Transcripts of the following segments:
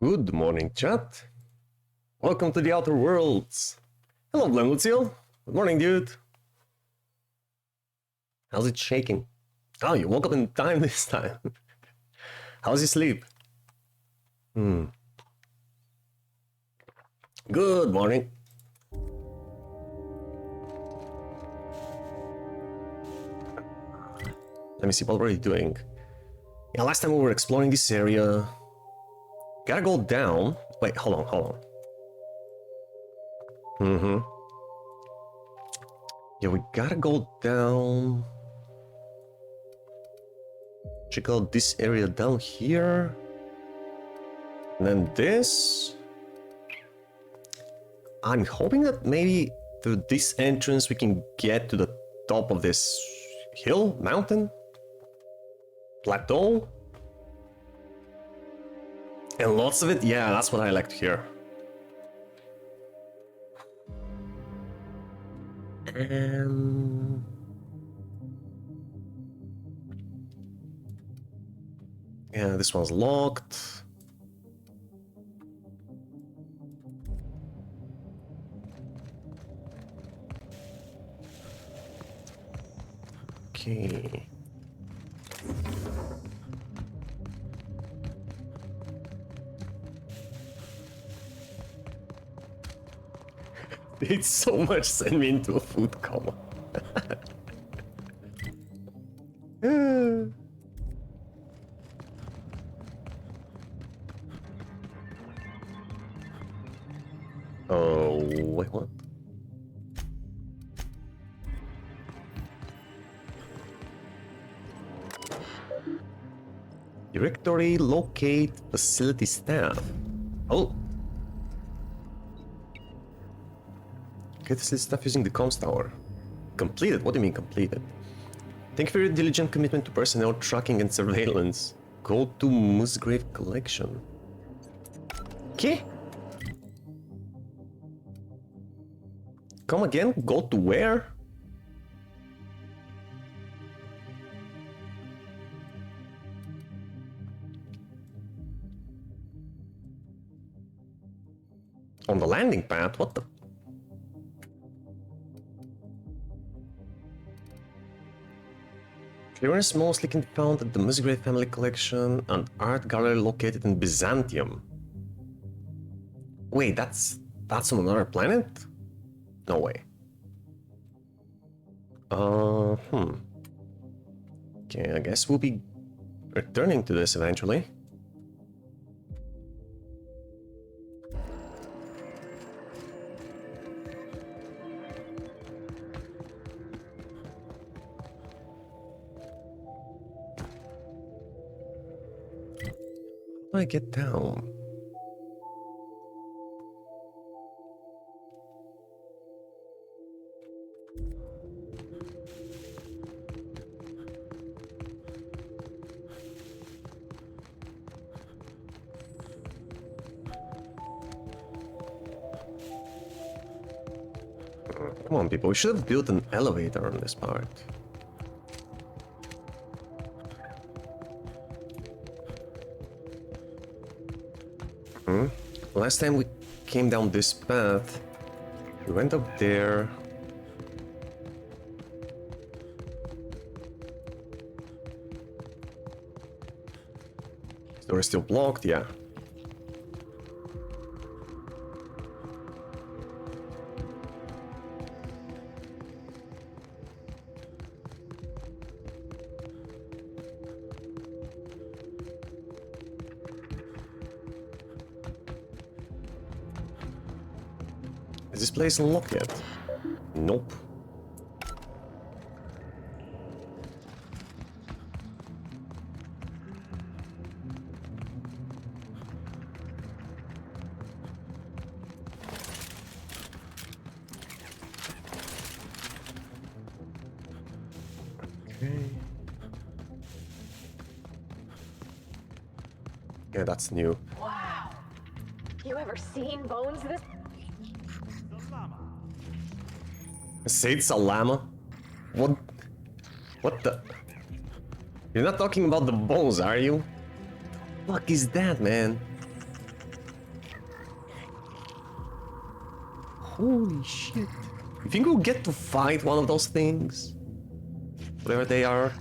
Good morning, chat. Welcome to the Outer Worlds. Hello, Blenlucio. Good morning, dude. How's it shaking? Oh, you woke up in time this time. How's your sleep? Good morning. Let me see, what were you doing? Yeah, last time we were exploring this area. Gotta go down. Wait, hold on. Yeah, we gotta go down. Check out this area down here. And then this. I'm hoping that maybe through this entrance we can get to the top of this hill, mountain, plateau. And lots of it, yeah, that's what I like to hear. Yeah, this one's locked. Okay. It's so much, send me into a food coma. Oh, wait, what? Directory, locate, facility staff. Oh. Get facility staff using the comms tower. Completed? What do you mean completed? Thank you for your diligent commitment to personnel tracking and surveillance. Go to Musgrave Collection. Okay. Come again? Go to where? On the landing pad? What the? Clearance mostly can be found at the Musgrave Family Collection, an art gallery located in Byzantium. Wait, that's on another planet? No way. Okay, I guess we'll be returning to this eventually. How do I get down? Come on, people, we should have built an elevator on this part. Last time we came down this path, we went up there. Door is still blocked, yeah. Is this place unlocked yet? Nope. Okay. Yeah, that's new. Wow. You ever seen bones this? Say it's a llama? What? What the? You're not talking about the bones, are you? What the fuck is that, man? Holy shit. You think we'll get to fight one of those things? Whatever they are.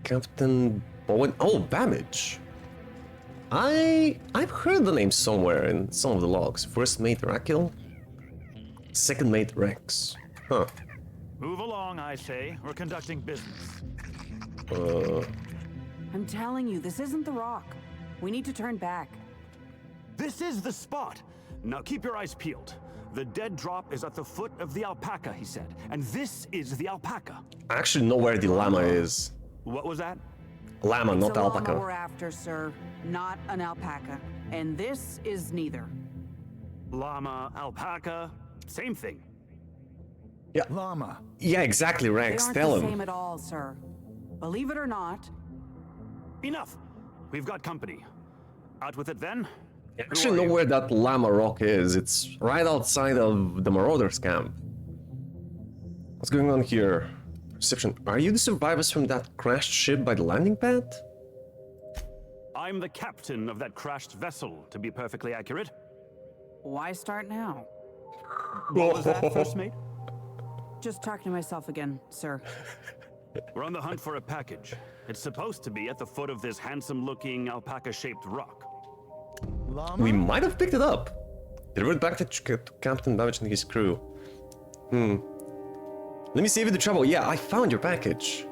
Captain Bowen. Oh, Babbage. I've heard the name somewhere in some of the logs. First mate Raquel. Second mate Rex. Huh. Move along, I say. We're conducting business. I'm telling you, this isn't the rock. We need to turn back. This is the spot. Now keep your eyes peeled. The dead drop is at the foot of the alpaca, he said. And this is the alpaca. I actually know where the llama is. What was that? Llama, It's not a alpaca. llama we're after, sir, not an alpaca. And this is neither. Llama, alpaca, same thing. Llama. Yeah, exactly, They Rex. aren't Tell the him. same at all, sir. Believe it or not. Enough. We've got company. Out with it then. I Who actually are know you? where that llama rock is. It's right outside of the Marauders camp. What's going on here? Reception. Are you the survivors from that crashed ship by the landing pad? I'm the captain of that crashed vessel, to be perfectly accurate. Why start now? What was that, first mate? Just talking to myself again, sir. We're on the hunt for a package. It's supposed to be at the foot of this handsome-looking alpaca-shaped rock. Llama. We might have picked it up. Delivered back to Captain Babbage and his crew. Let me save you the trouble. Yeah, I found your package.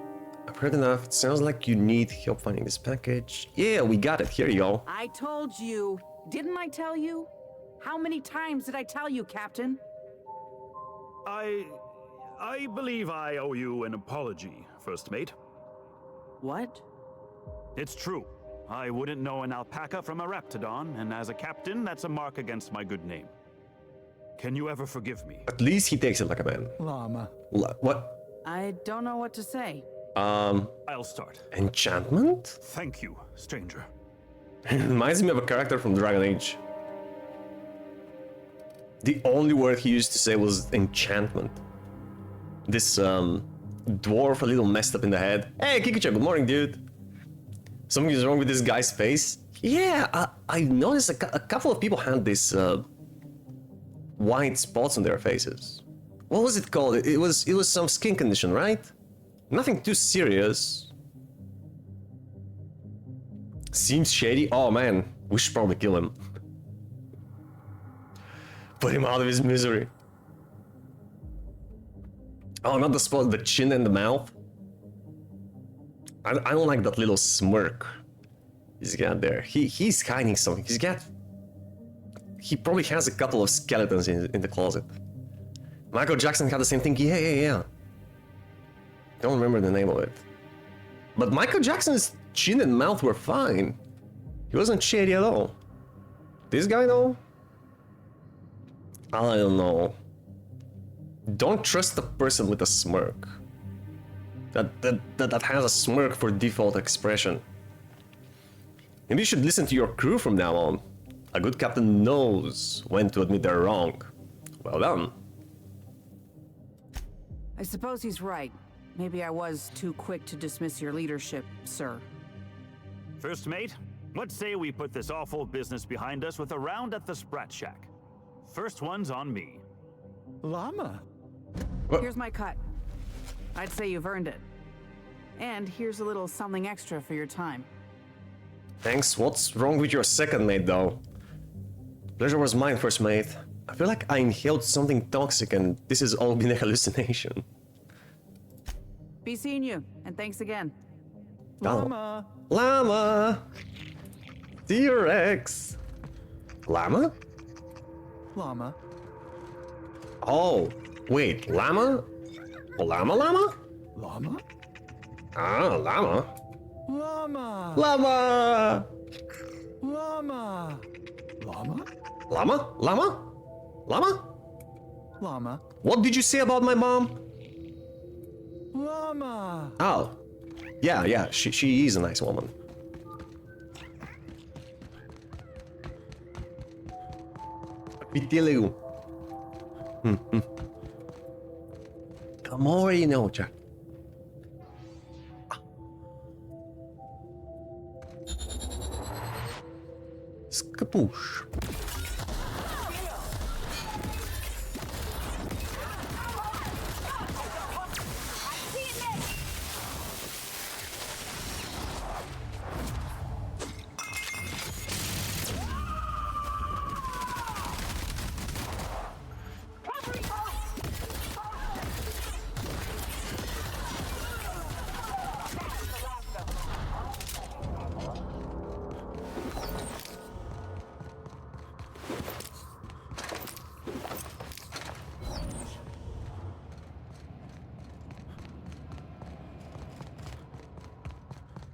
I've heard enough. It sounds like you need help finding this package. Yeah, we got it. Here you go. I told you. Didn't I tell you? How many times did I tell you, Captain? I believe I owe you an apology, first mate. What? It's true. I wouldn't know an alpaca from a raptidon, and as a captain, that's a mark against my good name. Can you ever forgive me? At least he takes it like a man. Llama. What? I don't know what to say. I'll start. Enchantment? Thank you, stranger. Reminds me of a character from Dragon Age. The only word he used to say was enchantment. This dwarf a little messed up in the head. Hey, Kikucha, good morning, dude. Something is wrong with this guy's face. Yeah, I noticed a couple of people had this white spots on their faces. What was it called? It was some skin condition, right? Nothing too serious. Seems shady. Oh man, we should probably kill him. Put him out of his misery. Oh, not the spot, the chin and the mouth. I don't like that little smirk he's got there. He's hiding something. He probably has a couple of skeletons in the closet. Michael Jackson had the same thing. Yeah. Don't remember the name of it. But Michael Jackson's chin and mouth were fine. He wasn't shady at all. This guy though? I don't know. Don't trust a person with a smirk. That has a smirk for default expression. Maybe you should listen to your crew from now on. A good captain knows when to admit they're wrong. Well done. I suppose he's right. Maybe I was too quick to dismiss your leadership, sir. First mate, what say we put this awful business behind us with a round at the Sprat Shack? First one's on me. Llama. Here's my cut. I'd say you've earned it. And here's a little something extra for your time. Thanks. What's wrong with your second mate though? Pleasure was mine, first mate. I feel like I inhaled something toxic and this has all been a hallucination. Be seeing you, and thanks again. Llama. Llama! T-Rex! Llama? Llama. Oh, wait, llama? Llama? Llama. Ah, llama. Llama. Llama! Llama. Llama. Llama? Llama? Llama? Llama. What did you say about my mom? Llama. Oh, yeah, she is a nice woman. Pitilegu. Come over, you know, Jack. Skapoosh.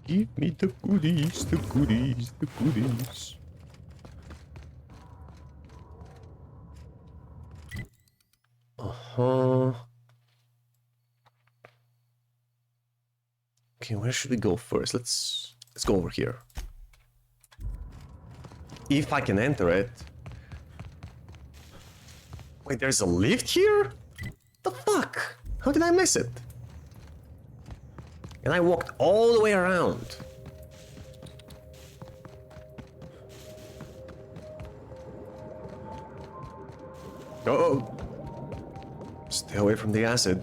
Give me the goodies, the goodies, the goodies. Uh-huh. Okay, where should we go first? Let's go over here. If I can enter it. Wait, there's a lift here? The fuck? How did I miss it? And I walked all the way around. Oh! Stay away from the acid.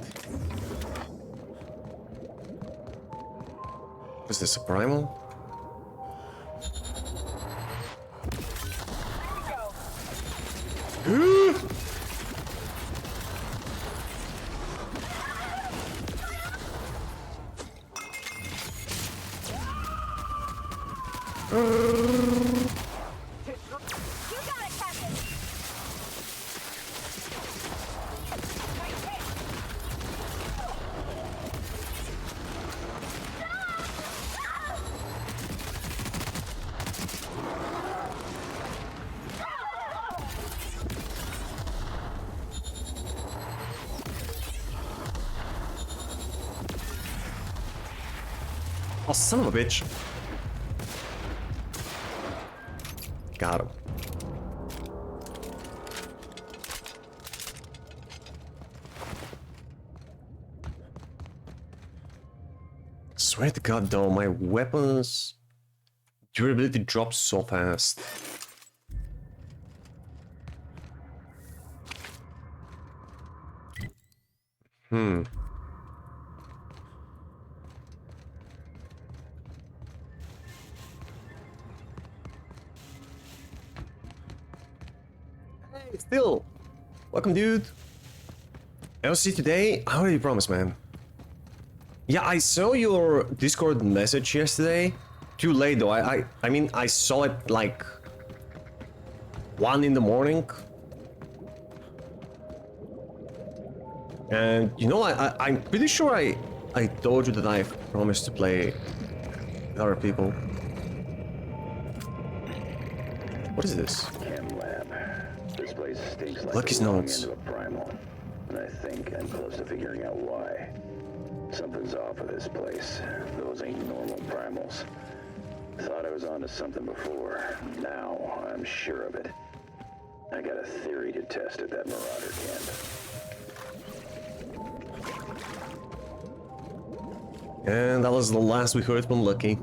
Is this a primal? Oh, son of a bitch. Got him. Swear to God, though, my weapons durability drops so fast. Hey, still. Welcome, dude. LC today? How did you promise, man? Yeah, I saw your Discord message yesterday. Too late though. I mean, I saw it like 1 in the morning. And you know, I'm pretty sure I told you that I've promised to play with other people. What is this? Chem lab. This place stinks like Lucky's the wrong notes. end of a primal. And I think I'm close to figuring out why. Something's off with this place. Those ain't normal primals. Thought I was onto something before. Now I'm sure of it. I got a theory to test at that Marauder camp. And that was the last we heard from Lucky.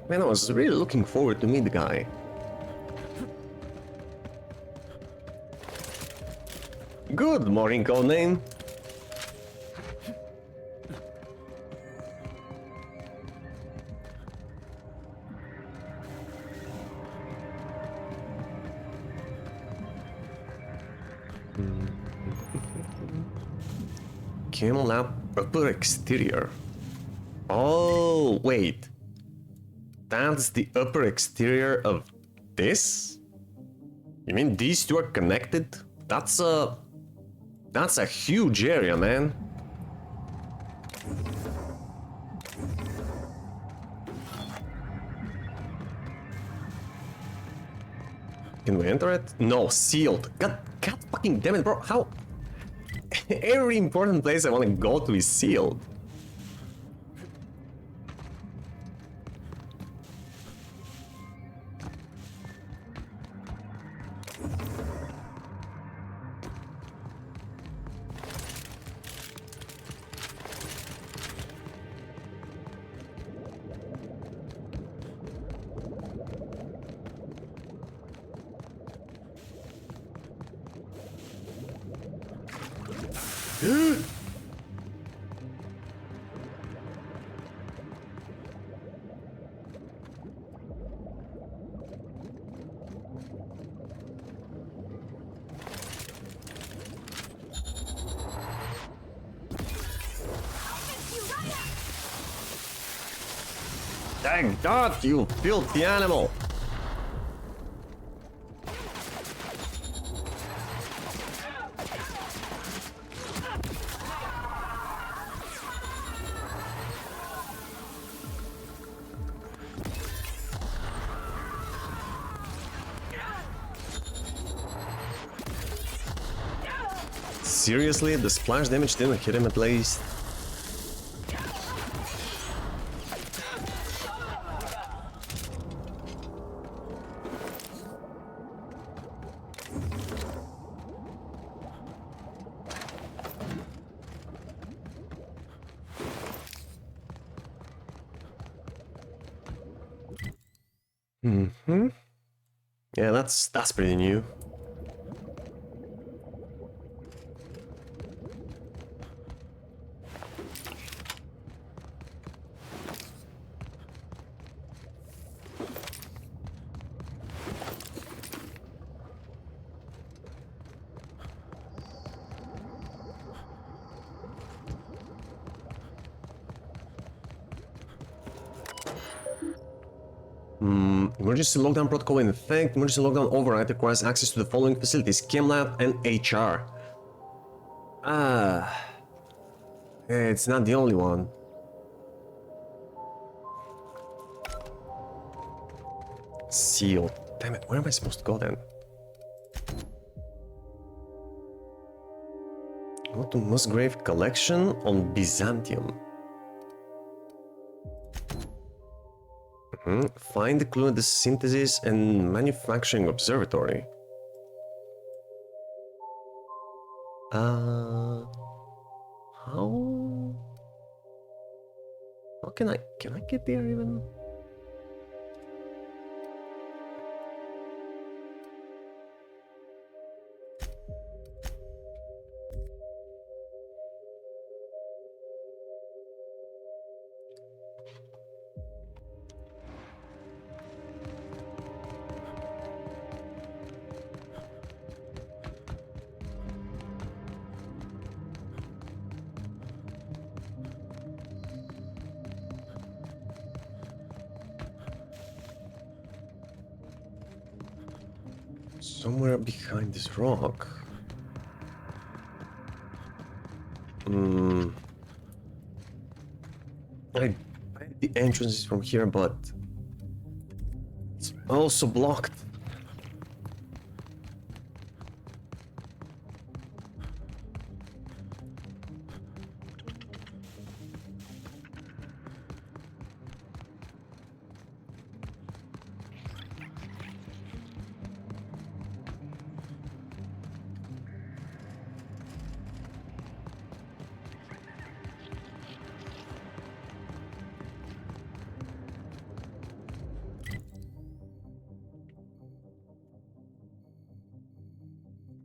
Man, I was really looking forward to meet the guy. Good morning, codename. Camel lab upper exterior. Oh, wait. That's the upper exterior of this? You mean these two are connected? That's a huge area, man. Can we enter it? No, sealed. God fucking damn it, bro. How? Every important place I want to go to is sealed. Dang God, you filthy animal! Seriously? The splash damage didn't hit him at least? Mm-hmm. Yeah, that's pretty new. Emergency lockdown protocol in effect. Emergency lockdown override requires access to the following facilities: Chem lab and HR. It's not the only one. Seal. Damn it, where am I supposed to go then? Go to Musgrave Collection on Byzantium. Find the clue at the Synthesis and Manufacturing Observatory. How can I get there even? Somewhere behind this rock. The entrance is from here, but it's also blocked.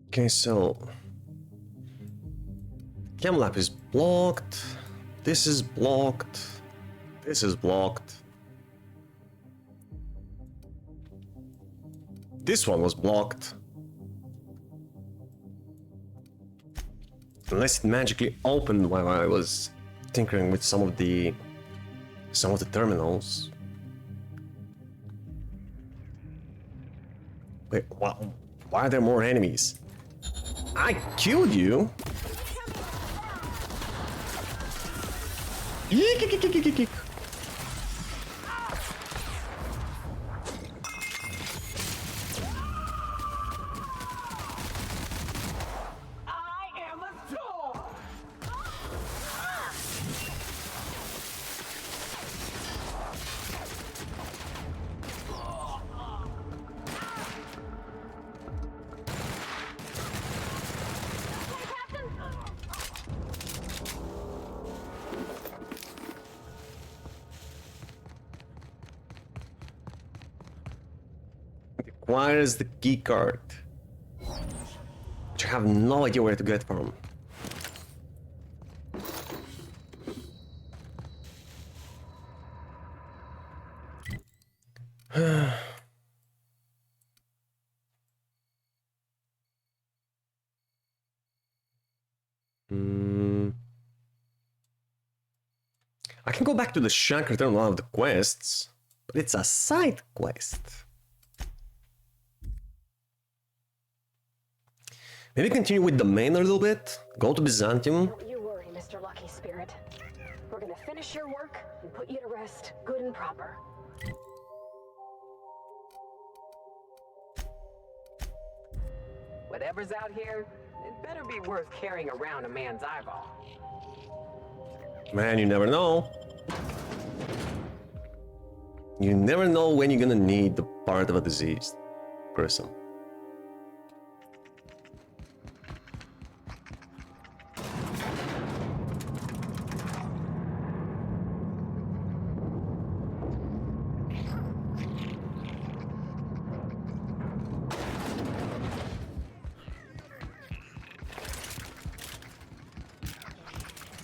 Okay, so Chem lab is blocked. This is blocked. This is blocked. This one was blocked. Unless it magically opened while I was tinkering with some of the terminals. Wait, why are there more enemies? I killed you. Eek. Requires the key card, which I have no idea where to get from. I can go back to the shack, return one of the quests, but it's a side quest. Maybe continue with the main a little bit. Go to Byzantium. Don't you worry, Mr. Lucky Spirit. We're gonna finish your work and put you to rest, good and proper. Whatever's out here, it better be worth carrying around a man's eyeball. Man, you never know. You never know when you're gonna need the part of a diseased person.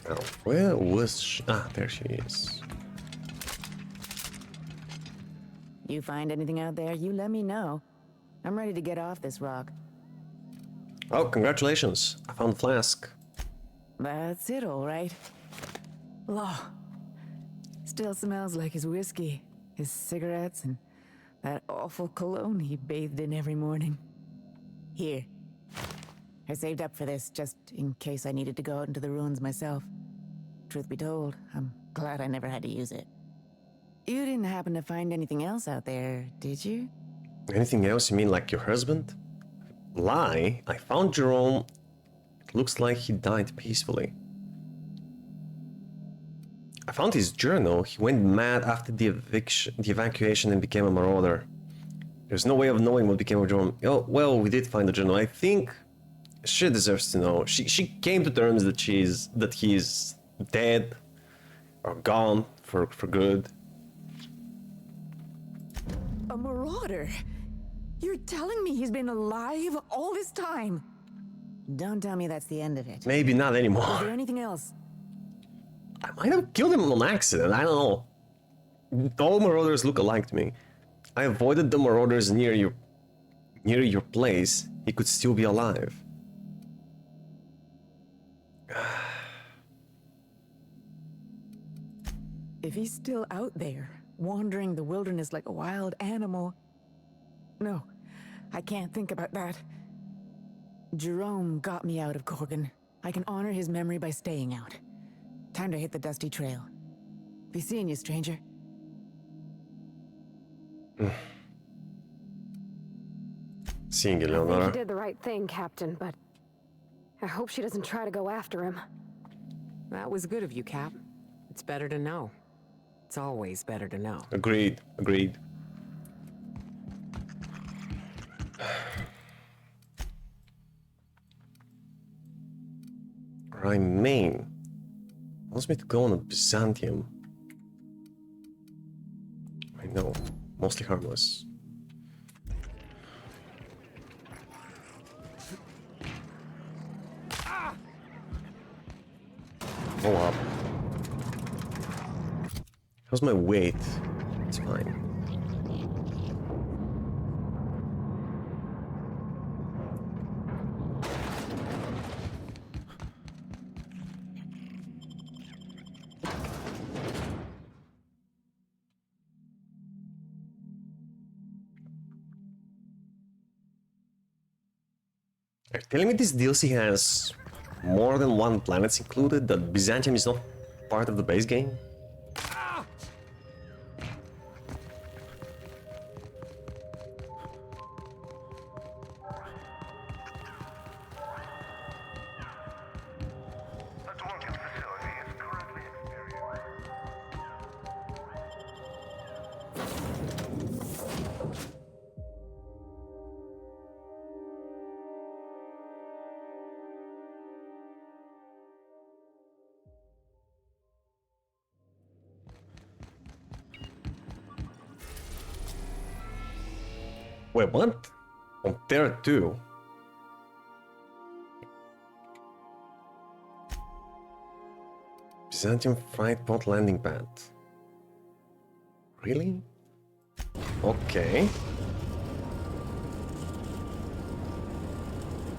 Now, where was she? Ah, there she is. You find anything out there, you let me know. I'm ready to get off this rock. Oh, congratulations. I found the flask. That's it, all right. Law. Still smells like his whiskey, his cigarettes, and that awful cologne he bathed in every morning. Here. I saved up for this just in case I needed to go out into the ruins myself. Truth be told, I'm glad I never had to use it. You didn't happen to find anything else out there, did you? Anything else? You mean like your husband? Lie. I found Jerome. It looks like he died peacefully. I found his journal. He went mad after the evacuation and became a marauder. There's no way of knowing what became of Jerome. Oh, well, we did find the journal. I think she deserves to know. She came to terms that he's dead or gone for good. A marauder? You're telling me he's been alive all this time? Don't tell me that's the end of it. Maybe not Is there anymore. anything else? I might have killed him on accident. I don't know. All marauders look alike to me. I avoided the marauders near your place. He could still be alive. If he's still out there, wandering the wilderness like a wild animal... No, I can't think about that. Jerome got me out of Gorgon. I can honor his memory by staying out. Time to hit the dusty trail. Be seeing you, stranger. Seeing you, I think Leonora. you did the right thing, Captain, but I hope she doesn't try to go after him. That was good of you, Cap. It's better to know. It's always better to know. Agreed. Agreed. Remain wants me to go on a Byzantium. I know, mostly harmless. Go up. How's my weight? It's fine. Are you telling me this DLC has more than one planets included, that Byzantium is not part of the base game? Wait, what? On Terra 2? Byzantium Flight Pod Landing Pad. Really? Okay.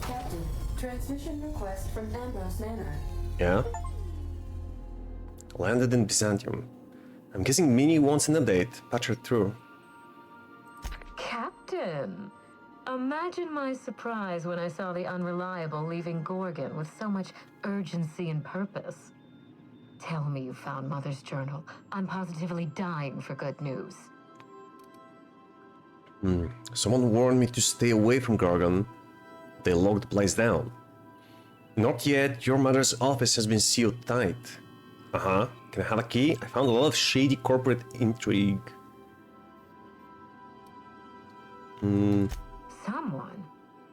Captain, transmission request from Ambrose Manor. Yeah. Landed in Byzantium. I'm guessing Mini wants an update. Patch her through. Captain, imagine my surprise when I saw the Unreliable leaving Gorgon with so much urgency and purpose. Tell me you found Mother's journal. I'm positively dying for good news. Someone warned me to stay away from Gorgon, They locked the place down. Not yet. Your mother's office has been sealed tight. Uh-huh. Can I have a key? I found a lot of shady corporate intrigue. Someone?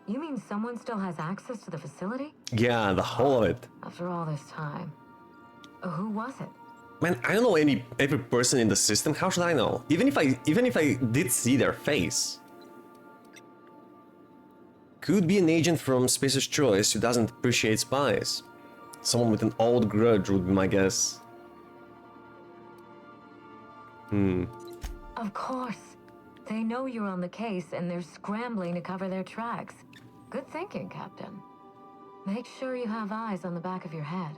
You mean someone still has access to the facility? Yeah, the whole of it. After all this time. Who was it? Man, I don't know every person in the system. How should I know? Even if I did see their face. Could be an agent from Spacer's Choice who doesn't appreciate spies. Someone with an old grudge would be my guess. Of course. They know you're on the case and they're scrambling to cover their tracks. Good thinking, Captain. Make sure you have eyes on the back of your head.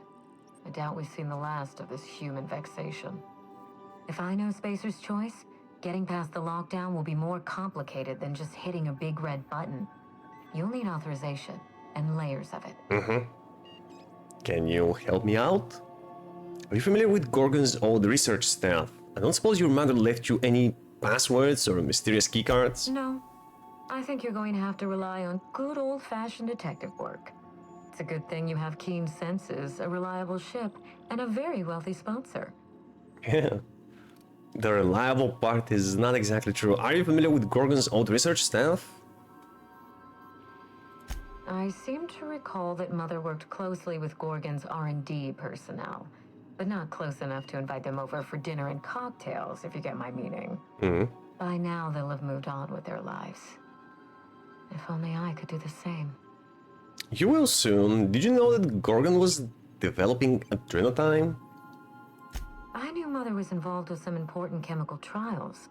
I doubt we've seen the last of this human vexation. If I know Spacer's Choice, getting past the lockdown will be more complicated than just hitting a big red button. You'll need authorization and layers of it. Can you help me out? Are you familiar with Gorgon's old research staff? I don't suppose your mother left you any passwords or mysterious keycards? No. I think you're going to have to rely on good old-fashioned detective work. It's a good thing you have keen senses, a reliable ship, and a very wealthy sponsor. Yeah. The reliable part is not exactly true. Are you familiar with Gorgon's old research staff? I seem to recall that Mother worked closely with Gorgon's R&D personnel, but not close enough to invite them over for dinner and cocktails, if you get my meaning. By now, they'll have moved on with their lives. If only I could do the same. You will soon. Did you know that Gorgon was developing adrenotime? I knew Mother was involved with some important chemical trials,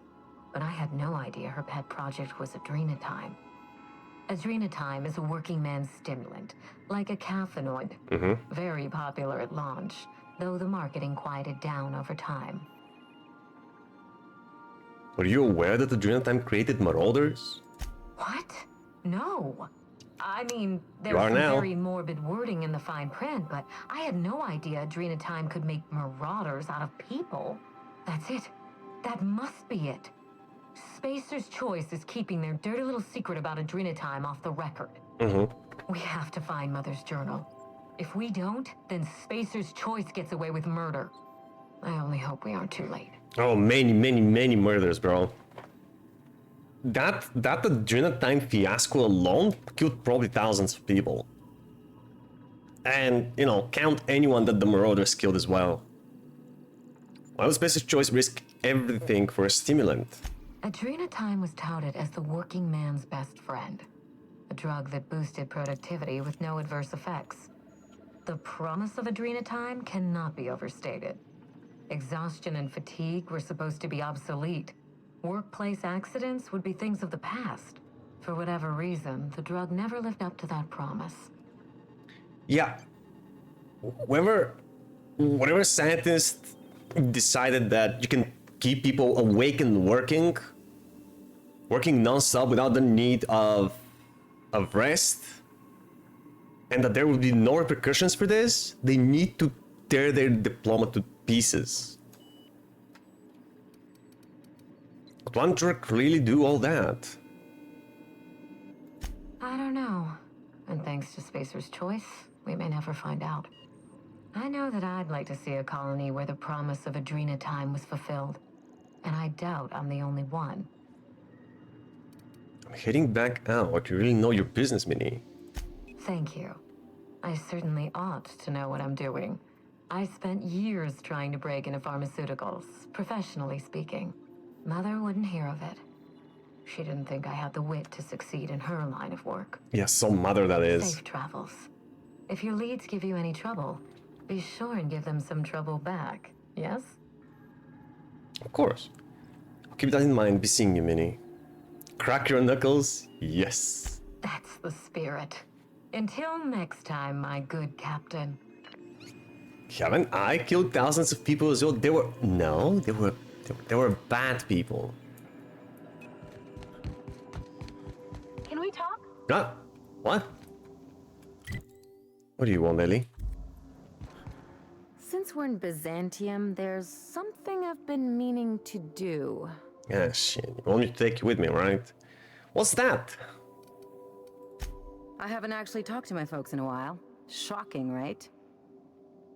but I had no idea her pet project was adrenotime. Adrenotime is a working man's stimulant, like a caffeinoid. Very popular at launch, though the marketing quieted down over time. Were you aware that adrenotime created marauders? What? No. I mean, You there's are some now. very morbid wording in the fine print, but I had no idea adrenotime could make marauders out of people. That's it. That must be it. Spacer's Choice is keeping their dirty little secret about adrenotime off the record. We have to find Mother's journal. If we don't, then Spacer's Choice gets away with murder. I only hope we aren't too late. Oh, many murders, bro. That adrenotime fiasco alone killed probably thousands of people. And, you know, count anyone that the marauders killed as well. Why would Spacer's Choice risk everything for a stimulant? Adrenotime was touted as the working man's best friend. A drug that boosted productivity with no adverse effects. The promise of adrenotime cannot be overstated. Exhaustion and fatigue were supposed to be obsolete. Workplace accidents would be things of the past. For whatever reason, the drug never lived up to that promise. Yeah. Whatever scientist decided that you can keep people awake and working non-stop without the need of rest, and that there will be no repercussions for this, they need to tear their diploma to pieces. Could one jerk really do all that? I don't know. And thanks to Spacer's Choice, we may never find out. I know that I'd like to see a colony where the promise of adrenotime was fulfilled. And I doubt I'm the only one. I'm heading back out. You really know your business, Minnie. Thank you. I certainly ought to know what I'm doing. I spent years trying to break into pharmaceuticals, professionally speaking. Mother wouldn't hear of it. She didn't think I had the wit to succeed in her line of work. Yeah, some mother that is. Safe travels. If your leads give you any trouble, be sure and give them some trouble back, yes? Of course. I'll keep that in mind. Be seeing you, Minnie. Crack your knuckles? Yes. That's the spirit. Until next time, my good captain. Haven't I killed thousands of people as well? They were bad people. Can we talk? Ah, what? What do you want, Ellie? Since we're in Byzantium, there's something I've been meaning to do. Ah, shit. You want me to take you with me, right? What's that? I haven't actually talked to my folks in a while. Shocking, right?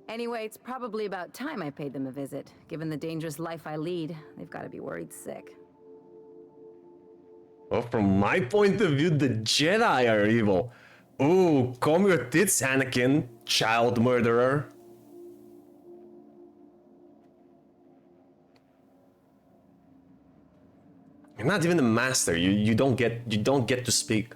Anyway, it's probably about time I paid them a visit. Given the dangerous life I lead, they've got to be worried sick. Well, from my point of view, the Jedi are evil. Ooh, comb your tits, Anakin, child murderer. You're not even a master. You don't get to speak.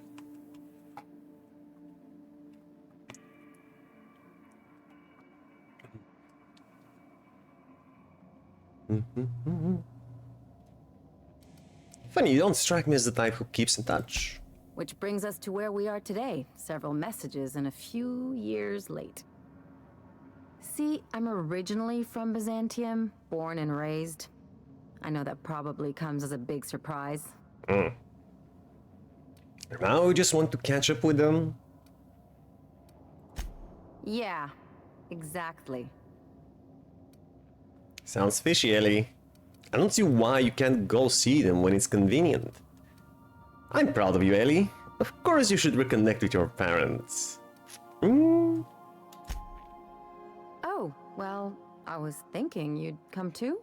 Funny, you don't strike me as the type who keeps in touch. Which brings us to where we are today. Several messages and a few years late. See, I'm originally from Byzantium, born and raised. I know that probably comes as a big surprise. Now we just want to catch up with them. Yeah, exactly. Sounds fishy, Ellie. I don't see why you can't go see them when it's convenient. I'm proud of you, Ellie. Of course you should reconnect with your parents. Oh, well, I was thinking you'd come too?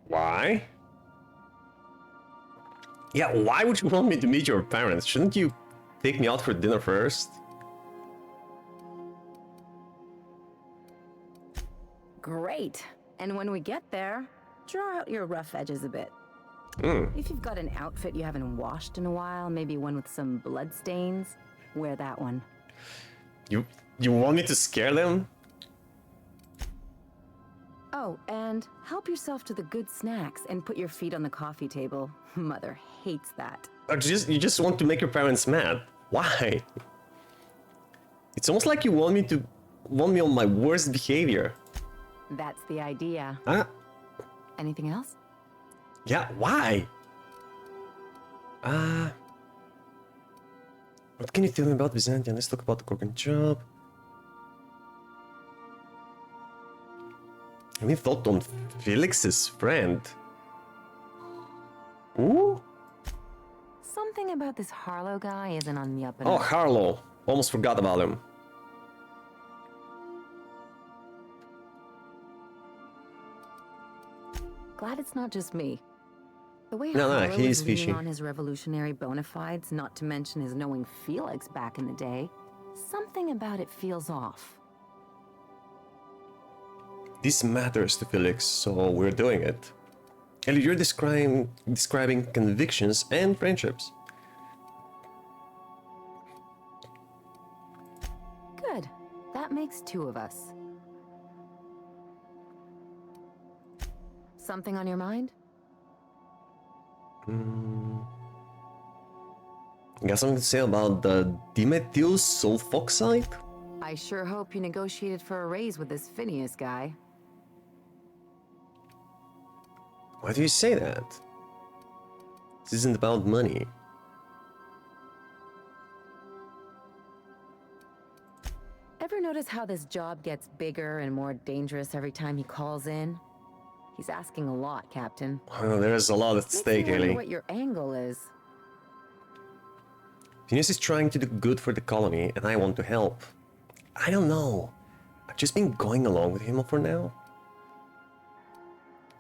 Why? Yeah, why would you want me to meet your parents? Shouldn't you take me out for dinner first? Great. And when we get there, draw out your rough edges a bit. If you've got an outfit you haven't washed in a while, maybe one with some blood stains, wear that one. You want me to scare them? Oh, and help yourself to the good snacks and put your feet on the coffee table. Mother hates that. Or you just want to make your parents mad? Why? It's almost like you want me on my worst behavior. That's the idea. Huh? Anything else? Yeah, why? What can you tell me about Byzantium? Let's talk about the Gorgon job. Any thought on Felix's friend? Ooh? Something about this Harlow guy isn't on the up and Oh, up. Harlow. Almost forgot about him. Glad it's not just me. The way No, Harlow he is is leaning fishy. on his revolutionary bona fides, not to mention his knowing Felix back in the day, something about it feels off. This matters to Felix, so we're doing it. Ellie, you're describing convictions and friendships. Good. That makes two of us. Something on your mind? Got something to say about the dimethyl sulfoxide? I sure hope you negotiated for a raise with this Phineas guy. Why do you say that? This isn't about money. Ever notice how this job gets bigger and more dangerous every time he calls in? He's asking a lot, Captain. Well, there's a lot at stake, Makes me wonder Ellie. what your angle is. Phineas is trying to do good for the colony, and I want to help. I don't know. I've just been going along with him for now.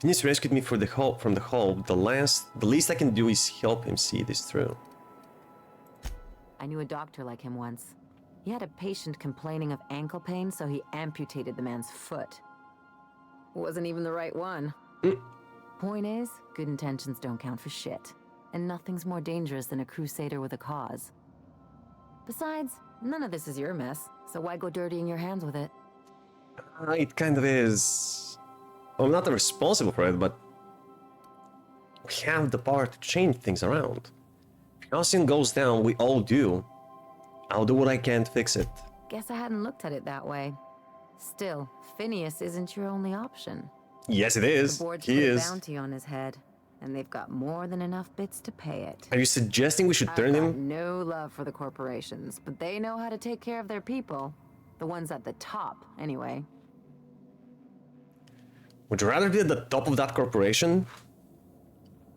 Phineas rescued me from the hull. The least I can do is help him see this through. I knew a doctor like him once. He had a patient complaining of ankle pain, so he amputated the man's foot. Wasn't even the right one. Point is, good intentions don't count for shit. And nothing's more dangerous than a crusader with a cause. Besides, none of this is your mess, so why go dirtying your hands with it? It kind of is. I'm not responsible for it, but we have the power to change things around. If Gaussian goes down, we all do. I'll do what I can to fix it. Guess I hadn't looked at it that way. Still, Phineas isn't your only option. Yes, it is. The board's He put a is. bounty on his head, and they've got more than enough bits to pay it. Are you suggesting we should I've turn got him? no love for the corporations, but they know how to take care of their people. The ones at the top, anyway. Would you rather be at the top of that corporation?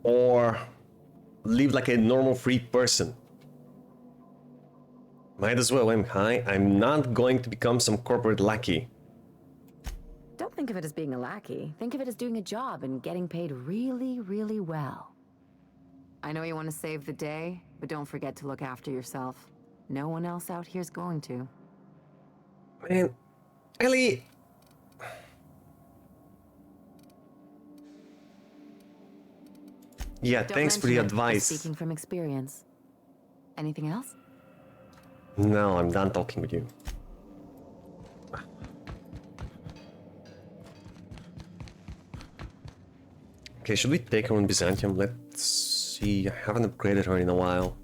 Or live like a normal free person? Might as well aim high. I'm not going to become some corporate lackey. Don't think of it as being a lackey. Think of it as doing a job and getting paid really, really well. I know you want to save the day, but don't forget to look after yourself. No one else out here's going to. Man, Ellie! Yeah, Don't thanks for the mention it. advice. Speaking from experience. Anything else? No, I'm done talking with you. Okay, should we take her on Byzantium? Let's see. I haven't upgraded her in a while.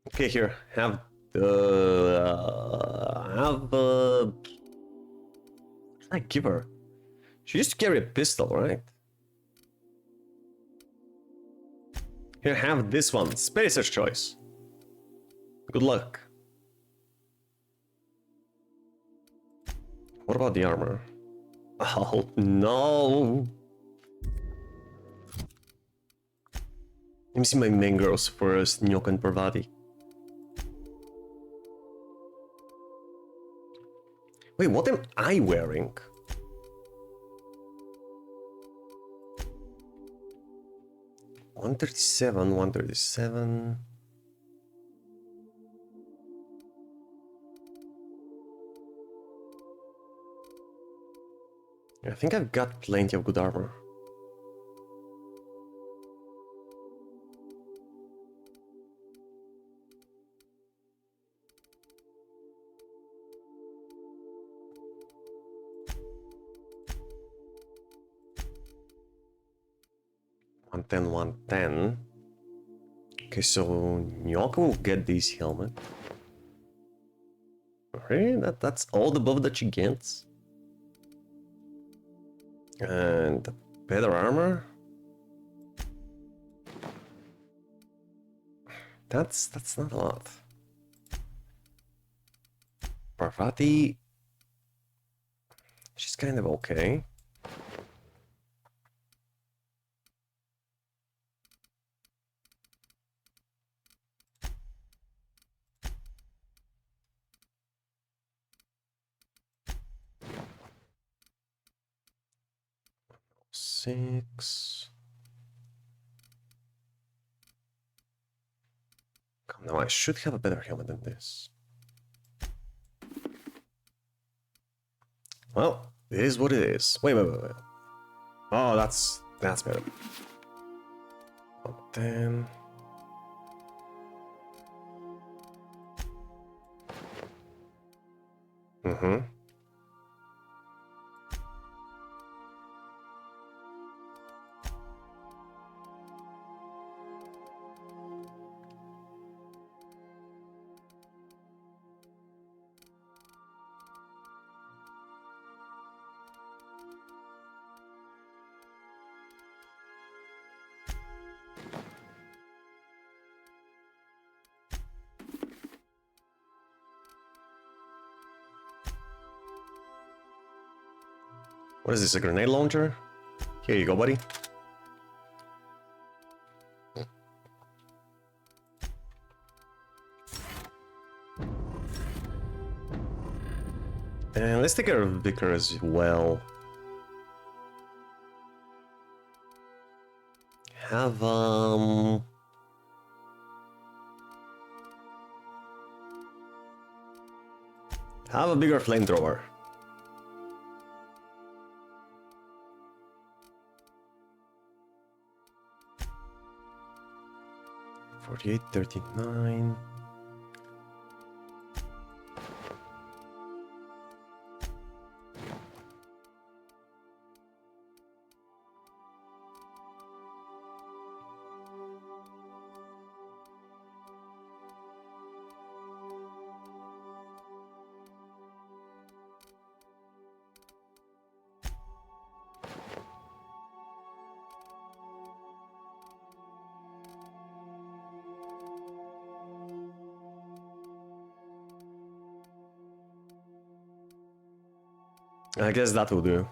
Okay, here, have what did I give her? She used to carry a pistol, right? Here, have this one. Spacer's choice. Good luck. What about the armor? Oh no! Let me see my main girls first, Nyok and Parvati. Wait, what am I wearing? $137, $137. I think I've got plenty of good armor. $110. Okay, so Nyoka will get this helmet. Really? That's all above that she gets? And better armor? That's not a lot. Parvati, she's kind of okay. Six. Come now, I should have a better helmet than this. Well, it is what it is. Wait. Oh, that's better. 110. Mm-hmm. What is this, a grenade launcher? Here you go, buddy. And let's take our vicar as well. Have a bigger flamethrower. $48.39. I guess that will do.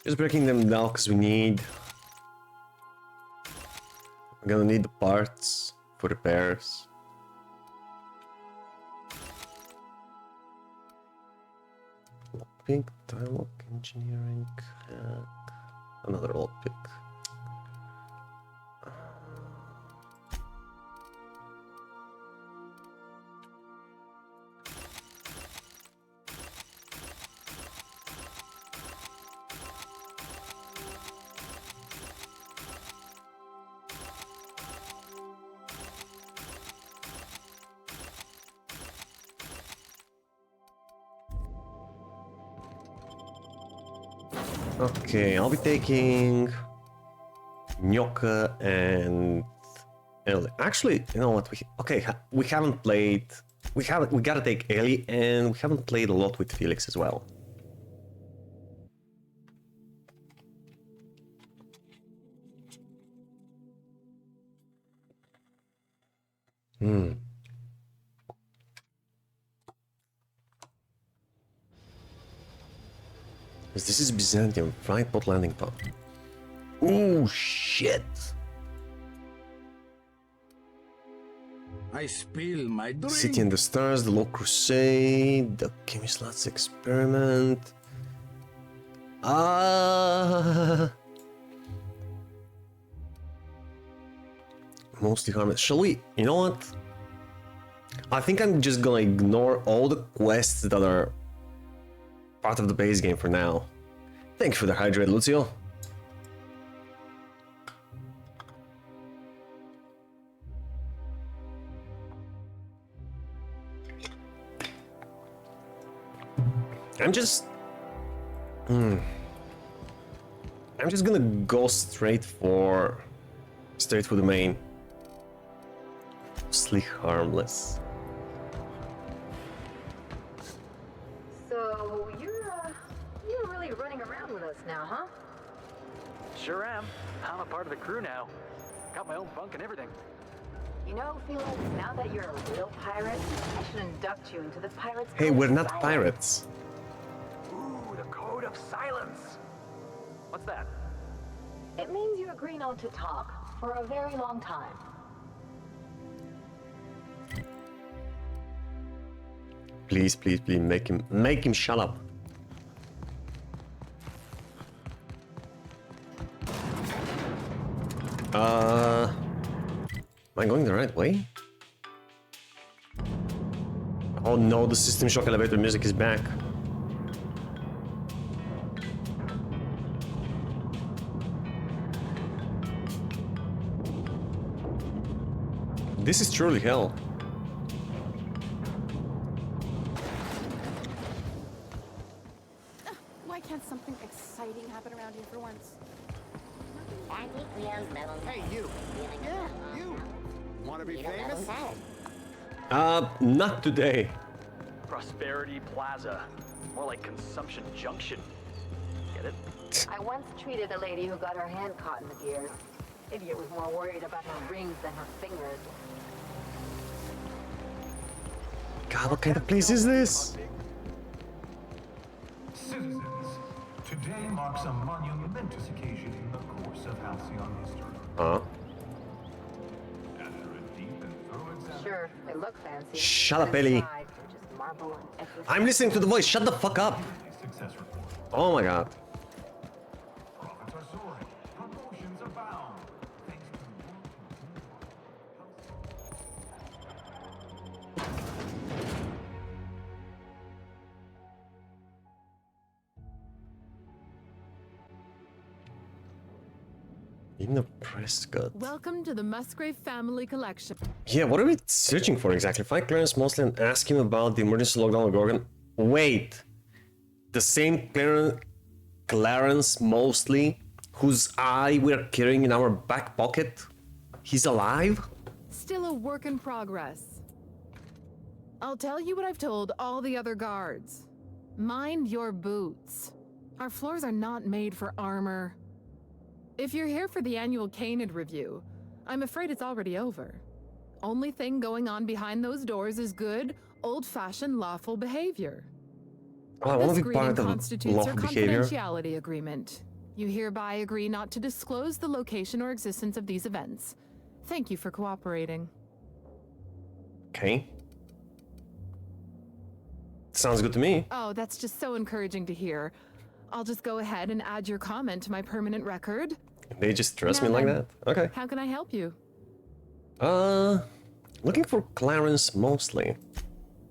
Just breaking them down because we're gonna need the parts for repairs. Lockpick, dialogue, engineering, hack, another lockpick. Okay, I'll be taking Nyoka and Ellie. Actually, you know what? We haven't played. We gotta take Ellie, and we haven't played a lot with Felix as well. This is Byzantium, right? Bot landing pad. Oh shit! I spill my drink. City in the Stars, the Lost Crusade, the Chemist Labs experiment. Mostly harmless. Shall we? You know what? I think I'm just gonna ignore all the quests that are part of the base game for now. Thank you for the hydrate, Lucio. I'm just gonna go straight for the main. Mostly harmless. So you're really running around with us now, huh? Sure am. I'm a part of the crew now. Got my own bunk and everything. You know, Felix, now that you're a real pirate, I should induct you into the Pirates Hey, Code we're of not Silence. pirates. Ooh, the Code of Silence. What's that? It means you agree not to talk for a very long time. Please, please, please, make him shut up. Am I going the right way? Oh no, the System Shock elevator music is back. This is truly hell. Why can't something exciting happen around here for once? Hey, you. Yeah, you. Want to be famous? Not today. Prosperity Plaza. More like Consumption Junction. Get it? I once treated a lady who got her hand caught in the gears. Idiot was more worried about her rings than her fingers. God, what kind of place is this? Citizens, today marks a monumentous occasion in the course of Halcyon history. After a deep and thorough examination... Sure, they look fancy. Shut up, Ellie. Inside, they're just marble and effortless. I'm listening to the voice. Shut the fuck up. Success report. Oh my god. Profits are soaring. Promotions abound. Thanks to In the Prescott. Welcome to the Musgrave family collection. Yeah, what are we searching for exactly? Find Clarence Mosley and ask him about the emergency lockdown of Gorgon. Wait. The same Clarence Mosley whose eye we're carrying in our back pocket? He's alive? Still a work in progress. I'll tell you what I've told all the other guards. Mind your boots. Our floors are not made for armor. If you're here for the annual Canid review, I'm afraid it's already over. Only thing going on behind those doors is good, old-fashioned lawful behavior. Oh, I want This to be part greeting of constitutes lawful our behavior. confidentiality agreement. You hereby agree not to disclose the location or existence of these events. Thank you for cooperating. Okay. Sounds good to me. Oh, that's just so encouraging to hear. I'll just go ahead and add your comment to my permanent record. They just trust Now me like then, that? Okay. How can I help you? Looking for Clarence Mosley.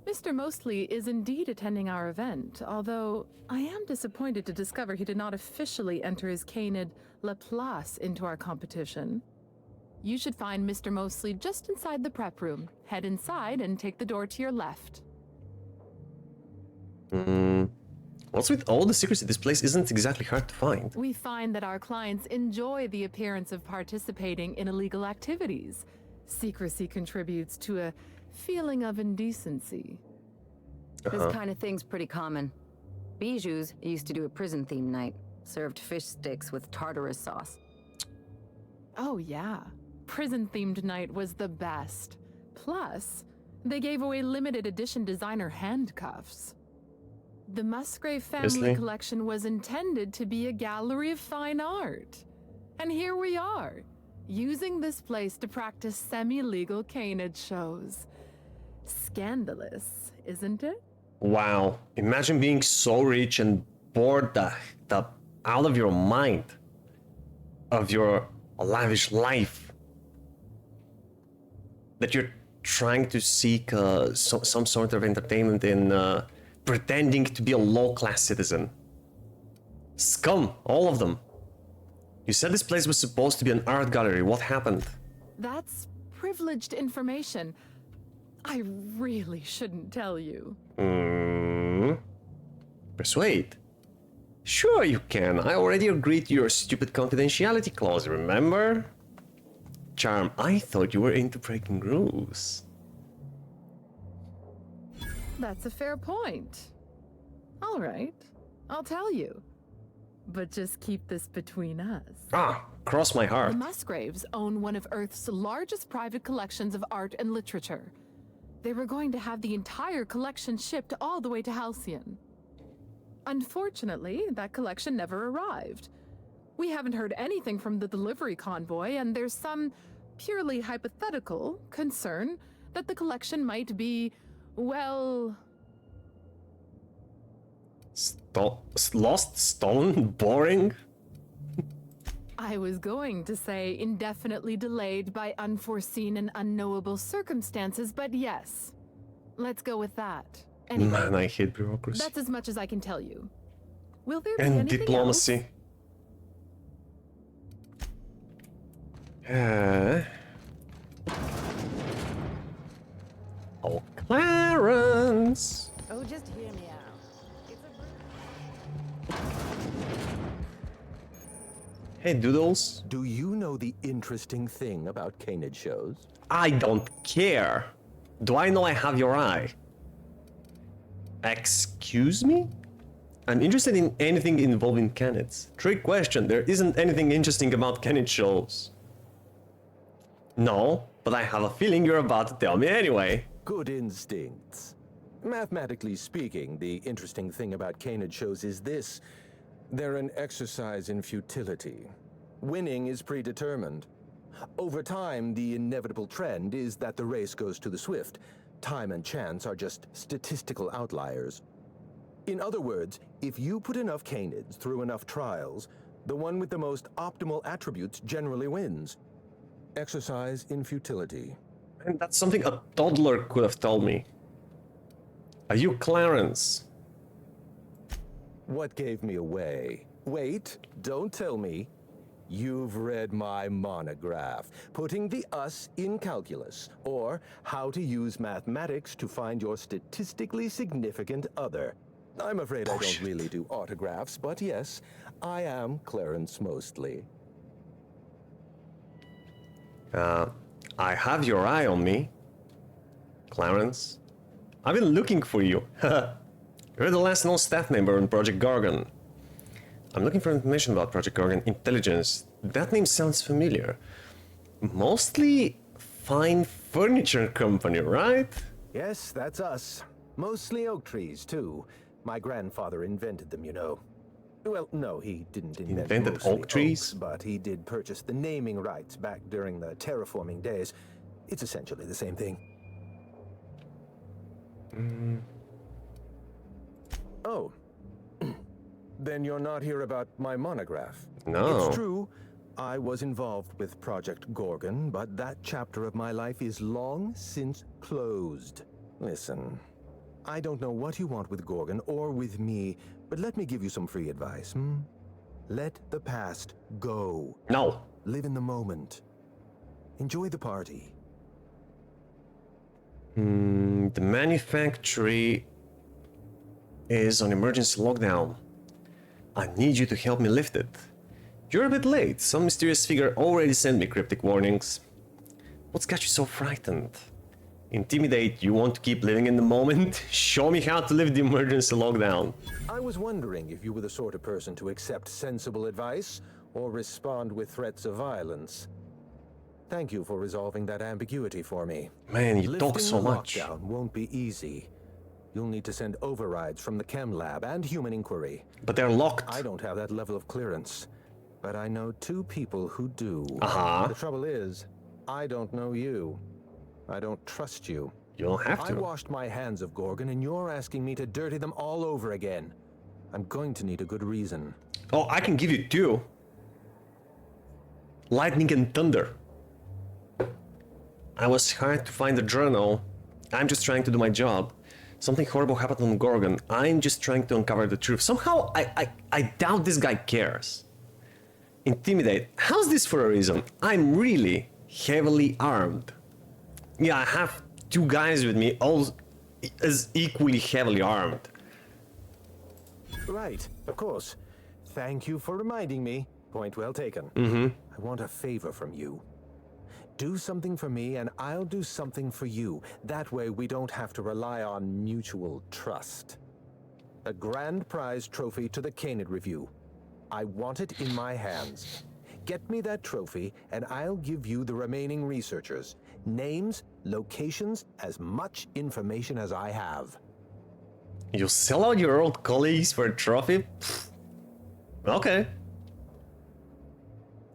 Mr. Mosley is indeed attending our event, although I am disappointed to discover he did not officially enter his Canid La Place into our competition. You should find Mr. Mosley just inside the prep room. Head inside and take the door to your left. What's with all the secrecy? This place isn't exactly hard to find. We find that our clients enjoy the appearance of participating in illegal activities. Secrecy contributes to a feeling of indecency. This kind of thing's pretty common. Bijou's used to do a prison-themed night. Served fish sticks with tartarus sauce. Oh yeah, prison-themed night was the best. Plus, they gave away limited edition designer handcuffs. The Musgrave family Obviously. collection was intended to be a gallery of fine art. And here we are, using this place to practice semi-legal canid shows. Scandalous, isn't it? Wow. Imagine being so rich and bored the out of your mind of your lavish life that you're trying to seek some sort of entertainment in pretending to be a low-class citizen. Scum, all of them. You said this place was supposed to be an art gallery. What happened? That's privileged information. I really shouldn't tell you. Persuade. Sure you can. I already agreed to your stupid confidentiality clause, remember? Charm, I thought you were into breaking rules. That's a fair point. All right, I'll tell you. But just keep this between us. Ah, cross my heart. The Musgraves own one of Earth's largest private collections of art and literature. They were going to have the entire collection shipped all the way to Halcyon. Unfortunately, that collection never arrived. We haven't heard anything from the delivery convoy, and there's some purely hypothetical concern that the collection might be, well... Lost, stolen, boring? I was going to say indefinitely delayed by unforeseen and unknowable circumstances, but yes. Let's go with that. Anyway, Man, I hate bureaucracy. that's as much as I can tell you. Will there be And anything diplomacy. Oh, Clarence! Oh, just hear me out. Hey, Doodles. Do you know the interesting thing about canid shows? I don't care. Do I know I have your eye? Excuse me? I'm interested in anything involving canids. Trick question, there isn't anything interesting about canid shows. No, but I have a feeling you're about to tell me anyway. Good instincts. Mathematically speaking, the interesting thing about canid shows is this. They're an exercise in futility. Winning is predetermined. Over time, the inevitable trend is that the race goes to the swift. Time and chance are just statistical outliers. In other words, if you put enough canids through enough trials, the one with the most optimal attributes generally wins. Exercise in futility. And that's something a toddler could have told me. Are you Clarence? What gave me away? Wait, don't tell me. You've read my monograph, Putting the Us in Calculus, or How to Use Mathematics to Find Your Statistically Significant Other. I'm afraid I don't really do autographs, but yes, I am Clarence Mostly. I have your eye on me, Clarence. I've been looking for you. You're the last known staff member on Project Gorgon. I'm looking for information about Project Gorgon Intelligence. That name sounds familiar. Mostly fine furniture company, right? Yes, that's us. Mostly oak trees, too. My grandfather invented them, you know. Well, no, he didn't invent mostly oak trees? oaks, but he did purchase the naming rights back during the terraforming days. It's essentially the same thing. Oh. Then you're not here about my monograph. No. It's true, I was involved with Project Gorgon, but that chapter of my life is long since closed. Listen, I don't know what you want with Gorgon or with me, but let me give you some free advice, Let the past go. No. Live in the moment. Enjoy the party. The manufactory is on emergency lockdown. I need you to help me lift it. You're a bit late. Some mysterious figure already sent me cryptic warnings. What's got you so frightened? Intimidate, you want to keep living in the moment? Show me how to lift the emergency lockdown. I was wondering if you were the sort of person to accept sensible advice or respond with threats of violence. Thank you for resolving that ambiguity for me. Man, you talk so much. Lifting the lockdown won't be easy. You'll need to send overrides from the chem lab and human inquiry. But they're locked. I don't have that level of clearance, but I know 2 people who do. The trouble is, I don't know you. I don't trust you. You don't have to. I washed my hands of Gorgon, and you're asking me to dirty them all over again. I'm going to need a good reason. Oh, I can give you 2. Lightning and thunder. I was hired to find the journal. I'm just trying to do my job. Something horrible happened on Gorgon. I'm just trying to uncover the truth. Somehow, I doubt this guy cares. Intimidate. How's this for a reason? I'm really heavily armed. Yeah, I have 2 guys with me, all as equally heavily armed. Right, of course. Thank you for reminding me. Point well taken. I want a favor from you. Do something for me, and I'll do something for you. That way, we don't have to rely on mutual trust. A grand prize trophy to the Canid Review. I want it in my hands. Get me that trophy, and I'll give you the remaining researchers. Names, locations, as much information as I have. You sell out your old colleagues for a trophy? Pfft. Okay.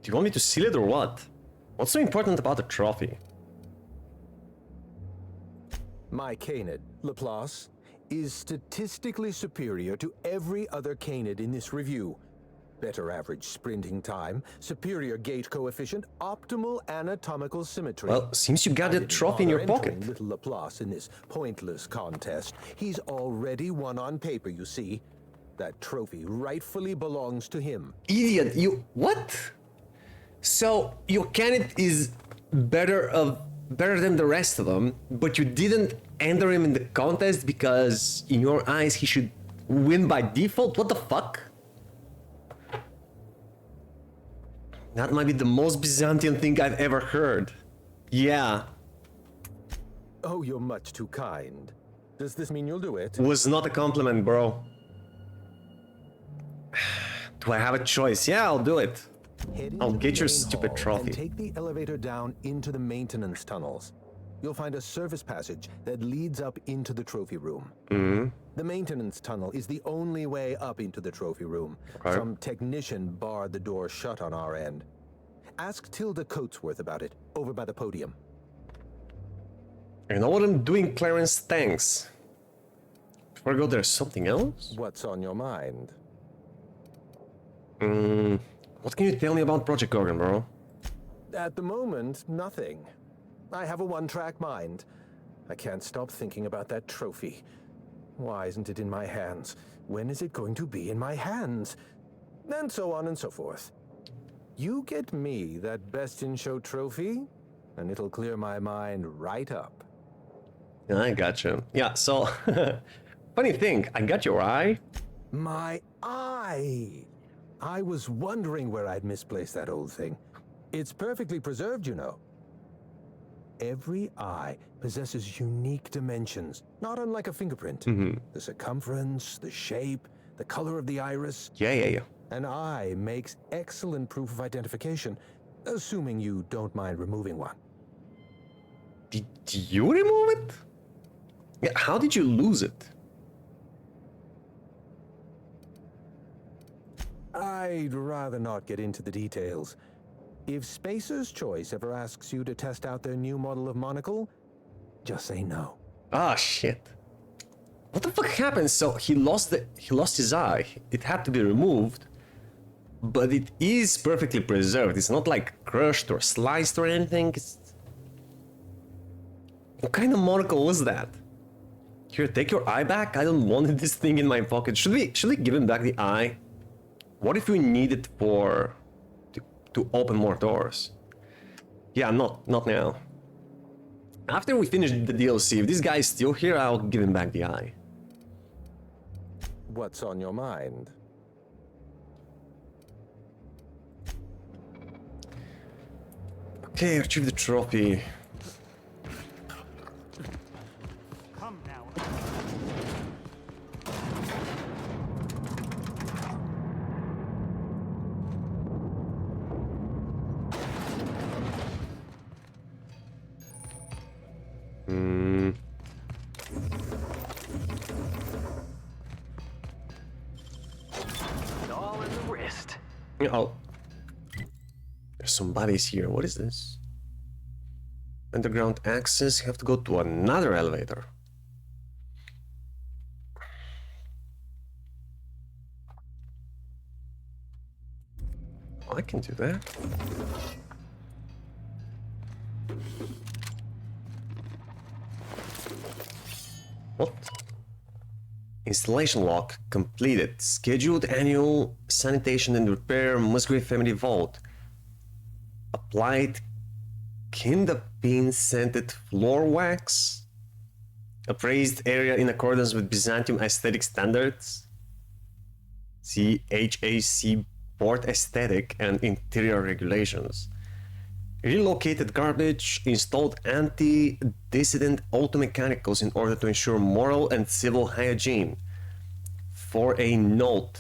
Do you want me to seal it or what? What's so important about the trophy? My Canid, Laplace, is statistically superior to every other Canid in this review. Better average sprinting time, superior gait coefficient, optimal anatomical symmetry. Well, since you got the trophy in your pocket. Little Laplace in this pointless contest. He's already won on paper, you see. That trophy rightfully belongs to him. Idiot, you... What? So, your candidate is better than the rest of them, but you didn't enter him in the contest because, in your eyes, he should win by default? What the fuck? That might be the most Byzantine thing I've ever heard. Yeah. Oh, you're much too kind. Does this mean you'll do it? Was not a compliment, bro. Do I have a choice? Yeah, I'll do it. I'll get your stupid trophy. And take the elevator down into the maintenance tunnels. You'll find a service passage that leads up into the trophy room. The maintenance tunnel is the only way up into the trophy room. Okay. Some technician barred the door shut on our end. Ask Tilda Coatsworth about it, over by the podium. You know what I'm doing, Clarence? Thanks. Before I go, there's something else? What's on your mind? What can you tell me about Project Gorgon, bro? At the moment, nothing. I have a one-track mind. I can't stop thinking about that trophy. Why isn't it in my hands? When is it going to be in my hands? And so on and so forth. You get me that Best in Show trophy, and it'll clear my mind right up. I gotcha. Yeah, so funny thing, I got your eye. My eye! I was wondering where I'd misplaced that old thing. It's perfectly preserved, you know. Every eye possesses unique dimensions, not unlike a fingerprint. The circumference, the shape, the color of the iris. Yeah. An eye makes excellent proof of identification, assuming you don't mind removing one. Did you remove it? Yeah, how did you lose it? I'd rather not get into the details. If Spacer's Choice ever asks you to test out their new model of monocle, just say no. Ah, shit. What the fuck happened? So he lost his eye. It had to be removed, but it is perfectly preserved. It's not like crushed or sliced or anything. What kind of monocle was that? Here, take your eye back. I don't want this thing in my pocket. Should we give him back the eye? What if we need it to open more doors? Yeah, not now. After we finish the DLC, if this guy is still here, I'll give him back the eye. What's on your mind? Okay, retrieve the trophy. Come now. All in the wrist. Oh. There's some bodies here. What is this? Underground access. You have to go to another elevator. Oh, I can do that. What? Installation lock completed. Scheduled annual sanitation and repair Musgrave family vault. Applied Kindapin scented floor wax. Appraised area in accordance with Byzantium aesthetic standards. See HAC board aesthetic and interior regulations. Relocated garbage, installed anti-dissident automechanicals in order to ensure moral and civil hygiene. For a note,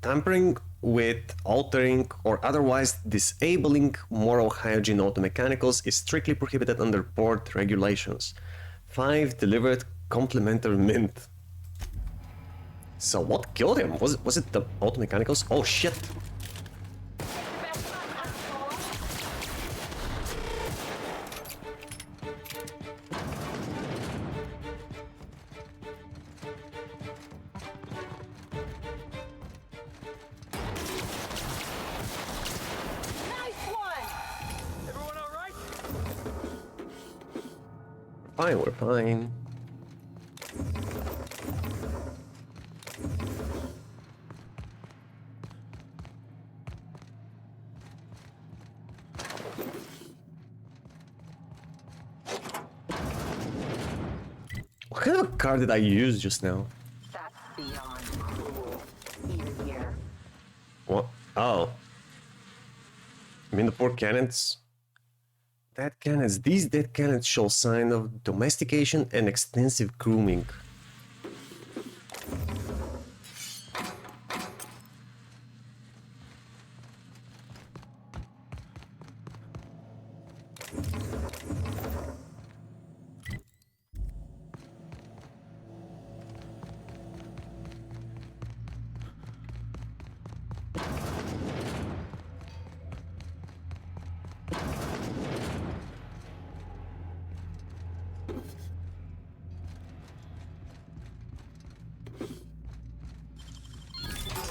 tampering with, altering, or otherwise disabling moral hygiene automechanicals is strictly prohibited under board regulations. 5 delivered complimentary mint. So what killed him? Was it the automechanicals? Oh shit! Fine, we're fine. What kind of a car did I use just now? That's beyond cruel. Even here. What? Oh. I mean the poor cannons? Dead cannons. These dead cannons show sign of domestication and extensive grooming.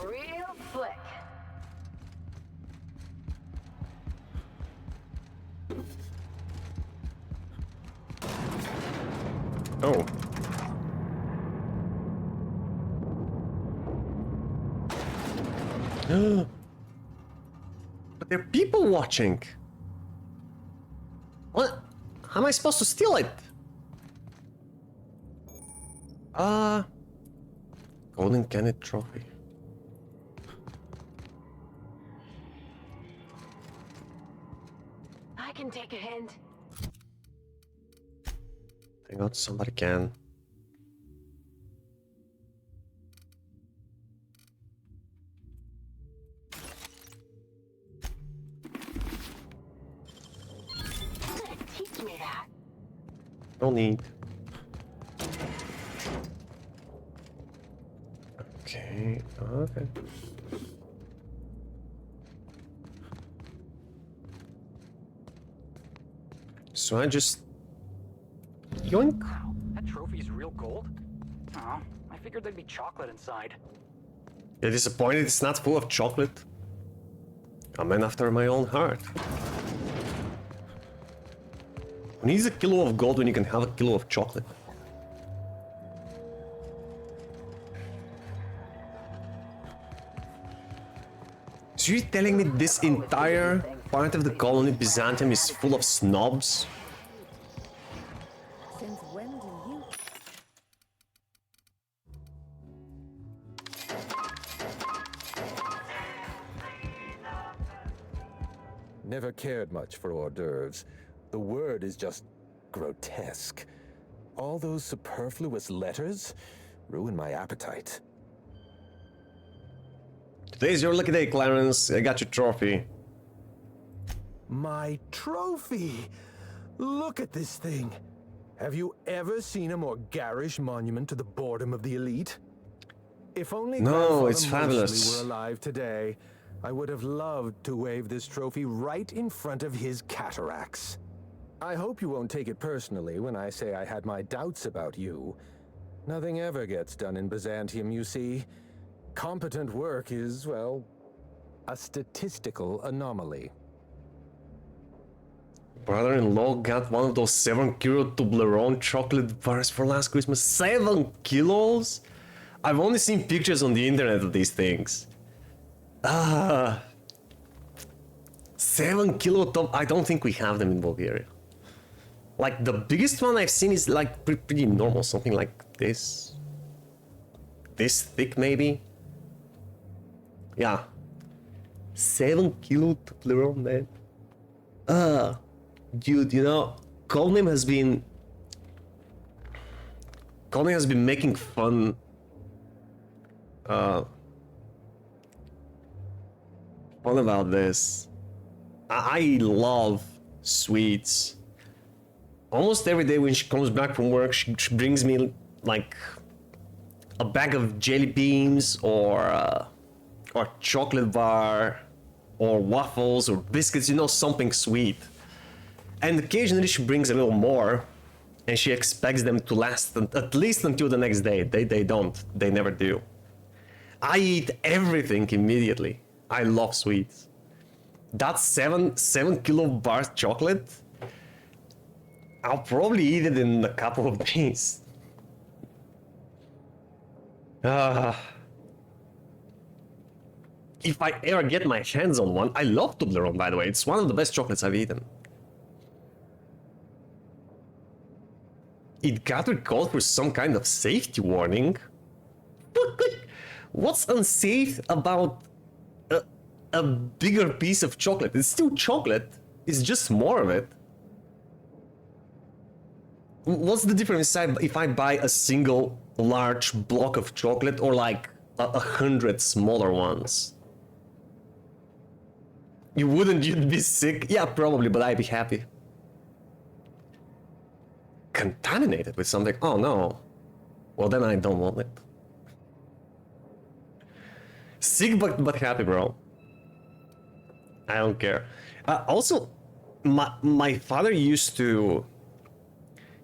Real slick. Oh. But But there are people watching. What? How am I supposed to steal it? Golden Kenneth Trophy. I can take a hint. Thank God somebody can. Teach me that. No need. Okay, okay. So I just yoink. Wow, that trophy's real gold? Oh, I figured there'd be chocolate inside. You're disappointed it's not full of chocolate? A man after my own heart. Who needs a kilo of gold when you can have a kilo of chocolate? So you're telling me this entire part of the colony Byzantium is full of snobs? Since when do you... Never cared much for hors d'oeuvres. The word is just grotesque. All those superfluous letters ruin my appetite. Today's your lucky day, Clarence. I got your trophy. My trophy! Look at this thing. Have you ever seen a more garish monument to the boredom of the elite? If only No, it's Grandfather fabulous. Mosley were alive today, I would have loved to wave this trophy right in front of his cataracts. I hope you won't take it personally when I say I had my doubts about you. Nothing ever gets done in Byzantium, you see. Competent work is, well, a statistical anomaly. Brother-in-law got one of those 7-kilo Toblerone chocolate bars for last Christmas. 7 kilos? I've only seen pictures on the internet of these things. 7 kilo top. I don't think we have them in Bulgaria. Like the biggest one I've seen is like pretty normal, something like this. This thick maybe. Yeah. 7 kilo Toblerone, man. Dude, you know, Codename has been making fun about this. I love sweets. Almost every day when she comes back from work, she brings me like a bag of jelly beans or chocolate bar or waffles or biscuits, you know, something sweet. And occasionally she brings a little more and she expects them to last at least until the next day. They don't. They never do. I eat everything immediately. I love sweets. That 7 kilo bar chocolate, I'll probably eat it in a couple of days. If I ever get my hands on one, I love Toblerone, by the way. It's one of the best chocolates I've eaten. It got recalled for some kind of safety warning. What's unsafe about a bigger piece of chocolate? It's still chocolate. It's just more of it. What's the difference if I buy a single large block of chocolate or like 100 smaller ones? You'd be sick? Yeah, probably, but I'd be happy. Contaminated with something? Oh no. Well, then I don't want it. Sick but happy, bro. I don't care. Also, my father used to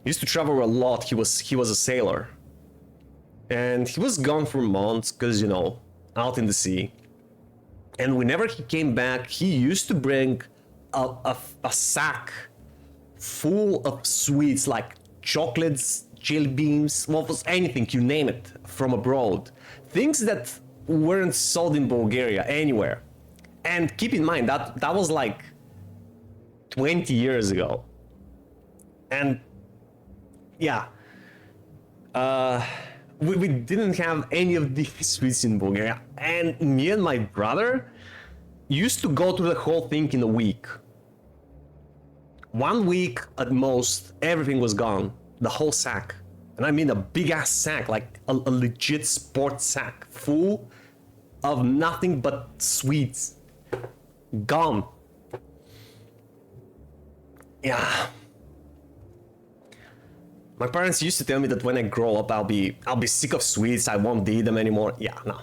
travel a lot. He was a sailor, and he was gone for months because, you know, out in the sea. And whenever he came back, he used to bring a sack full of sweets like chocolates, jelly beans, waffles, anything, you name it, from abroad. Things that weren't sold in Bulgaria anywhere. And keep in mind that that was like 20 years ago. And yeah, we didn't have any of these suites in Bulgaria. And me and my brother used to go through the whole thing in a week. 1 week at most, everything was gone. The whole sack. And I mean a big ass sack, like a legit sports sack, full of nothing but sweets. Gone. Yeah. My parents used to tell me that when I grow up, I'll be sick of sweets. I won't eat them anymore. Yeah, no,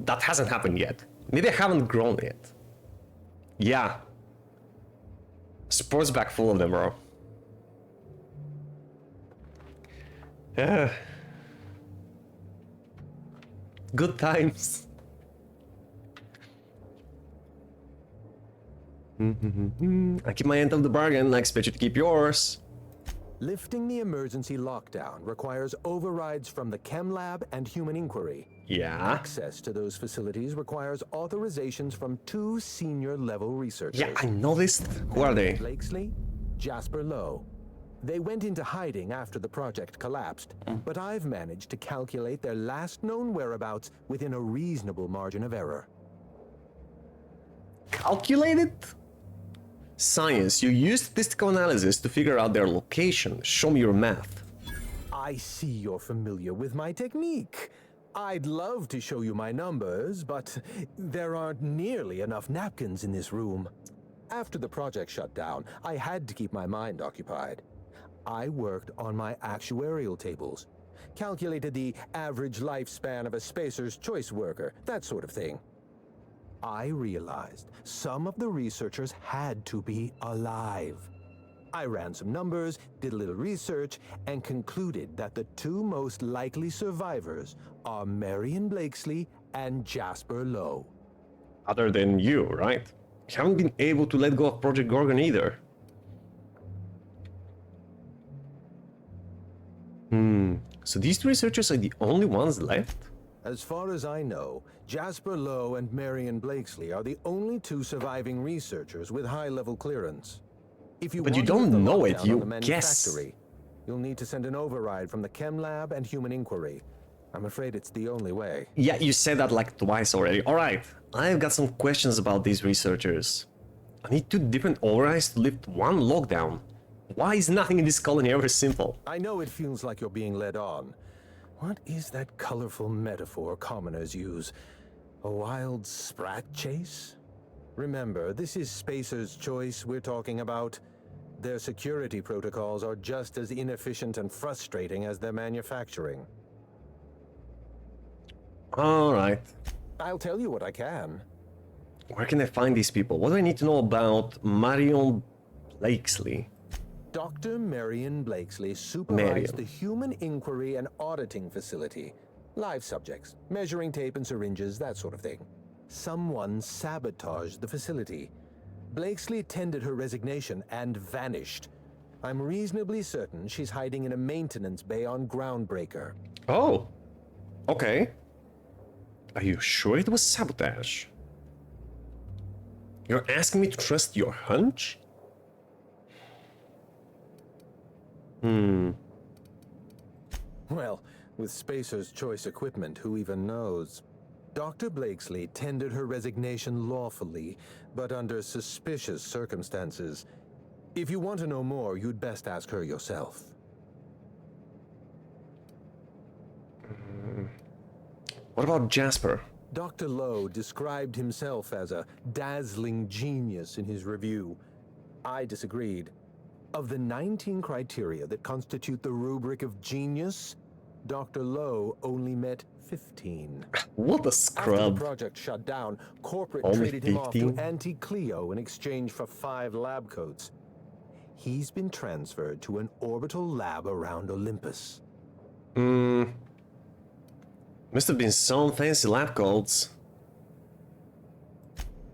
that hasn't happened yet. Maybe I haven't grown yet. Yeah. Sports bag full of them, bro. Yeah. Good times. I keep my end of the bargain. I expect you to keep yours. Lifting the emergency lockdown requires overrides from the Chem Lab and Human Inquiry. Yeah. Access to those facilities requires authorizations from 2 senior-level researchers. Yeah, I noticed. Who are they? Blakesley, Jasper Lowe. They went into hiding after the project collapsed, but I've managed to calculate their last known whereabouts within a reasonable margin of error. Calculated? Science, you use statistical analysis to figure out their location. Show me your math. I see you're familiar with my technique. I'd love to show you my numbers, but there aren't nearly enough napkins in this room. After the project shut down, I had to keep my mind occupied. I worked on my actuarial tables, calculated the average lifespan of a Spacer's Choice worker, that sort of thing. I realized some of the researchers had to be alive. I ran some numbers, did a little research, and concluded that the 2 most likely survivors are Marion Blakesley and Jasper Lowe. Other than you, right? You haven't been able to let go of Project Gorgon either. So these 2 researchers are the only ones left? As far as I know, Jasper Lowe and Marion Blakesley are the only 2 surviving researchers with high-level clearance. If you But you want to lift don't the know it, lockdown you on the guess. manufactory, you'll need to send an override from the Chem Lab and Human Inquiry. I'm afraid it's the only way. Yeah, you said that like twice already. Alright, I've got some questions about these researchers. I need 2 different overrides to lift 1 lockdown. Why is nothing in this colony ever simple? I know it feels like you're being led on. What is that colorful metaphor commoners use? A wild sprat chase? Remember, this is Spacer's Choice we're talking about. Their security protocols are just as inefficient and frustrating as their manufacturing. Alright. I'll tell you what I can. Where can I find these people? What do I need to know about Marion Blakesley? Dr. Marion Blakesley supervised the Human Inquiry and Auditing Facility. Live subjects, measuring tape and syringes, that sort of thing. Someone sabotaged the facility. Blakesley tendered her resignation and vanished. I'm reasonably certain she's hiding in a maintenance bay on Groundbreaker. Oh, okay. Are you sure it was sabotage? You're asking me to trust your hunch? Well, with Spacer's Choice equipment, who even knows? Dr. Blakesley tendered her resignation lawfully, but under suspicious circumstances. If you want to know more, you'd best ask her yourself. What about Jasper? Dr. Lowe described himself as a dazzling genius in his review. I disagreed. Of the 19 criteria that constitute the rubric of genius, Dr. Lowe only met 15. What a scrub. After the project shut down, corporate Only traded him off to 15? Anti-Cleo in exchange for 5 lab coats. He's been transferred to an orbital lab around Olympus. Must have been some fancy lab coats.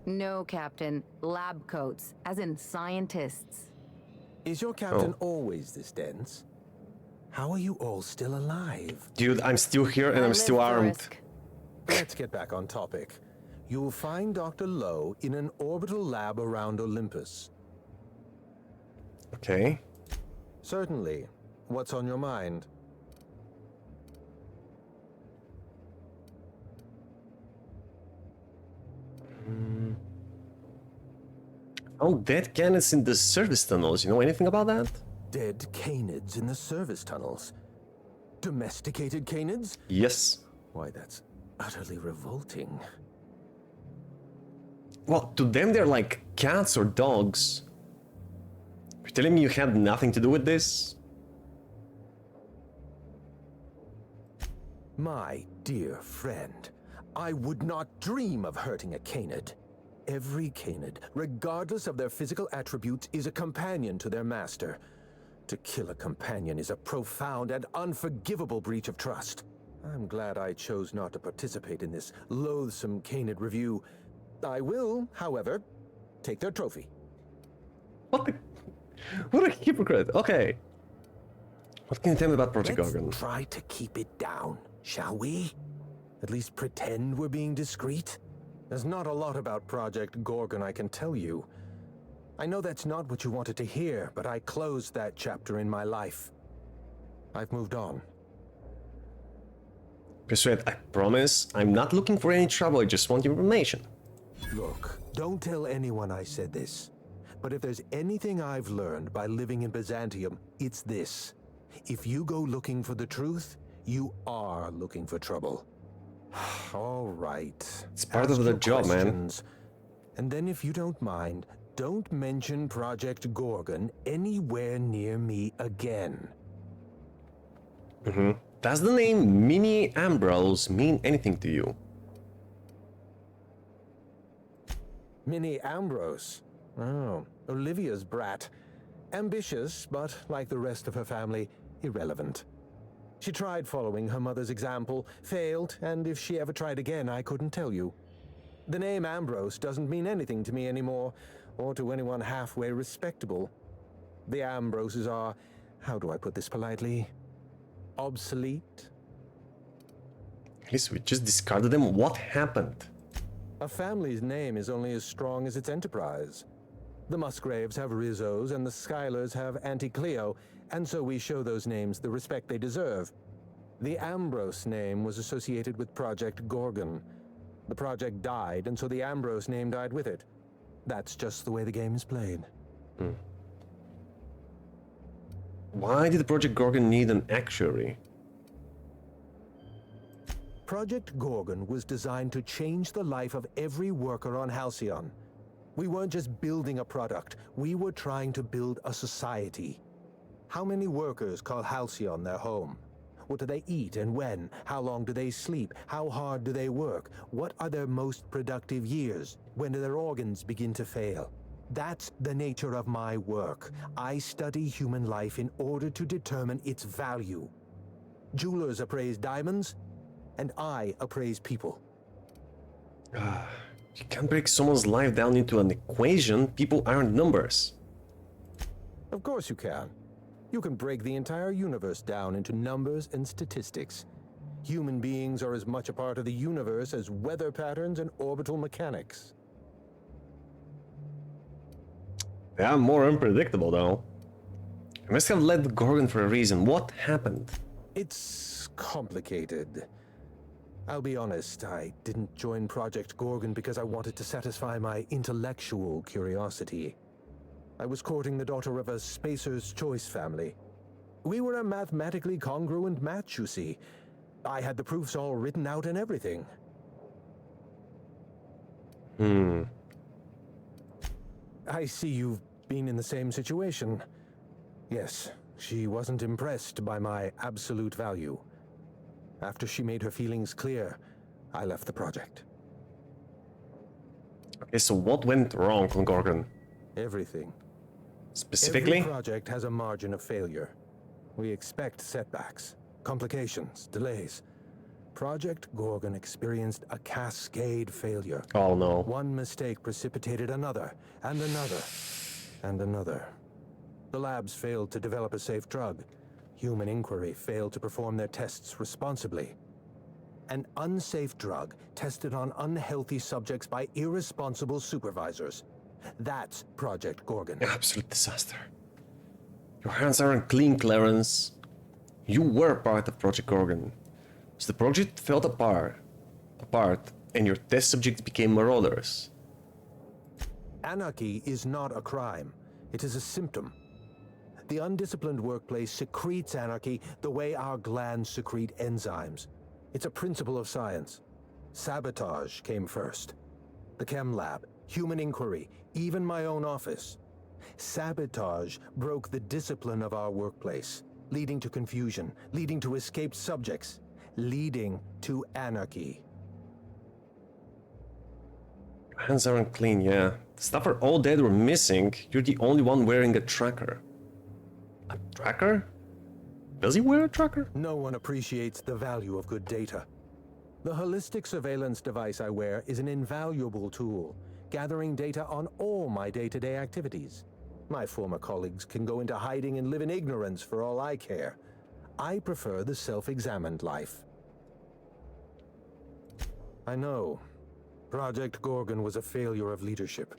No, Captain. Lab coats, as in scientists. Is your captain always this dense? How are you all still alive? Dude, I'm still here and I'm still armed. Let's get back on topic. you'll find Dr. Lowe in an orbital lab around Olympus. Okay. Certainly. What's on your mind? Oh, dead canids in the service tunnels. You know anything about that? Dead canids in the service tunnels. Domesticated canids? Yes. Why, that's utterly revolting. Well, to them they're like cats or dogs. You're telling me you had nothing to do with this? My dear friend, I would not dream of hurting a canid. Every canid, regardless of their physical attributes, is a companion to their master. To kill a companion is a profound and unforgivable breach of trust. I'm glad I chose not to participate in this loathsome canid review. I will, however, take their trophy. What a hypocrite. Okay. What can you tell me about Project Gorgon? Let's try to keep it down, shall we? At least pretend we're being discreet. There's not a lot about Project Gorgon I can tell you. I know that's not what you wanted to hear, but I closed that chapter in my life. I've moved on. Persuade, I promise. I'm not looking for any trouble, I just want information. Look, don't tell anyone I said this. But if there's anything I've learned by living in Byzantium, it's this. If you go looking for the truth, you are looking for trouble. All right. It's part of the job, man. And then if you don't mind, don't mention Project Gorgon anywhere near me again. Does the name Mini Ambrose mean anything to you? Minnie Ambrose? Oh, Olivia's brat. Ambitious, but like the rest of her family, irrelevant. She tried following her mother's example, failed, and if she ever tried again, I couldn't tell you. The name Ambrose doesn't mean anything to me anymore, or to anyone halfway respectable. The Ambroses are, how do I put this politely, obsolete? At least we just discarded them. What happened? A family's name is only as strong as its enterprise. The Musgraves have Rizzos, and the Schuyler's have Auntie Cleo, and so we show those names the respect they deserve. The Ambrose name was associated with Project Gorgon. The project died, and so the Ambrose name died with it. That's just the way the game is played. Why did Project Gorgon need an actuary? Project Gorgon was designed to change the life of every worker on Halcyon. We weren't just building a product, we were trying to build a society. How many workers call Halcyon their home? What do they eat and when? How long do they sleep? How hard do they work? What are their most productive years? When do their organs begin to fail? That's the nature of my work. I study human life in order to determine its value. Jewelers appraise diamonds, and I appraise people. You can't break someone's life down into an equation. People aren't numbers. Of course you can. You can break the entire universe down into numbers and statistics. Human beings are as much a part of the universe as weather patterns and orbital mechanics. They are more unpredictable, though. I must have led Gorgon for a reason. What happened? It's complicated. I'll be honest, I didn't join Project Gorgon because I wanted to satisfy my intellectual curiosity. I was courting the daughter of a Spacer's Choice family. We were a mathematically congruent match, you see. I had the proofs all written out and everything. I see you've been in the same situation. Yes, she wasn't impressed by my absolute value. After she made her feelings clear, I left the project. Okay, so what went wrong on Gorgon? Everything. Specifically? Every project has a margin of failure. We expect setbacks, complications, delays. Project Gorgon experienced a cascade failure. Oh no. One mistake precipitated another, and another, and another. The labs failed to develop a safe drug. Human Inquiry failed to perform their tests responsibly. An unsafe drug tested on unhealthy subjects by irresponsible supervisors. That's Project Gorgon. Absolute disaster. Your hands aren't clean, Clarence. You were part of Project Gorgon. So the project fell apart, and your test subjects became marauders. Anarchy is not a crime. It is a symptom. The undisciplined workplace secretes anarchy the way our glands secrete enzymes. It's a principle of science. Sabotage came first. The chem lab, human inquiry, even my own office. Sabotage broke the discipline of our workplace, leading to confusion, leading to escaped subjects, leading to anarchy. Your hands aren't clean, yeah. The staff are all dead or missing. You're the only one wearing a tracker. A tracker? Does he wear a tracker? No one appreciates the value of good data. The holistic surveillance device I wear is an invaluable tool, gathering data on all my day-to-day activities. My former colleagues can go into hiding and live in ignorance for all I care. I prefer the self-examined life. I know. Project Gorgon was a failure of leadership.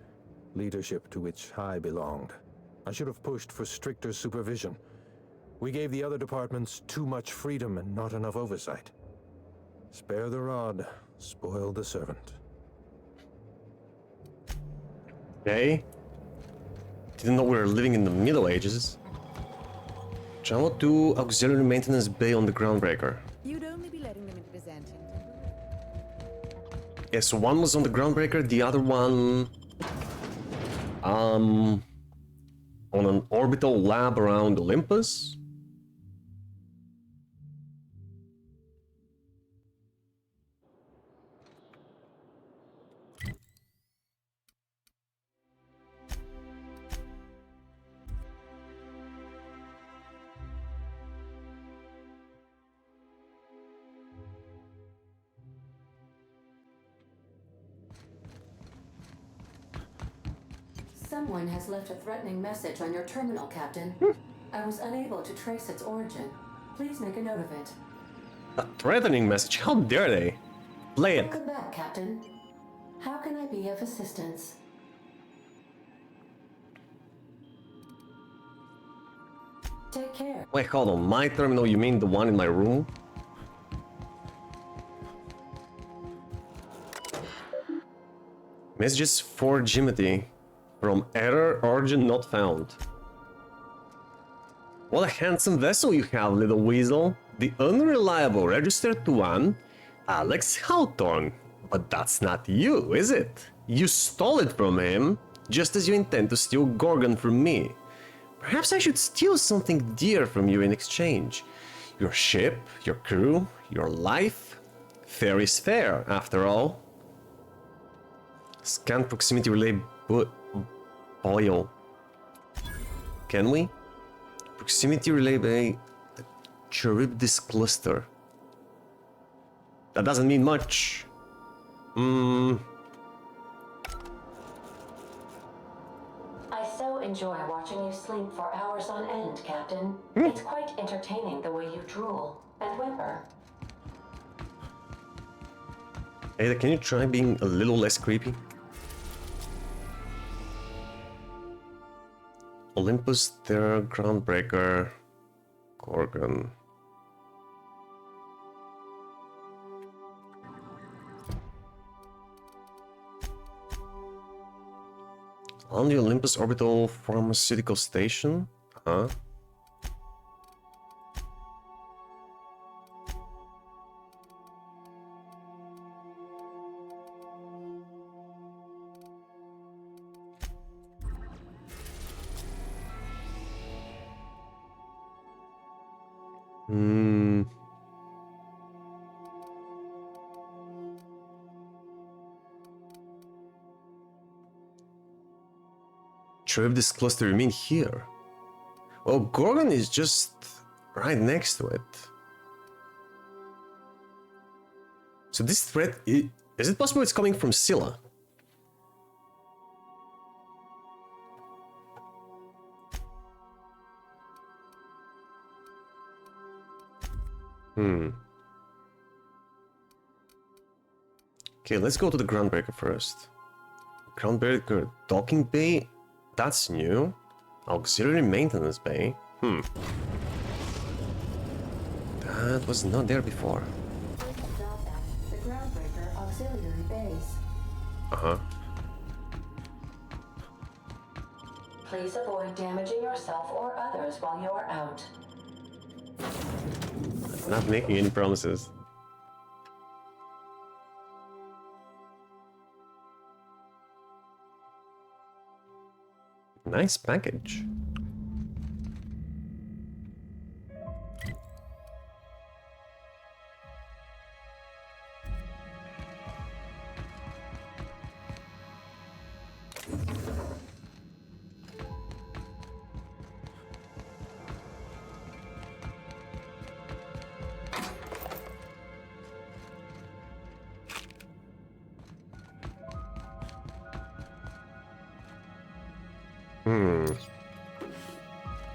Leadership to which I belonged. I should have pushed for stricter supervision. We gave the other departments too much freedom and not enough oversight. Spare the rod, spoil the servant. Okay. Didn't know we were living in the Middle Ages. Travel to auxiliary maintenance bay on the groundbreaker. You'd only be letting them into this engine. Yeah, so one was on the groundbreaker, the other one on an orbital lab around Olympus. Someone has left a threatening message on your terminal, Captain. I was unable to trace its origin. Please make a note of it. A threatening message? How dare they? Play it. Welcome back, Captain. How can I be of assistance? Take care. Wait, hold on. My terminal, you mean the one in my room? Messages for Jimothy. From error, origin not found. What a handsome vessel you have, little weasel. The unreliable registered to one Alex Hawthorne. But that's not you, is it? You stole it from him, just as you intend to steal Gorgon from me. Perhaps I should steal something dear from you in exchange. Your ship, your crew, your life. Fair is fair, after all. Scan proximity relay boil. Can we? Proximity relay by Charybdis cluster. That doesn't mean much. I so enjoy watching you sleep for hours on end, Captain. It's quite entertaining the way you drool and whimper. Ada, can you try being a little less creepy? Olympus, Terra, Groundbreaker, Gorgon. On the Olympus Orbital Pharmaceutical Station? Huh? Charybdis cluster, you mean here? Well, Gorgon is just right next to it. So this threat, is it possible it's coming from Scylla? Okay, let's go to the Groundbreaker first. Groundbreaker docking bay? That's new. Auxiliary maintenance bay? That was not there before. The Groundbreaker auxiliary base. Uh-huh. Please avoid damaging yourself or others while you are out. Not making any promises. Nice package.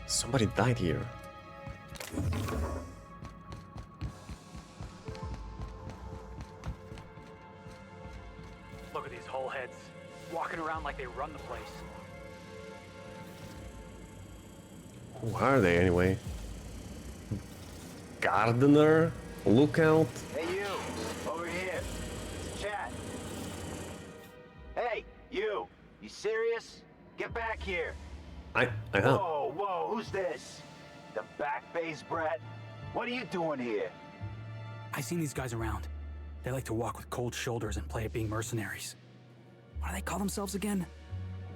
Somebody died here. Look at these whole heads, walking around like they run the place. Who are they anyway? Gardener? Lookout? Hey, you! Over here! It's Chad! Hey, you! You serious? Get back here! I am. Whoa, whoa, who's this? The back base brat? What are you doing here? I seen these guys around. They like to walk with cold shoulders and play at being mercenaries. What do they call themselves again?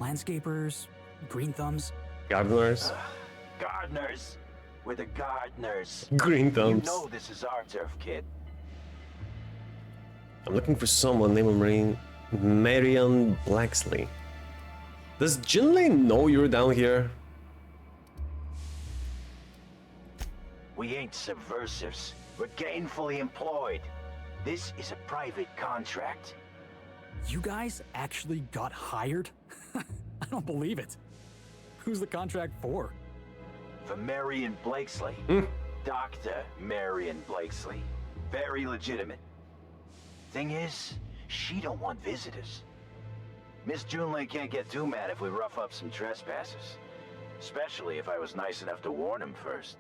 Landscapers? Green thumbs? Gardeners? Gardeners! We're the gardeners. Green thumbs. You know this is our turf, kid. I'm looking for someone named Marion Blacksley. Does Jinlei know you're down here? We ain't subversives. We're gainfully employed. This is a private contract. You guys actually got hired? I don't believe it. Who's the contract for? For Marion Blakesley. Dr. Marion Blakesley. Very legitimate. Thing is, she don't want visitors. Miss Junlei can't get too mad if we rough up some trespassers. Especially if I was nice enough to warn him first.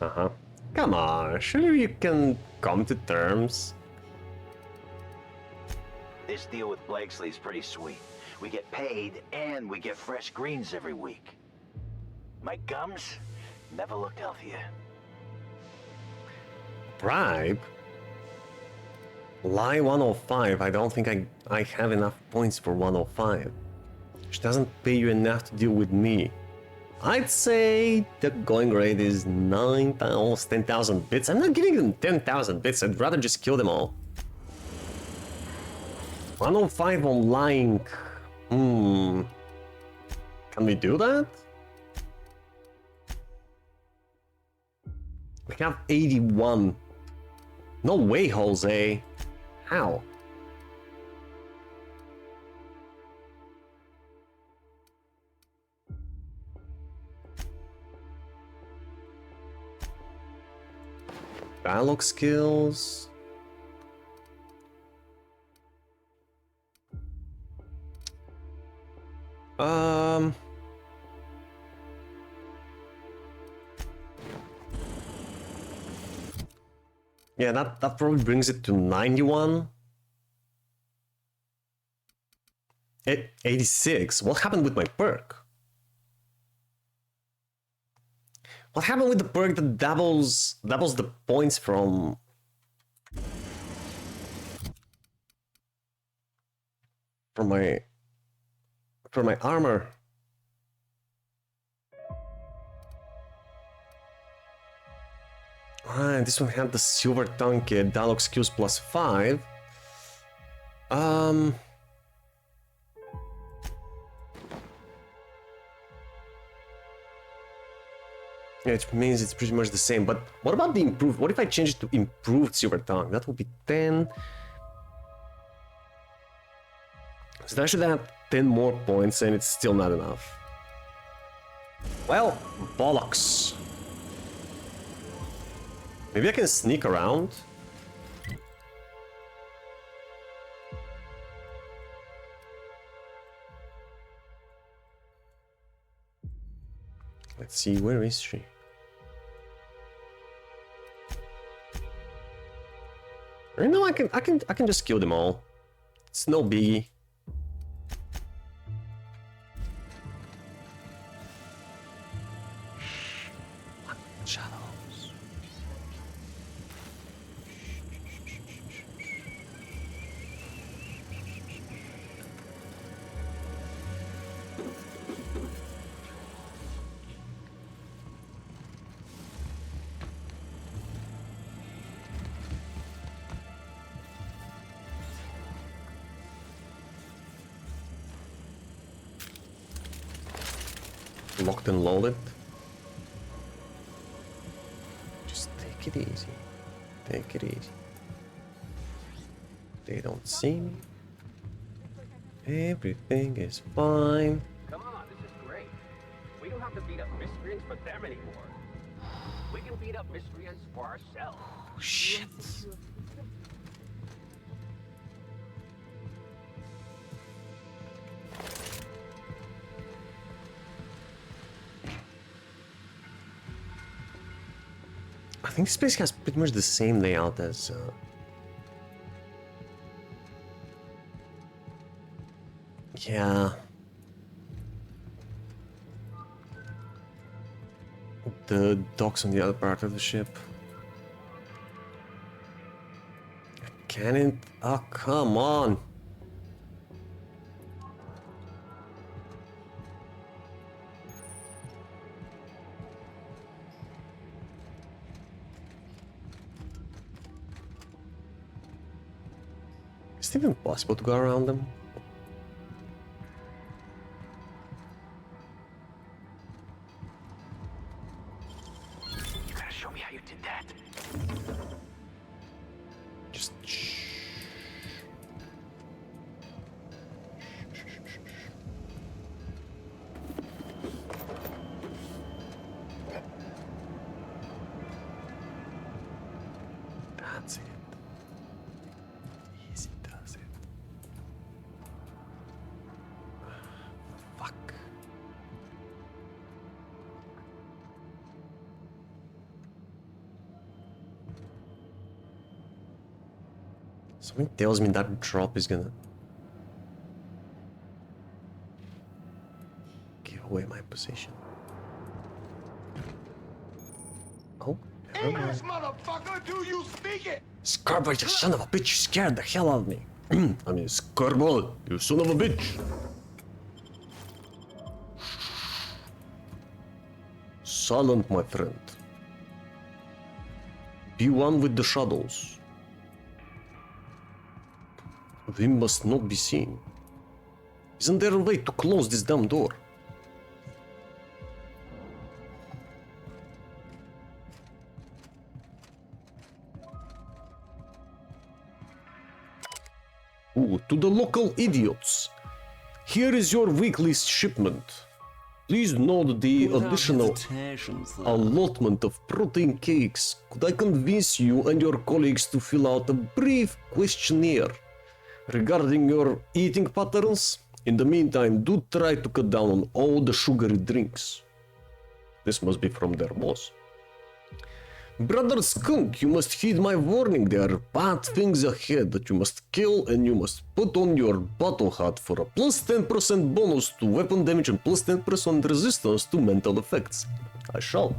Uh-huh. Come on, surely you can come to terms. This deal with Blakesley's pretty sweet. We get paid and we get fresh greens every week. My gums never looked healthier. Bribe? Lie 105. I don't think I have enough points for 105. She doesn't pay you enough to deal with me. I'd say the going rate is 9,000, almost 10,000 bits. I'm not giving them 10,000 bits. I'd rather just kill them all. 105 on lying. Can we do that? We have 81. No way, Jose. How? Dialogue skills. Yeah, that probably brings it to 91. 86. What happened with my perk? What happened with the perk that doubles the points from my armor? Alright, this one had the silver tongue kit, dialogue skills plus 5. Yeah, it means it's pretty much the same, but what about the improved? What if I change it to improved silver tongue? That would be 10. So that should add 10 more points, and it's still not enough. Well, bollocks. Maybe I can sneak around? Let's see, where is she? Right now, I can just kill them all. It's no biggie. Shadows. Locked and loaded. Just take it easy. Take it easy. They don't see me. Everything is fine. Come on, this is great. We don't have to beat up miscreants for them anymore. We can beat up miscreants for ourselves. Oh, shit. I think this place has pretty much the same layout as yeah. The docks on the other part of the ship. Cannon? Oh, come on. Is it even possible to go around them? You gotta show me how you did that. Just shh. That's it. Easy does it. Fuck. Something tells me that drop is gonna give away my position. Oh, never mind. English, motherfucker, do you speak it? Scarborough, you son of a bitch, you scared the hell out of me. I mean, Scarborough, you son of a bitch. Silent, my friend. Be one with the shadows. We must not be seen. Isn't there a way to close this damn door? Ooh, to the local idiots. Here is your weekly shipment. Please note the additional allotment of protein cakes. Could I convince you and your colleagues to fill out a brief questionnaire regarding your eating patterns? In the meantime, do try to cut down on all the sugary drinks. This must be from their boss. Brother Skunk, you must heed my warning. There are bad things ahead that you must kill, and you must put on your battle hat for a plus 10% bonus to weapon damage and plus 10% resistance to mental effects. I shall.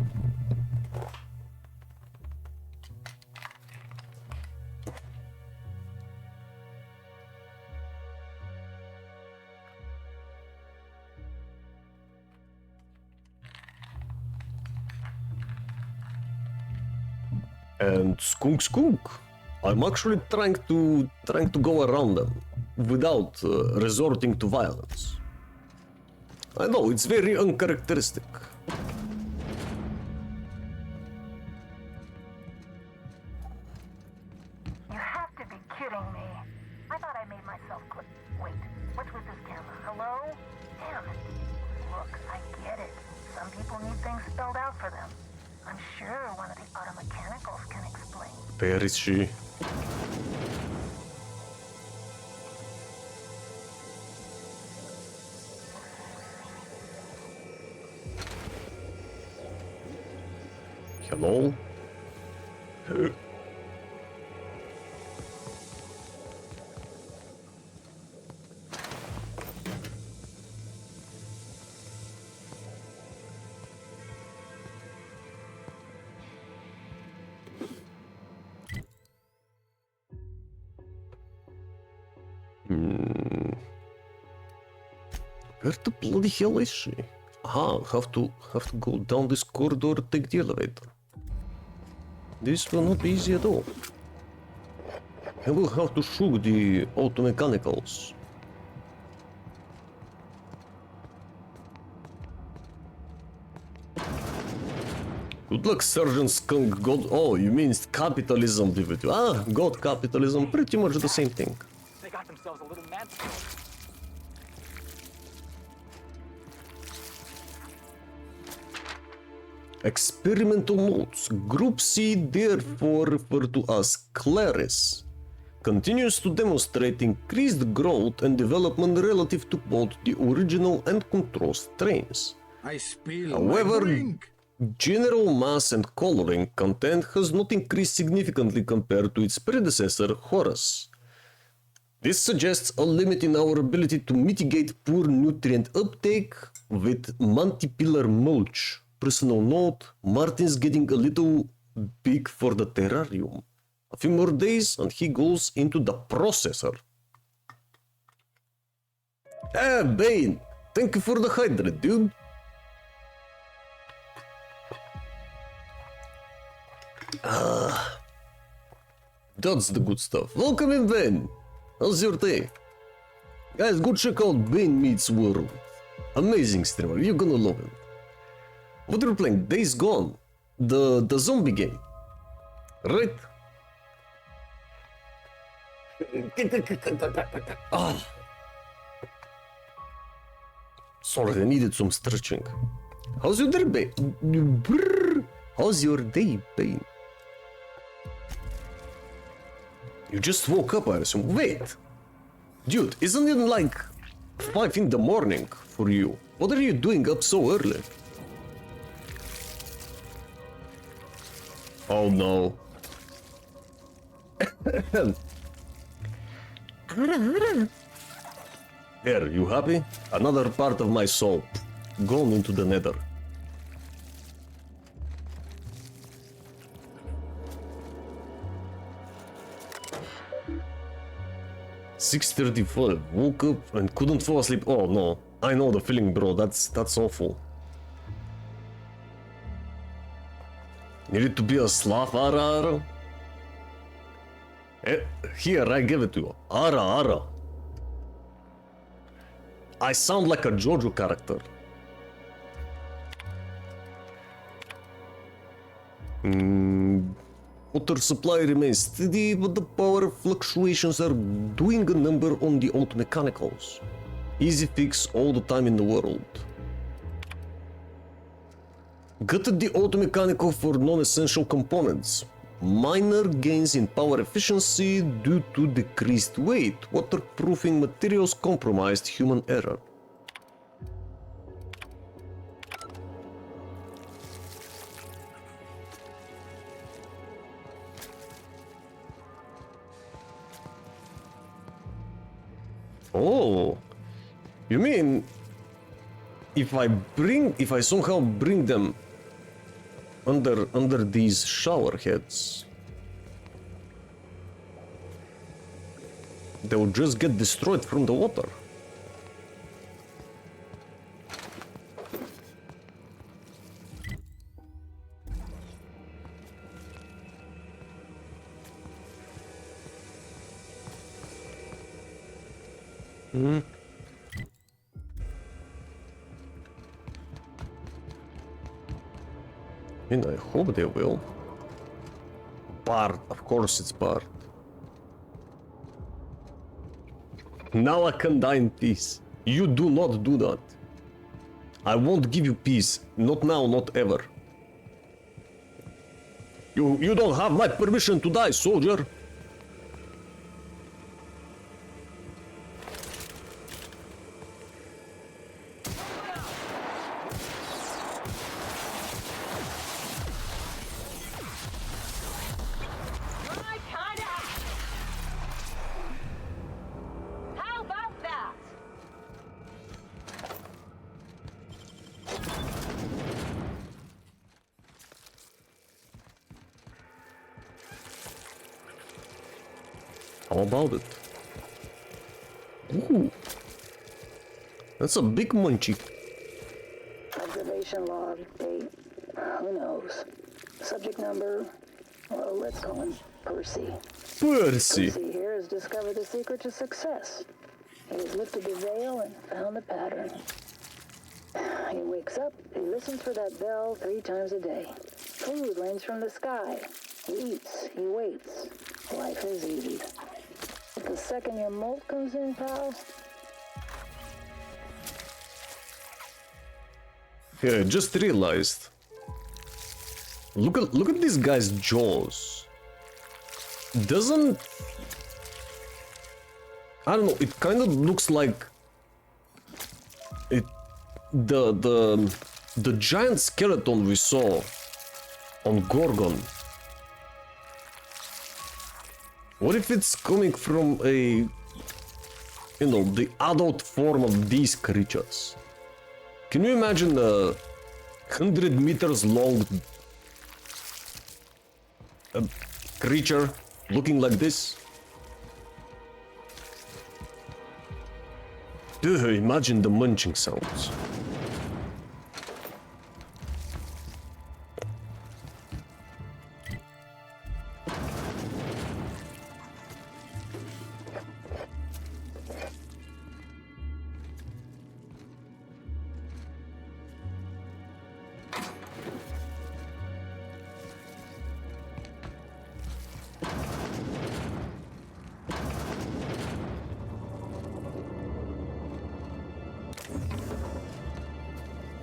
And skunk, I'm actually trying to go around them without resorting to violence. I know it's very uncharacteristic. You have to be kidding me. I thought I made myself clear. Wait, what's with this camera? Hello? Damn it. Look, I get it. Some people need things spelled out for them. I'm sure one of the automechanicals can explain. Where is she? Hello? Where the bloody hell is she? Aha, have to go down this corridor, take the elevator. This will not be easy at all. I will have to shoot the auto-mechanicals. Good luck, Sergeant Skunk God. Oh, you mean capitalism, DVD. Ah, God capitalism, pretty much the same thing. They got themselves a little mad. Experimental notes. Group C, therefore referred to as Claris, continues to demonstrate increased growth and development relative to both the original and control strains. I spill However, my drink. general mass and coloring content has not increased significantly compared to its predecessor, Horus. This suggests a limit in our ability to mitigate poor nutrient uptake with multi-pillar mulch. Personal note, Martin's getting a little big for the terrarium. A few more days and he goes into the processor. Hey, Bane! Thank you for the hydrate, dude. That's the good stuff. Welcome in, Bane. How's your day? Guys, go check out Bane Meets World. Amazing streamer, you're gonna love it. What are you playing? Days Gone. The zombie game. Right? Ah. Sorry, I needed some stretching. How's your day, Bane? How's your day, Bane? You just woke up, I assume. Wait! Dude, isn't it like 5 in the morning for you? What are you doing up so early? Oh no. There, you happy? Another part of my soul gone into the nether. "6:35, woke up and couldn't fall asleep." Oh no, I know the feeling, bro. That's awful. Needed to be a sloth, Ara Ara? Here, I give it to you. Ara Ara. I sound like a JoJo character. Water supply remains steady, but the power fluctuations are doing a number on the auto mechanicals. Easy fix all the time in the world. Gutted the auto mechanical for non-essential components. Minor gains in power efficiency due to decreased weight. Waterproofing materials compromised human error. Oh, you mean if I somehow bring them under these shower heads, they will just get destroyed from the water. I mean, I hope they will. Bart, of course it's Bart. Now I can die in peace. You do not do that. I won't give you peace. Not now, not ever. You don't have my permission to die, soldier. How about it? Ooh. That's a big munchie. Observation log, date, who knows. Subject number, well, let's call him Percy. Percy here has discovered the secret to success. He has lifted the veil and found the pattern. He wakes up, he listens for that bell 3 times a day. Food rains from the sky. He eats, he waits. Life is easy. But the second your molt comes in, pal, yeah, just realized. Look at this guy's jaws. Doesn't, I don't know, it kind of looks like it the giant skeleton we saw on Gorgon. What if it's coming from a, you know, the adult form of these creatures? Can you imagine a 100 meters long creature looking like this? Imagine the munching sounds.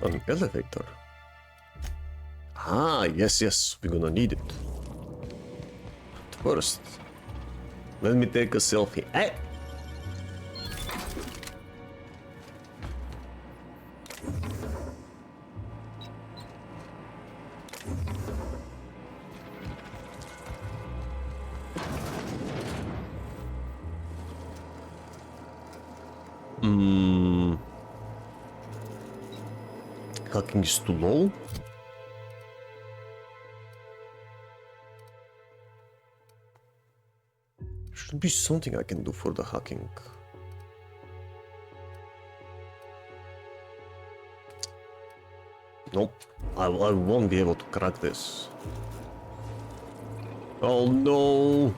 An elevator. Ah, yes, we're gonna need it. But first, let me take a selfie. Hey! Hacking is too low. Should be something I can do for the hacking. Nope, I won't be able to crack this. Oh no!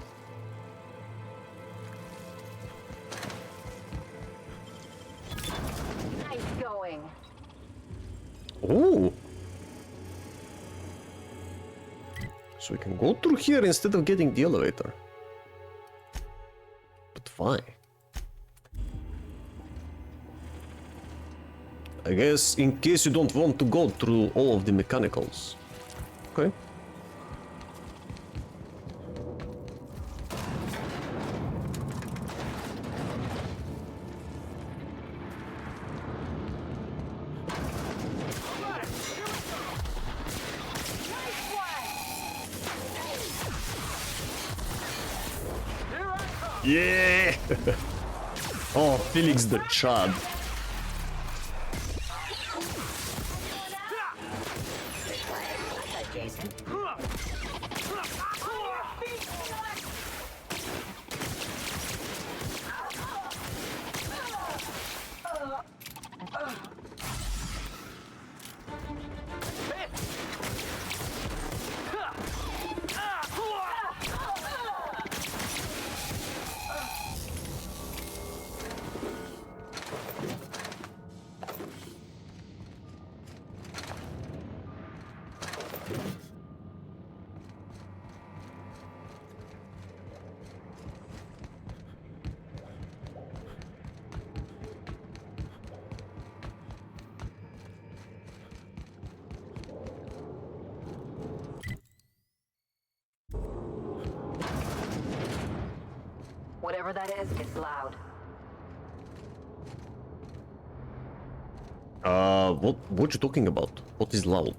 Nice going. Oh! So we can go through here instead of getting the elevator. But fine. I guess in case you don't want to go through all of the mechanicals. Okay. Yeah! Oh, Felix the Chad. Whatever that is, it's loud. What you talking about? What is loud?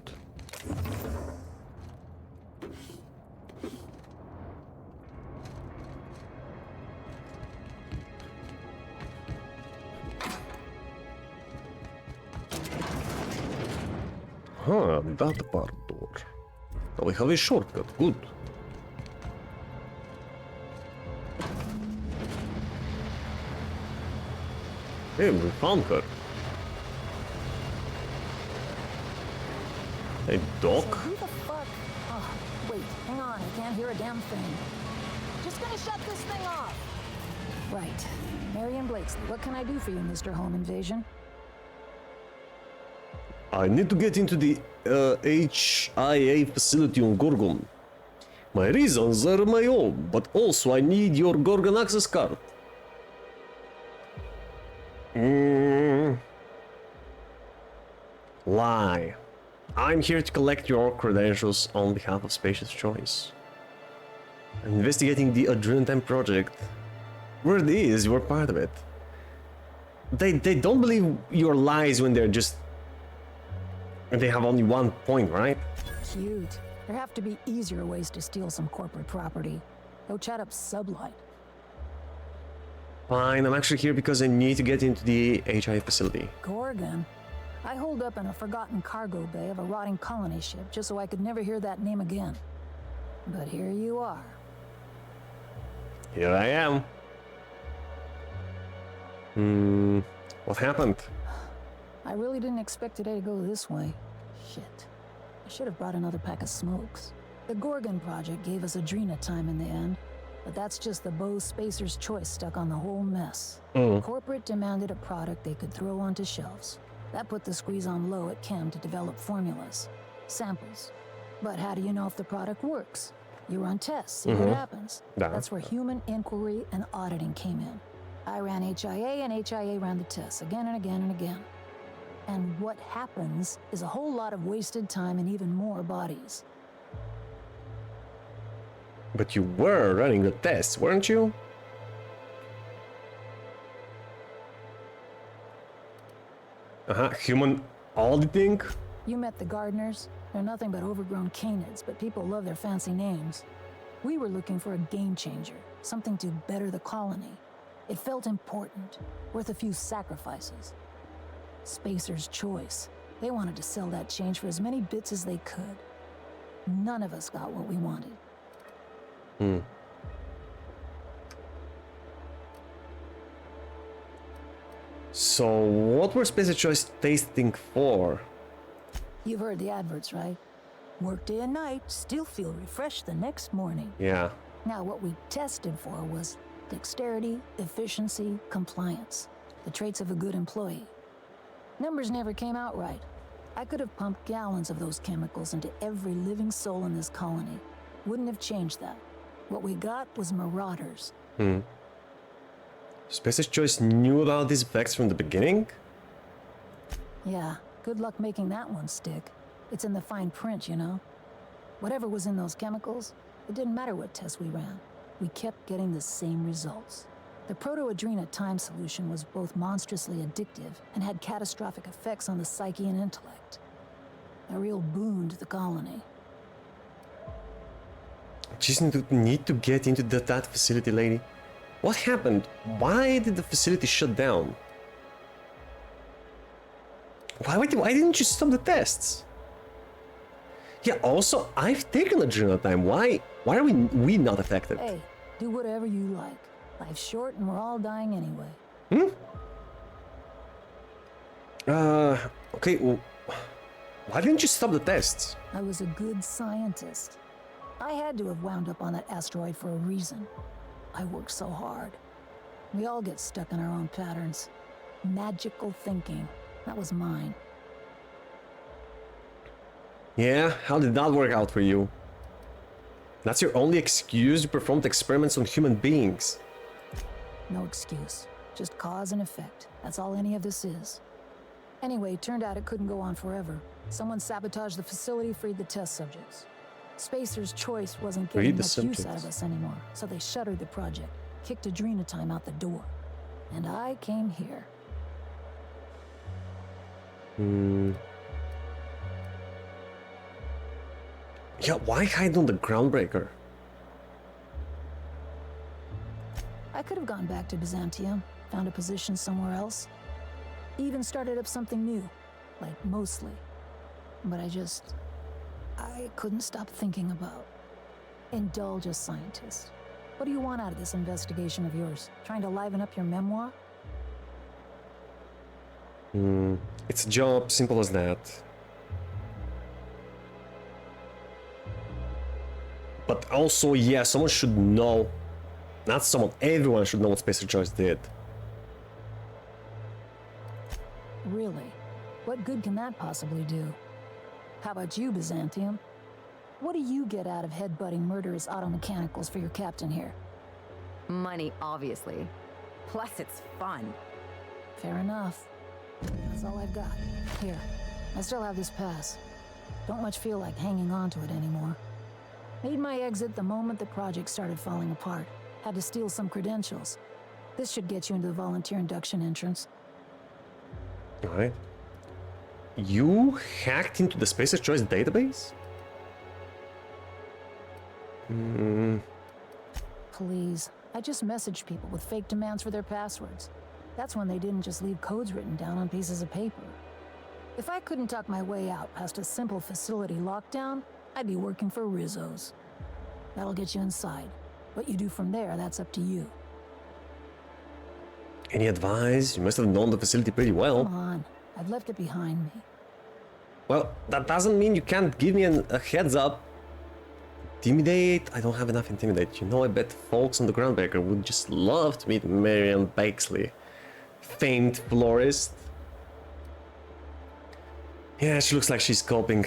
Huh, that part door. Now we have a shortcut, good. Hey, we found her. Hey, Doc? So who the fuck? Oh, wait, hang on, I can't hear a damn thing. Just gonna shut this thing off. Right. Marion Blakesley, what can I do for you, Mr. Home Invasion? I need to get into the HIA facility on Gorgon. My reasons are my own, but also I need your Gorgon access card. Lie. I'm here to collect your credentials on behalf of Spacious Choice. I'm investigating the Adrenatime project. Word is, you're part of it. They don't believe your lies when they're just... They have only one point, right? Cute. There have to be easier ways to steal some corporate property. Go chat up Sublight. Fine, I'm actually here because I need to get into the HIA facility. Gorgon? I holed up in a forgotten cargo bay of a rotting colony ship just so I could never hear that name again. But here you are. Here I am. What happened? I really didn't expect today to go this way. Shit. I should have brought another pack of smokes. The Gorgon project gave us Adrenatime in the end, but that's just the Bose Spacer's Choice stuck on the whole mess. Corporate demanded a product they could throw onto shelves. That put the squeeze on low at Chem to develop formulas, samples. But how do you know if the product works? You run tests, see what happens. That's where human inquiry and auditing came in. I ran HIA and HIA ran the tests again and again and again. And what happens is a whole lot of wasted time and even more bodies. But you were running the tests, weren't you? Human auditing? You met the gardeners. They're nothing but overgrown canids, but people love their fancy names. We were looking for a game changer, something to better the colony. It felt important, worth a few sacrifices. Spacer's Choice. They wanted to sell that change for as many bits as they could. None of us got what we wanted. So, what were Spacer's Choice tasting for? You've heard the adverts, right? Work day and night, still feel refreshed the next morning. Yeah. Now, what we tested for was dexterity, efficiency, compliance. The traits of a good employee. Numbers never came out right. I could have pumped gallons of those chemicals into every living soul in this colony. Wouldn't have changed that. What we got was marauders. Spacer's Choice knew about these effects from the beginning? Yeah, good luck making that one stick. It's in the fine print, you know? Whatever was in those chemicals, it didn't matter what tests we ran. We kept getting the same results. The proto-Adrenatime solution was both monstrously addictive and had catastrophic effects on the psyche and intellect. A real boon to the colony. Just need to get into that facility, lady. What happened? Why did the facility shut down? Why didn't you stop the tests? Yeah, also, I've taken Adrenatime. Why are we not affected? Hey, do whatever you like. Life's short and we're all dying anyway. Okay, well, why didn't you stop the tests? I was a good scientist. I had to have wound up on that asteroid for a reason. I worked so hard. We all get stuck in our own patterns. Magical thinking. That was mine. Yeah, how did that work out for you? That's your only excuse? You performed experiments on human beings. No excuse. Just cause and effect. That's all any of this is. Anyway, turned out it couldn't go on forever. Someone sabotaged the facility, freed the test subjects. Spacer's Choice wasn't getting much use out of us anymore, so they shuttered the project, kicked Adrenatime out the door. And I came here. Yeah, why hide on the groundbreaker? I could have gone back to Byzantium, found a position somewhere else. Even started up something new, like mostly. But I couldn't stop thinking about. Indulge a scientist. What do you want out of this investigation of yours? Trying to liven up your memoir? It's a job, simple as that. But also, yeah, someone should know. Not someone, everyone should know what Spacer Joyce did. Really? What good can that possibly do? How about you, Byzantium? What do you get out of headbutting murderous auto mechanicals for your captain here? Money, obviously. Plus, it's fun. Fair enough. That's all I've got. Here, I still have this pass. Don't much feel like hanging on to it anymore. Made my exit the moment the project started falling apart. Had to steal some credentials. This should get you into the volunteer induction entrance. Alright. You hacked into the Spacer Choice database? Please. I just messaged people with fake demands for their passwords. That's when they didn't just leave codes written down on pieces of paper. If I couldn't talk my way out past a simple facility lockdown, I'd be working for Rizzo's. That'll get you inside. What you do from there, that's up to you. Any advice? You must have known the facility pretty well. Come on. I've left it behind me. Well, that doesn't mean you can't give me a heads up. Intimidate? I don't have enough intimidate. You know, I bet folks on the Groundbreaker would just love to meet Marian Blakesley. Famed florist. Yeah, she looks like she's coping.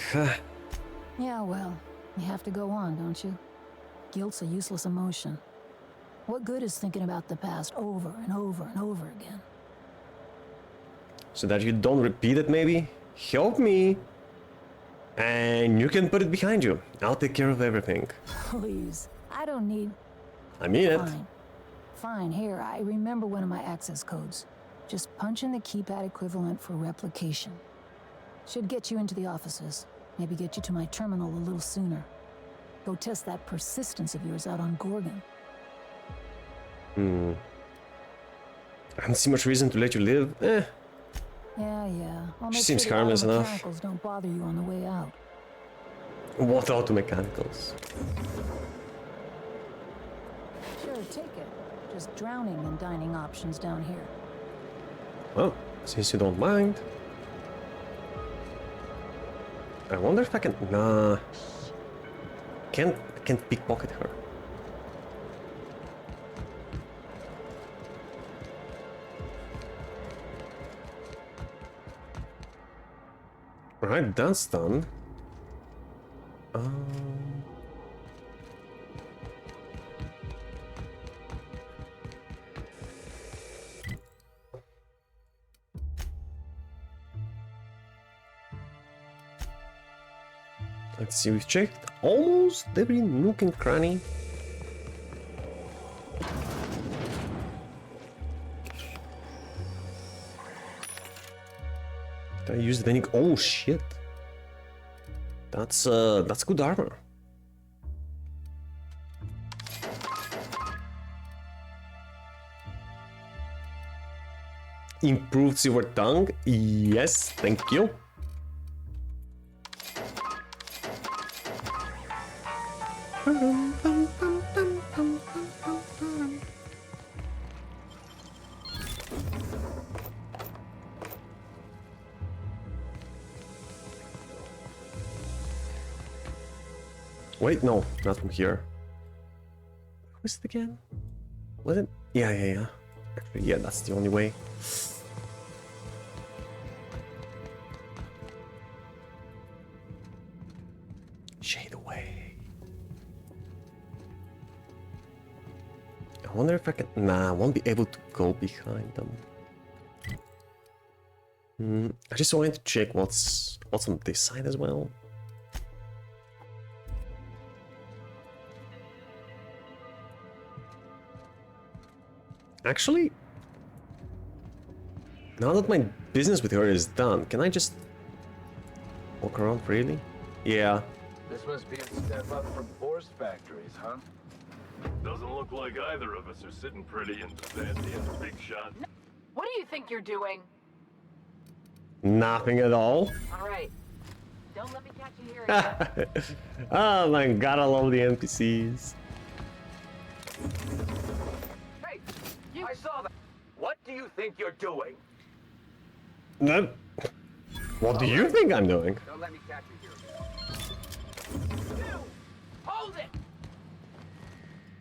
Yeah, well, you have to go on, don't you? Guilt's a useless emotion. What good is thinking about the past over and over and over again? So that you don't repeat it, maybe? Help me! And you can put it behind you. I'll take care of everything. Please, I don't need... I mean it. Fine. Fine, here, I remember one of my access codes. Just punch in the keypad equivalent for replication. Should get you into the offices. Maybe get you to my terminal a little sooner. Go test that persistence of yours out on Gorgon. I don't see much reason to let you live. Yeah. I'll make She seems sure the harmless enough. mechanicals don't bother you on the way out. What auto mechanicals? Sure, take it. Just drowning and dining options down here. Well, since you don't mind. I wonder if I can... Nah. Can't pickpocket her. Right, that's done. Let's see, we've checked almost every nook and cranny. I used Venig. Oh shit! That's good armor. Improved silver tongue. Yes, thank you. Wait, no, not from here. Where's it again? Was it? Yeah. Actually, yeah, that's the only way. Shade away. I wonder if I can... Nah, I won't be able to go behind them. I just wanted to check what's on this side as well. Actually, now that my business with her is done, can I just walk around freely? Yeah. This must be a step up from forced factories, huh? Doesn't look like either of us are sitting pretty in Byzantium's big shot. What do you think you're doing? Nothing at all. All right. Don't let me catch you here again. Oh my god, I love the NPCs. Hey, I saw that. What do you think you're doing? What do you think I'm doing? Don't let me catch you here. Hold it!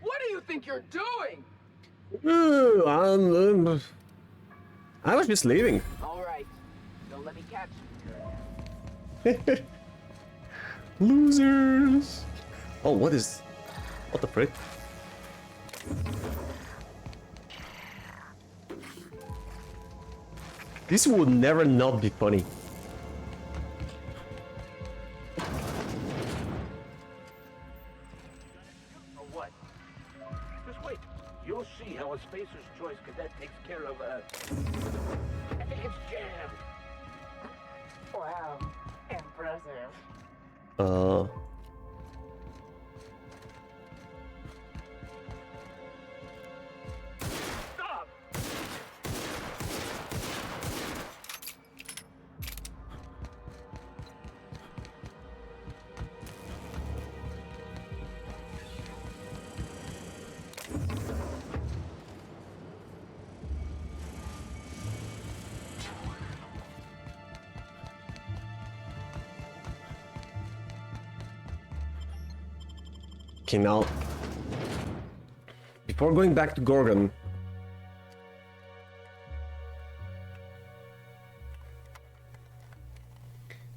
What do you think you're doing? I was just leaving. All right. Don't let me catch you here. Losers. Oh, what the frick? This would never not be funny. Or what? Just wait. You'll see how a Spacer's Choice cadet takes care of it's jammed. Wow. Impressive. Stop! Okay, now, before going back to Gorgon,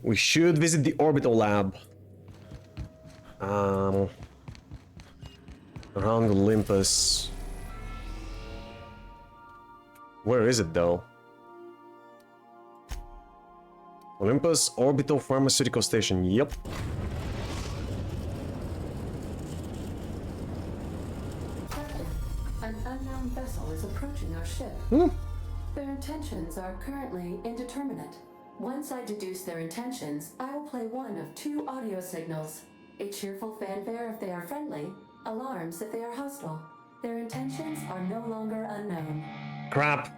we should visit the orbital lab. Around Olympus. Where is it though? Olympus Orbital Pharmaceutical Station, yep. An unknown vessel is approaching our ship. Their intentions are currently indeterminate. Once I deduce their intentions, I will play one of two audio signals. A cheerful fanfare if they are friendly, alarms if they are hostile. Their intentions are no longer unknown. Crap.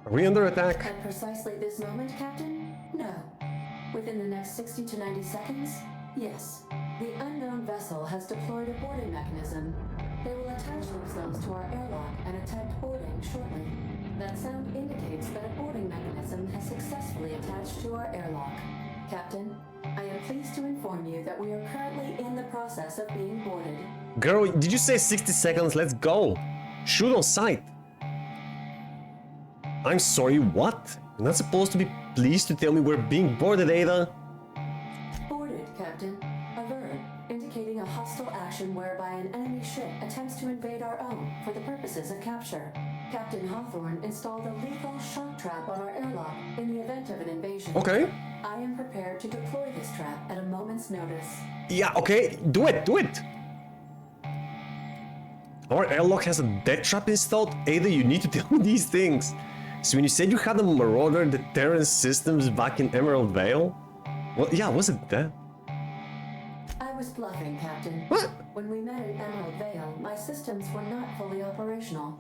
Are we under attack? At precisely this moment, Captain? No. Within the next 60 to 90 seconds? Yes. The unknown vessel has deployed a boarding mechanism. They will attach themselves to our airlock and attempt boarding shortly. That sound indicates that a boarding mechanism has successfully attached to our airlock. Captain, I am pleased to inform you that we are currently in the process of being boarded. Girl, did you say 60 seconds? Let's go. Shoot on sight. I'm sorry, what? You're not supposed to be pleased to tell me we're being boarded, Ada? Boarded, Captain. A verb, indicating a hostile action whereby an enemy ship attempts to invade our own for the purposes of capture. Captain Hawthorne installed a lethal shock trap on our airlock in the event of an invasion. Okay. I am prepared to deploy this trap at a moment's notice. Yeah, okay, do it, do it! Our airlock has a death trap installed? Ada, you need to tell me these things. So when you said you had a marauder deterrence systems back in Emerald Vale? Well, yeah, was it that? I was bluffing, Captain. What? When we met in Emerald Vale, my systems were not fully operational.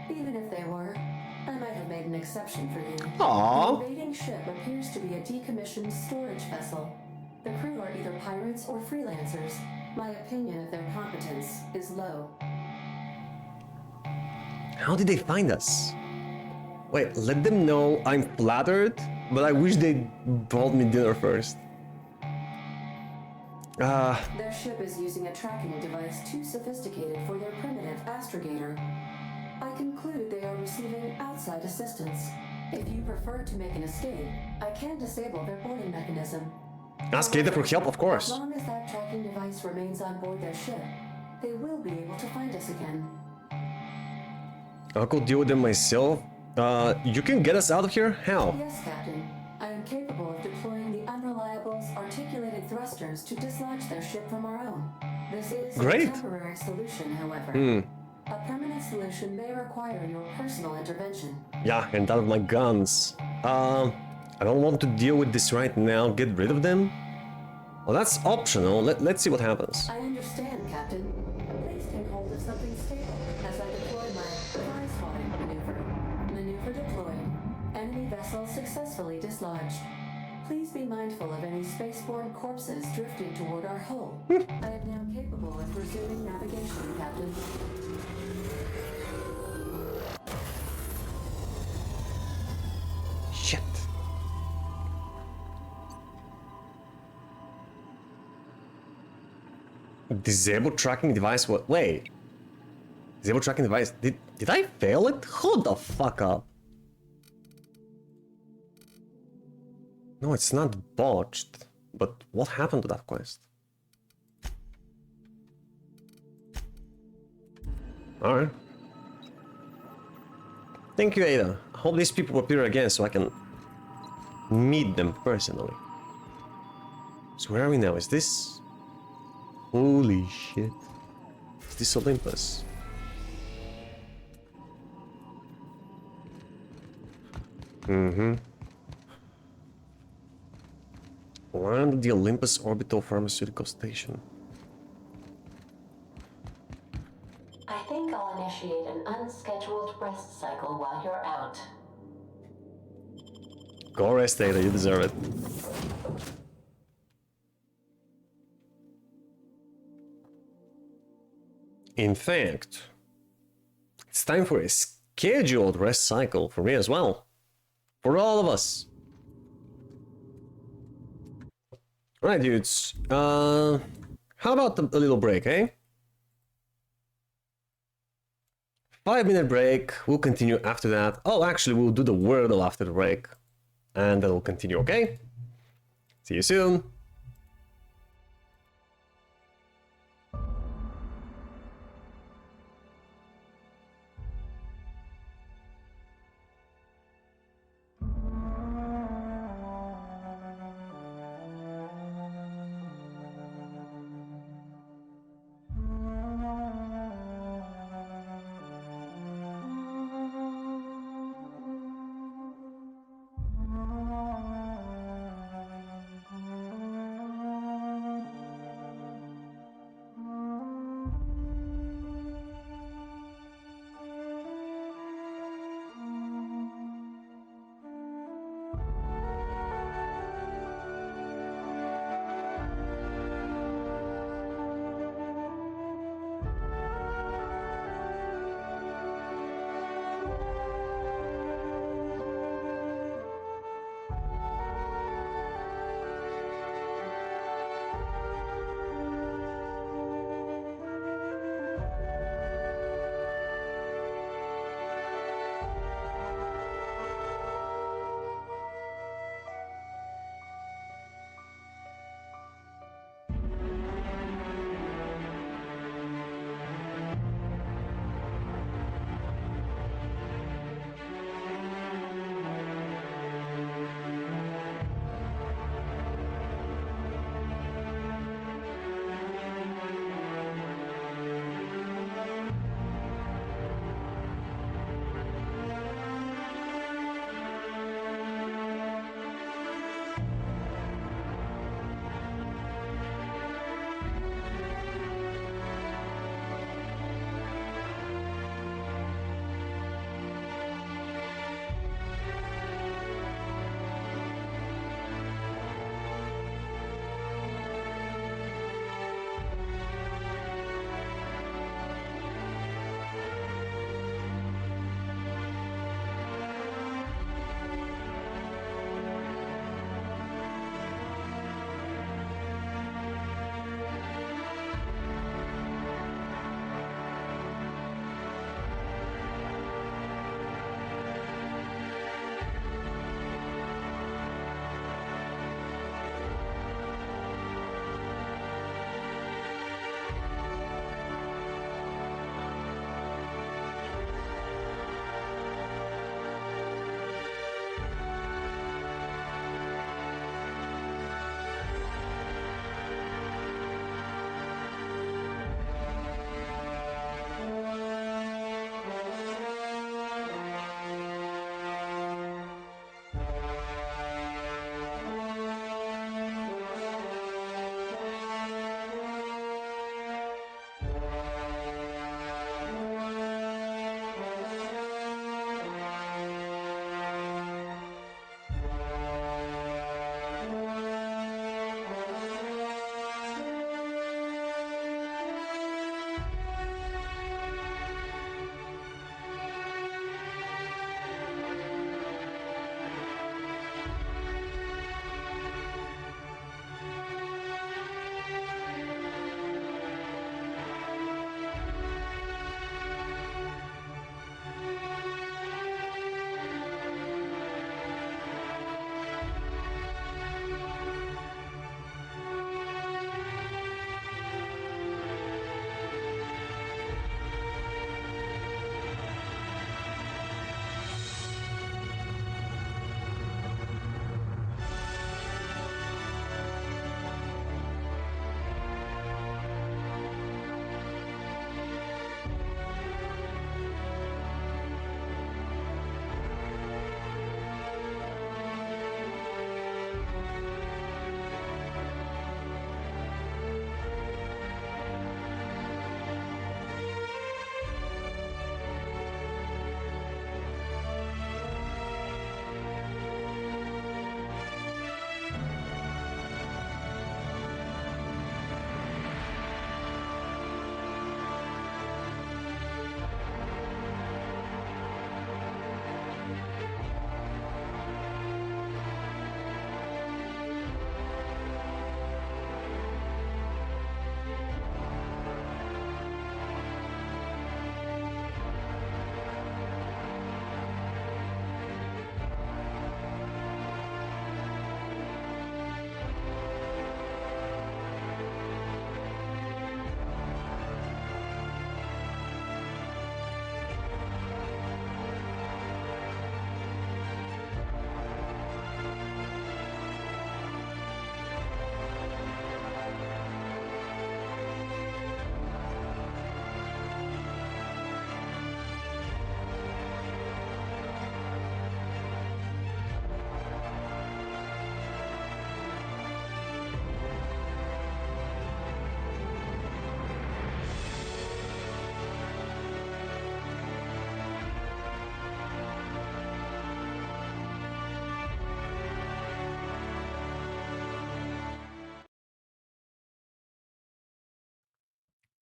Even if they were, I might have made an exception for you. Aww. The invading ship appears to be a decommissioned storage vessel. The crew are either pirates or freelancers. My opinion of their competence is low. How did they find us? Wait, let them know I'm flattered, but I wish they brought me dinner first. Their ship is using a tracking device too sophisticated for their primitive astrogator. I conclude they are receiving outside assistance. If you prefer to make an escape, I can disable their boarding mechanism. Ask Ada for help, of course. As long as that tracking device remains on board their ship, they will be able to find us again. I'll go deal with them myself. You can get us out of here? How? Yes, Captain. I am capable of deploying the Unreliable's articulated thrusters to dislodge their ship from our own. This is Great. a temporary solution, however. A permanent solution may require your personal intervention. Yeah, and out of my guns. I don't want to deal with this right now. Get rid of them? Well, that's optional. Let's see what happens. I understand, Captain. Please take hold of something stable as I deploy my prize-spotting maneuver. Maneuver deployed. Enemy vessel successfully dislodged. Please be mindful of any spaceborne corpses drifting toward our hull. I am now capable of resuming navigation, Captain. Disable tracking device. What? Wait. Disable tracking device. Did I fail it? Hold the fuck up. No, it's not botched. But what happened to that quest? Alright. Thank you, Ada. I hope these people appear again so I can meet them personally. So where are we now? Is this... Holy shit. Is this Olympus? Mm-hmm. Land at the Olympus Orbital Pharmaceutical Station. I think I'll initiate an unscheduled rest cycle while you're out. Go rest, Ada, you deserve it. In fact, it's time for a scheduled rest cycle for me as well. For all of us. Alright, dudes. How about a little break, eh? 5-minute break. We'll continue after that. Oh, actually, we'll do the Wordle after the break. And then we'll continue, okay? See you soon.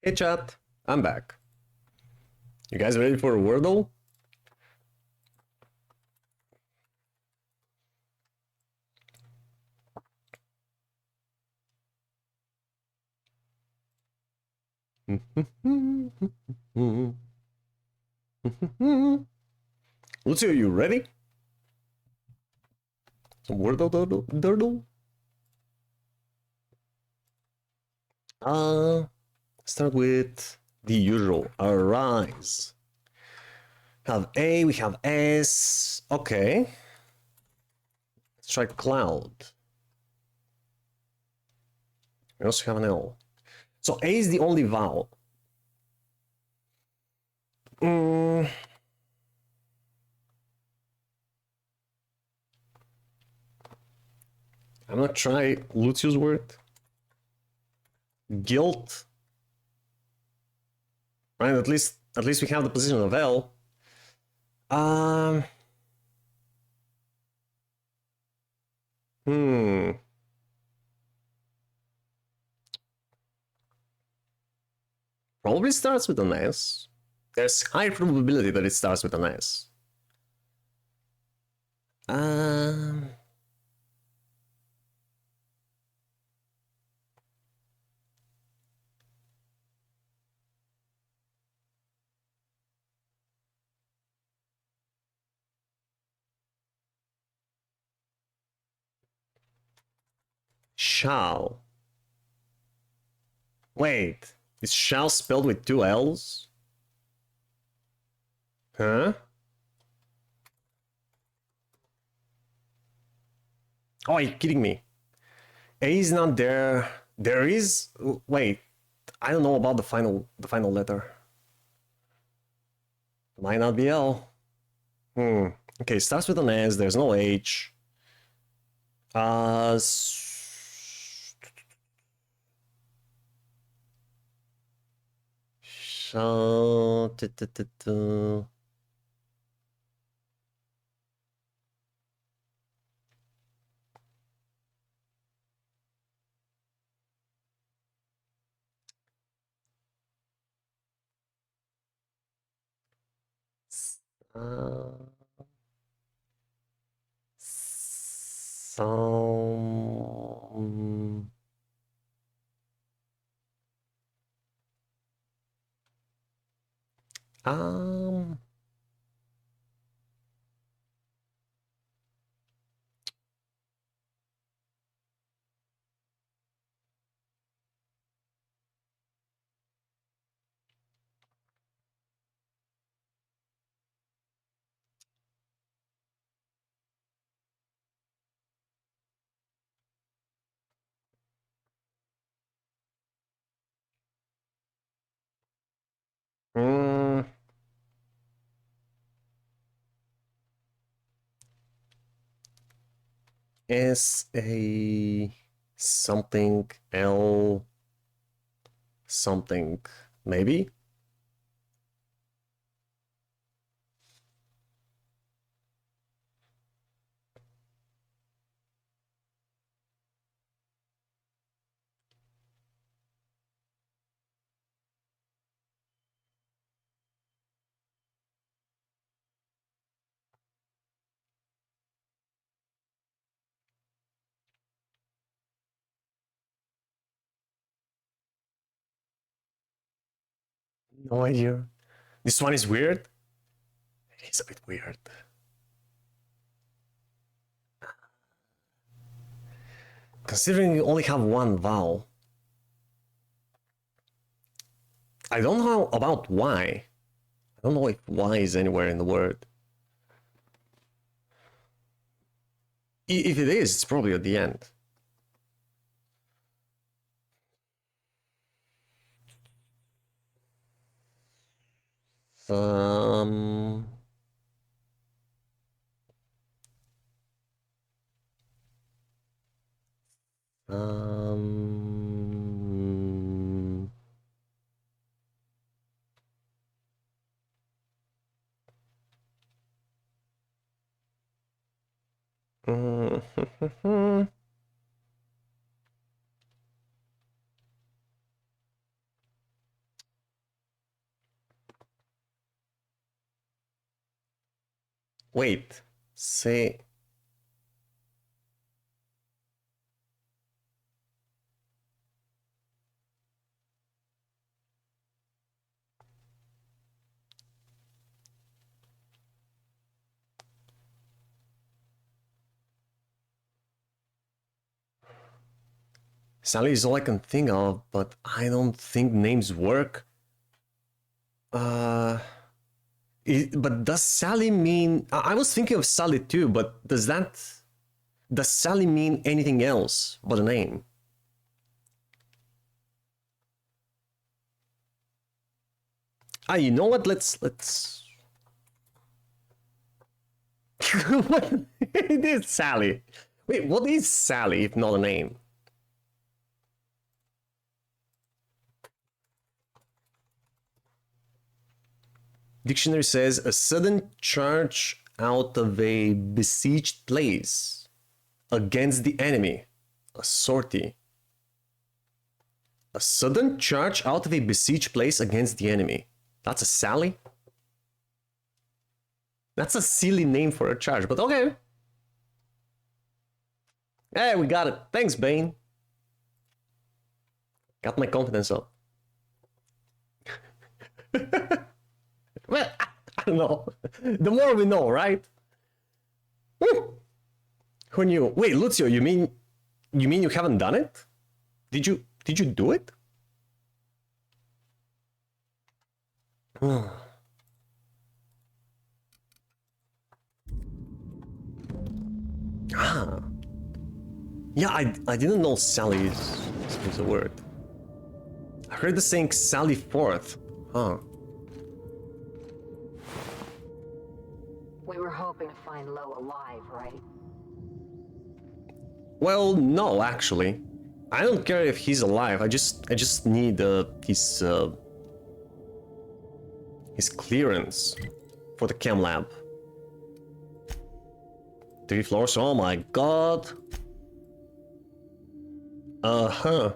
Hey chat, I'm back. You guys ready for a Wordle? Lucio, you ready? Some Wordle Durdle? Start with the usual. Arise. We have A, we have S. Okay. Let's try cloud. We also have an L. So A is the only vowel. I'm gonna try Lucio's word. Guilt. Right, at least we have the position of L. Probably starts with an S. There's high probability that it starts with an S. Shall. Wait, is shall spelled with two L's? Huh? Oh, are you kidding me? A is not there. There is. Wait, I don't know about the final letter. Might not be L. Okay, starts with an S. There's no H. Shall. Some. S A something L something maybe. No idea. This one is weird. It's a bit weird. Considering you only have one vowel. I don't know about why. I don't know if Y is anywhere in the word. If it is, it's probably at the end. Um, Wait. Say... Sally is all I can think of, but I don't think names work. But does Sally mean... I was thinking of Sally too, but does Sally mean anything else but a name? Ah, you know what? Let's... What? It is Sally. Wait, what is Sally if not a name? Dictionary says a sudden charge out of a besieged place against the enemy, a sortie. A sudden charge out of a besieged place against the enemy. That's a Sally? That's a silly name for a charge, but okay. Hey, we got it. Thanks, Bane. Got my confidence up. Well, I don't know. The more we know, right? Woo. Who knew? Wait, Lucio, you mean you haven't done it? Did you do it? Ah. Yeah, I didn't know Sally is a word. I heard the saying Sally forth. Huh. We were hoping to find Lo alive, right? Well, no, actually. I don't care if he's alive. I just need his clearance for the chem lab. 3 floors. Oh my god. Uh-huh.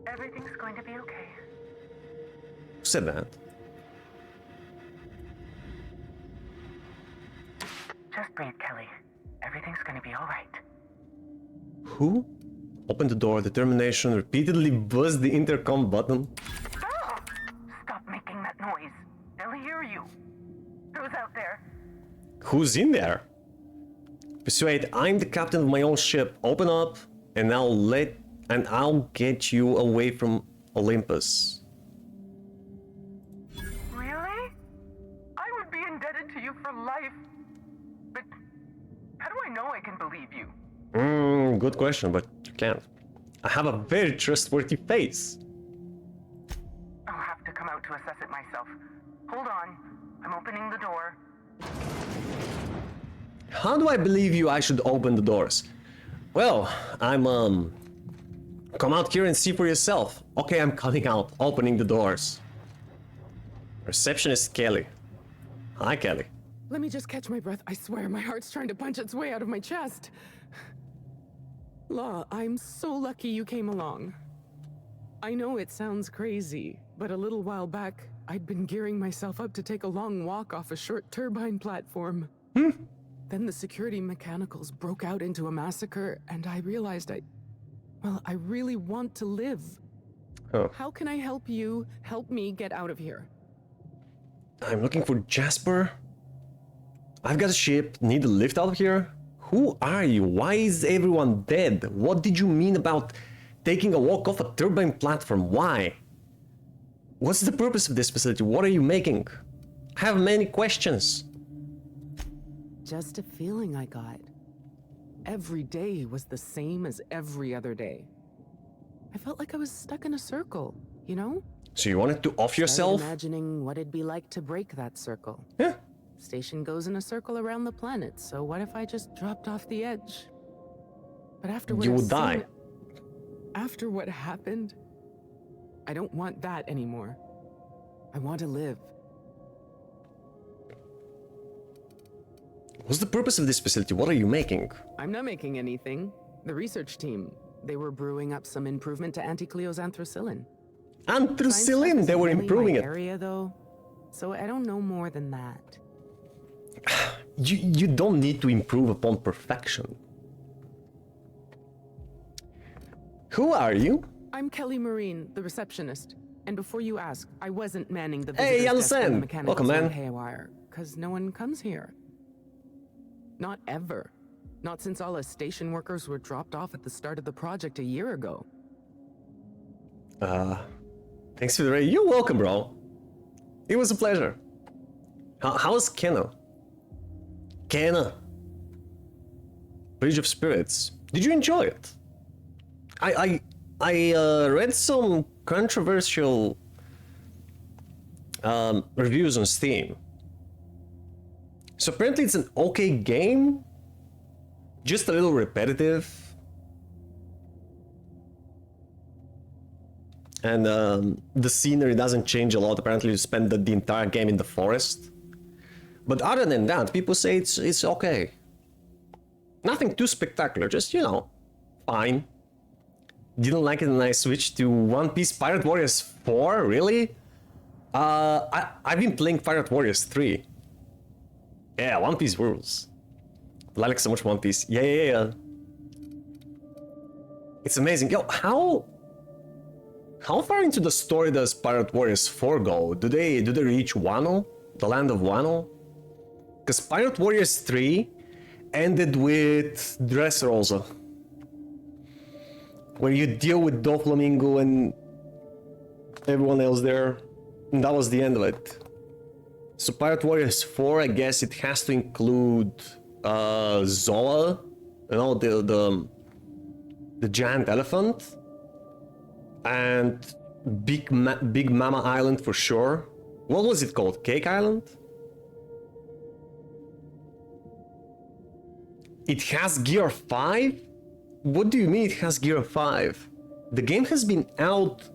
Everything's going to be okay. Who said that? Just breathe, Kelly. Everything's going to be all right. Who? Open the door, determination, repeatedly buzz the intercom button. Stop making that noise. They'll hear you. Who's out there? Who's in there? Persuade, I'm the captain of my own ship. Open up, and I'll get you away from Olympus. Really? I would be indebted to you for life. But how do I know I can believe you? Good question, but you can't. I have a very trustworthy face. I'll have to come out to assess it myself. Hold on. I'm opening the door. How do I believe you I should open the doors? Well, come out here and see for yourself. Okay, I'm coming out, opening the doors. Receptionist Kelly. Hi, Kelly. Let me just catch my breath. I swear, my heart's trying to punch its way out of my chest. Law, I'm so lucky you came along. I know it sounds crazy, but a little while back, I'd been gearing myself up to take a long walk off a short turbine platform. Then the security mechanicals broke out into a massacre, and I realized I really want to live. Oh. How can I help you help me get out of here? I'm looking for Jasper. I've got a ship, need a lift out of here. Who are you? Why is everyone dead? What did you mean about taking a walk off a turbine platform? Why? What's the purpose of this facility? What are you making? I have many questions. Just a feeling I got. Every day was the same as every other day. I felt like I was stuck in a circle, you know? So you wanted to off yourself? Started imagining what it'd be like to break that circle. Yeah. Station goes in a circle around the planet, so what if I just dropped off the edge? But after what You I've would die. seen, after what happened, I don't want that anymore. I want to live. What's the purpose of this facility? What are you making? I'm not making anything. The research team, they were brewing up some improvement to Anticleo's anthracillin. Anthracillin? They were improving it. Area, though, so I don't know more than that. You don't need to improve upon perfection. Who are you? I'm Kelly Marine, the receptionist. And before you ask, I wasn't manning the Hey, visitors desk understand. when the mechanical Welcome, man. haywire, because no one comes here. Not ever. Not since all us station workers were dropped off at the start of the project a year ago. Thanks for the raid. You're welcome, bro. It was a pleasure. How's Kenna? Kenna. Bridge of Spirits. Did you enjoy it? I read some controversial reviews on Steam. So apparently it's an okay game, just a little repetitive. And the scenery doesn't change a lot. Apparently you spend the entire game in the forest. But other than that, people say it's okay. Nothing too spectacular, just, you know, fine. Didn't like it and I switched to One Piece Pirate Warriors 4, really? I've been playing Pirate Warriors 3. Yeah, One Piece rules. I like so much One Piece. Yeah. It's amazing. Yo, how far into the story does Pirate Warriors 4 go? Do they reach Wano? The land of Wano? Because Pirate Warriors 3 ended with Dressrosa, where you deal with Doflamingo and everyone else there, and that was the end of it. So Pirate Warriors 4, I guess it has to include Zola, you know, the giant elephant, and Big Mama Island for sure. What was it called? Cake Island? It has Gear 5? What do you mean it has Gear 5? The game has been out...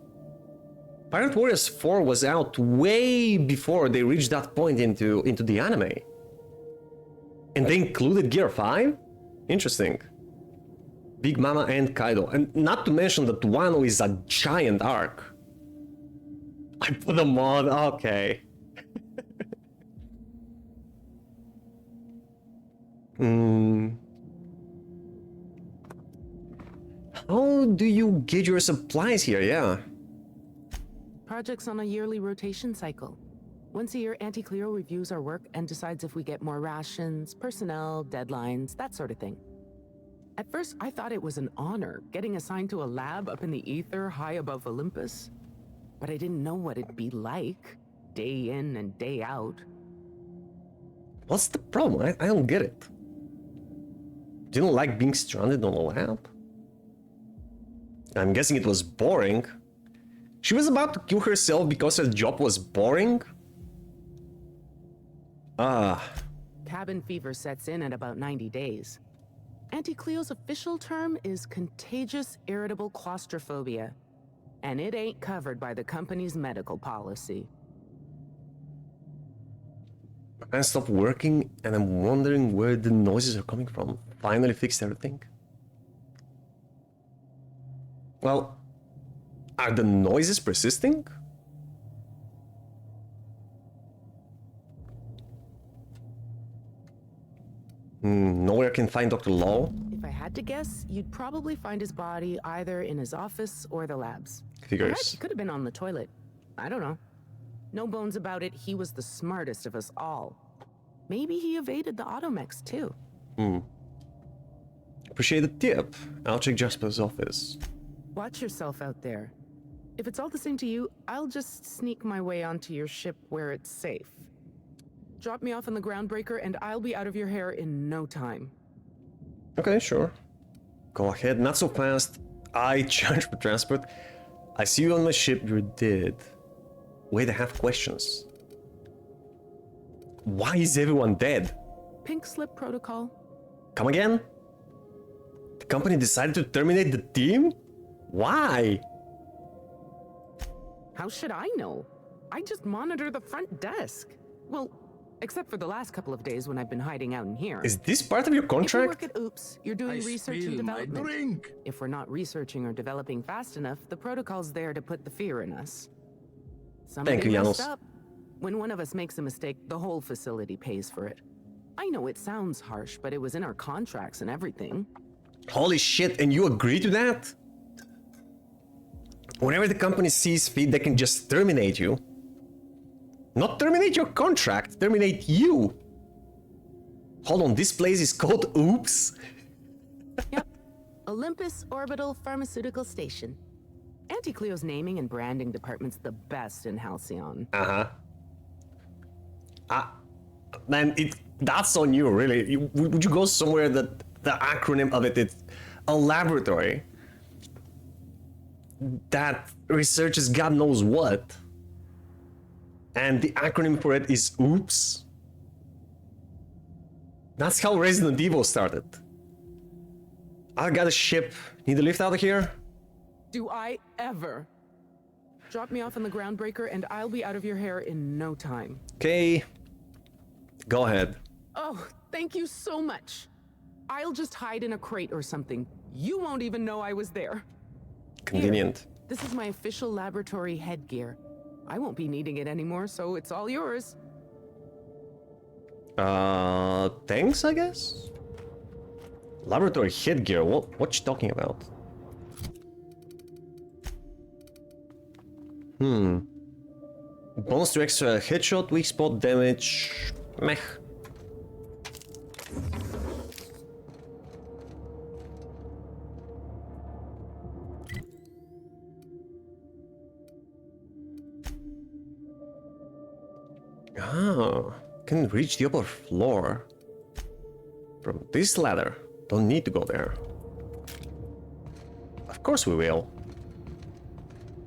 Pirate Warriors 4 was out way before they reached that point into the anime. And they included Gear 5? Interesting. Big Mama and Kaido. And not to mention that Wano is a giant arc. I put a mod, okay. How do you get your supplies here? Yeah. Project's on a yearly rotation cycle. Once a year, Anticleo reviews our work and decides if we get more rations, personnel, deadlines, that sort of thing. At first, I thought it was an honor, getting assigned to a lab up in the ether high above Olympus. But I didn't know what it'd be like, day in and day out. What's the problem? I don't get it. You don't like being stranded on a lab? I'm guessing it was boring. She was about to kill herself because her job was boring? Cabin fever sets in at about 90 days. Anticleo's official term is contagious irritable claustrophobia, and it ain't covered by the company's medical policy. I stopped working and I'm wondering where the noises are coming from. Finally fixed everything. Well, are the noises persisting? Nowhere can find Dr. Law? If I had to guess, you'd probably find his body either in his office or the labs. Figures. Or heck, he could have been on the toilet. I don't know. No bones about it, he was the smartest of us all. Maybe he evaded the automechs too. Appreciate the tip. I'll check Jasper's office. Watch yourself out there. If it's all the same to you, I'll just sneak my way onto your ship where it's safe. Drop me off on the groundbreaker and I'll be out of your hair in no time. Okay, sure. Go ahead, not so fast. I charge for transport. I see you on my ship, you're dead. Wait, I have questions. Why is everyone dead? Pink slip protocol. Come again? The company decided to terminate the team? Why? How should I know? I just monitor the front desk. Well, except for the last couple of days when I've been hiding out in here. Is this part of your contract? If you work at Oops, you're doing I research and spill my development. drink. If we're not researching or developing fast enough, the protocol's there to put the fear in us. Somebody Thank you, messed Janos. up. When one of us makes a mistake, the whole facility pays for it. I know it sounds harsh, but it was in our contracts and everything. Holy shit, and you agree to that? Whenever the company sees fit, they can just terminate you. Not terminate your contract, terminate you. Hold on, this place is called Oops? Yep. Olympus Orbital Pharmaceutical Station. Auntie Cleo's naming and branding department's the best in Halcyon. Man, that's on you, really. Would you go somewhere that the acronym of it is a laboratory that researches God knows what, and the acronym for it is OOPS? That's how Resident Evil started. I got a ship. Need a lift out of here? Do I ever? Drop me off on the groundbreaker and I'll be out of your hair in no time. Okay. Go ahead. Oh, thank you so much. I'll just hide in a crate or something. You won't even know I was there. Convenient. Here, this is my official laboratory headgear. I won't be needing it anymore, so it's all yours. Thanks, I guess? Laboratory headgear, what you talking about? Bonus to extra headshot, weak spot damage, meh. Ah, can reach the upper floor from this ladder. Don't need to go there. Of course we will.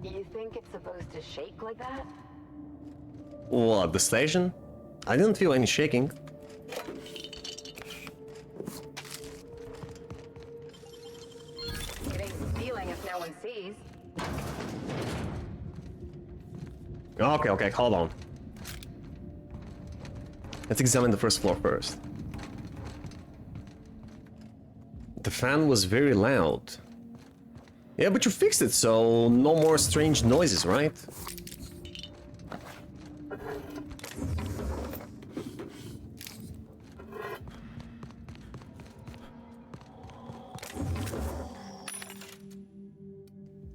You think it's supposed to shake like that? What, the station? I didn't feel any shaking. It ain't stealing if no one sees. Okay, hold on. Let's examine the first floor first. The fan was very loud. Yeah, but you fixed it, so no more strange noises, right?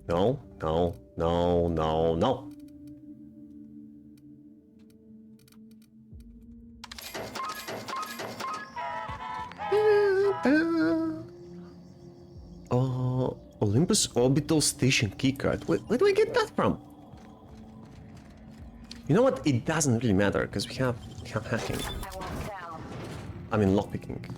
No. Olympus Orbital Station keycard. Where do I get that from? You know what? It doesn't really matter because we have hacking. I mean lockpicking.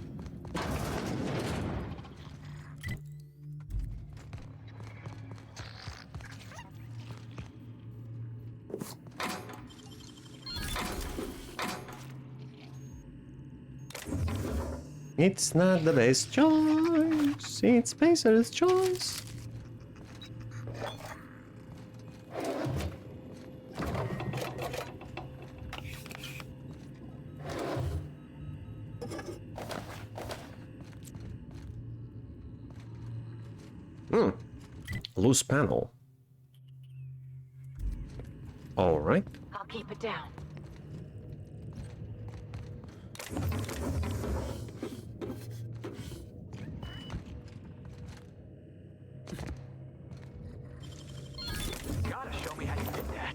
It's not the best choice, it's Spacer's choice. Loose panel. All right. I'll keep it down. Gotta show me how you did that.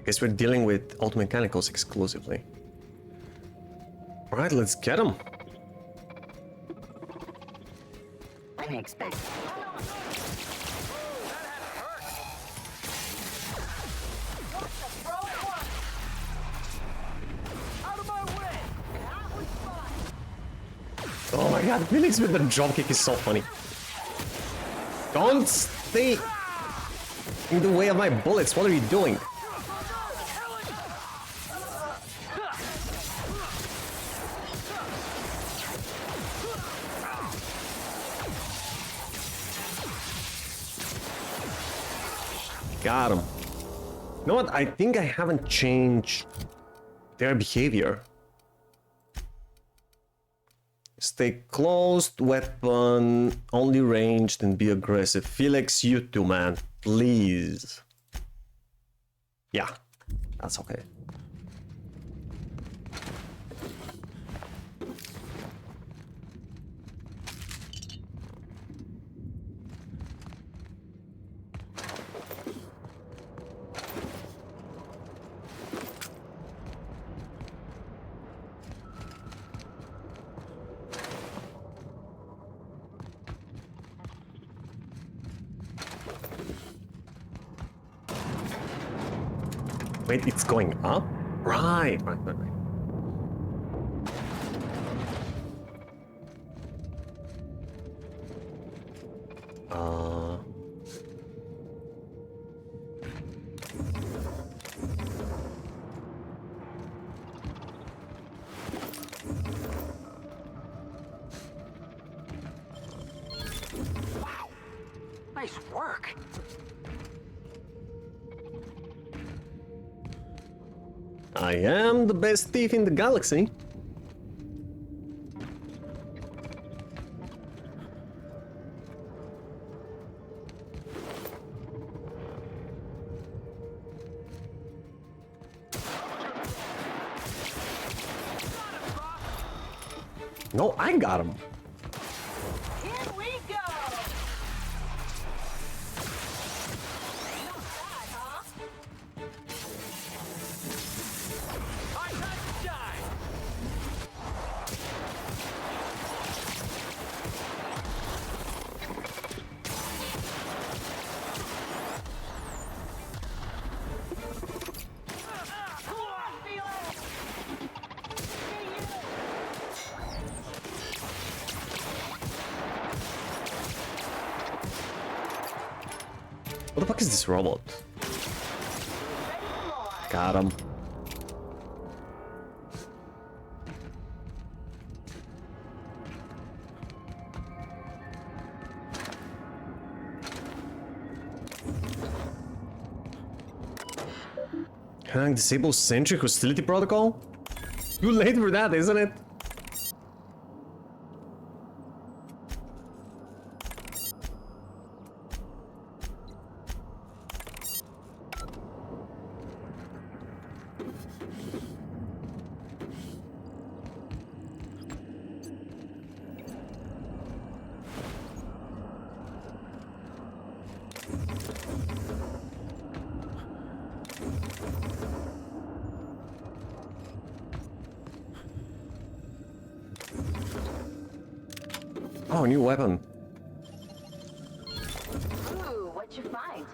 Guess we're dealing with auto mechanicals exclusively. All right, let's get them. Expect. Oh my god, Felix with the dropkick is so funny. Don't stay in the way of my bullets. What are you doing? Got him. You know what? I think I haven't changed their behavior. Stay closed, weapon, only ranged, and be aggressive. Felix, you too, man. Please. Yeah, that's okay. Wait, it's going up? Right. Wow. Nice work. I am the best thief in the galaxy. No, I got him. Here we go. What the fuck is this robot? Got him. Disable centric hostility protocol? Too late for that, isn't it? Oh, new weapon. Ooh, what'd you find?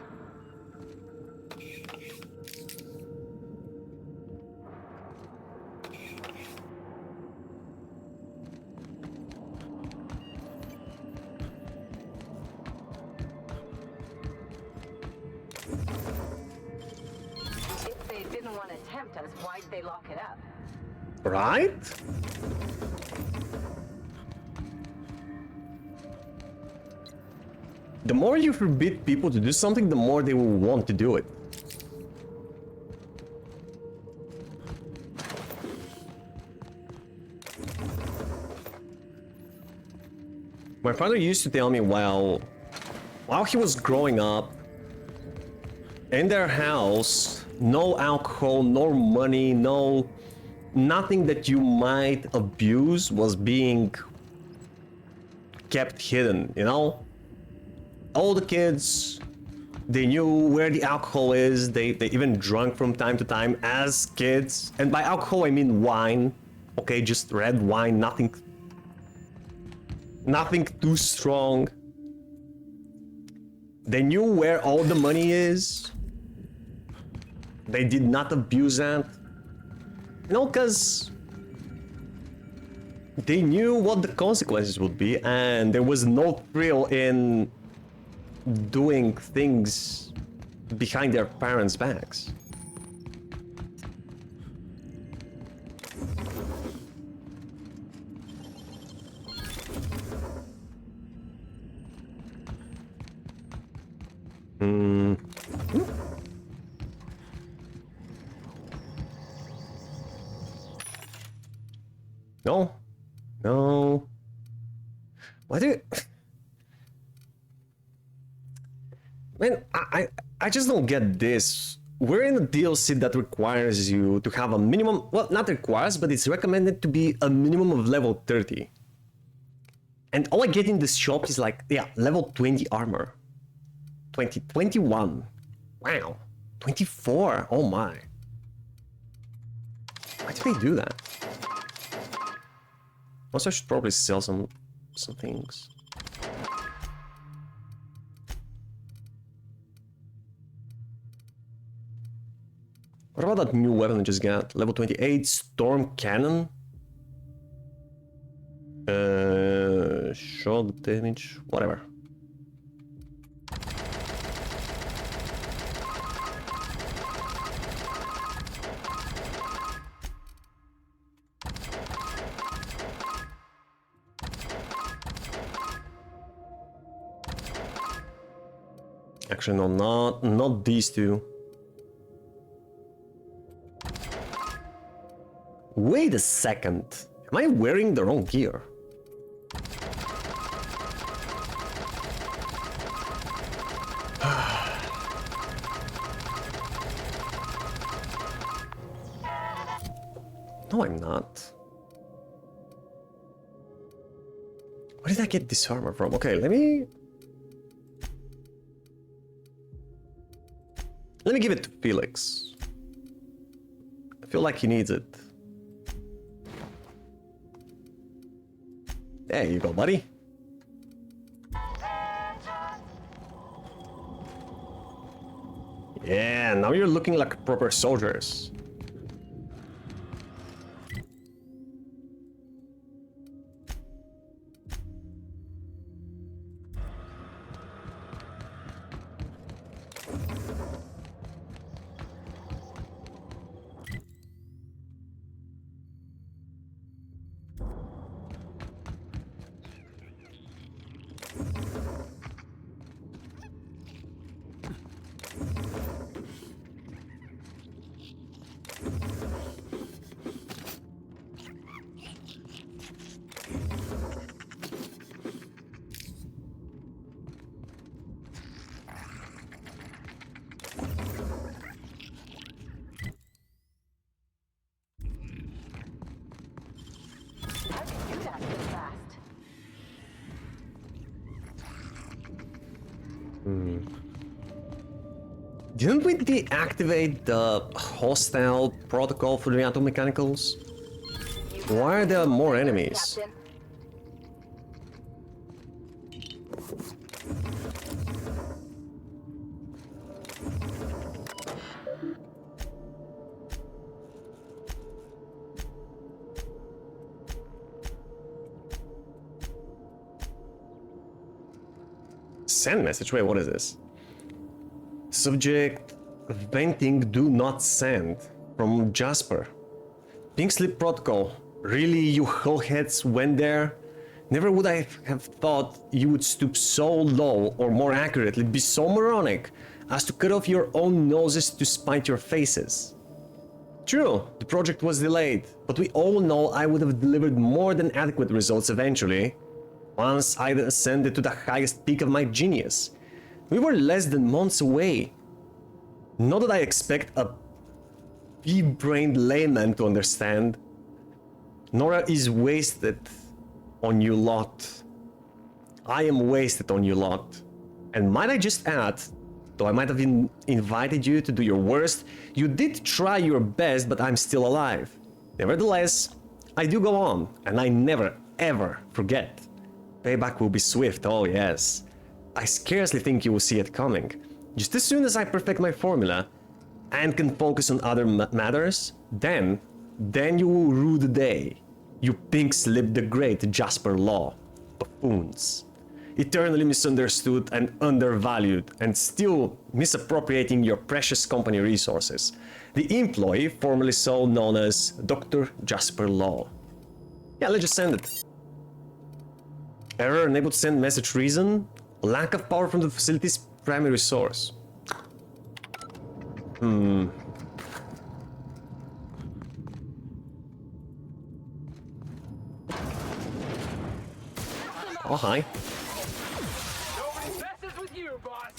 If they didn't want to tempt us, why'd they lock it up? Right? The more you forbid people to do something, the more they will want to do it. My father used to tell me while he was growing up, in their house, no alcohol, no money, nothing that you might abuse was being kept hidden, you know? All the kids, they knew where the alcohol is. They even drank from time to time as kids. And by alcohol, I mean wine. Okay, just red wine, nothing too strong. They knew where all the money is. They did not abuse that. You know, because they knew what the consequences would be, and there was no thrill in doing things behind their parents' backs. No. No. Why do you... Man, I just don't get this. We're in a DLC that requires you to have a minimum... Well, not requires, but it's recommended to be a minimum of level 30. And all I get in this shop is like, yeah, level 20 armor. 21. Wow. 24. Oh my. Why do they do that? Also, I should probably sell some things. What about that new weapon I just got? Level 28 Storm Cannon? Shot damage, whatever. Actually, no, not these two. Wait a second. Am I wearing the wrong gear? No, I'm not. Where did I get this armor from? Okay, let me give it to Felix. I feel like he needs it. There you go, buddy. Yeah, now you're looking like proper soldiers. Didn't we deactivate the hostile protocol for the atom-mechanicals? Why are there more enemies? Captain. Send message? Wait, what is this? Subject venting do not send from Jasper. Pink slip protocol. Really, you hullheads went there? Never would I have thought you would stoop so low, or more accurately, be so moronic as to cut off your own noses to spite your faces. True, the project was delayed, but we all know I would have delivered more than adequate results eventually, once I'd ascended to the highest peak of my genius. We were less than months away. Not that I expect a pea-brained layman to understand. Nora is wasted on you lot. I am wasted on you lot. And might I just add, though I might have invited you to do your worst, you did try your best, but I'm still alive. Nevertheless, I do go on, and I never, ever forget. Payback will be swift, oh yes. I scarcely think you will see it coming. Just as soon as I perfect my formula and can focus on other matters, then you will rue the day. You pink slip the great Jasper Law. Buffoons. eternally misunderstood and undervalued, and still misappropriating your precious company resources. The employee, formerly so known as Dr. Jasper Law. Yeah, let's just send it. Error, unable to send message reason. Lack of power from the facility's primary source. Oh, hi. Nobody messes with you, boss.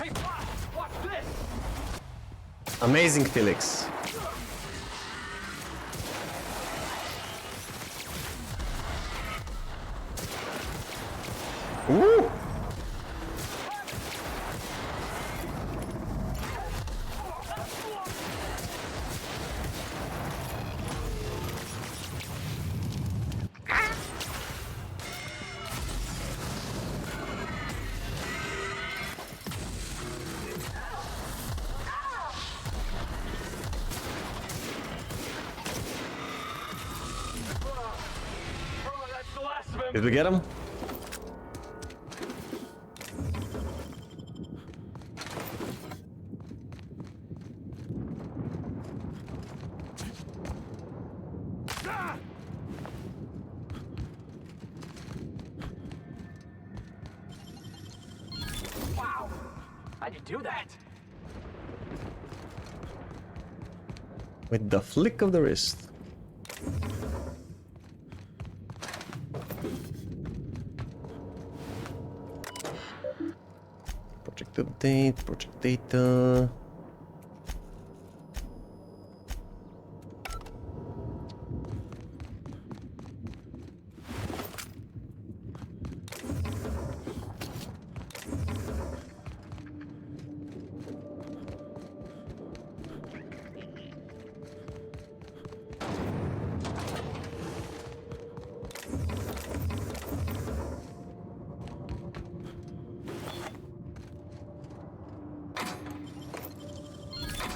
Hey, boss, watch this. Amazing Felix. Ooh! Did we get him? Wow, how'd you do that? With the flick of the wrist. Project update, project data.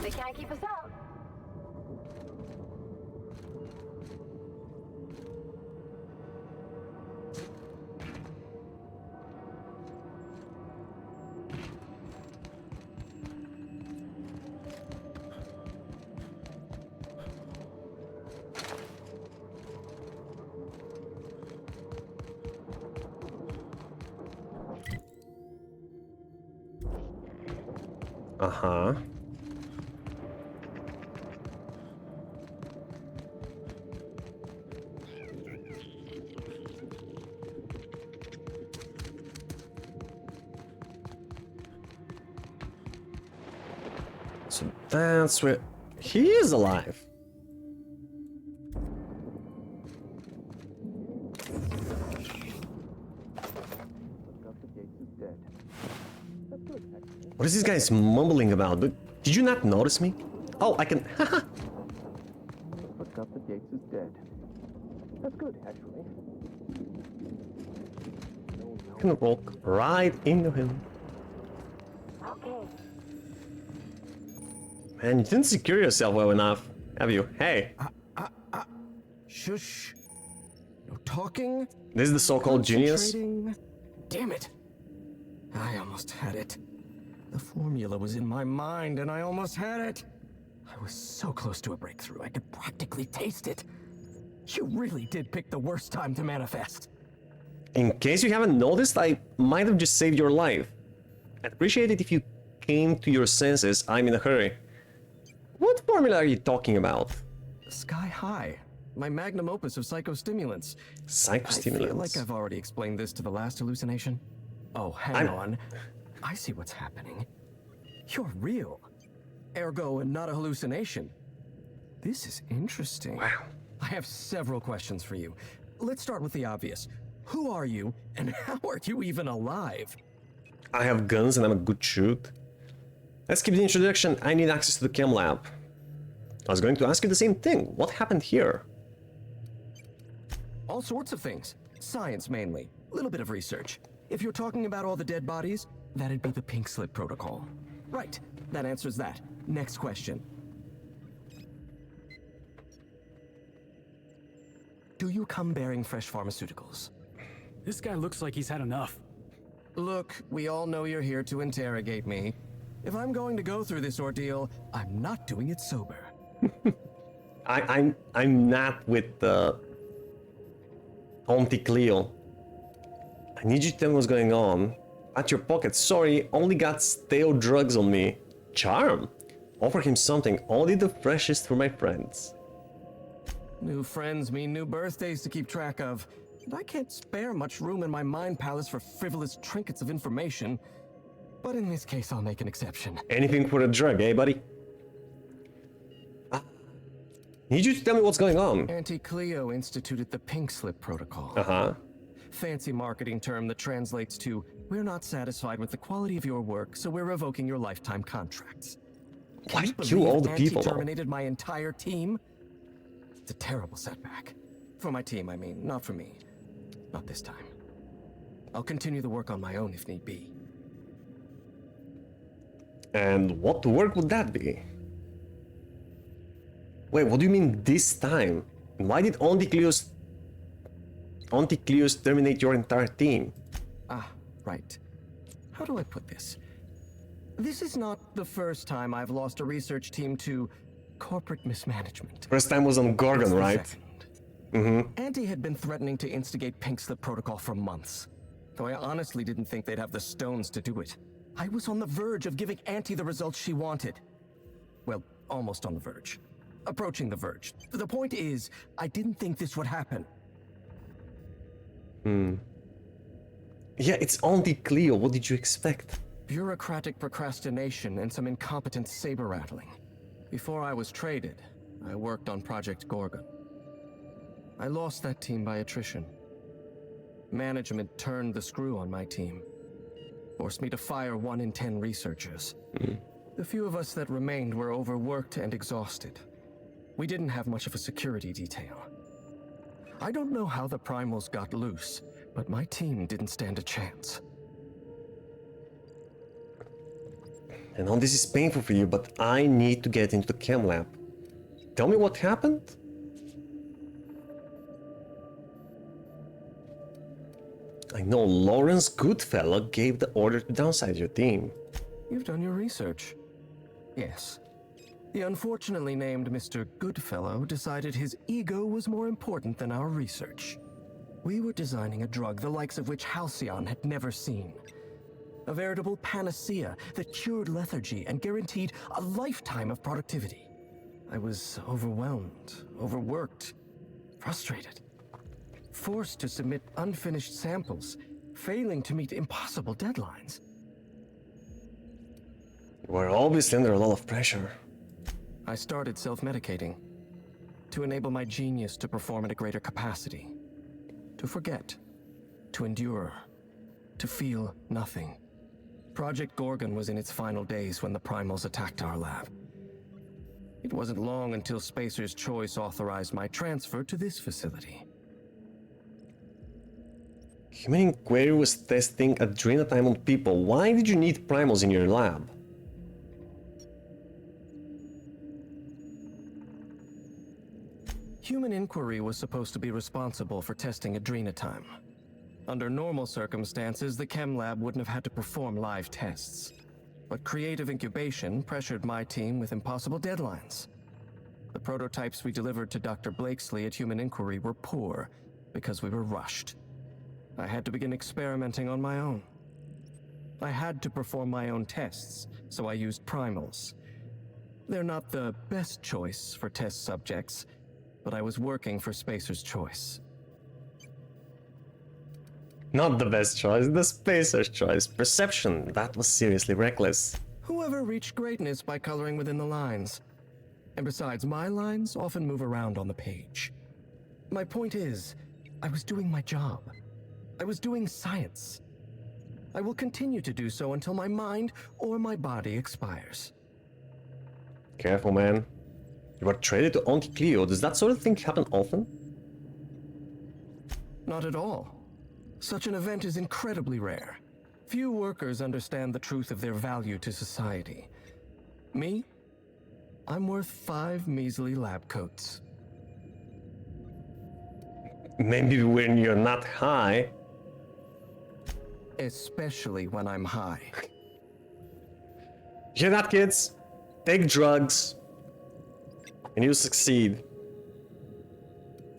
They can't keep us out. Uh-huh. So that's where he is alive. What is this guy mumbling about? Did you not notice me? Oh, I can. Look up, the Gates is dead. That's good, actually. I can walk right into him. Okay. Man, you didn't secure yourself well enough, have you? Hey. Shush. No talking. This is the so-called genius. Damn it. I almost had it. The formula was in my mind and I almost had it. I was so close to a breakthrough, I could practically taste it. You really did pick the worst time to manifest. In case you haven't noticed, I might have just saved your life. I'd appreciate it if you came to your senses. I'm in a hurry. What formula are you talking about? Sky High. My magnum opus of psychostimulants. Psychostimulants? I feel like I've already explained this to the last hallucination. Oh, hang on. I see what's happening. You're real. Ergo, not a hallucination. This is interesting. Wow. I have several questions for you. Let's start with the obvious. Who are you, and how are you even alive? I have guns and I'm a good shoot. Let's keep the introduction. I need access to the chem lab. I was going to ask you the same thing. What happened here? All sorts of things. Science, mainly. A little bit of research. If you're talking about all the dead bodies, That'd be the Pink Slip Protocol. Right, that answers that. Next question. Do you come bearing fresh pharmaceuticals? This guy looks like he's had enough. Look, we all know you're here to interrogate me. If I'm going to go through this ordeal, I'm not doing it sober. I'm not with Auntie Cleo. I need you to tell me what's going on. At your pocket. Sorry, only got stale drugs on me. Charm. Offer him something. Only the freshest for my friends. New friends mean new birthdays to keep track of. And I can't spare much room in my mind palace for frivolous trinkets of information. But in this case, I'll make an exception. Anything for a drug, eh, buddy? Need you to tell me what's going on. Auntie Cleo instituted the Pink Slip Protocol. Uh-huh. Fancy marketing term that translates to, we're not satisfied with the quality of your work, so we're revoking your lifetime contracts. Why kill all the people? Terminated my entire team? It's a terrible setback. For my team, I mean, not for me. Not this time. I'll continue the work on my own if need be. And what work would that be? Wait, what do you mean this time? Why did Auntie Cleo's terminate your entire team? Ah, right. How do I put this? This is not the first time I've lost a research team to corporate mismanagement. First time was on Gorgon, right? Mm-hmm. Auntie had been threatening to instigate Pink Slip Protocol for months, though I honestly didn't think they'd have the stones to do it. I was on the verge of giving Auntie the results she wanted. Well, almost on the verge. Approaching the verge. The point is, I didn't think this would happen. Yeah, it's Auntie Cleo. What did you expect? Bureaucratic procrastination and some incompetent saber-rattling. Before I was traded, I worked on Project Gorgon. I lost that team by attrition. Management turned the screw on my team. Forced me to fire 1 in 10 researchers. The few of us that remained were overworked and exhausted. We didn't have much of a security detail. I don't know how the primals got loose, but my team didn't stand a chance. I know this is painful for you, but I need to get into the chem lab. Tell me what happened? I know Lawrence Goodfellow gave the order to downsize your team. You've done your research. Yes. The unfortunately named Mr. Goodfellow decided his ego was more important than our research. We were designing a drug the likes of which Halcyon had never seen. A veritable panacea that cured lethargy and guaranteed a lifetime of productivity. I was overwhelmed, overworked, frustrated. Forced to submit unfinished samples, failing to meet impossible deadlines. You were obviously under a lot of pressure. I started self-medicating to enable my genius to perform at a greater capacity. To forget, to endure, to feel nothing. Project Gorgon was in its final days when the primals attacked our lab. It wasn't long until Spacer's Choice authorized my transfer to this facility. Human Inquiry was testing adrenatime on people. Why did you need primals in your lab? Human Inquiry was supposed to be responsible for testing adrenatime. Under normal circumstances, the chem lab wouldn't have had to perform live tests. But creative incubation pressured my team with impossible deadlines. The prototypes we delivered to Dr. Blakesley at Human Inquiry were poor because we were rushed. I had to begin experimenting on my own. I had to perform my own tests, so I used primals. They're not the best choice for test subjects, but I was working for Spacer's Choice. Not the best choice, the Spacer's Choice. Perception, that was seriously reckless. Whoever reached greatness by coloring within the lines. And besides, my lines often move around on the page. My point is, I was doing my job. I was doing science. I will continue to do so until my mind or my body expires. Careful, man. You were traded to Auntie Cleo. Does that sort of thing happen often? Not at all. Such an event is incredibly rare. Few workers understand the truth of their value to society. Me? I'm worth 5 measly lab coats. Maybe when you're not high. Especially when I'm high. You hear that, kids? Take drugs. And you'll succeed.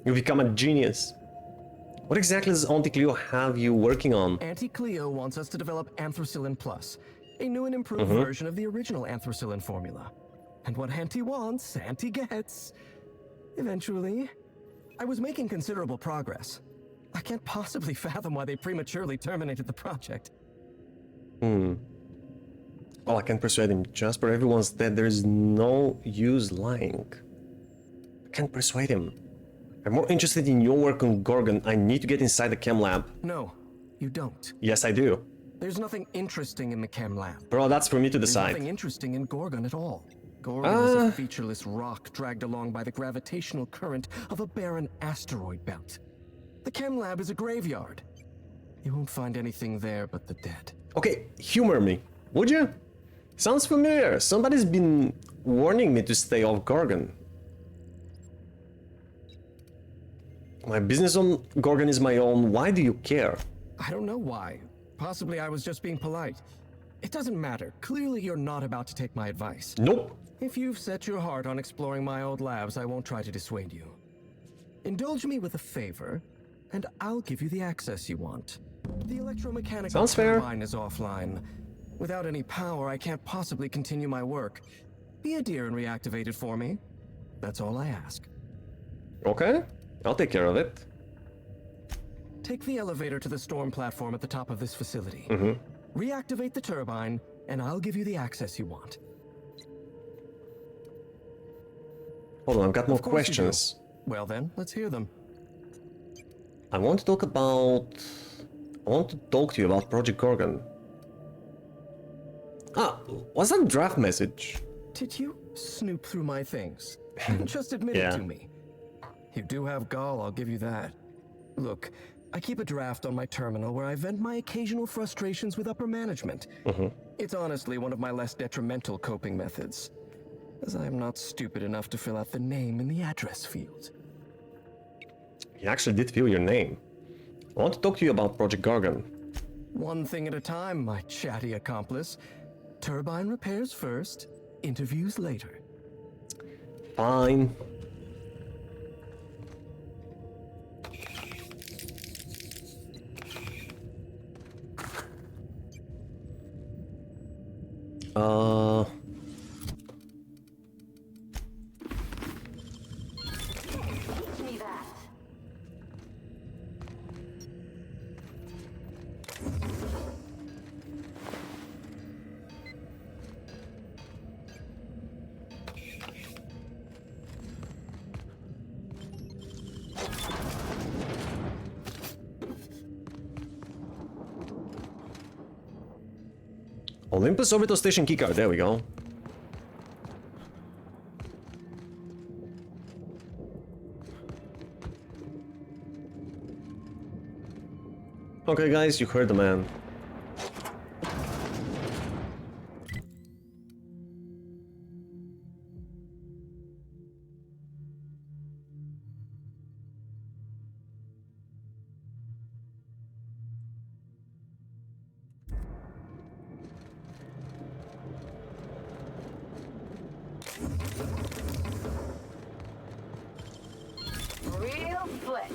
You'll become a genius. What exactly does Auntie Cleo have you working on? Auntie Cleo wants us to develop Anthrocillin Plus, a new and improved version of the original Anthrocillin formula. And what Auntie wants, Auntie gets. Eventually. I was making considerable progress. I can't possibly fathom why they prematurely terminated the project. Well, I can persuade him. Jasper, everyone's dead. There's no use lying. I can't persuade him. I'm more interested in your work on Gorgon. I need to get inside the chem lab. No, you don't. Yes, I do. There's nothing interesting in the chem lab. Bro, that's for me to decide. There's nothing interesting in Gorgon at all. Gorgon is a featureless rock dragged along by the gravitational current of a barren asteroid belt. The chem lab is a graveyard. You won't find anything there but the dead. Okay, humor me, would you? Sounds familiar. Somebody's been warning me to stay off Gorgon. My business on Gorgon is my own. Why do you care? I don't know why. Possibly I was just being polite. It doesn't matter. Clearly you're not about to take my advice. Nope. If you've set your heart on exploring my old labs, I won't try to dissuade you. Indulge me with a favor, and I'll give you the access you want. The electromechanical turbine is offline. Without any power, I can't possibly continue my work. Be a dear and reactivate it for me. That's all I ask. Okay, I'll take care of it. Take the elevator to the storm platform at the top of this facility. Reactivate the turbine, and I'll give you the access you want. Hold on, I've got more questions. Well then, let's hear them. I want to talk to you about Project Gorgon. What's that draft message? Did you snoop through my things? Just admit it to me. You do have gall, I'll give you that. Look, I keep a draft on my terminal where I vent my occasional frustrations with upper management. It's honestly one of my less detrimental coping methods, as I am not stupid enough to fill out the name in the address field. You actually did fill your name. I want to talk to you about Project Gorgon. One thing at a time, my chatty accomplice. Turbine repairs first, interviews later. Fine. Olympus Orbital Station keycard, there we go. Okay guys, you heard the man. Real slick.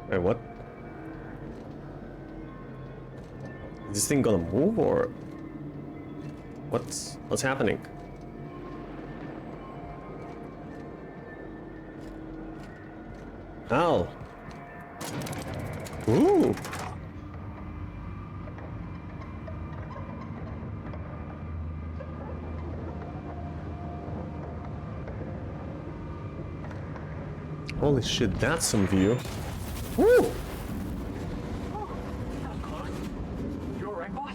Wait, what? Is this thing gonna move or what's happening? Ow. Ooh. Holy shit, that's some view. Woo! You alright, boss?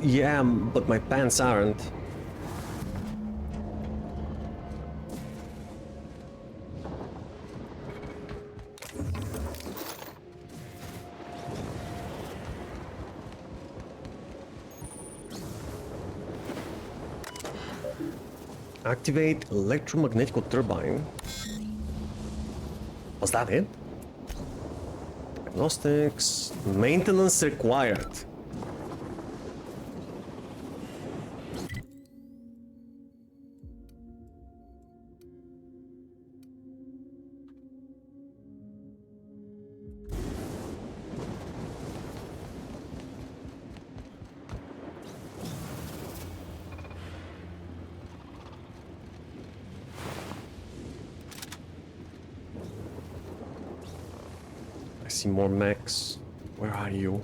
Yeah, but my pants aren't. Activate electromagnetic turbine. Was that it? Diagnostics. Maintenance required. I see more mechs. Where are you?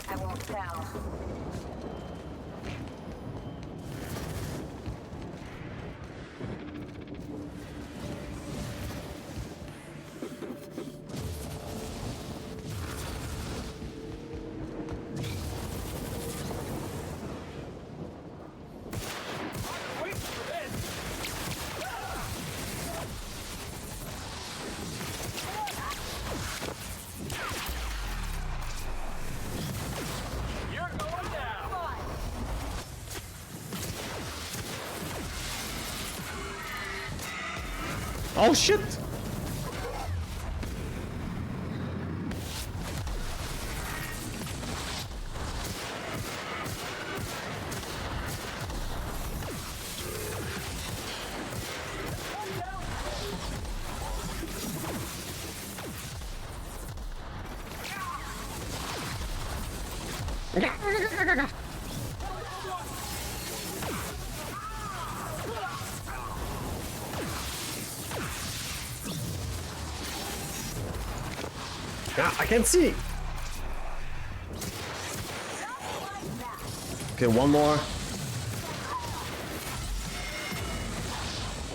I won't tell. Oh shit! Ah, I can't see. Okay, one more.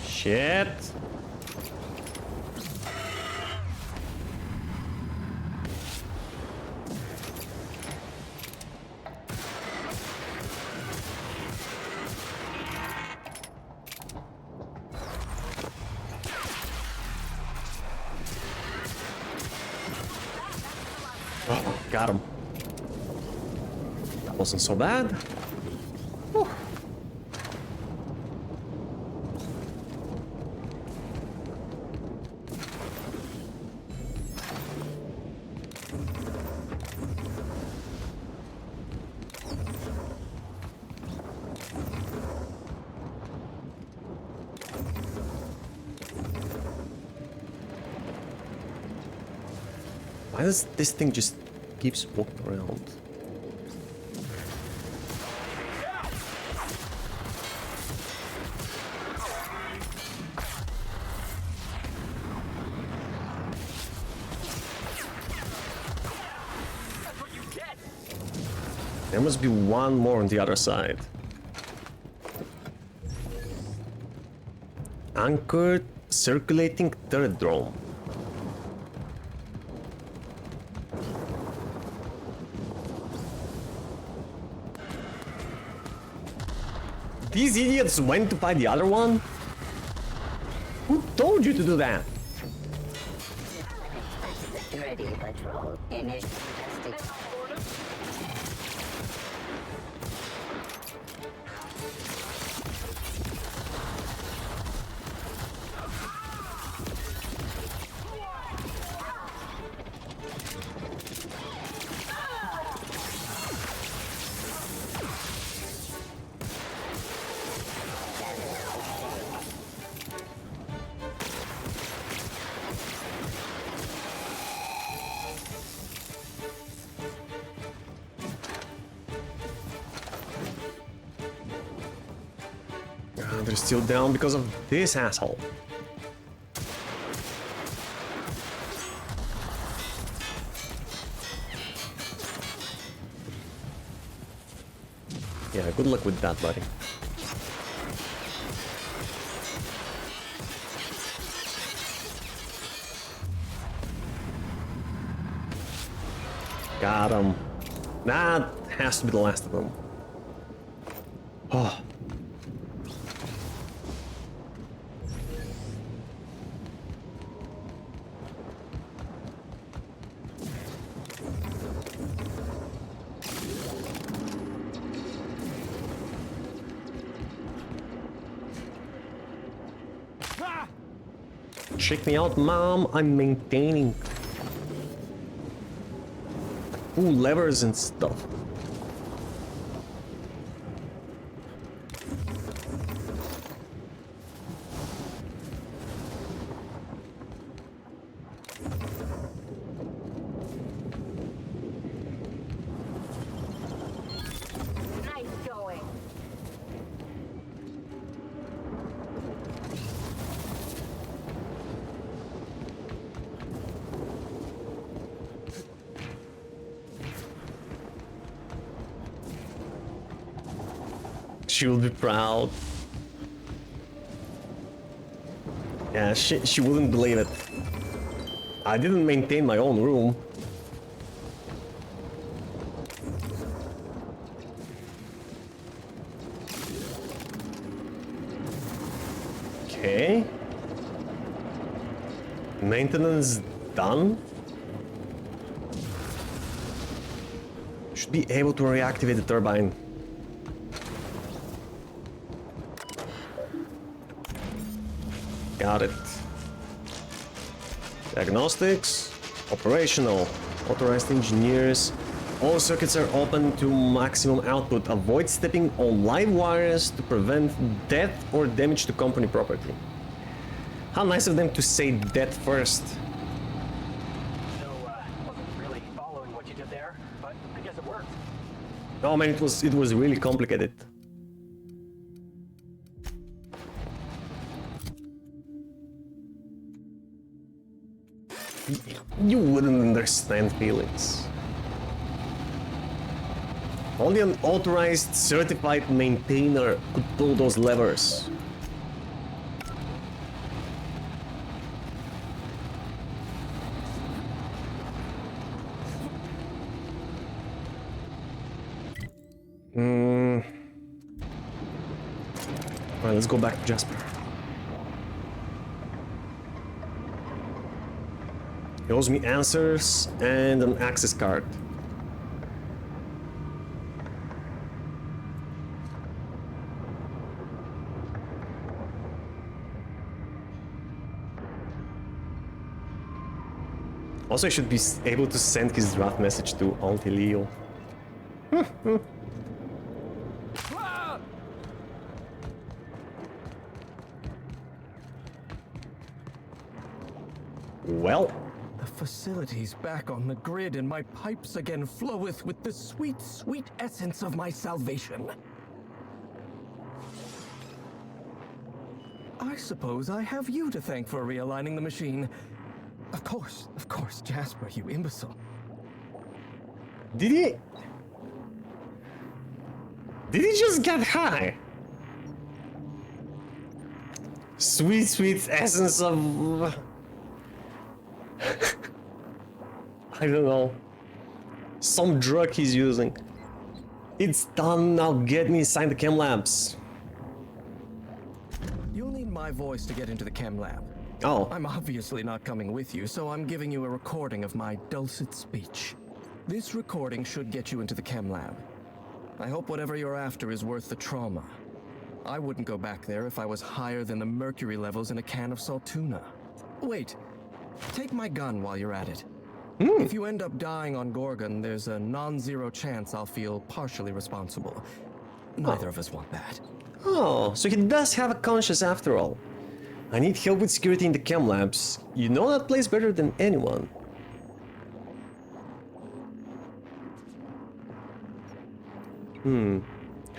Shit. Oh, got him. That wasn't so bad. Whew. Why does this thing just keeps walking around? There must be one more on the other side. Anchored circulating turret drone. These idiots went to fight the other one? Who told you to do that? Security patrol initiating. They're still down because of this asshole. Yeah, good luck with that, buddy. Got him. That has to be the last of them. Oh. Check me out, Mom. I'm maintaining. Ooh, levers and stuff. Nice going. She will be proud. Yeah, she wouldn't believe it. I didn't maintain my own room. Okay. Maintenance done. Should be able to reactivate the turbine. Got it. Diagnostics, operational, authorized engineers. All circuits are open to maximum output. Avoid stepping on live wires to prevent death or damage to company property. How nice of them to say that first. So, wasn't really following what you did there, but I guess it worked. Oh man, it was really complicated. You wouldn't understand feelings. Only an authorized, certified maintainer could pull those levers. Alright, let's go back to Jasper. He owes me answers and an access card. Also, I should be able to send his draft message to Auntie Leo. Well, the facility's back on the grid, and my pipes again floweth with the sweet, sweet essence of my salvation. I suppose I have you to thank for realigning the machine. Of course, Jasper, you imbecile. Did he just get high? Sweet, sweet essence of... I don't know. Some drug he's using. It's done, now get me inside the chem labs. You'll need my voice to get into the chem lab. Oh. I'm obviously not coming with you, so I'm giving you a recording of my dulcet speech. This recording should get you into the chem lab. I hope whatever you're after is worth the trauma. I wouldn't go back there if I was higher than the mercury levels in a can of salt tuna. Wait, take my gun while you're at it. If you end up dying on Gorgon, there's a non-zero chance I'll feel partially responsible. Neither of us want that. Oh, so he does have a conscience after all. I need help with security in the chem labs. You know that place better than anyone.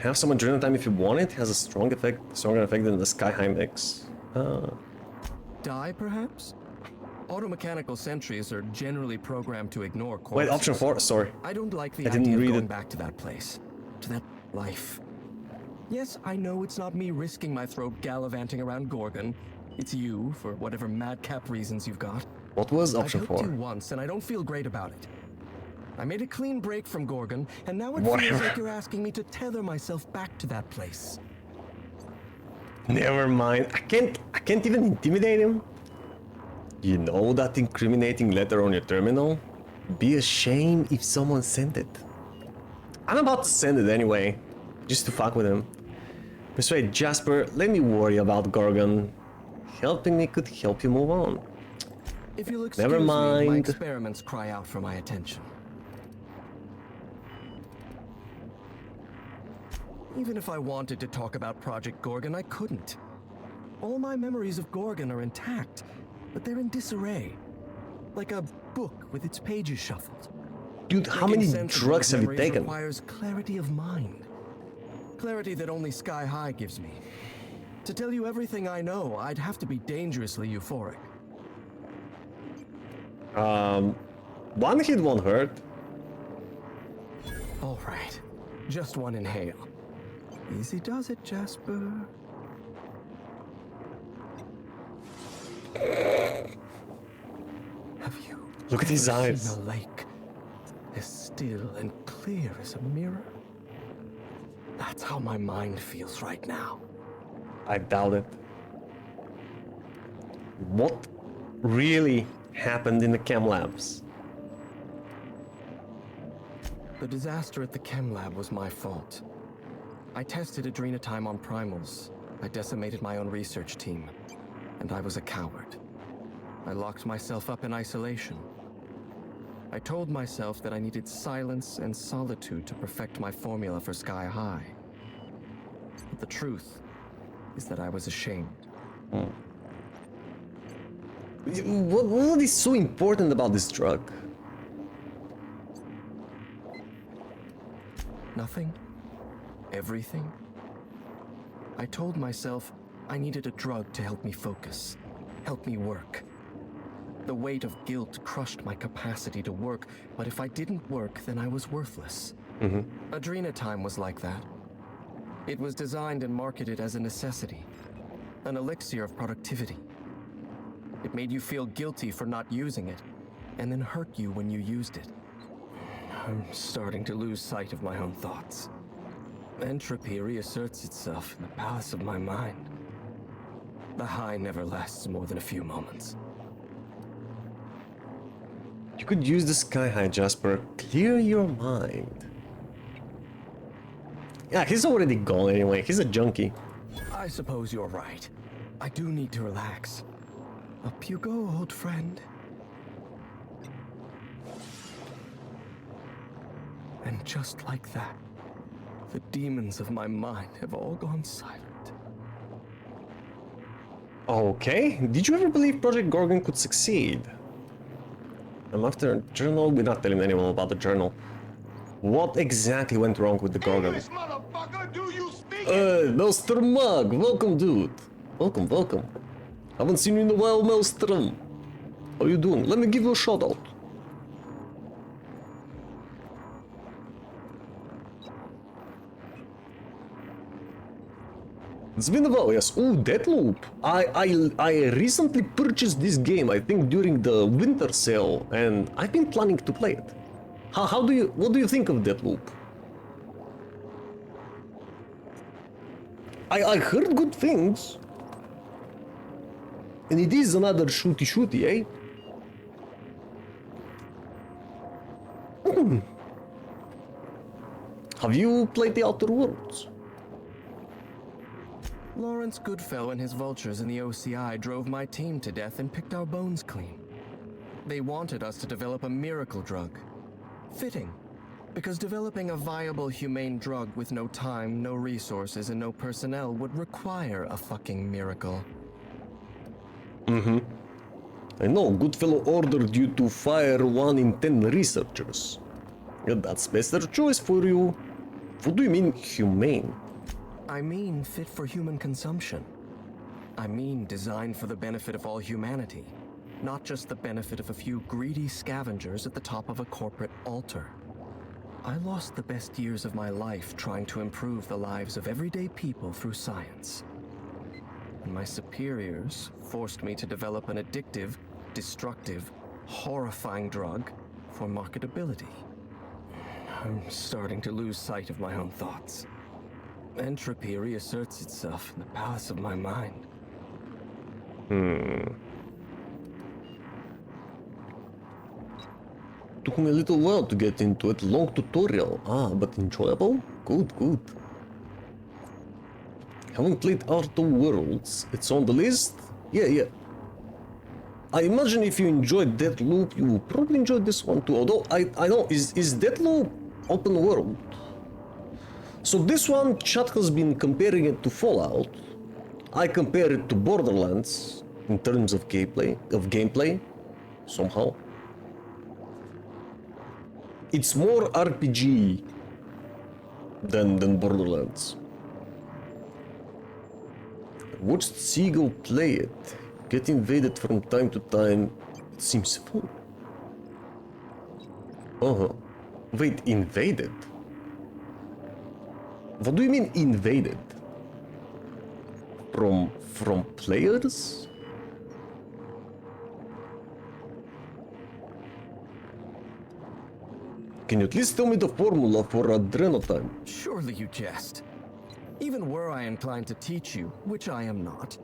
Have some adrenaline time if you want it. Has a stronger effect than the Sky High mix. Die, perhaps? Automechanical sentries are generally programmed to ignore corpses. Wait, option 4? Sorry. I don't like the I didn't idea of read going it. back to that place. To that life. Yes, I know it's not me risking my throat gallivanting around Gorgon. It's you, for whatever madcap reasons you've got. What was option I 4? helped you once, and I don't feel great about it. I made a clean break from Gorgon, and now it Whatever. feels like you're asking me to tether myself back to that place. Never mind. I can't even intimidate him. You know that incriminating letter on your terminal? Be ashamed if someone sent it. I'm about to send it anyway, just to fuck with him. Persuade Jasper, let me worry about Gorgon. Helping me could help you move on. If you'll excuse Never me, my mind. experiments cry out for my attention. Even if I wanted to talk about Project Gorgon, I couldn't. All my memories of Gorgon are intact, but they're in disarray. Like a book with its pages shuffled. Dude, how Making many sense of drugs those have you memories taken? Requires clarity of mind. Clarity that only Sky High gives me. To tell you everything I know, I'd have to be dangerously euphoric. One hit won't hurt. All right, just one inhale. Easy does it, Jasper. Have you Look at his ever eyes. seen a lake as still and clear as a mirror? That's how my mind feels right now. I doubt it. What really happened in the chem labs? The disaster at the chem lab was my fault. I tested adrenatime on primals. I decimated my own research team. And I was a coward. I locked myself up in isolation. I told myself that I needed silence and solitude to perfect my formula for Sky High. But the truth is that I was ashamed. What is so important about this drug? Nothing. Everything. I told myself I needed a drug to help me focus, help me work. The weight of guilt crushed my capacity to work, but if I didn't work, then I was worthless. Adrenatime was like that. It was designed and marketed as a necessity, an elixir of productivity. It made you feel guilty for not using it, and then hurt you when you used it. I'm starting to lose sight of my own thoughts. Entropy reasserts itself in the palace of my mind. The high never lasts more than a few moments. You could use the Sky High, Jasper. Clear your mind. Yeah, he's already gone anyway. He's a junkie. I suppose you're right. I do need to relax. Up you go, old friend. And just like that, the demons of my mind have all gone silent. Okay, did you ever believe Project Gorgon could succeed? I'm after a journal. We're not telling anyone about the journal. What exactly went wrong with the Gorgon? Maelstrom Mug! Welcome, dude. Welcome, welcome. Haven't seen you in a while, Maelstrom. How you doing? Let me give you a shout out. It's been a while, yes. Ooh, Deathloop. I recently purchased this game, I think during the winter sale, and I've been planning to play it. What do you think of Deathloop? I heard good things. And it is another shooty, eh? Have you played the Outer Worlds? Lawrence Goodfellow and his vultures in the OCI drove my team to death and picked our bones clean. They wanted us to develop a miracle drug. Fitting, because developing a viable, humane drug with no time, no resources, and no personnel would require a fucking miracle. I know, Goodfellow ordered you to fire 1 in 10 researchers. Yeah, that's better choice for you. What do you mean humane? I mean fit for human consumption. I mean designed for the benefit of all humanity, not just the benefit of a few greedy scavengers at the top of a corporate altar. I lost the best years of my life trying to improve the lives of everyday people through science. And my superiors forced me to develop an addictive, destructive, horrifying drug for marketability. I'm starting to lose sight of my own thoughts. Entropy reasserts itself in the palace of my mind. Took me a little while to get into it. Long tutorial. But enjoyable? Good, good. Haven't played Outer Worlds. It's on the list? Yeah. I imagine if you enjoyed Deathloop, you probably enjoyed this one too. Although, I know, is Deathloop open world? So this one, chat has been comparing it to Fallout. I compare it to Borderlands in terms of gameplay, somehow. It's more RPG than Borderlands. Watched Seagull play it. Get invaded from time to time. It seems fun. Wait, invaded? What do you mean invaded? From players? Can you at least tell me the formula for adrenotime? Surely you jest. Even were I inclined to teach you, which I am not,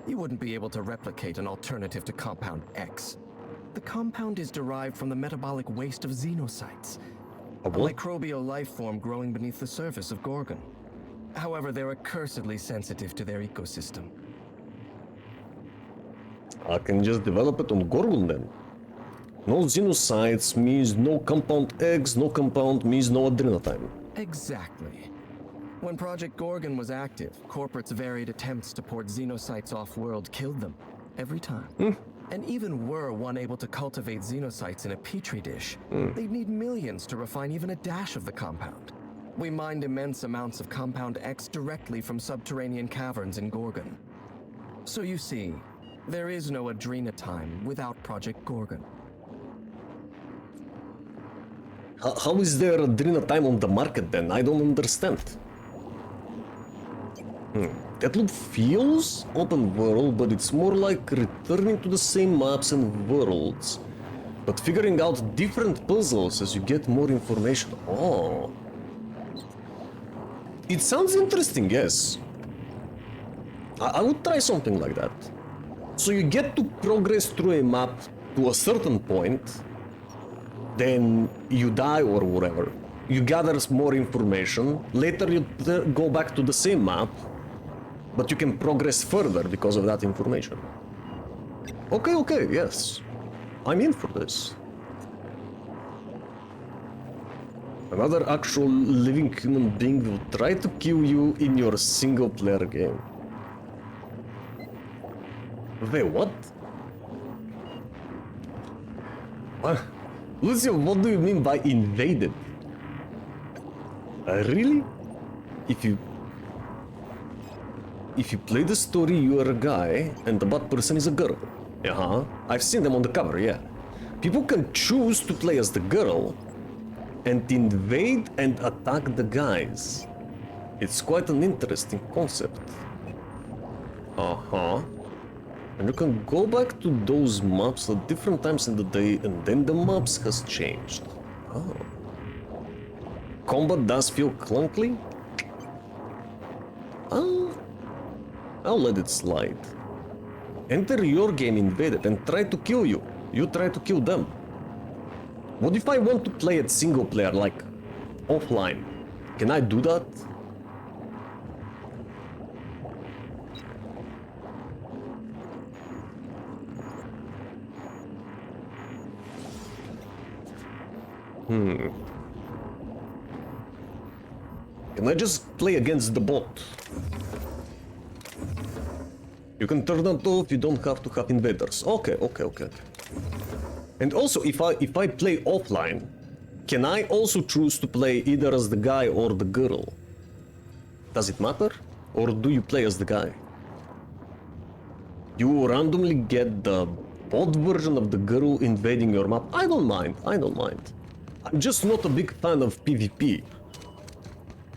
you wouldn't be able to replicate an alternative to Compound X. The compound is derived from the metabolic waste of xenocytes, a microbial life form growing beneath the surface of Gorgon. However, they're accursedly sensitive to their ecosystem. I can just develop it on Gorgon then. No xenocytes means no Compound X, no compound means no adrenotime. Exactly. When Project Gorgon was active, corporates' varied attempts to port xenocytes off-world killed them. Every time. And even were one able to cultivate xenocytes in a petri dish, they'd need millions to refine even a dash of the compound. We mined immense amounts of Compound X directly from subterranean caverns in Gorgon. So you see, there is no adrenotime without Project Gorgon. How is there adrenotime on the market then? I don't understand. Deathloop feels open world, but it's more like returning to the same maps and worlds, but figuring out different puzzles as you get more information. Oh. It sounds interesting, yes. I would try something like that. So you get to progress through a map to a certain point, then you die or whatever. You gather more information, later you go back to the same map, but you can progress further because of that information. Okay, yes. I'm in for this. Another actual living human being will try to kill you in your single-player game. Wait, what? Lucio, what do you mean by invaded? Really? If you play the story, you are a guy, and the bad person is a girl. I've seen them on the cover, yeah. People can choose to play as the girl, and invade and attack the guys. It's quite an interesting concept. And you can go back to those maps at different times in the day, and then the maps has changed. Combat does feel clunky. I'll let it slide. Enter your game invaded and try to kill you. You try to kill them. What if I want to play it single player, like offline? Can I do that? Can I just play against the bot? You can turn that off, you don't have to have invaders. Okay. And also, if I play offline, Can I also choose to play either as the guy or the girl? Does it matter? Or do you play as the guy? You randomly get the bot version of the girl invading your map. I don't mind, I don't mind. I'm just not a big fan of PvP.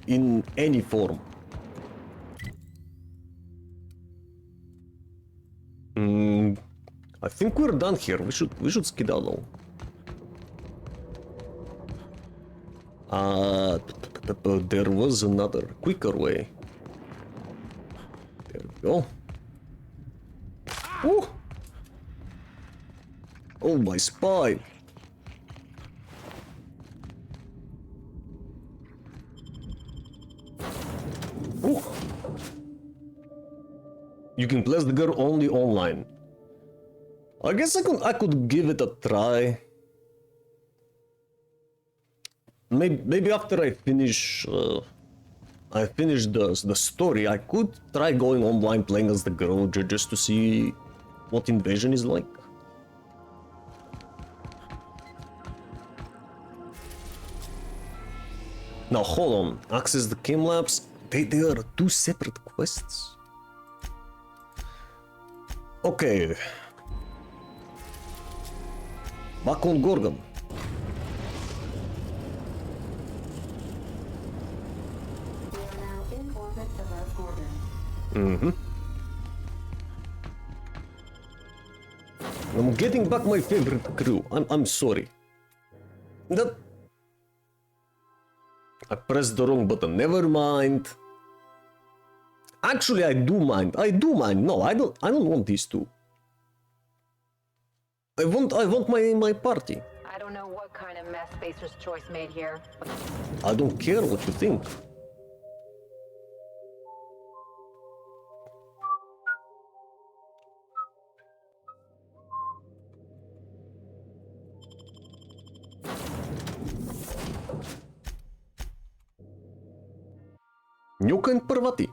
In any form. I think we're done here. We should skedaddle. There was another quicker way. There we go. Ooh. Oh, my spine. Ooh. You can place the girl only online. I guess I could give it a try. Maybe after I finish the story, I could try going online playing as the girl just to see what invasion is like. Now hold on, access the chem labs. They are two separate quests. Okay. Back on Gorgon. We are now in orbit above Gorgon. I'm getting back my favorite crew. I'm sorry. I pressed the wrong button. Never mind. Actually, I do mind. I do mind. No, I don't want these two. I want my party. I don't know what kind of mess Spacer's Choice made here. I don't care what you think. Nuka and Parvati.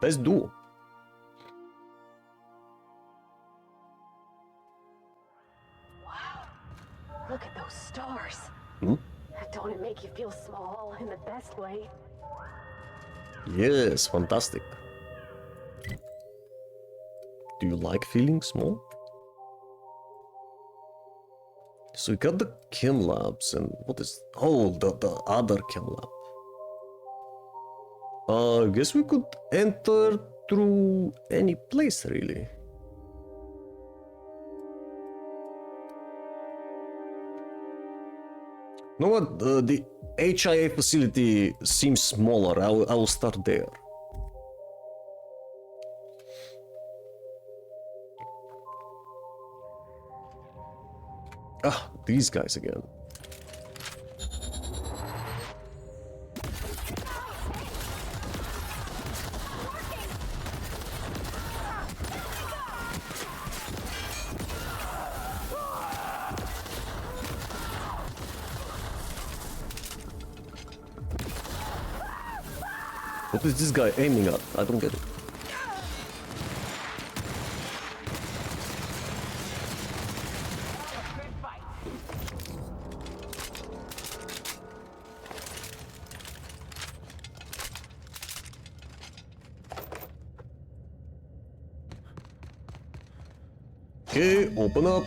Best duo. Look at those stars. Don't it make you feel small in the best way? Yes, fantastic. Do you like feeling small? So we got the chem labs and what is... Oh, the other chem lab. I guess we could enter through any place, really. You know what? The HIA facility seems smaller. I will start there. Ah, these guys again. What is this guy aiming at? I don't get it. Okay, open up.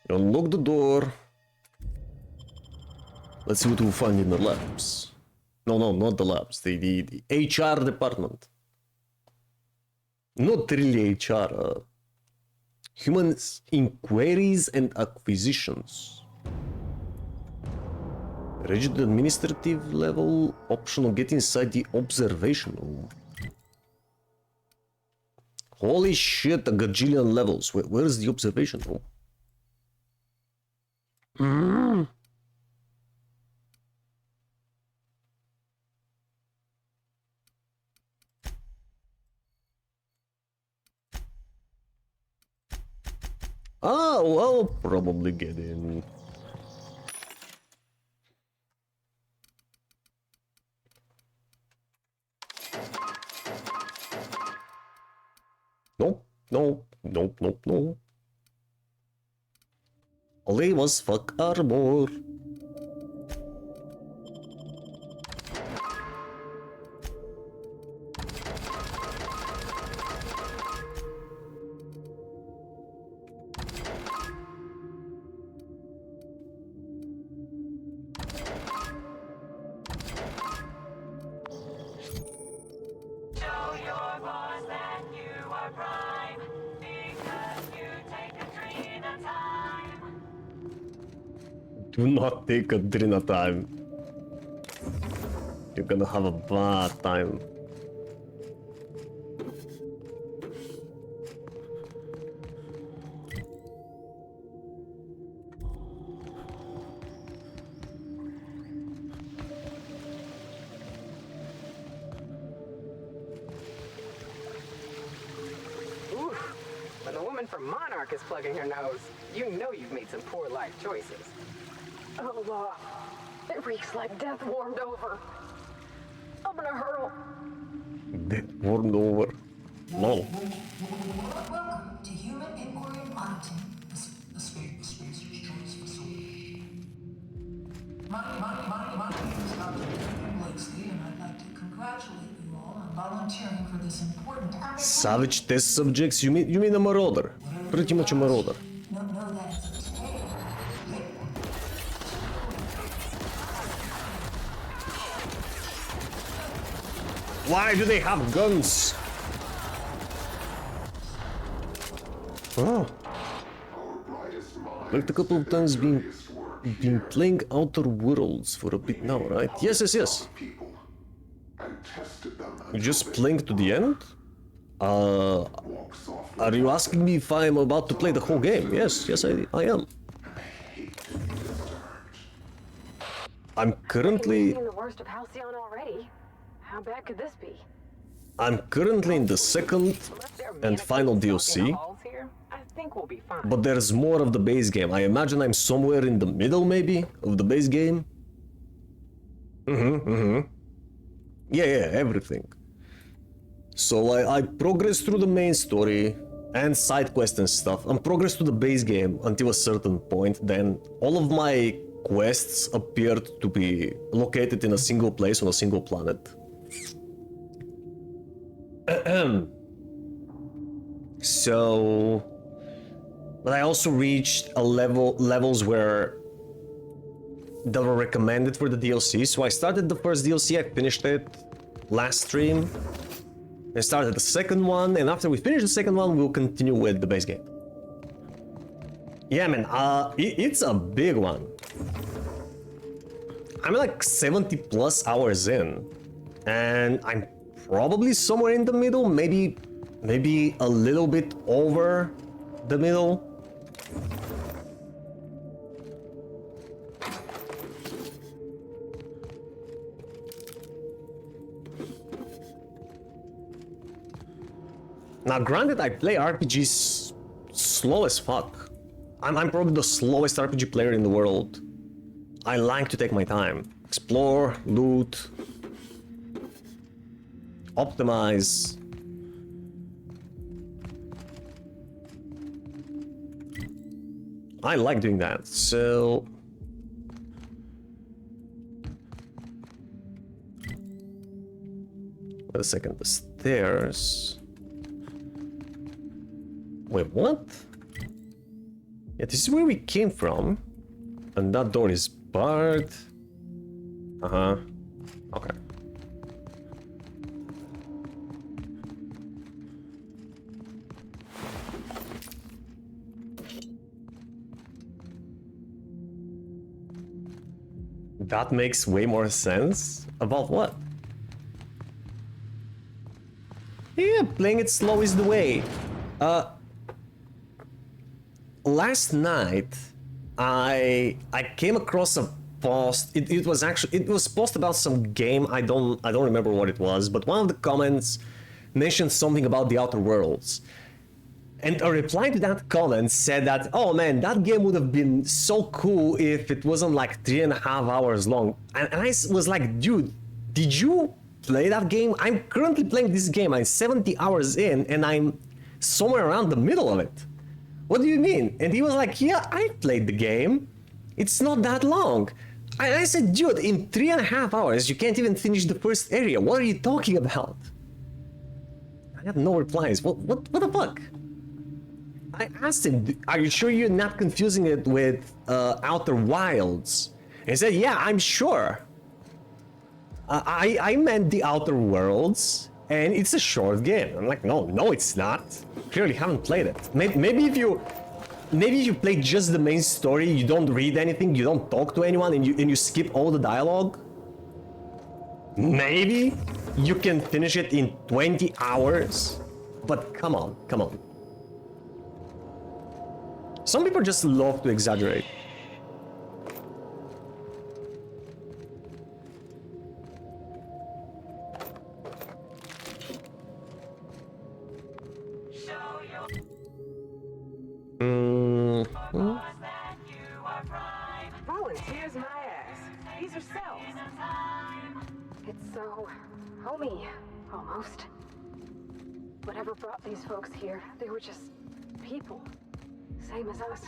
Unlock the door. Let's see what we'll find in the labs. No, not the labs. The HR department. Not really HR. Human inquiries and acquisitions. Rigid administrative level. Optional get inside the observation room. Holy shit, a gajillion levels. Where's the observation room? Oh, I'll probably get in. Nope. Leave us fuck armor. Do not take Adrena time. You're gonna have a bad time. Oof. When the woman from Monarch is plugging her nose, you know you've made some poor life choices. Oh, it reeks like death warmed over. I'm gonna hurl. Death warmed over. Lol. Welcome to Human Inquiry Auditing, the Spacer's Choice Facility. My name is Dr. Blakeslee, and I'd like to congratulate you all on volunteering for this important act. Savage test subjects? You mean a marauder? Pretty much a marauder. No, that is a tale. Why do they have guns? Oh. Like a couple of times been playing Outer Worlds for a bit now, right? Yes. You just playing to the end? Are you asking me if I'm about to play the whole game? Yes, I am. I'm currently... Seen the worst of Halcyon already. How bad could this be? I'm currently in the second and final DLC. But there's more of the base game. I imagine I'm somewhere in the middle, maybe, of the base game. Yeah, everything. So I progressed through the main story and side quests and stuff, and progressed to the base game until a certain point. Then all of my quests appeared to be located in a single place on a single planet. So, but I also reached a levels where they were recommended for the DLC. So I started the first DLC, I finished it last stream. I started the second one, and after we finish the second one, we'll continue with the base game. Yeah, man, it's a big one. I'm like 70 plus hours in, and I'm probably somewhere in the middle, maybe a little bit over the middle. Now, granted, I play RPGs slow as fuck. I'm probably the slowest RPG player in the world. I like to take my time. Explore, loot, optimize. I like doing that, so... Wait a second, the stairs... Wait, what? Yeah, this is where we came from. And that door is barred. Uh-huh. Okay. That makes way more sense. About what? Yeah, playing it slow is the way. Last night, I came across a post. It was post about some game. I don't remember what it was, but one of the comments mentioned something about the Outer Worlds. And a reply to that comment said that, oh man, that game would have been so cool if it wasn't like 3.5 hours long. And I was like, dude, did you play that game? I'm currently playing this game. I'm 70 hours in, and I'm somewhere around the middle of it. what do you mean? And he was like, yeah, I played the game. It's not that long. I said, dude, in 3.5 hours, you can't even finish the first area. What are you talking about? I have no replies. What the fuck? I asked him, are you sure you're not confusing it with Outer Wilds? And he said, yeah, I'm sure. I meant the Outer Worlds, and it's a short game. I'm like, no, it's not. Clearly haven't played it. Maybe if you play just the main story, you don't read anything, you don't talk to anyone, and you skip all the dialogue. Maybe you can finish it in 20 hours. But come on. Some people just love to exaggerate. Volunteers my ass. These are cells. It's so homey, almost. Whatever brought these folks here, they were just people. Same as us.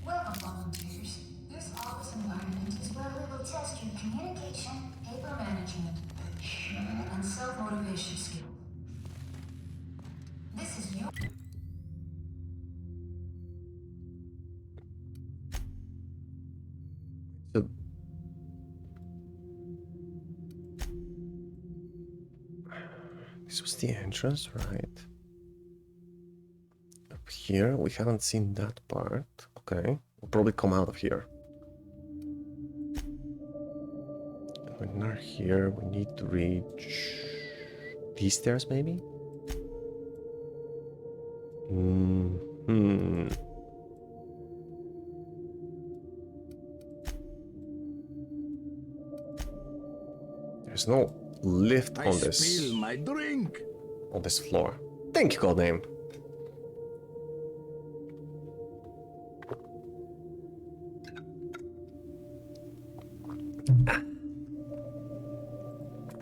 Welcome, volunteers. This office environment is where we will test your communication, paper management, and self-motivation skills. This is your... This was the entrance, right? Up here, we haven't seen that part. Okay, we'll probably come out of here. When we're here, we need to reach these stairs, maybe? There's no lift on this. I spill my drink. On this floor. Thank you, Codename.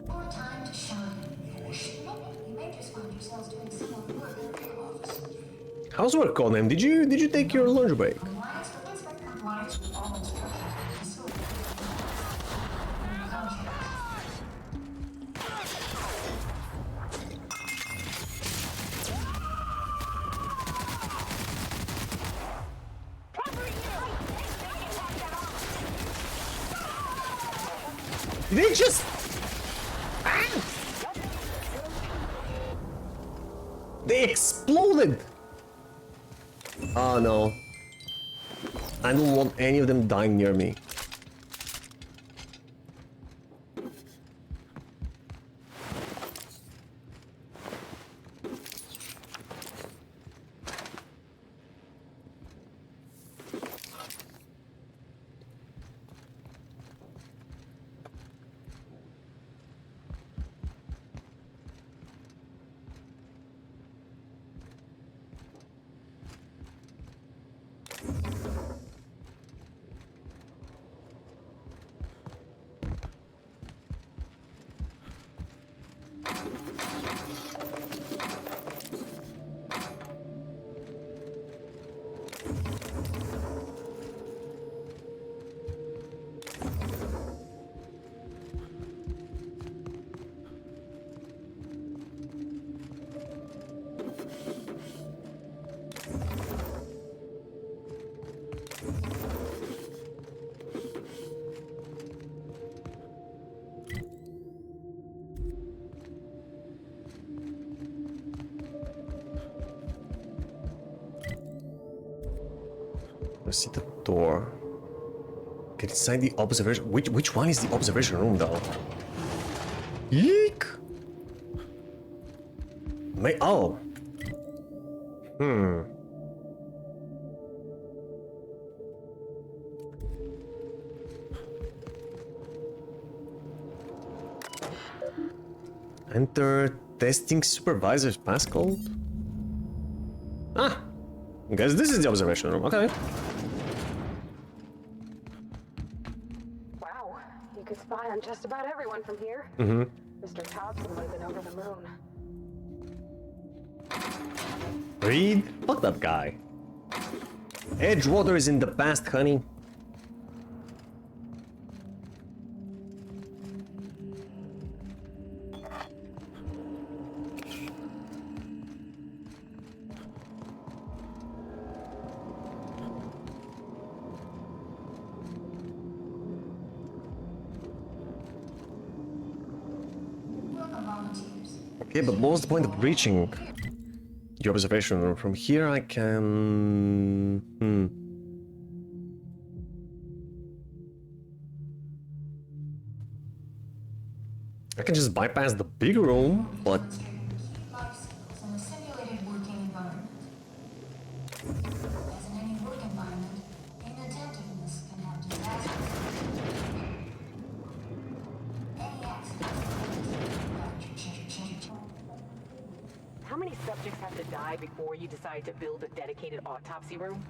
More time to shine. You may just find yourselves doing similar work in the field office. How's work, Codename? Did you take your lunch break? Compliance with inspect compliance with all instructions of the facility. They just... They exploded! Oh no. I don't want any of them dying near me. Let's see the door. Get inside the observation. Which one is the observation room though? Eek! Oh. Enter Testing supervisor's passcode? Ah! Guess this is the observation room, okay. Wow, you could spy on just about everyone from here. Mm-hmm. Mr. Thompson would have been over the moon. Reed? Fuck that guy. Edgewater is in the past, honey. Okay, but what was the point of reaching the observation room? From here I can... I can just bypass the big room, but... In a simulated working environment. As in any work environment, inattentiveness can have disastrous any accident. How many subjects have to die before you decide to build a dedicated autopsy room?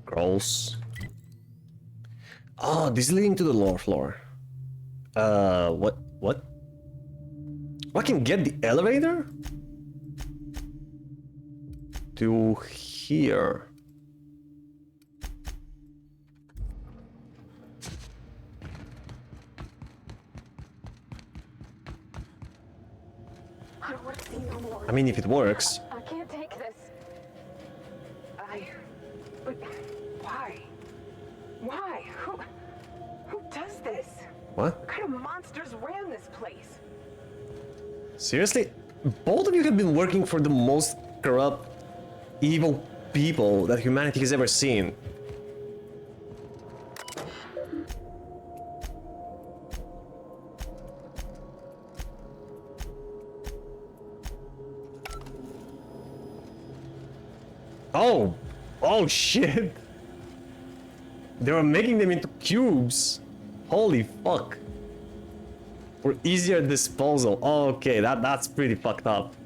Gross. Oh, this is leading to the lower floor. What? I can get the elevator? To here. I don't want to see no more. I mean, if it works. I can't take this. But why? Why? Who does this? What? What kind of monsters ran this place? Seriously? Both of you have been working for the most corrupt, evil people that humanity has ever seen. Oh shit! They were making them into cubes. Holy fuck. For easier disposal. Okay, that's pretty fucked up.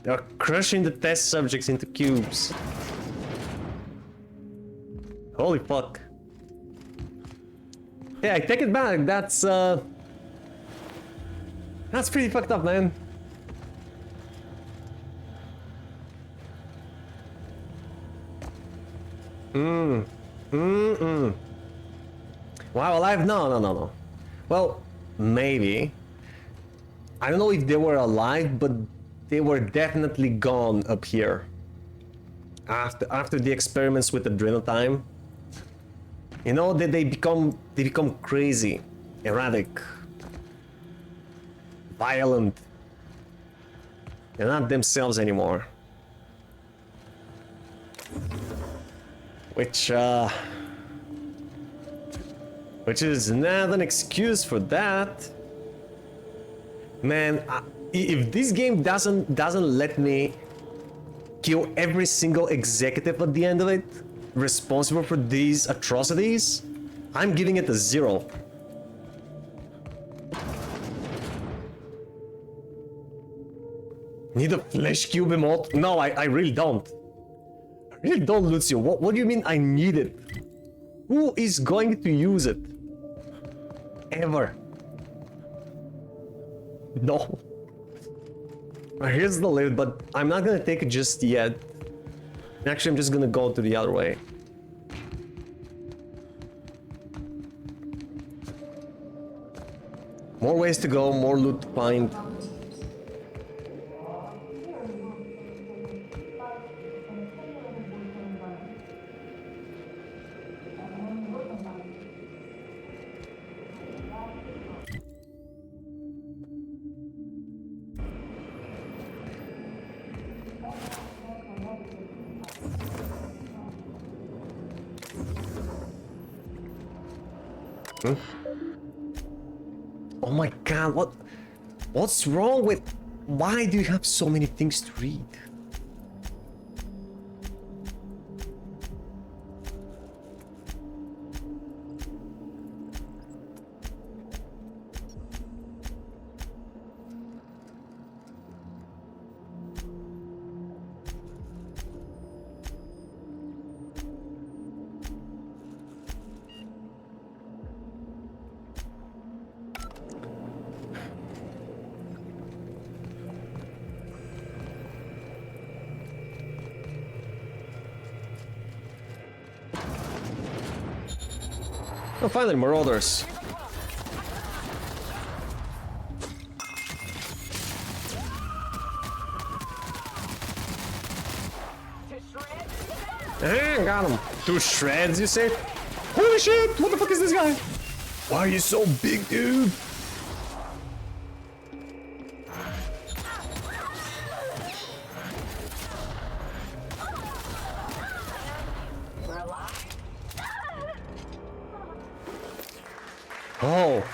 They're crushing the test subjects into cubes. Holy fuck. Yeah, I take it back. That's pretty fucked up, man. Wow, alive? No. Well, maybe. I don't know if they were alive, but they were definitely gone up here. After the experiments with adrenal time. You know, they become crazy, erratic, violent. They're not themselves anymore. Which is not an excuse for that. Man, if this game doesn't let me kill every single executive at the end of it, responsible for these atrocities, I'm giving it a 0. Need a flesh cube emote? No, I really don't. I really don't, Lucio. What do you mean I need it? Who is going to use it? Ever? No. Here's the lift, but I'm not gonna take it just yet. Actually, I'm just gonna go to the other way. More ways to go, more loot to find. Oh my god, what's wrong with... Why do you have so many things to read? Oh, finally, marauders. Got him. To shreds, you say? Holy shit! What the fuck is this guy? Why are you so big, dude? Oh.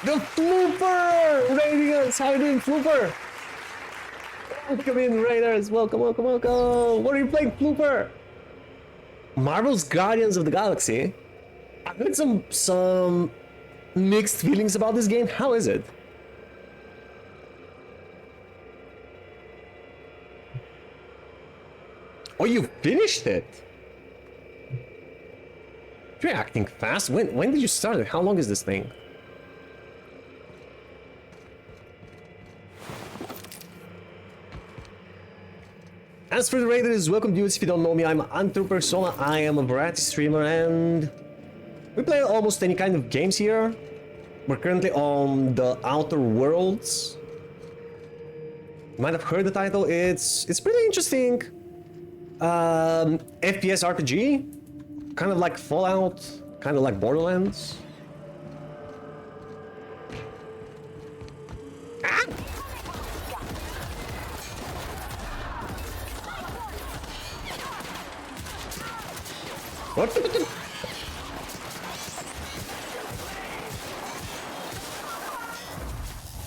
The Flooper! Radiance! How are you doing, Flooper? Come in, Raiders! Welcome, welcome, welcome! What are you playing, Flooper? Marvel's Guardians of the Galaxy? I've heard some mixed feelings about this game. How is it? Oh, you finished it? You're acting fast. When did you start it? How long is this thing? As for the Raiders, welcome dudes. If you don't know me, I'm AnthroPersona. I am a variety streamer and we play almost any kind of games here. We're currently on the Outer Worlds. You might have heard the title. It's pretty interesting. FPS RPG, kind of like Fallout, kind of like Borderlands. Ah! What?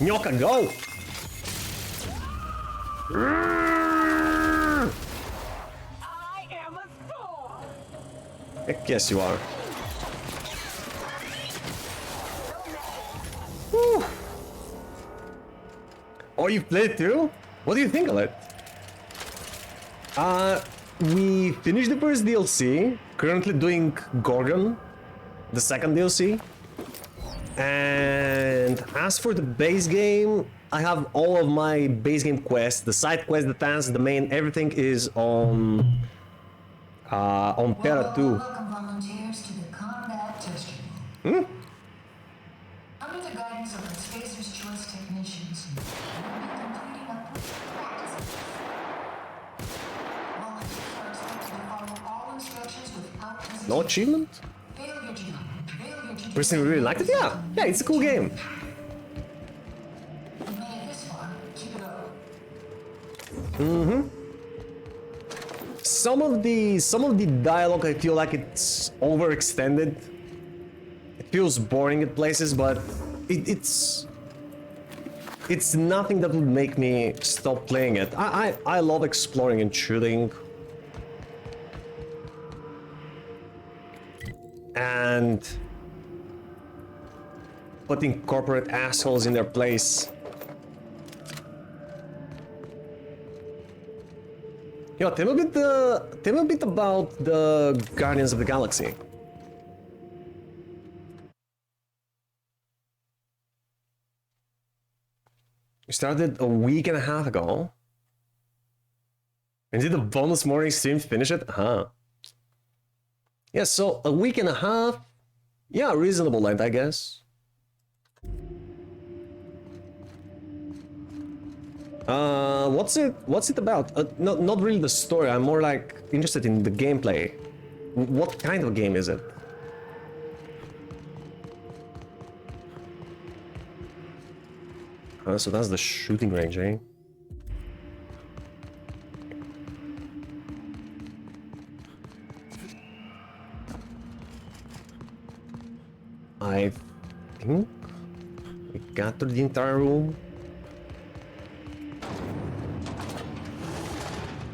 Nyoka, go! Heck yes you are. Whew. Oh, you've played it too? What do you think of it? We finished the first DLC, currently doing Gorgon, the second DLC. And as for the base game, I have all of my base game quests, the side quests, the tasks, the main, everything is on Terra 2. Welcome volunteers to the combat test Hmm? Under the guidance of the Spacer's Choice technicians, you will be completing a practice. Volunteers are expected to follow all instructions without hesitation. No achievement? Personally really liked it? Yeah, it's a cool game. You made it this far, keep it up. Mm-hmm. Some of the dialogue, I feel like it's overextended. It feels boring at places, but it's nothing that would make me stop playing it. I love exploring and shooting. And putting corporate assholes in their place. Yo, tell me a bit about the Guardians of the Galaxy. You started a week and a half ago. And did the bonus morning stream finish it? Huh. Yeah, so a week and a half. Yeah, reasonable length, I guess. What's it about? Not really the story. I'm more like interested in the gameplay. What kind of game is it? So that's the shooting range, eh? I think We got through the entire room.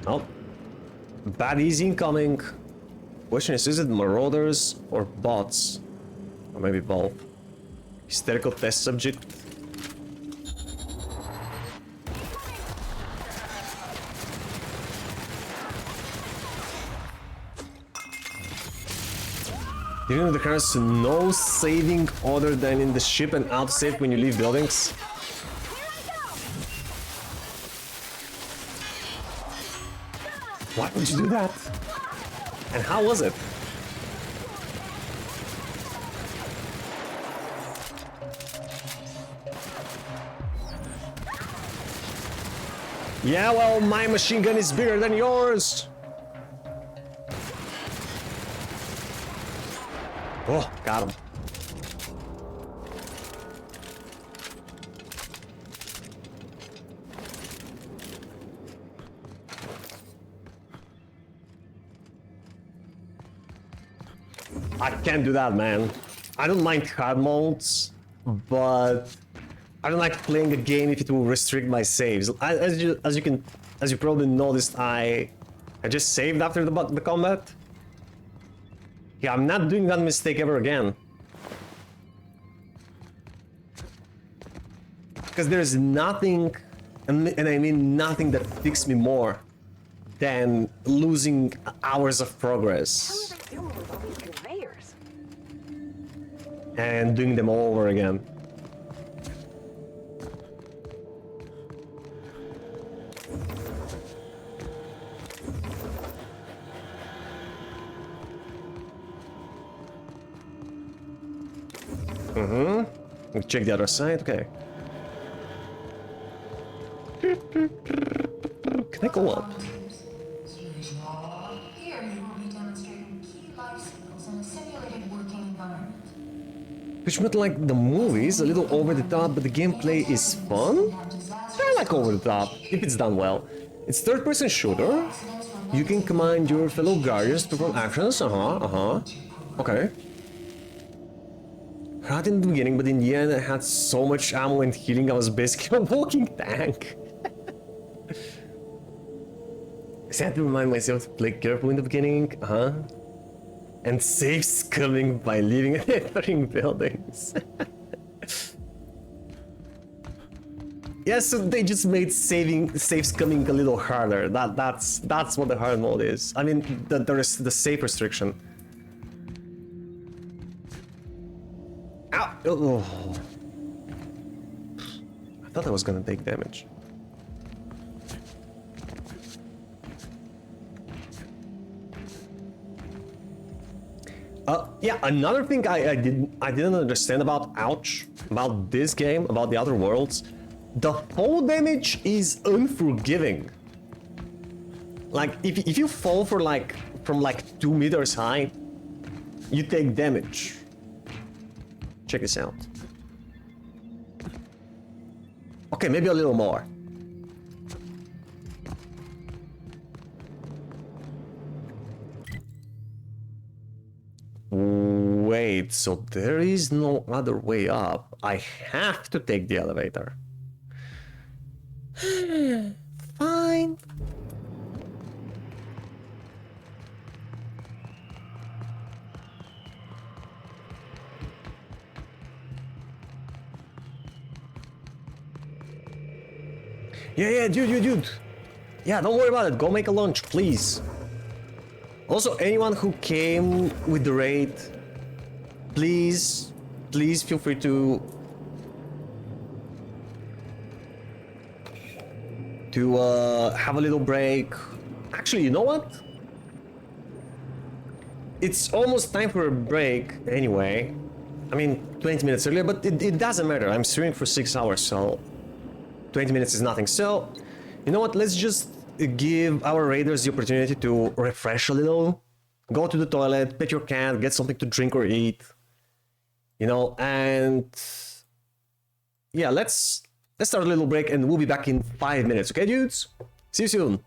Oh. Baddies incoming. Question is it marauders or bots? Or maybe both. Hysterical test subject. Even if there's no saving other than in the ship and autosave when you leave buildings. Why would you do that? And how was it? Yeah, well, my machine gun is bigger than yours. Oh, got him. I can't do that, man. I don't mind hard modes, but I don't like playing a game if it will restrict my saves. As you probably noticed, I just saved after the combat. Yeah, I'm not doing that mistake ever again. Because there's nothing, and I mean nothing, that ticks me more than losing hours of progress. How are they doing with all these conveyors? And doing them all over again. Check the other side, okay. Can I go up? Here you will be demonstrating key life skills in a simulated working environment. Which meant like the movies, a little over the top, but the gameplay is fun? I like over the top, if it's done well. It's third-person shooter. You can command your fellow guardians to perform actions, okay. Hard in the beginning, but in the end I had so much ammo and healing, I was basically a walking tank. I had to remind myself to play careful in the beginning, and saves coming by leaving and entering buildings. Yeah, so they just made saves coming a little harder. That's what the hard mode is. I mean, there is the save restriction. Ow! Oh. I thought I was gonna take damage. Yeah, another thing I didn't understand about this game, about the Outer Worlds, the fall damage is unforgiving. Like if you fall from like 2 meters high, you take damage. Check this out. Okay, maybe a little more. Wait, so there is no other way up. I have to take the elevator. Fine. Yeah, dude. Yeah, don't worry about it. Go make a lunch, please. Also, anyone who came with the raid, please feel free to have a little break. Actually, you know what? It's almost time for a break anyway. I mean, 20 minutes earlier, but it doesn't matter. I'm streaming for 6 hours, so 20 minutes is nothing. So, you know what? Let's just give our raiders the opportunity to refresh a little. Go to the toilet, pet your cat, get something to drink or eat. You know, and yeah, let's start a little break and we'll be back in 5 minutes, okay, dudes? See you soon.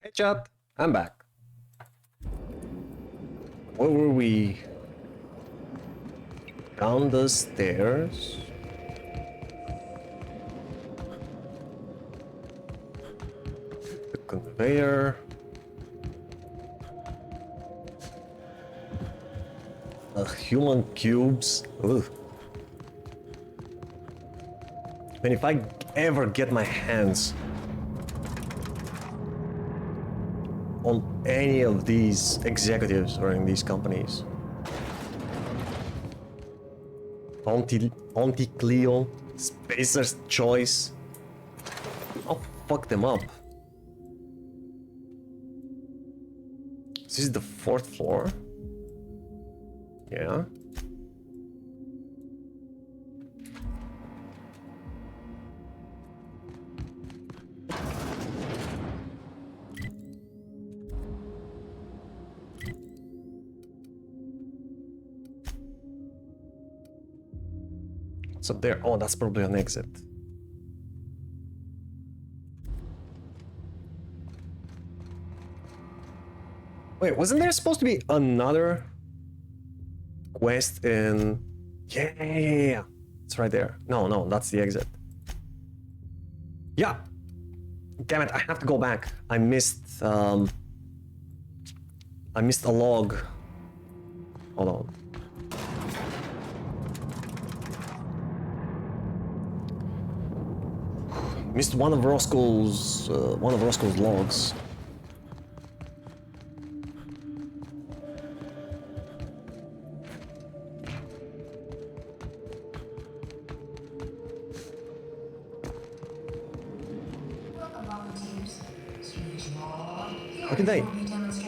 Hey chat, I'm back. Where were we? Down the stairs. The conveyor. Human cubes. Ugh. And if I ever get my hands on any of these executives running these companies, Anti-Cleo, Spacer's Choice, I'll fuck them up. This is the 4th floor? Yeah. What's up there? Oh, that's probably an exit. Wait, wasn't there supposed to be another quest in... Yeah. It's right there. No, that's the exit. Yeah. Damn it, I have to go back. I missed a log. Hold on. Missed one of Roscoe's logs. How did they?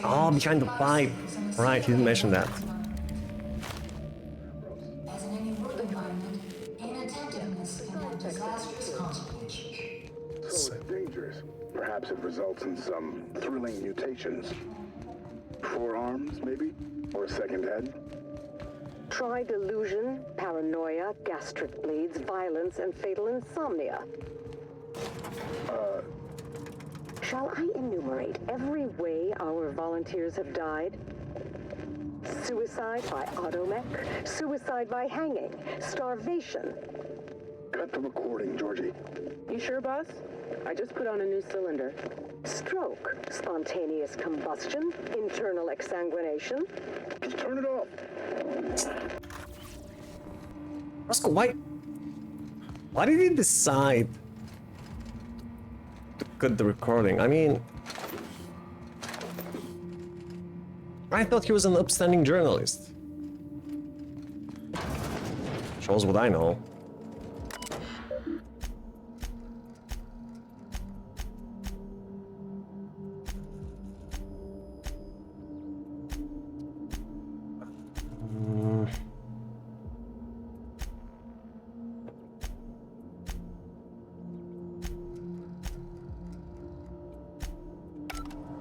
Oh, behind the pipe. Right, he didn't mention that. As in any work environment, inattentiveness can have disastrous consequences. So it's dangerous. Perhaps it results in some thrilling mutations. 4 arms, maybe? Or a second head? Try delusion, paranoia, gastric bleeds, violence, and fatal insomnia. Shall I enumerate every way our volunteers have died? Suicide by automech, suicide by hanging, starvation. Cut the recording, Georgie. You sure, boss? I just put on a new cylinder. Stroke, spontaneous combustion, internal exsanguination. Just turn it off. Roscoe, why did he decide to cut the recording? I mean, I thought he was an upstanding journalist. Shows what I know.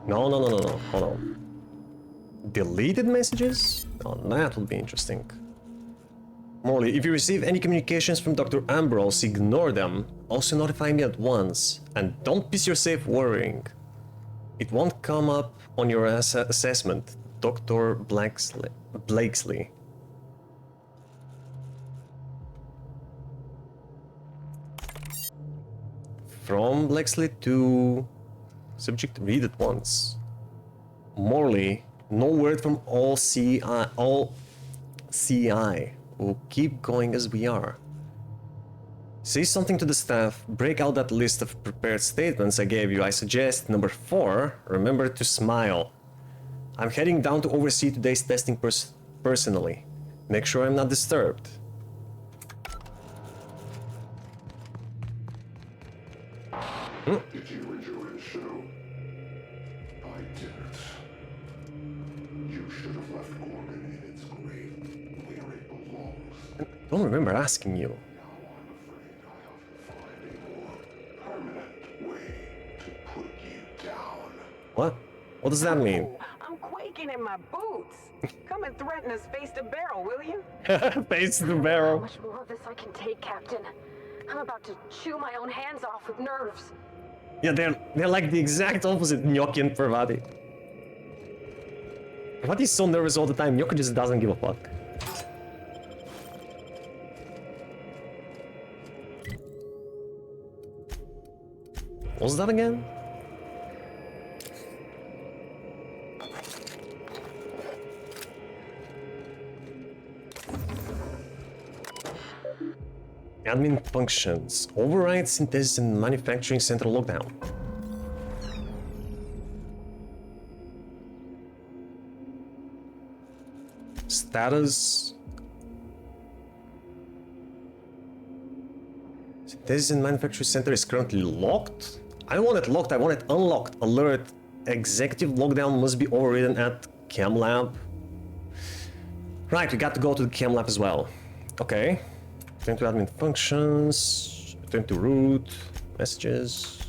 No. Hold on. Deleted messages? Oh, that would be interesting. Morley, if you receive any communications from Dr. Ambrose, ignore them. Also notify me at once. And don't piss yourself worrying. It won't come up on your assessment. Dr. Blakesley. From Blakesley to... Subject, read it once. Morley, no word from all CI. We'll keep going as we are. Say something to the staff, break out that list of prepared statements I gave you. I suggest number 4, remember to smile. I'm heading down to oversee today's testing personally. Make sure I'm not disturbed. Did you enjoy the show? I didn't. You should have left Gorgon in its grave where it belongs. I don't remember asking you. Permanent way to put you down. What? What does that mean? I'm quaking in my boots. Come and threaten us face to barrel, will you? Face to How barrel. much more of this I can take, Captain? I'm about to chew my own hands off with nerves. Yeah, they're like the exact opposite, Gnocchi and Parvati. Parvati's so nervous all the time, Gnocchi just doesn't give a fuck. What was that again? Admin functions. Override synthesis and manufacturing center lockdown. Status. Synthesis and manufacturing center is currently locked. I don't want it locked, I want it unlocked. Alert. Executive lockdown must be overridden at Chem Lab. Right, we got to go to the Chem Lab as well. Okay. Return to admin functions. Return to root. Messages.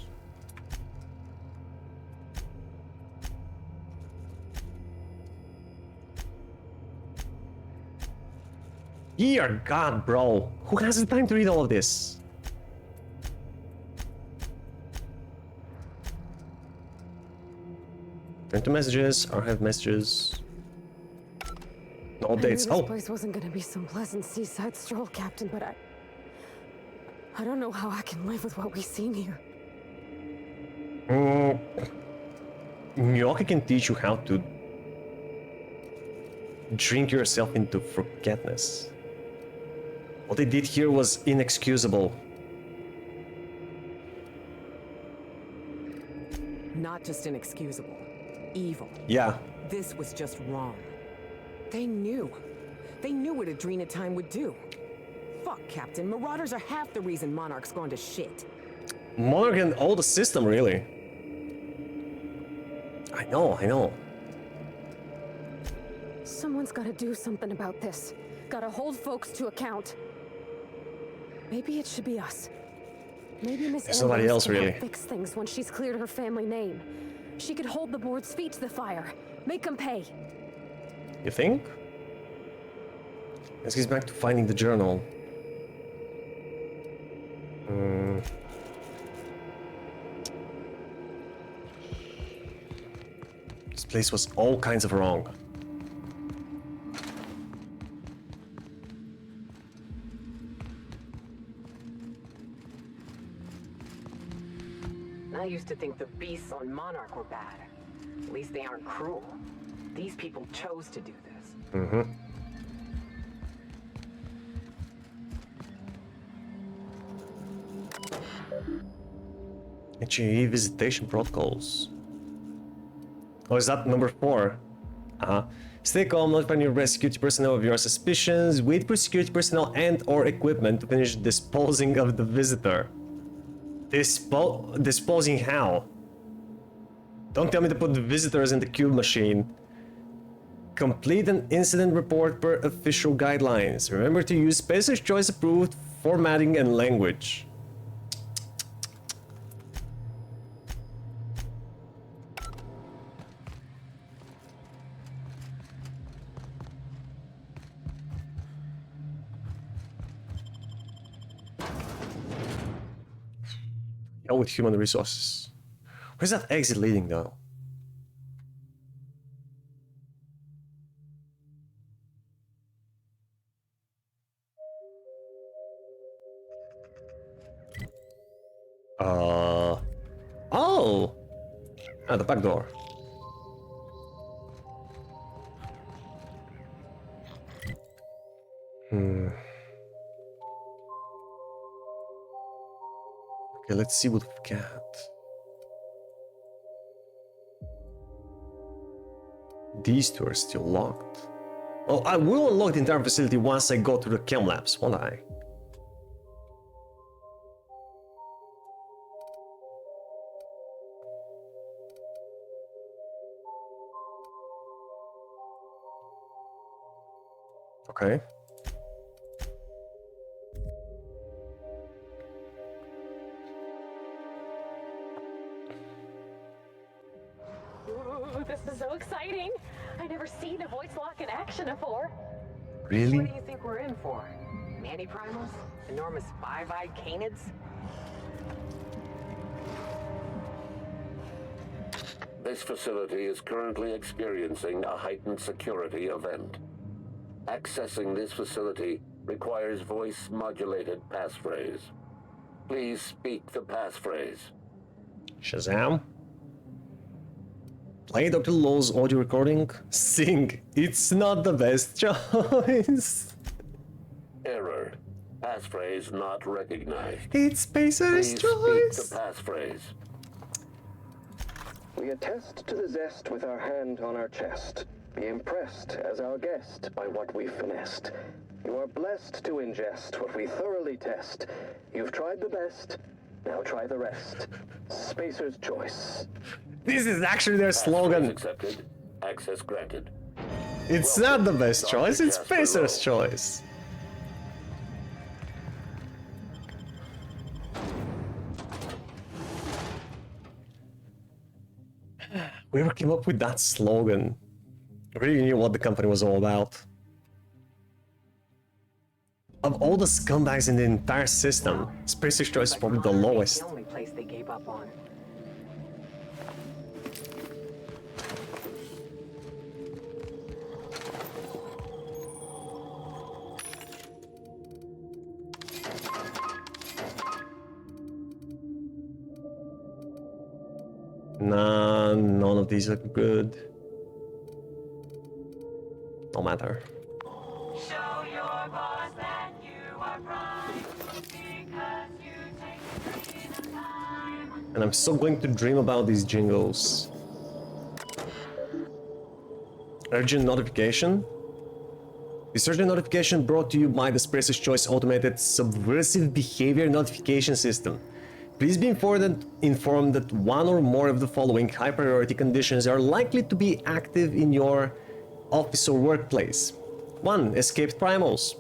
Dear God, bro. Who has the time to read all of this? Turn to messages. Archive messages. No updates. I knew this place wasn't gonna be some pleasant seaside stroll, Captain, but I don't know how I can live with what we've seen here. Gnocchi can teach you how to drink yourself into forgetfulness. What they did here was inexcusable. Not just inexcusable. Evil. Yeah. This was just wrong. They knew. They knew what Adrenatime would do. Fuck, Captain. Marauders are half the reason Monarch's gone to shit. Monarch and all the system, really. I know. Someone's gotta do something about this. Gotta hold folks to account. Maybe it should be us. Maybe Miss Somebody else, can help really. fix things when she's cleared her family name. She could hold the board's feet to the fire. Make them pay. You think? Let's get back to finding the journal. This place was all kinds of wrong. I used to think the beasts on Monarch were bad. At least they aren't cruel. These people chose to do this. HAE visitation protocols. Oh, is that number 4? Stay calm, notify your security personnel of your suspicions, wait for security personnel and or equipment to finish disposing of the visitor. Disposing how? Don't tell me to put the visitors in the cube machine. Complete an incident report per official guidelines. Remember to use Spacer's Choice approved formatting and language. Hell with human resources. Where's that exit leading though? Oh! Ah, the back door. Okay, let's see what we've got. These two are still locked. Oh, I will unlock the entire facility once I go to the chem labs, won't I? Okay. Ooh, this is so exciting. I never seen a voice lock in action before. Really? What do you think we're in for? Manti-primals? Enormous five-eyed canids? This facility is currently experiencing a heightened security event. Accessing this facility requires voice-modulated passphrase. Please speak the passphrase. Shazam. Play Dr. Low's audio recording. Sing. It's not the best choice. Error. Passphrase not recognized. It's Spacer's choice. Please speak the passphrase. We attest to the zest with our hand on our chest. Be impressed as our guest by what we've finessed. You are blessed to ingest what we thoroughly test. You've tried the best, now try the rest. Spacer's choice. This is actually their slogan. Accepted. Access granted. It's not the best choice, it's Spacer's choice. Whoever came up with that slogan really knew what the company was all about. Of all the scumbags in the entire system, Spacer's choice is probably the lowest. The only place they gave up on. Nah, none of these look good. No matter. Show your boss that you are right, because you take the time. And I'm still going to dream about these jingles. Urgent notification. This urgent notification brought to you by the Spacer's Choice automated subversive behavior notification system. Please be informed that one or more of the following high priority conditions are likely to be active in your office or workplace. 1. Escaped primals.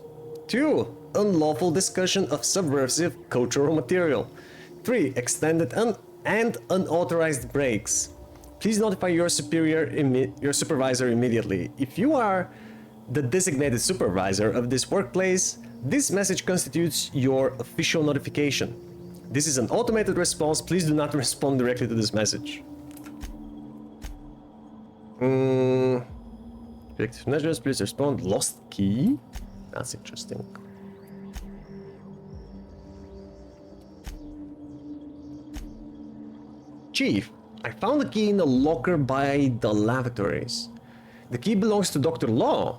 2. Unlawful discussion of subversive cultural material. 3. Extended and unauthorized breaks. Please notify your supervisor immediately. If you are the designated supervisor of this workplace, this message constitutes your official notification. This is an automated response. Please do not respond directly to this message. Corrective measures, please respond. Lost key? That's interesting. Chief, I found the key in a locker by the lavatories. The key belongs to Dr. Law.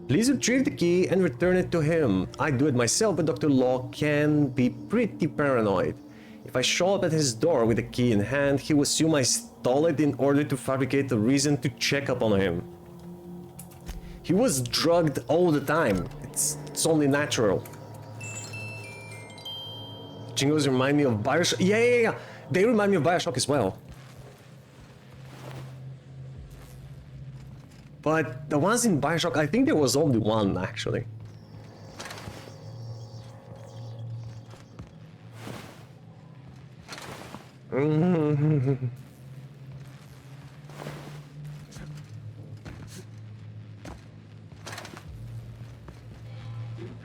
Please retrieve the key and return it to him. I do it myself, but Dr. Law can be pretty paranoid. If I show up at his door with the key in hand, he will assume I stole it in order to fabricate a reason to check up on him. He was drugged all the time. It's only natural. Jingles remind me of Bioshock. Yeah. They remind me of Bioshock as well. But the ones in Bioshock, I think there was only one, actually.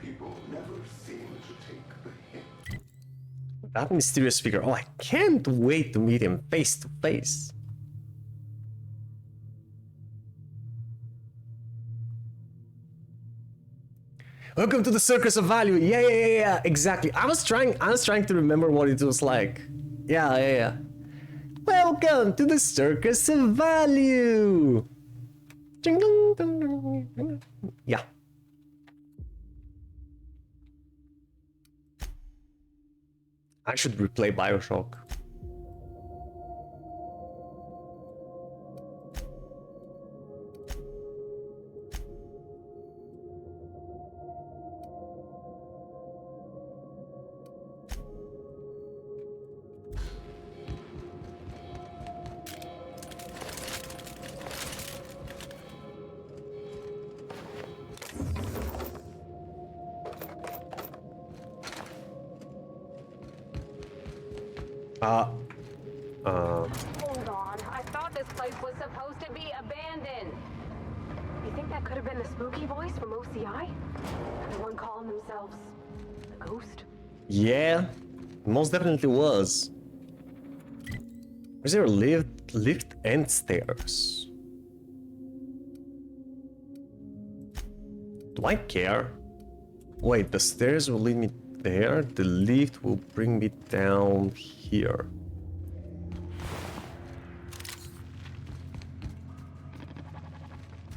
People never seem to take the hint. That mysterious figure. Oh, I can't wait to meet him face to face. Welcome to the Circus of Value. Yeah, exactly. I was trying to remember what it was like. Yeah. Welcome to the Circus of Value. Yeah. I should replay Bioshock. Hold on. I thought this place was supposed to be abandoned. You think that could have been the spooky voice from OCI? The one calling themselves the Ghost? Yeah, most definitely was. Is there a lift and stairs? Do I care? Wait, the stairs will lead me there, the lift will bring me down here.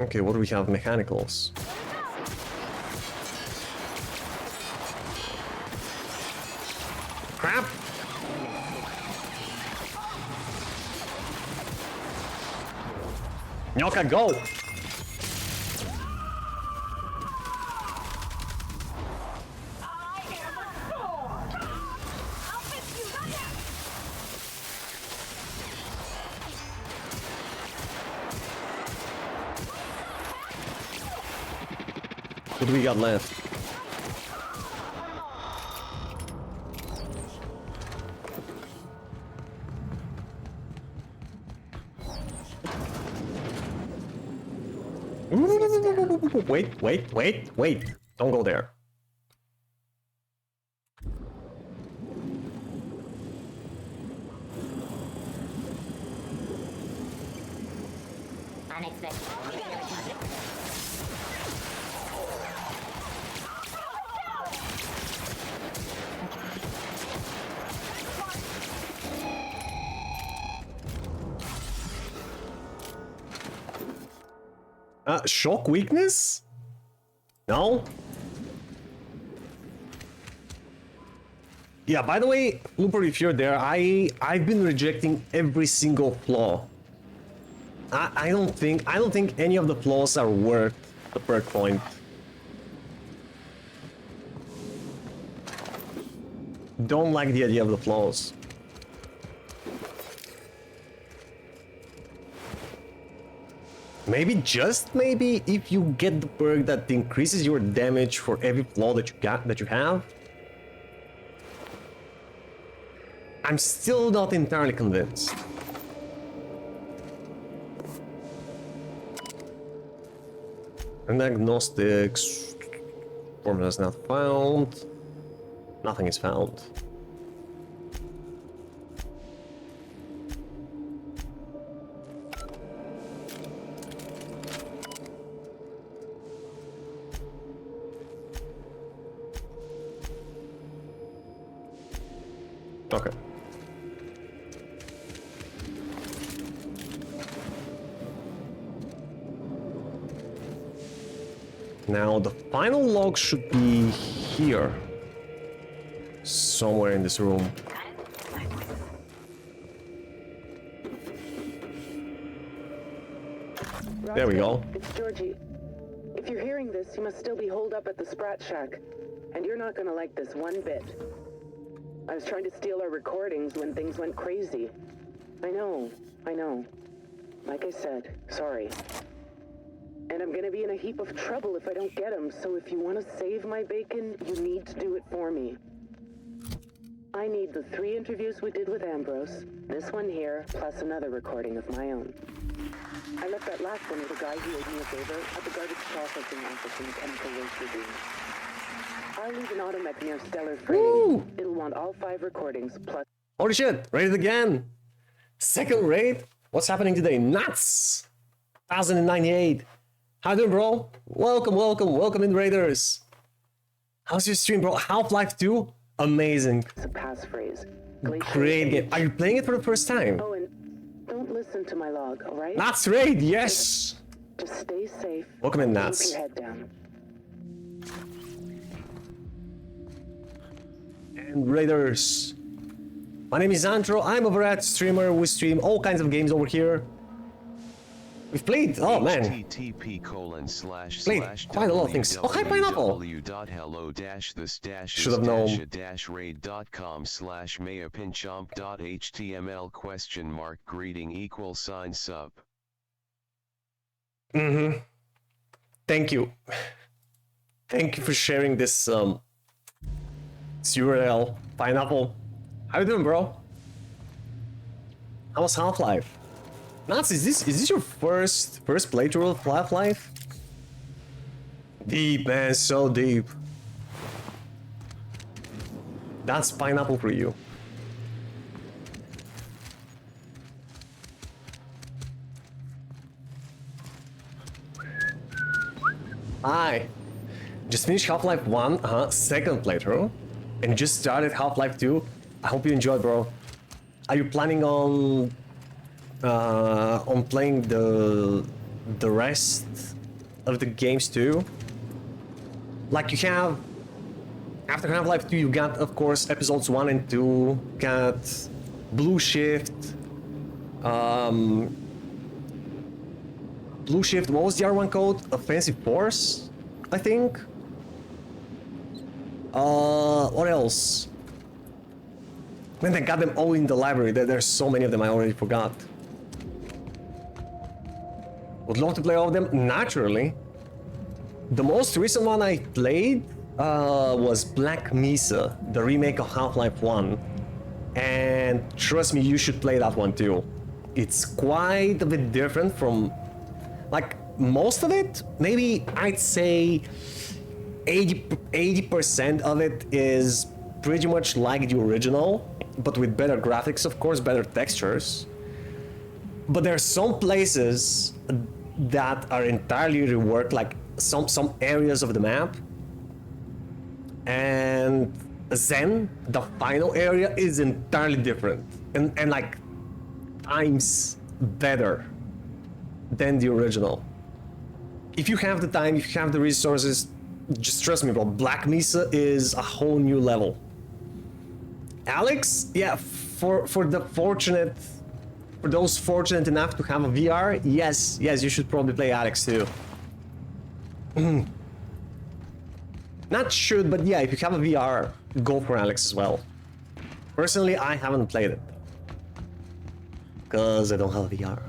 Okay, what do we have? Mechanicals. Crap! Nyoka, go! What do we got left? Wait. Don't go there. Shock weakness? No? Yeah, by the way, Looper, if you're there, I've been rejecting every single flaw. I don't think any of the flaws are worth the perk point. Don't like the idea of the flaws. Maybe, just maybe, if you get the perk that increases your damage for every flaw that you have. I'm still not entirely convinced. And agnostics. Formula is not found. Nothing is found. Okay. Now the final log should be here. Somewhere in this room. There we go. It's Georgie. If you're hearing this, you must still be holed up at the Sprat Shack. And you're not gonna like this one bit. I was trying to steal our recordings when things went crazy. I know. Like I said, sorry. And I'm gonna be in a heap of trouble if I don't get them, so if you want to save my bacon, you need to do it for me. I need the 3 interviews we did with Ambrose, this one here, plus another recording of my own. I left that last one with a guy who owed me a favor at the garbage processing office in the chemical waste ravine. I'll leave an automech near Stellar Freighting. It'll want all 5 recordings, plus... Holy shit, raid again! Second raid? What's happening today? Nuts! 1098. How you doing, bro? Welcome in, Raiders. How's your stream, bro? Half-Life 2? Amazing. It's a passphrase. Great game. Are you playing it for the first time? Oh, and don't listen to my log, alright? That's raid, yes! Just stay safe. Welcome in, Keep Nats. your head down. And Raiders. My name is Antro. I'm a Variety streamer. We stream all kinds of games over here. We've played, oh man, played quite a lot of things. Oh, hi, Pineapple! Should have known. /raid.com/mayorpinchomp.html??greeting=sub. Thank you. Thank you for sharing this URL, Pineapple. How you doing, bro? How was Half-Life? Nats, is this your first playthrough of Half-Life? Deep, man, so deep. That's Pineapple for you. Hi. Just finished Half-Life 1, second playthrough, and just started Half-Life 2. I hope you enjoyed, bro. Are you planning on playing the rest of the games too? Like you have, after Half-Life 2, you got, of course, episodes 1 and 2, got Blue Shift, what was the other one called? Offensive Force, I think? What else? Man, I got them all in the library. There's so many of them I already forgot. Would love to play all of them, naturally. The most recent one I played was Black Mesa, the remake of Half-Life 1. And trust me, you should play that one too. It's quite a bit different from, like, most of it. Maybe I'd say 80% of it is pretty much like the original, but with better graphics, of course, better textures. But there are some places that are entirely reworked, like some areas of the map. And then the final area is entirely different and like times better than the original. If you have the time, if you have the resources, just trust me, bro, Black Mesa is a whole new level. Alex, yeah, for those fortunate enough to have a VR, yes, you should probably play Alex too. Not should, but yeah, if you have a VR, go for Alex as well. Personally, I haven't played it because I don't have a VR.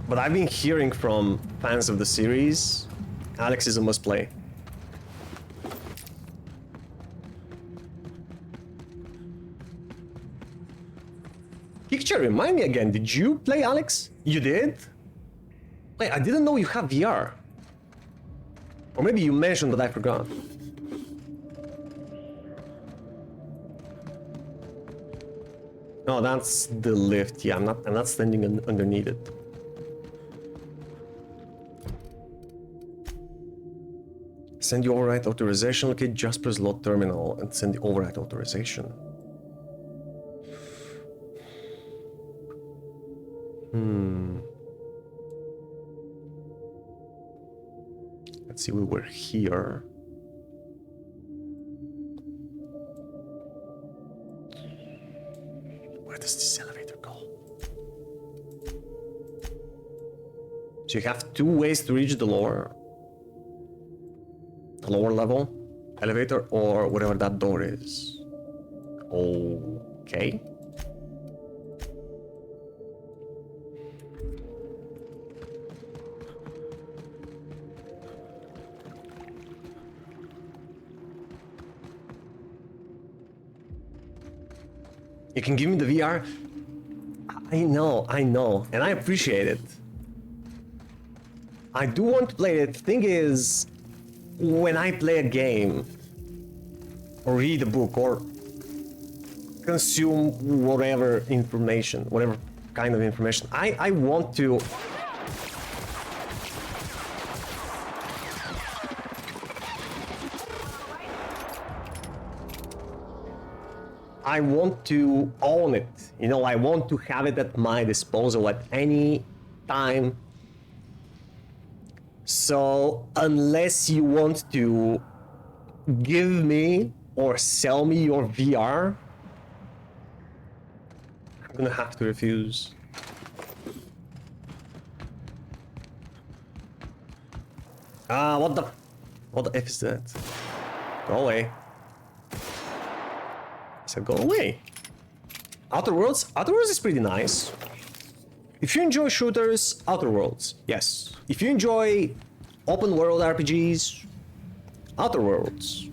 But I've been hearing from fans of the series, Alex is a must-play. Picture, remind me again, did you play Alex? You did? Wait, I didn't know you have VR. Or maybe you mentioned that I forgot. No, that's the lift. Yeah, I'm not standing underneath it. Send the override authorization. Locate Jasper's load terminal and send the override authorization. Let's see, we were here. Where does this elevator go? So you have two ways to reach the lower level elevator, or whatever that door is. Okay. You can give me the VR? I know, and I appreciate it. I do want to play it. The thing is, when I play a game, or read a book, or consume whatever information, whatever kind of information, I want to... I want to own it, you know, I want to have it at my disposal at any time. So, unless you want to give me or sell me your VR, I'm gonna have to refuse. What the F is that? Go away. I said go away. Outer Worlds is pretty nice. If you enjoy shooters, Outer Worlds, yes. If you enjoy open world RPGs, Outer Worlds.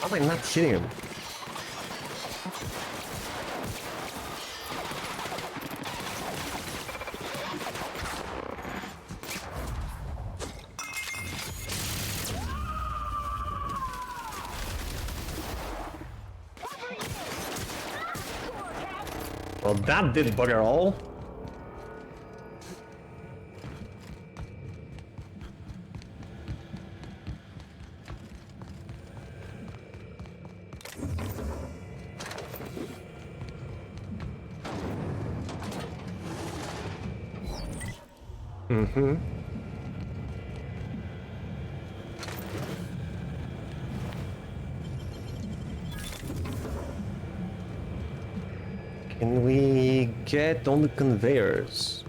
How am I not hitting him? Well, that did bugger all. Mm-hmm. Can we get on the conveyors?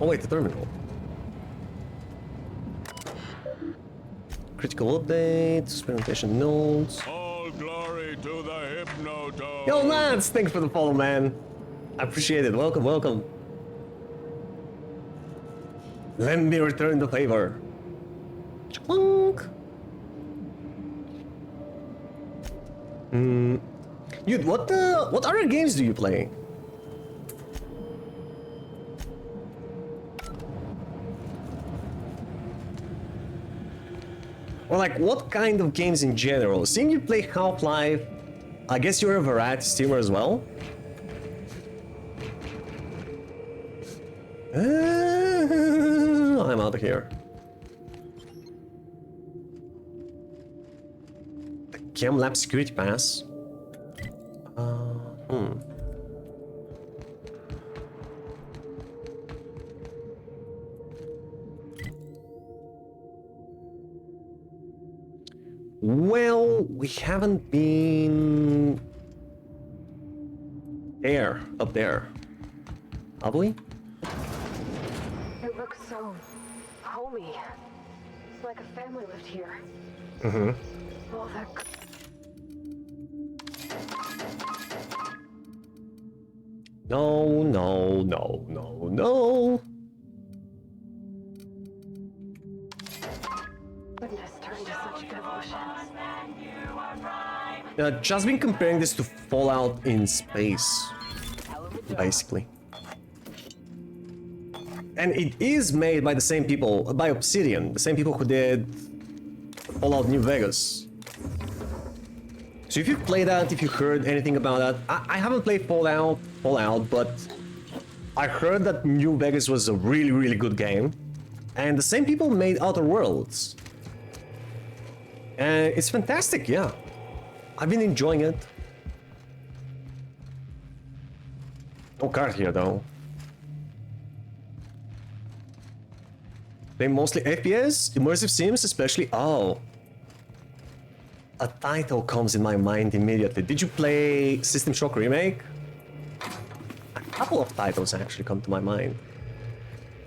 Oh wait, the terminal. Critical update, experimentation nodes. All glory to the Hypnodome. Yo, Lance, thanks for the follow, man. I appreciate it. Welcome, welcome. Let me return the favor. Chunk. Dude, what other games do you play? Or like, what kind of games in general? Seeing you play Half-Life, I guess you're a variety streamer as well? I'm out of here. The Chem Lab Security Pass. Well, we haven't been there, up there, have we? It looks so homey. It's like a family lived here. Mm-hmm. All that. No, no, no, no, no. Goodness turned to such devotion. Just been comparing this to Fallout in space, basically. And it is made by the same people, by Obsidian, the same people who did Fallout New Vegas. So if you've played that, if you heard anything about that, I haven't played Fallout, but I heard that New Vegas was a really, really good game. And the same people made Outer Worlds. And it's fantastic, yeah. I've been enjoying it. No card here, though. They mostly FPS, immersive sims, especially. Oh. A title comes in my mind immediately. Did you play System Shock Remake? A couple of titles actually come to my mind.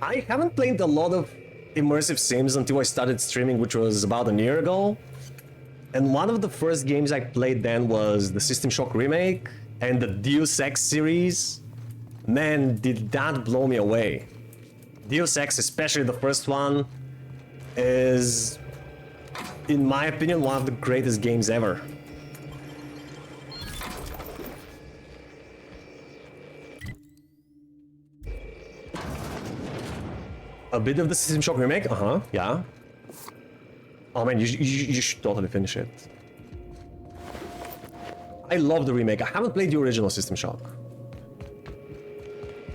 I haven't played a lot of immersive sims until I started streaming, which was about a year ago. And one of the first games I played then was the System Shock Remake and the Deus Ex series. Man, did that blow me away. Deus Ex, especially the first one, is, in my opinion, one of the greatest games ever. A bit of the System Shock Remake? Yeah. Oh man, you should totally finish it. I love the remake. I haven't played the original System Shock.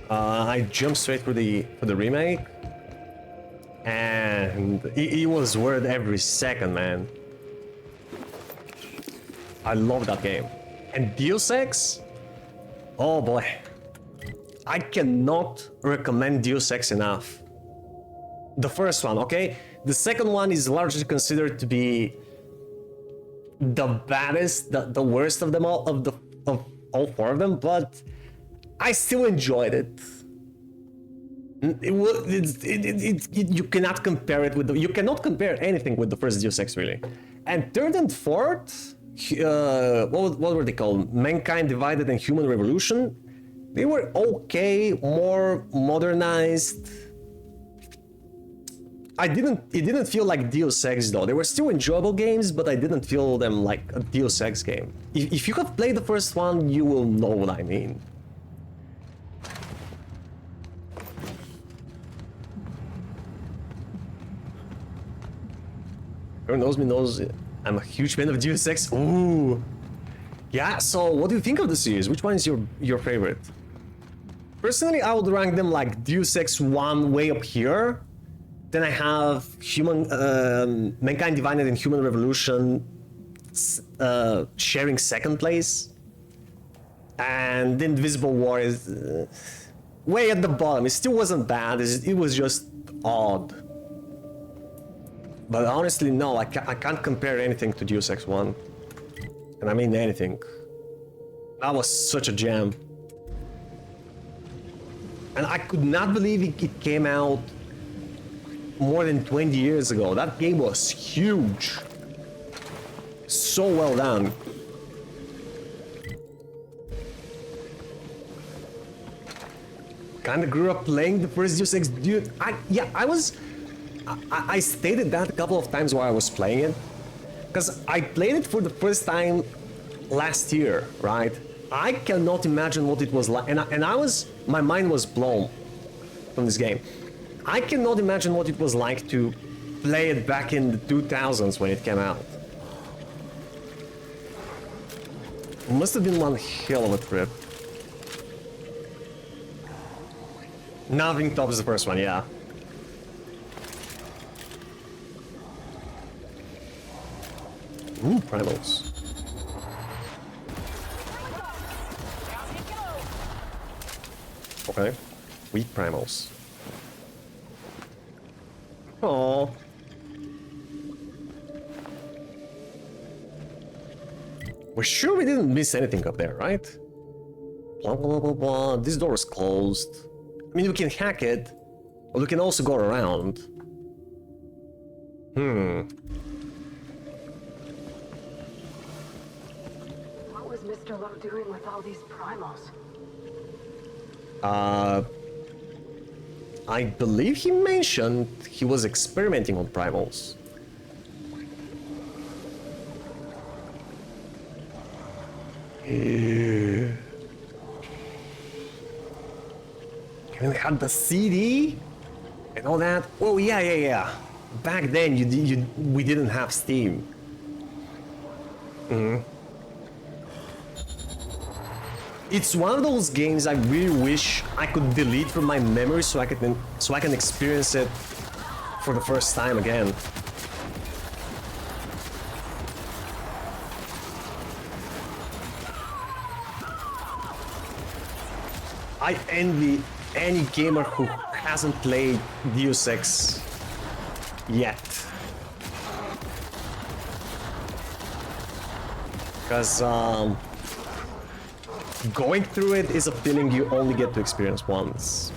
I jumped straight for the remake, and it was worth every second, man. I love that game. And Deus Ex? Oh boy. I cannot recommend Deus Ex enough. The first one, okay? The second one is largely considered to be the baddest, the worst of them all, of all four of them, but I still enjoyed it. You cannot compare it with you cannot compare anything with the first Deus Ex, really. And third and fourth, what were they called? Mankind Divided and Human Revolution. They were okay, more modernized. It didn't feel like Deus Ex though. They were still enjoyable games, but I didn't feel them like a Deus Ex game. If you have played the first one, you will know what I mean. Who knows me knows it. I'm a huge fan of Deus Ex. Ooh. Yeah, so what do you think of the series? Which one is your favorite? Personally, I would rank them like Deus Ex 1 way up here. Then I have Mankind Divided and Human Revolution sharing second place. And then Invisible War is way at the bottom. It still wasn't bad, it was just odd. But honestly, no, I can't compare anything to Deus Ex 1. And I mean anything. That was such a jam. And I could not believe it came out more than 20 years ago. That game was huge. So well done. Kinda grew up playing the first Deus Ex. Dude, I stated that a couple of times while I was playing it. Because I played it for the first time last year, right? I cannot imagine what it was like. My mind was blown from this game. I cannot imagine what it was like to play it back in the 2000s when it came out. It must have been one hell of a trip. Nothing tops the first one, yeah. Ooh, primals. Okay. Weak primals. Oh. We're sure we didn't miss anything up there, right? Blah, blah, blah, blah, blah. This door is closed. I mean, we can hack it, but we can also go around. What was Mr. Lowe doing with all these primals? I believe he mentioned he was experimenting on primals. And had the CD and all that. Oh yeah. Back then, we didn't have Steam. It's one of those games I really wish I could delete from my memory so I can experience it for the first time again. I envy any gamer who hasn't played Deus Ex yet. Because going through it is a feeling you only get to experience once.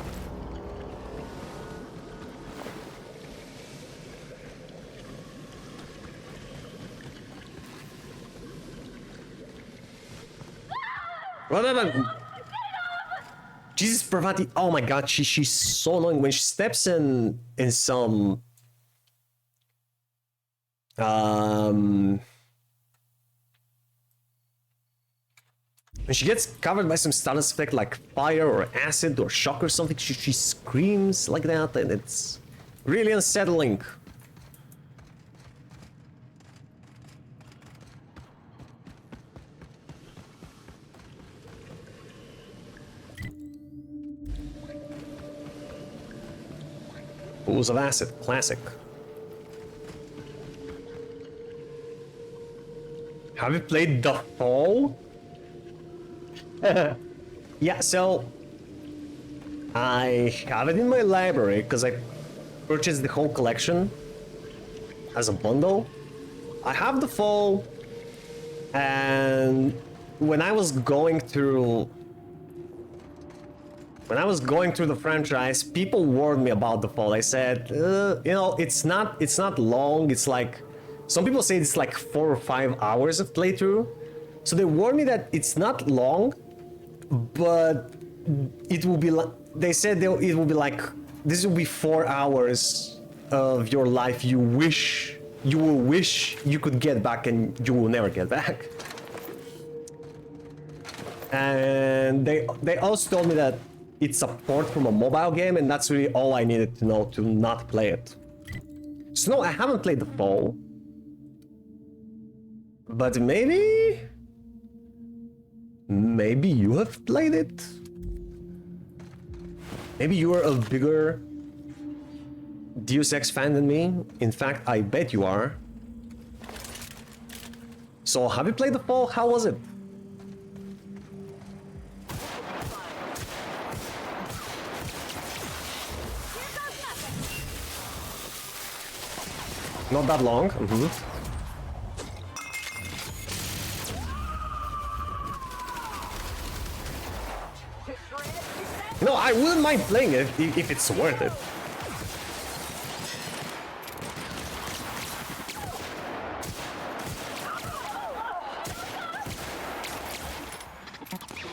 Jesus Pravati, oh my god, she's so annoying when she steps in some when she gets covered by some status effect like fire or acid or shock or something, she screams like that, and it's really unsettling. Pools of acid, classic. Have you played The Fall? Yeah, so I have it in my library because I purchased the whole collection as a bundle. I have The Fall, and when I was going through the franchise, people warned me about The Fall. I said, you know, it's not long. It's like, some people say it's like 4 or 5 hours of playthrough. So they warned me that it's not long, but it will be like, they said it will be like, this will be 4 hours of your life you will wish you could get back and you will never get back. And they also told me that it's a port from a mobile game, and that's really all I needed to know to not play it. So no, I haven't played The Fall. But maybe you have played it? Maybe you are a bigger Deus Ex fan than me? In fact, I bet you are. So, have you played The Fall? How was it? Not that long. No, I wouldn't mind playing it if it's worth it.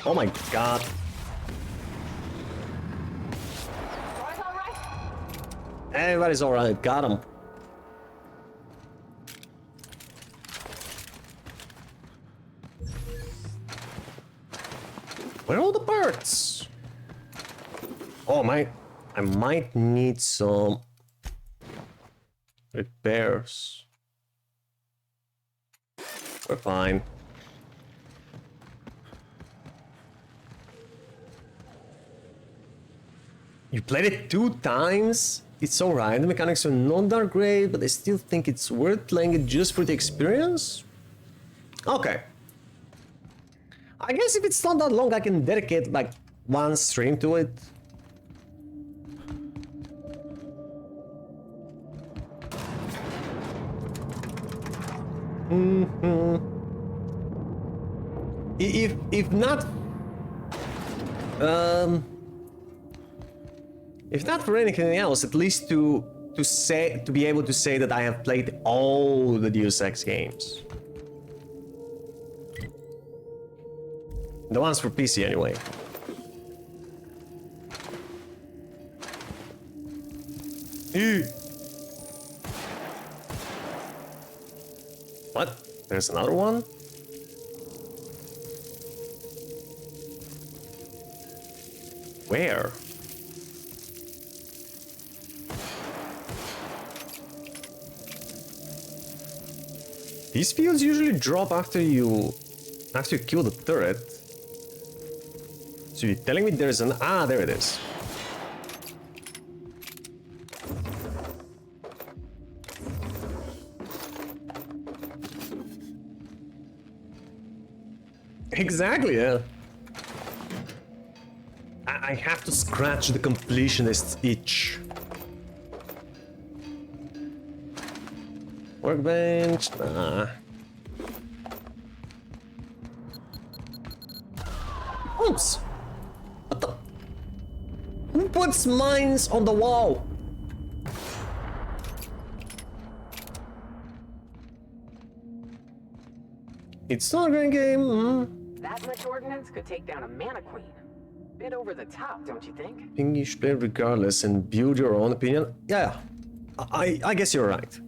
Oh my god. Everybody's alright, got him. Where are all the parts? Oh my, I might need some repairs. We're fine. You played it 2 times? It's alright, the mechanics are not that great, but I still think it's worth playing it just for the experience? Okay. I guess if it's not that long, I can dedicate like 1 stream to it. If not... if not for anything else, at least to be able to say that I have played all the Deus Ex games. The ones for PC anyway. What? There's another one? Where? These fields usually drop after you kill the turret. So you're telling me there's an... Ah, there it is. Exactly, yeah. I have to scratch the completionist's itch. Workbench? Nah. Oops! What the? Who puts mines on the wall? It's not a great game. That much ordnance could take down a mana queen. Bit over the top, don't you think? I think you should play regardless and build your own opinion. Yeah, I guess you're right.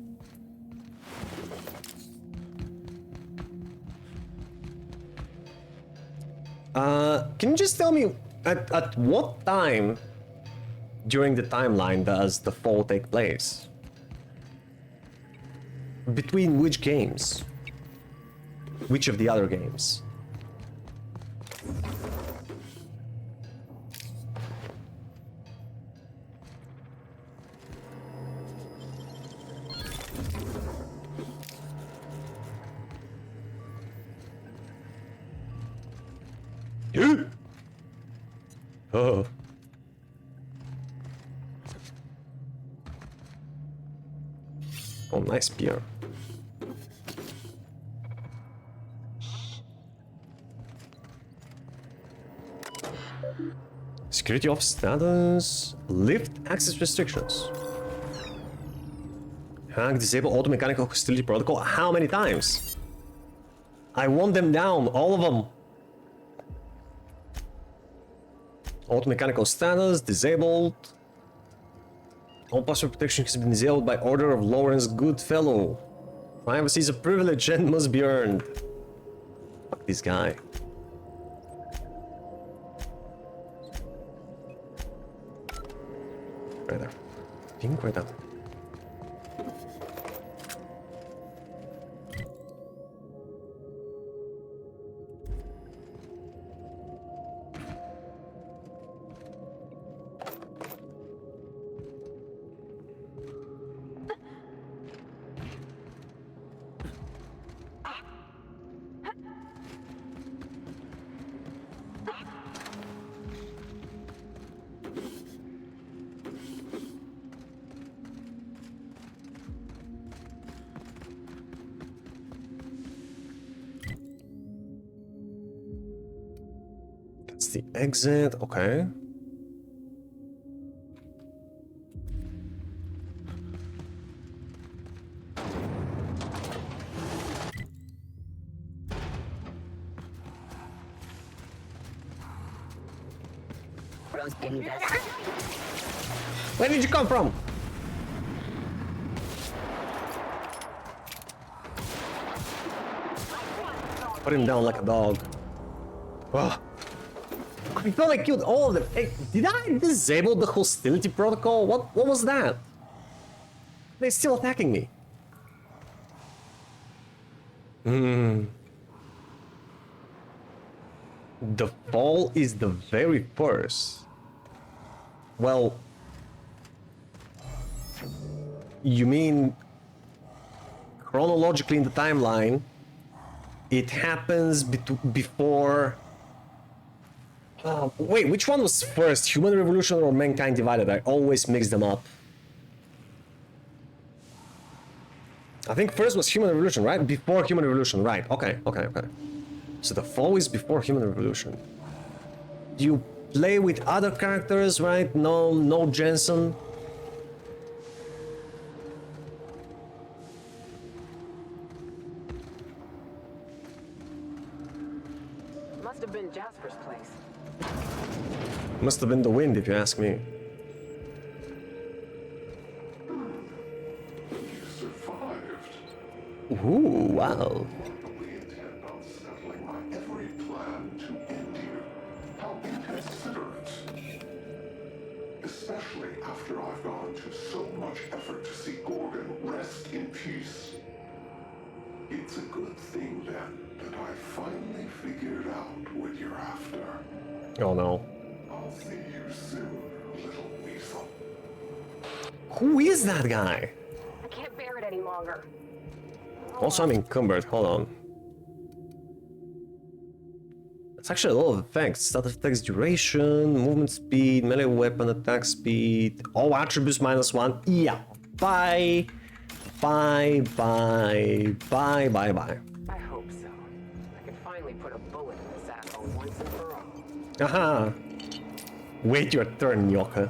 Can you just tell me at what time during the timeline does the fall take place? Between which games? Which of the other games? Oh. Oh, nice beer. Security off status. Lift access restrictions. Hack, disable auto mechanical hostility protocol. How many times? I want them down, all of them. Auto mechanical status disabled. All password protection has been disabled by order of Lawrence Goodfellow. Privacy is a privilege and must be earned. Fuck this guy. Right there. Pink right there. It's the exit, okay. Where did you come from? Put him down like a dog. Oh. I thought I killed all of them. Hey, did I disable the hostility protocol? What was that? They're still attacking me. The fall is the very first. Well, you mean chronologically in the timeline, it happens before... wait, which one was first? Human Revolution or Mankind Divided? I always mix them up. I think first was Human Revolution, right? Before Human Revolution, right. Okay. So the fall is before Human Revolution. Do you play with other characters, right? No Jensen? Must have been Jasper's place. Must have been the wind, if you ask me. You survived. Ooh, wow. We intend on settling my every plan to end you. How inconsiderate. Especially after I've gone to so much effort to see Gorgon rest in peace. It's a good thing, then, that I finally figured out what you're after. Oh no. I'll see you soon, little weasel. Who is that guy? I can't bear it any longer. Also, I'm encumbered. Hold on. It's actually a lot of effects. Status effects duration, movement speed, melee weapon attack speed. All attributes -1. Yeah. Bye. Bye. I hope so. I can finally put a bullet in this asshole once and for all. Aha. Wait your turn, Yoka.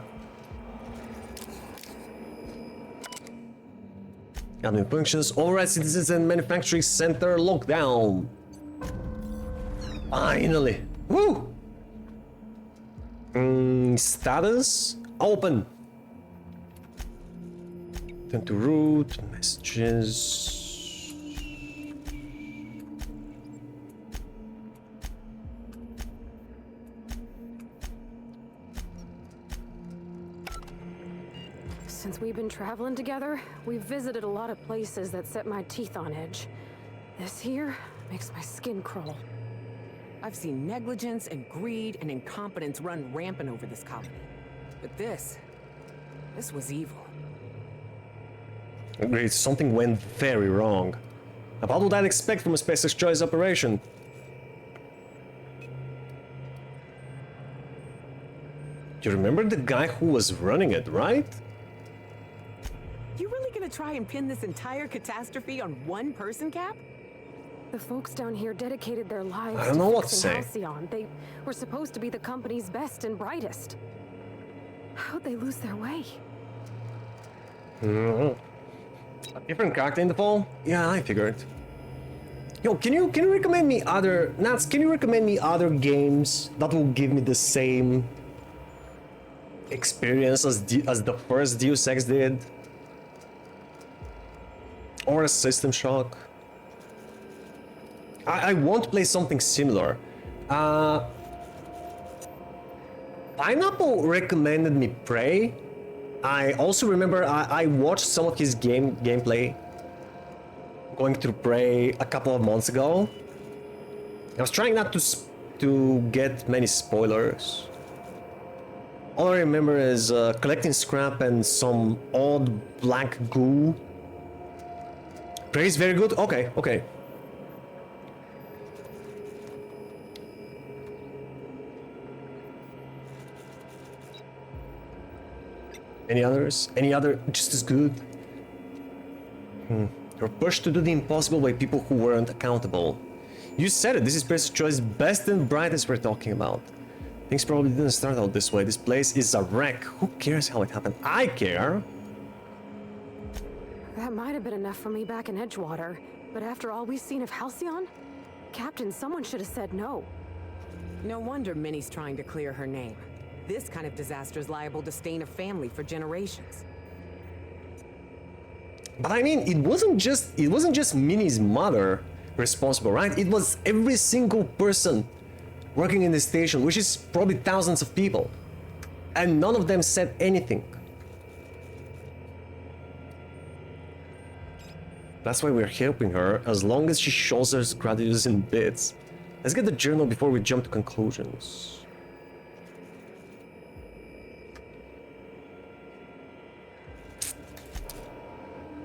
Admin functions, override citizens and manufacturing center lockdown. Finally. Woo! Status open. Turn to root, messages. Since we've been traveling together, we've visited a lot of places that set my teeth on edge. This here makes my skin crawl. I've seen negligence and greed and incompetence run rampant over this colony. But this was evil. Agreed, something went very wrong. About what I'd expect from a SpaceX Choice operation. You remember the guy who was running it, right? You really gonna try and pin this entire catastrophe on one person, Cap? The folks down here dedicated their lives I don't know to what to fixing say. Halcyon. They were supposed to be the company's best and brightest. How'd they lose their way? A different character in the fall? Yeah, I figured. Yo, can you recommend me other Nats? Can you recommend me other games that will give me the same experience as the first Deus Ex did, or a System Shock? I want to play something similar. Pineapple recommended me Prey. I also remember I watched some of his gameplay going through Prey a couple of months ago. I was trying not to get many spoilers. All I remember is collecting scrap and some odd black goo. Prey is very good? Okay. Any others? Any other just as good? You're pushed to do the impossible by people who weren't accountable. You said it, this is Person's Choice, best and brightest we're talking about. Things probably didn't start out this way. This place is a wreck. Who cares how it happened? I care! That might have been enough for me back in Edgewater, but after all we've seen of Halcyon, Captain, someone should have said no. No wonder Minnie's trying to clear her name. This kind of disaster is liable to stain a family for generations. But I mean, it wasn't just Minnie's mother responsible, right? It was every single person working in the station, which is probably thousands of people. And none of them said anything. That's why we're helping her, as long as she shows us gratitude in bits. Let's get the journal before we jump to conclusions.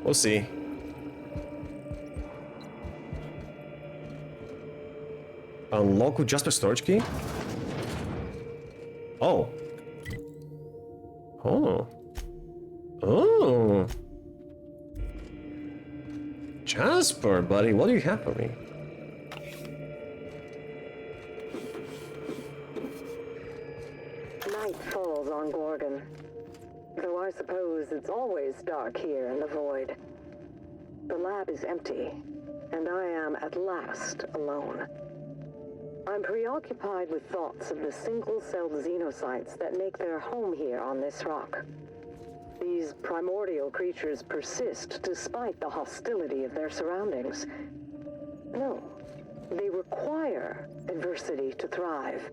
We'll see. Unlock with just a storage key? Oh. Oh. Oh. Jasper, buddy, what do you have for me? Night falls on Gorgon. Though I suppose it's always dark here in the void. The lab is empty, and I am at last alone. I'm preoccupied with thoughts of the single-celled xenocytes that make their home here on this rock. These primordial creatures persist despite the hostility of their surroundings. No, they require adversity to thrive.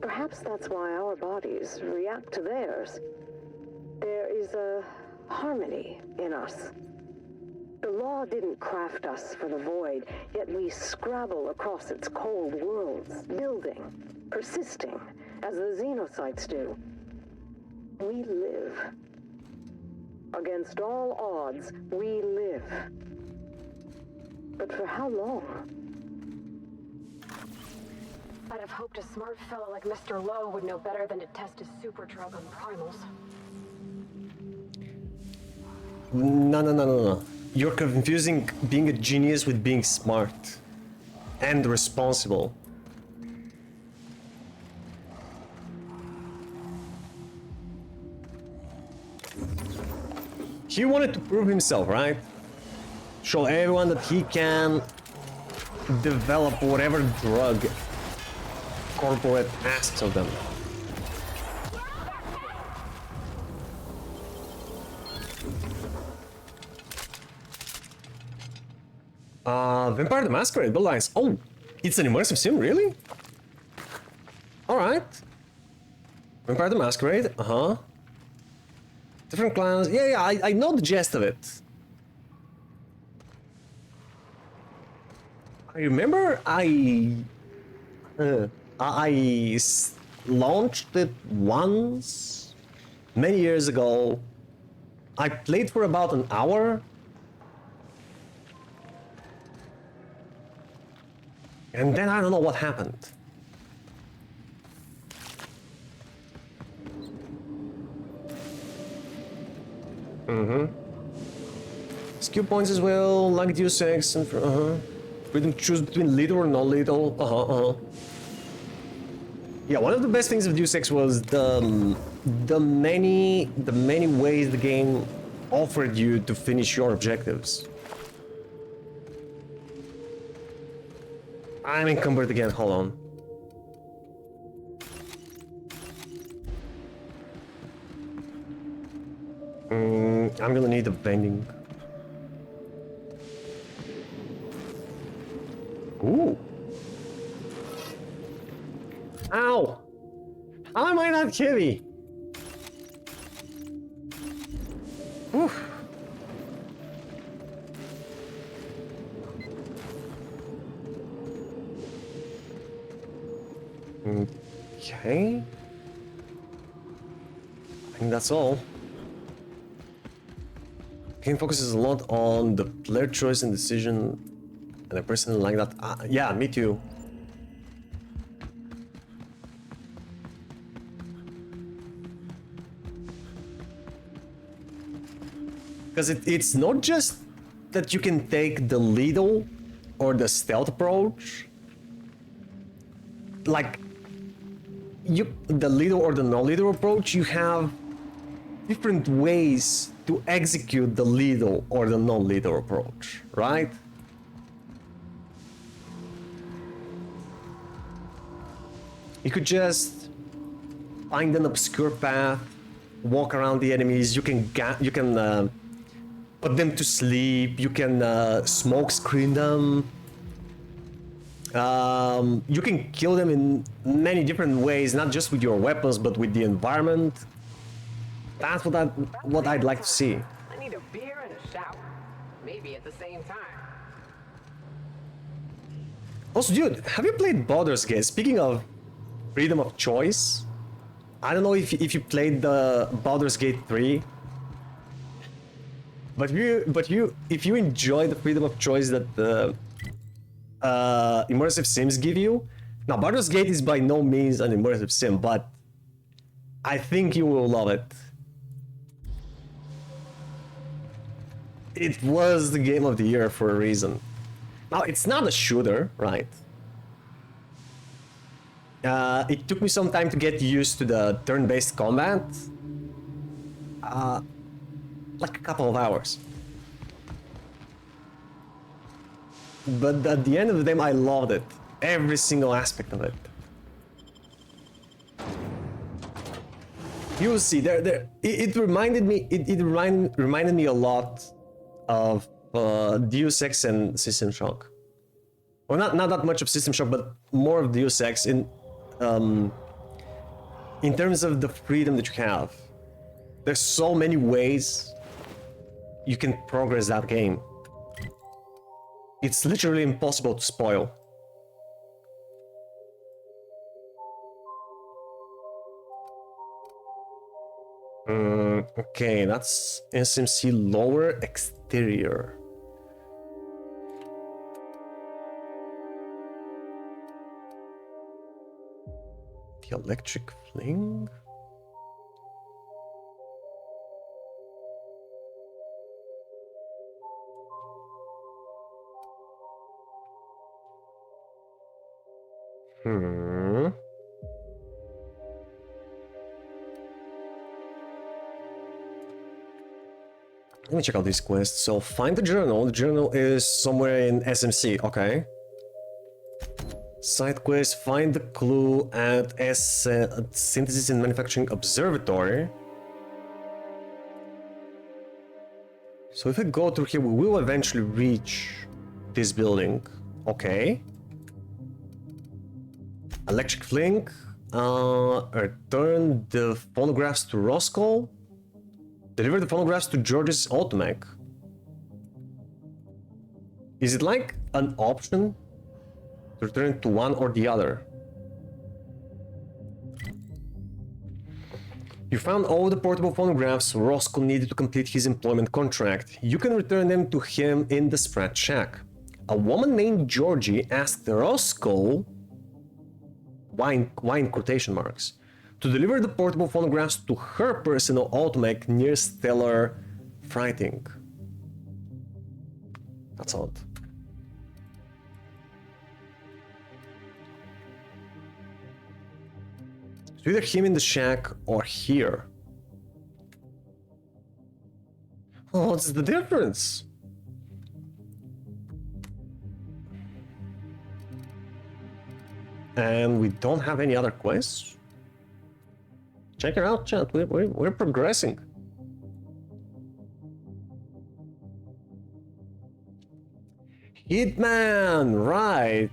Perhaps that's why our bodies react to theirs. There is a harmony in us. The law didn't craft us for the void, yet we scrabble across its cold worlds, building, persisting, as the xenocytes do. We live. Against all odds, we live. But for how long? I'd have hoped a smart fellow like Mr. Lowe would know better than to test his super drug on primals. No. You're confusing being a genius with being smart and responsible. He wanted to prove himself, right? Show everyone that he can develop whatever drug corporate asks of them. Vampire the Masquerade, Bloodlines. Oh, it's an immersive sim, really? Alright. Vampire the Masquerade, Different clans. Yeah, I know the gist of it. I remember I launched it once, many years ago. I played for about an hour. And then I don't know what happened. Skill points as well, like Deus Ex, and freedom to choose between lethal or not lethal. Yeah, one of the best things of Deus Ex was the many ways the game offered you to finish your objectives. I'm encumbered again, hold on. I'm gonna need a vending. Ooh. Ow! How am I not heavy? Oof. Okay. I think that's all. Game focuses a lot on the player choice and decision, and I personally like that. Yeah, me too. Because it's not just that you can take the lethal or the stealth approach. Like, the leader or the no-leader approach, you have different ways to execute the leader or the non-leader approach, right? You could just find an obscure path, walk around the enemies. You can put them to sleep. You can smoke screen them. You can kill them in many different ways, not just with your weapons, but with the environment. That's what I'd like to see. I need a beer and a shower. Maybe at the same time. Also, dude, have you played Baldur's Gate? Speaking of freedom of choice, I don't know if you played the Baldur's Gate 3, but if you enjoy the freedom of choice that the immersive sims give you. Now, Baldur's Gate is by no means an immersive sim, but I think you will love it. It was the game of the year for a reason. Now, it's not a shooter, right? It took me some time to get used to the turn-based combat. Like a couple of hours. But at the end of the day, I loved it. Every single aspect of it. You'll see, it reminded me a lot of Deus Ex and System Shock. Well, not that much of System Shock, but more of Deus Ex in terms of the freedom that you have. There's so many ways you can progress that game. It's literally impossible to spoil. Okay, that's SMC lower exterior. The electric fling? Let me check out this quest. So find the journal. The journal is somewhere in SMC. Okay. Side quest, find the clue at Synthesis and Manufacturing Observatory. So if I go through here, we will eventually reach this building. Okay. Electric fling. Return the phonographs to Roscoe. Deliver the phonographs to George's Automech. Is it like an option to return to one or the other? You found all the portable phonographs Roscoe needed to complete his employment contract. You can return them to him in the Sprat Shack. A woman named Georgie asked Roscoe, why in quotation marks, to deliver the portable phonographs to her personal automech near Stellar Frighting. That's odd. So either him in the shack or here. Oh, what's the difference? And we don't have any other quests? Check it out, chat. We're progressing. Hitman, right?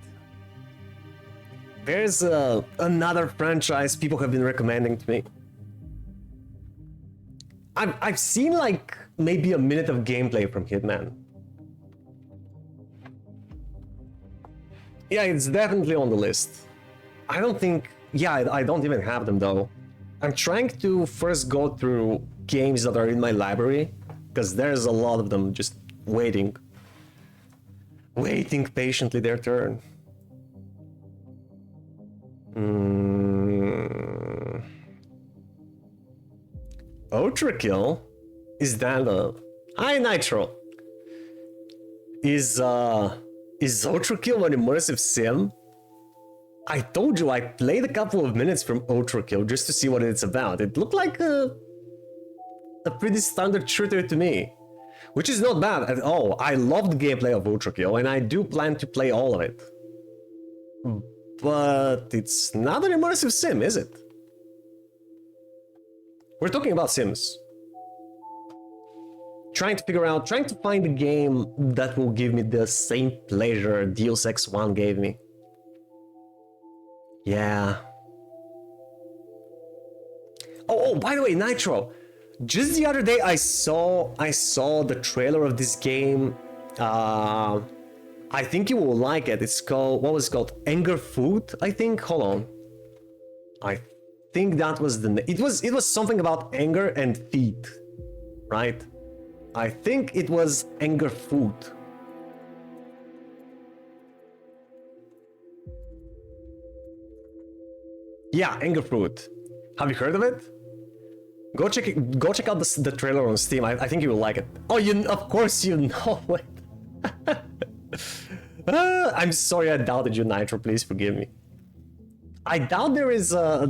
There's another franchise people have been recommending to me. I've seen like maybe a minute of gameplay from Hitman. Yeah, it's definitely on the list. I don't think... Yeah, I don't even have them though. I'm trying to first go through games that are in my library, because there's a lot of them just waiting patiently their turn. Ultrakill? Is that a... Hi, Nitro! Is Ultrakill an immersive sim? I told you I played a couple of minutes from Overkill just to see what it's about. It looked like a pretty standard shooter to me, which is not bad at all. I love the gameplay of Overkill and I do plan to play all of it. But it's not an immersive sim, is it? We're talking about Sims. Trying to find a game that will give me the same pleasure Deus Ex 1 gave me. Yeah. Oh, by the way, Nitro. Just the other day I saw the trailer of this game. I think you will like it. It's called, what was it called? Anger Food, I think. Hold on. I think that was the name. It was something about anger and feed, right? I think it was Anger Food. Yeah, Anger Fruit. Have you heard of it? Go check out the trailer on Steam. I think you will like it. Oh, of course you know it. I'm sorry I doubted you, Nitro. Please forgive me. I doubt there is a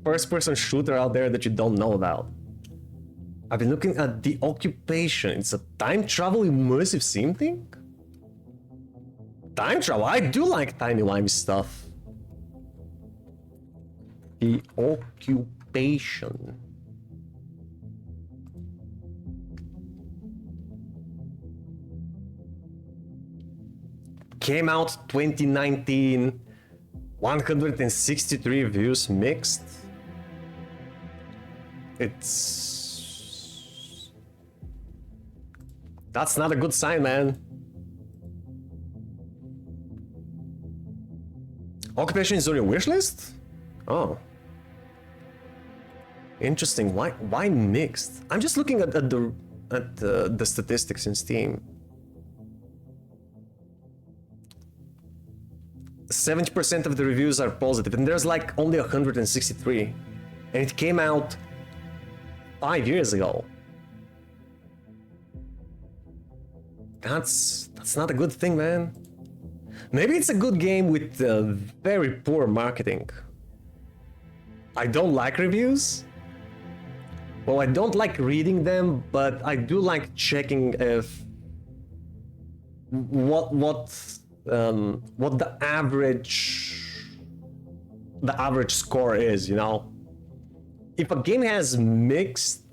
first-person shooter out there that you don't know about. I've been looking at The Occupation. It's a time travel immersive sim thing? Time travel? I do like timey-wimey stuff. The Occupation. Came out 2019. 163 views, mixed. That's not a good sign, man. Occupation is on your wish list? Oh. Interesting. Why mixed? I'm just looking at the statistics in Steam. 70% of the reviews are positive, and there's like only 163. And it came out 5 years ago. That's not a good thing, man. Maybe it's a good game with very poor marketing. I don't like reviews. Well, I don't like reading them, but I do like checking if what the average score is, you know. If a game has mixed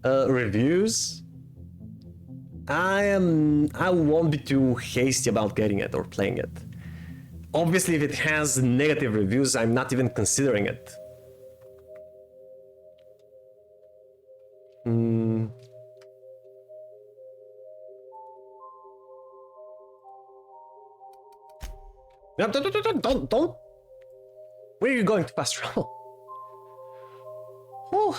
reviews, I won't be too hasty about getting it or playing it. Obviously, if it has negative reviews, I'm not even considering it. No, don't. Where are you going to fast travel? Oh.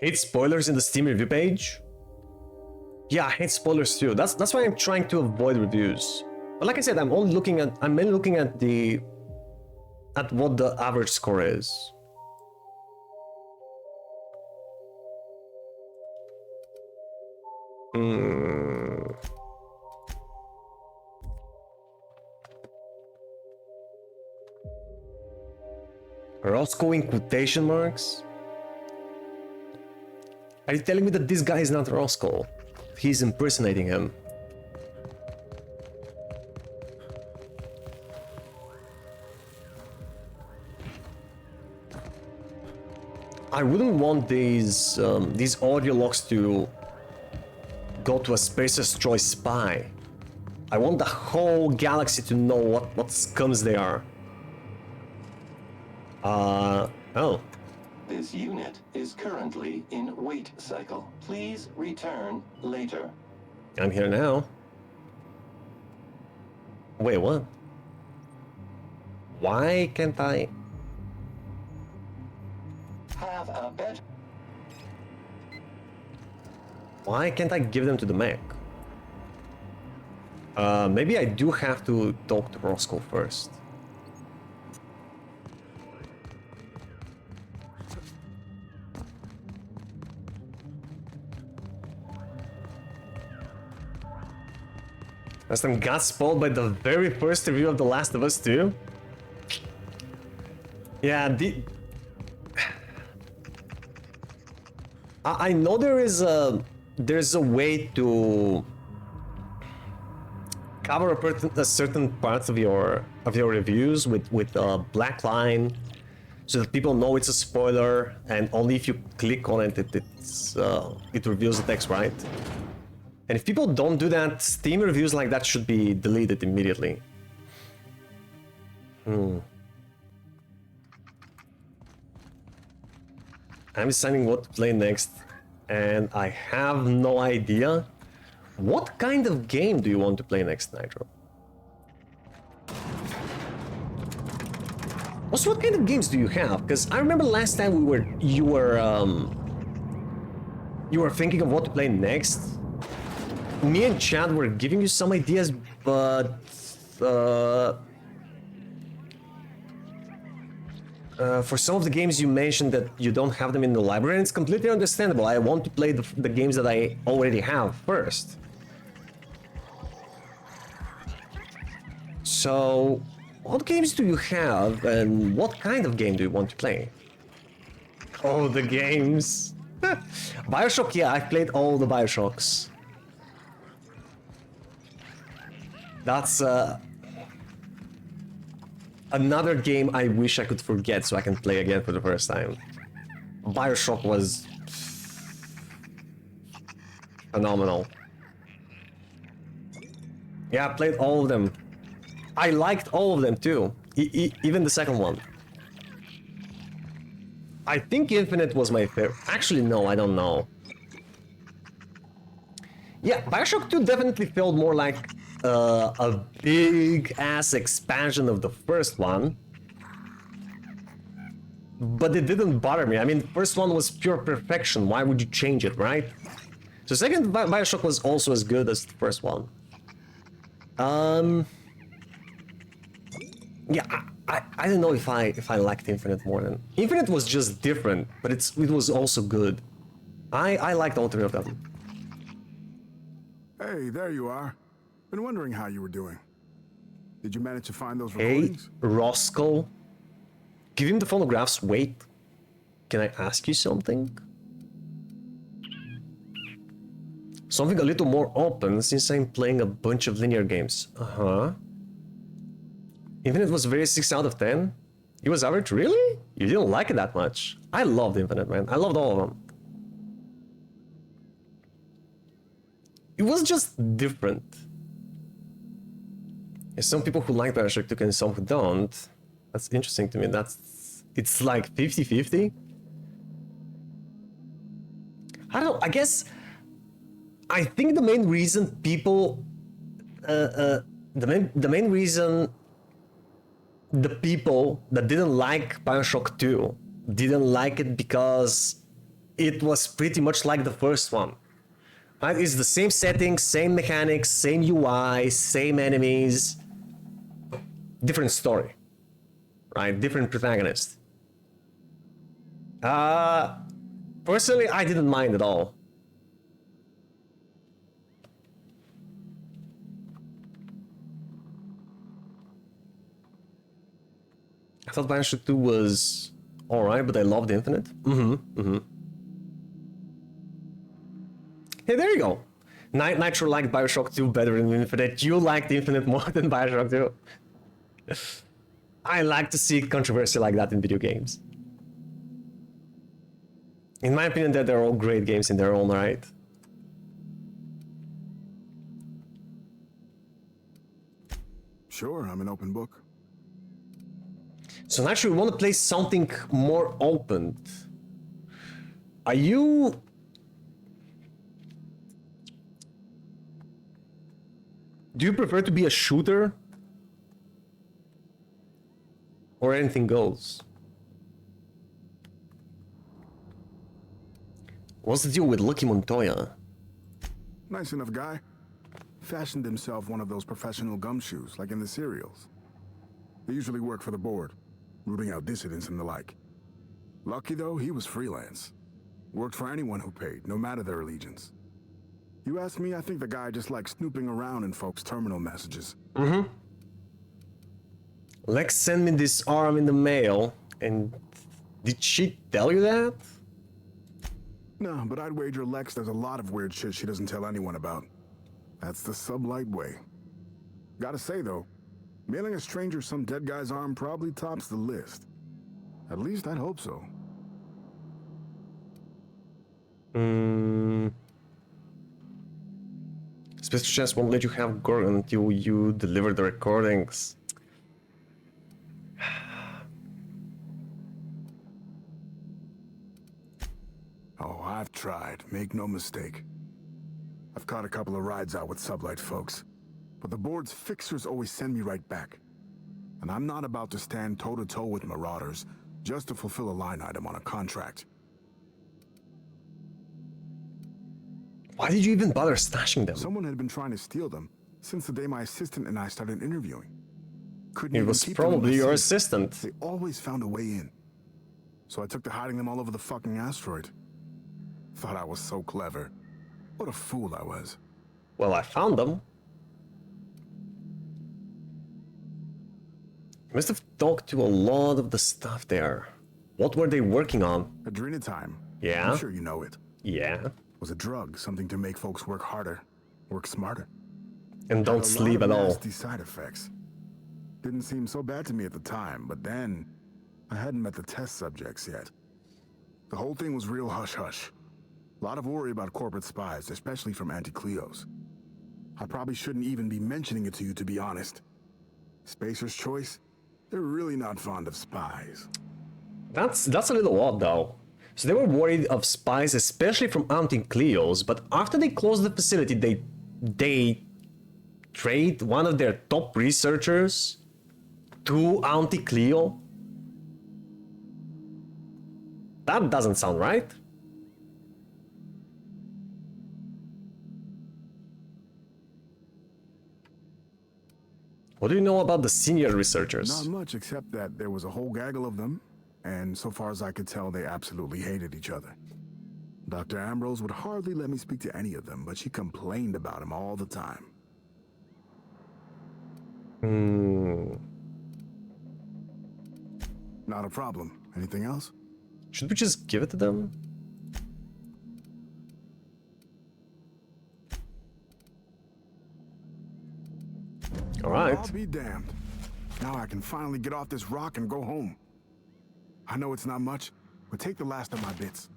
Hate spoilers in the Steam review page? Yeah, I hate spoilers too. That's why I'm trying to avoid reviews. But like I said, I'm mainly looking at what the average score is. Roscoe in quotation marks? Are you telling me that this guy is not Roscoe? He's impersonating him. I wouldn't want these audio logs to go to a Spacer's Choice spy. I want the whole galaxy to know what scums they are. Oh. This unit is currently in wait cycle. Please return later. I'm here now. Wait, what? Why can't I? Have a better. Why can't I give them to the mech? Maybe I do have to talk to Roscoe first. Last time got spoiled by the very first review of The Last of Us 2. Yeah, I know there's a way to cover a certain parts of your reviews with a black line, so that people know it's a spoiler, and only if you click on it, it reveals the text, right? And if people don't do that, Steam reviews like that should be deleted immediately. I'm deciding what to play next, and I have no idea. What kind of game do you want to play next, Nitro? Also, what kind of games do you have? Because I remember last time you were thinking of what to play next. Me and Chad were giving you some ideas, but for some of the games you mentioned that you don't have them in the library, and it's completely understandable. I want to play the games that I already have first. So, what games do you have, and what kind of game do you want to play? Oh, the games! Bioshock, yeah, I've played all the Bioshocks. That's another game I wish I could forget so I can play again for the first time. Bioshock was phenomenal. Yeah, I played all of them. I liked all of them too, even the second one. I think Infinite was my favorite. Actually, no, I don't know. Yeah, Bioshock 2 definitely felt more like a big-ass expansion of the first one. But it didn't bother me. I mean, the first one was pure perfection. Why would you change it, right? So second Bioshock was also as good as the first one. Yeah, I don't know if I liked Infinite more than... Infinite was just different, but it was also good. I liked all three of them. Hey, there you are. Been wondering how you were doing. Did you manage to find those recordings? Hey, Roscoe. Give him the phonographs. Wait. Can I ask you something? Something a little more open, since I'm playing a bunch of linear games. Uh-huh. Infinite was very 6 out of 10? It was average? Really? You didn't like it that much? I loved Infinite, man. I loved all of them. It was just different. There's some people who like Bioshock 2 and some who don't. That's interesting to me. It's like 50-50. I don't know, I guess... I think the main reason people... the main reason the people that didn't like Bioshock 2 didn't like it because it was pretty much like the first one. Right? It's the same settings, same mechanics, same UI, same enemies. Different story. Right? Different protagonist. Personally, I didn't mind at all. I thought Bioshock 2 was alright, but I loved Infinite. Hey, there you go. Nitro liked Bioshock 2 better than Infinite. You liked Infinite more than Bioshock 2. I like to see controversy like that in video games. In my opinion, they're all great games in their own right. Sure, I'm an open book. So naturally, we want to play something more open. Are you... Do you prefer to be a shooter? Or anything goes? What's the deal with Lucky Montoya? Nice enough guy. Fashioned himself one of those professional gumshoes, like in the serials. They usually work for the board, rooting out dissidents and the like. Lucky though, he was freelance. Worked for anyone who paid, no matter their allegiance. You ask me, I think the guy just likes snooping around in folks' terminal messages. Mm-hmm. Lex sent me this arm in the mail, and did she tell you that? No, but I'd wager Lex does a lot of weird shit she doesn't tell anyone about. That's the sublight way. Gotta say though, mailing a stranger some dead guy's arm probably tops the list. At least I'd hope so. Special chance won't let you have Gorgon until you deliver the recordings. Oh, I've tried, make no mistake. I've caught a couple of rides out with sublight folks, but the board's fixers always send me right back. And I'm not about to stand toe-to-toe with marauders just to fulfill a line item on a contract. Why did you even bother stashing them? Someone had been trying to steal them since the day my assistant and I started interviewing. It was probably your assistant. They always found a way in. So I took to hiding them all over the fucking asteroid. Thought I was so clever. What a fool I was. Well, I found them. You must have talked to a lot of the stuff there. What were they working on? Adrenotime. Yeah? I'm sure you know it. Yeah. It was a drug, something to make folks work harder, work smarter. And don't sleep at all. Nasty side effects. Didn't seem so bad to me at the time, but then I hadn't met the test subjects yet. The whole thing was real hush-hush. A lot of worry about corporate spies, especially from Anti-Cleos. I probably shouldn't even be mentioning it to you, to be honest. Spacer's Choice? They're really not fond of spies. That's a little odd, though. So they were worried of spies, especially from Anti-Cleos, but after they closed the facility, they trade one of their top researchers to Anti-Cleo? That doesn't sound right. What do you know about the senior researchers? Not much, except that there was a whole gaggle of them, and so far as I could tell, they absolutely hated each other. Dr. Ambrose would hardly let me speak to any of them, but she complained about him all the time. Not a problem. Anything else? Should we just give it to them? Alright. I'll be damned. Now I can finally get off this rock and go home. I know it's not much, but take the last of my bits.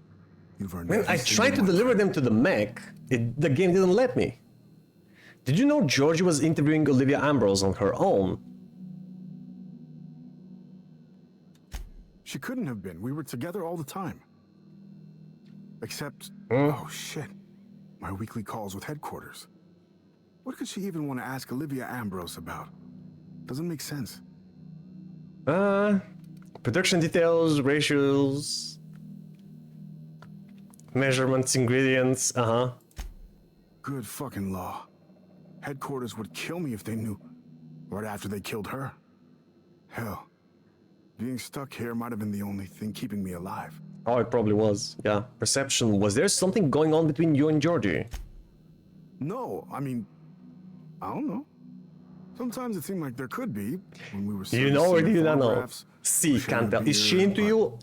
You've earned Man, I tried to deliver them to the mech. The game didn't let me. Did you know Georgie was interviewing Olivia Ambrose on her own? She couldn't have been. We were together all the time. Except, oh shit, my weekly calls with headquarters. What could she even want to ask Olivia Ambrose about? Doesn't make sense. Production details, ratios, measurements, ingredients, Good fucking law. Headquarters would kill me if they knew. Right after they killed her. Hell, being stuck here might have been the only thing keeping me alive. Oh, it probably was. Yeah. Perception. Was there something going on between you and Georgie? No, I mean, I don't know. Sometimes it seemed like there could be when we were. Do you know or do you not know? See, can't tell. Is she into you?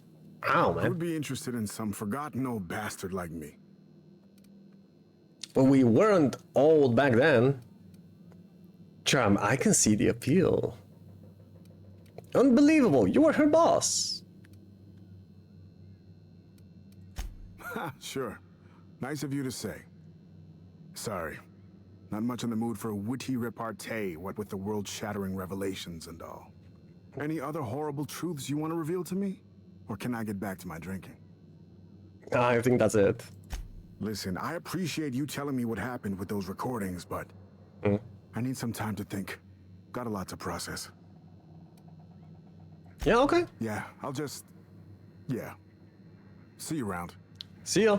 Ow, man. I would be interested in some forgotten old bastard like me. Well, we weren't old back then. Charm, I can see the appeal. Unbelievable, you were her boss. Ha, sure. Nice of you to say. Sorry. Not much in the mood for a witty repartee, what with the world-shattering revelations and all. Any other horrible truths you want to reveal to me? Or can I get back to my drinking? I think that's it. Listen, I appreciate you telling me what happened with those recordings, but I need some time to think. Got a lot to process. Yeah, okay. Yeah, I'll just... Yeah. See you around. See ya.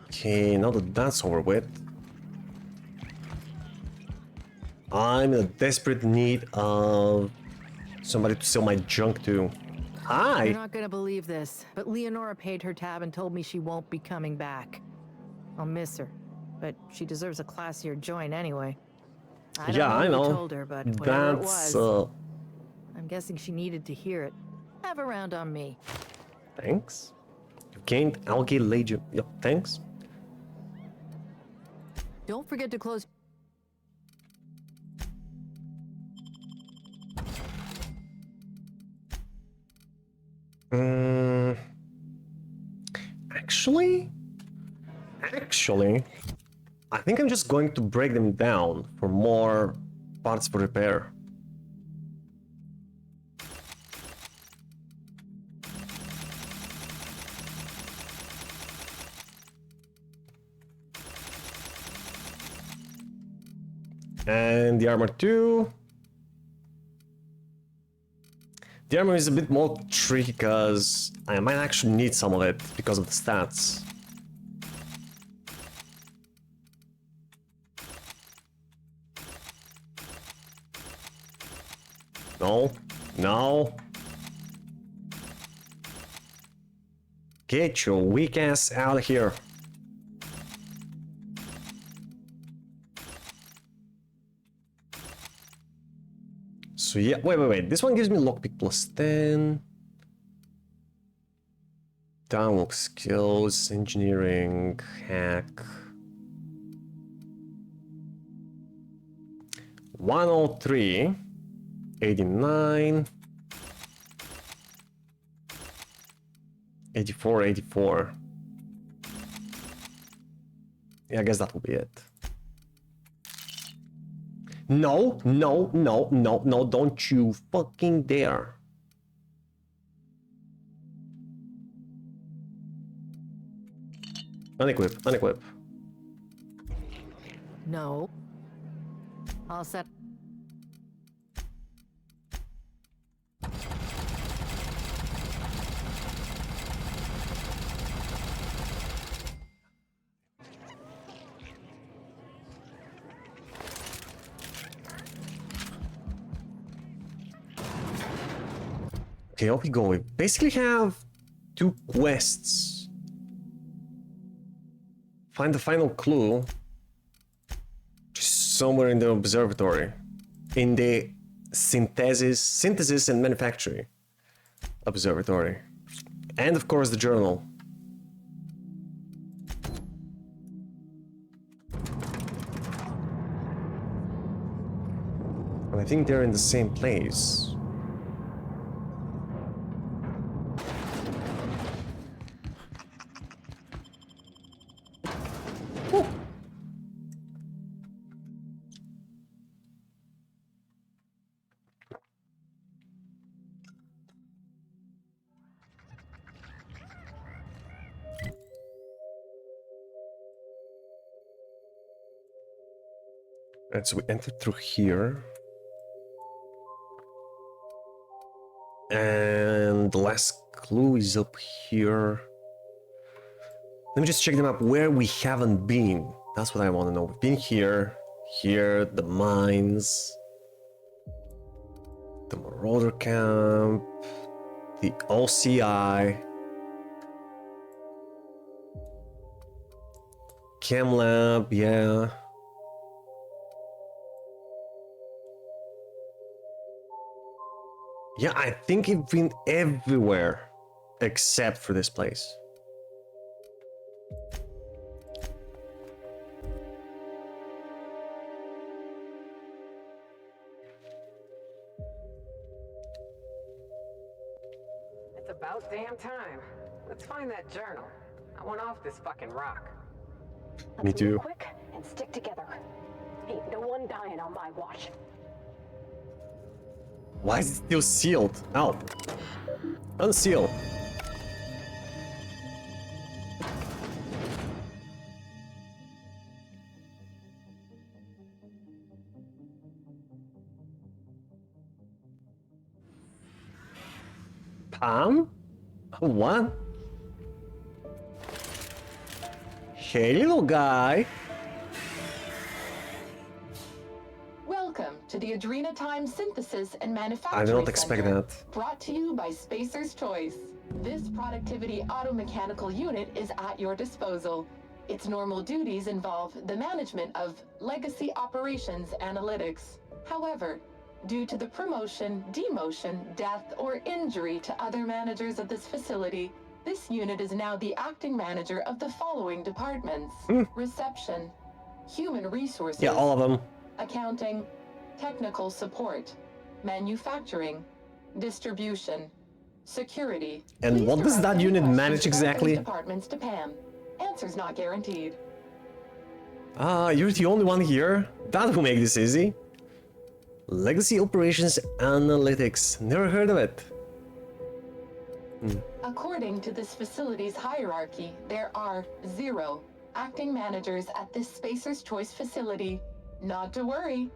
Okay, now that that's over with, I'm in a desperate need of somebody to sell my junk to. Hi. You're not gonna believe this, but Leonora paid her tab and told me she won't be coming back. I'll miss her, but she deserves a classier joint anyway. I don't know I who know. told her, but whatever it That's was, I'm guessing she needed to hear it. Have a round on me. thanks. You gained algae legion. Yep, thanks. Don't forget to close. Actually, I think I'm just going to break them down for more parts for repair. And the armor too. The armor is a bit more tricky because I might actually need some of it because of the stats. No, no. Get your weak ass out of here. So yeah, wait. This one gives me lockpick plus 10. Download skills, engineering, hack. 103, 89, 84. Yeah, I guess that will be it. No, don't you fucking dare. Unequip. No. All set. Okay, off we go. We basically have 2 quests. Find the final clue. Just somewhere in the observatory. In the synthesis and manufacturing observatory. And of course the journal. And I think they're in the same place. And so we entered through here. And the last clue is up here. Let me just check them up where we haven't been. That's what I want to know. We've been here, the mines, the Marauder camp, the OCI, Chem Lab, yeah. Yeah, I think it's been everywhere except for this place. It's about damn time. Let's find that journal. I want off this fucking rock. Me too. Quick and stick together. Ain't no one dying on my watch. Why is it still sealed? Ow. Unseal. Pam? What? Hey, little guy. Well Welcome to the Adrenatime Synthesis and Manufacturing I did not expect Center, that. brought to you by Spacer's Choice. This productivity automechanical unit is at your disposal. Its normal duties involve the management of legacy operations analytics. However, due to the promotion, demotion, death, or injury to other managers of this facility, this unit is now the acting manager of the following departments. Reception, human resources. Yeah, all of them. Accounting, technical support, manufacturing, distribution, security. And Please what does direct that any unit questions manage about exactly? those departments to Pam. Answers not guaranteed. You're the only one here? That will make this easy. Legacy Operations Analytics. Never heard of it. According to this facility's hierarchy, there are 0 acting managers at this Spacer's Choice facility. Not to worry.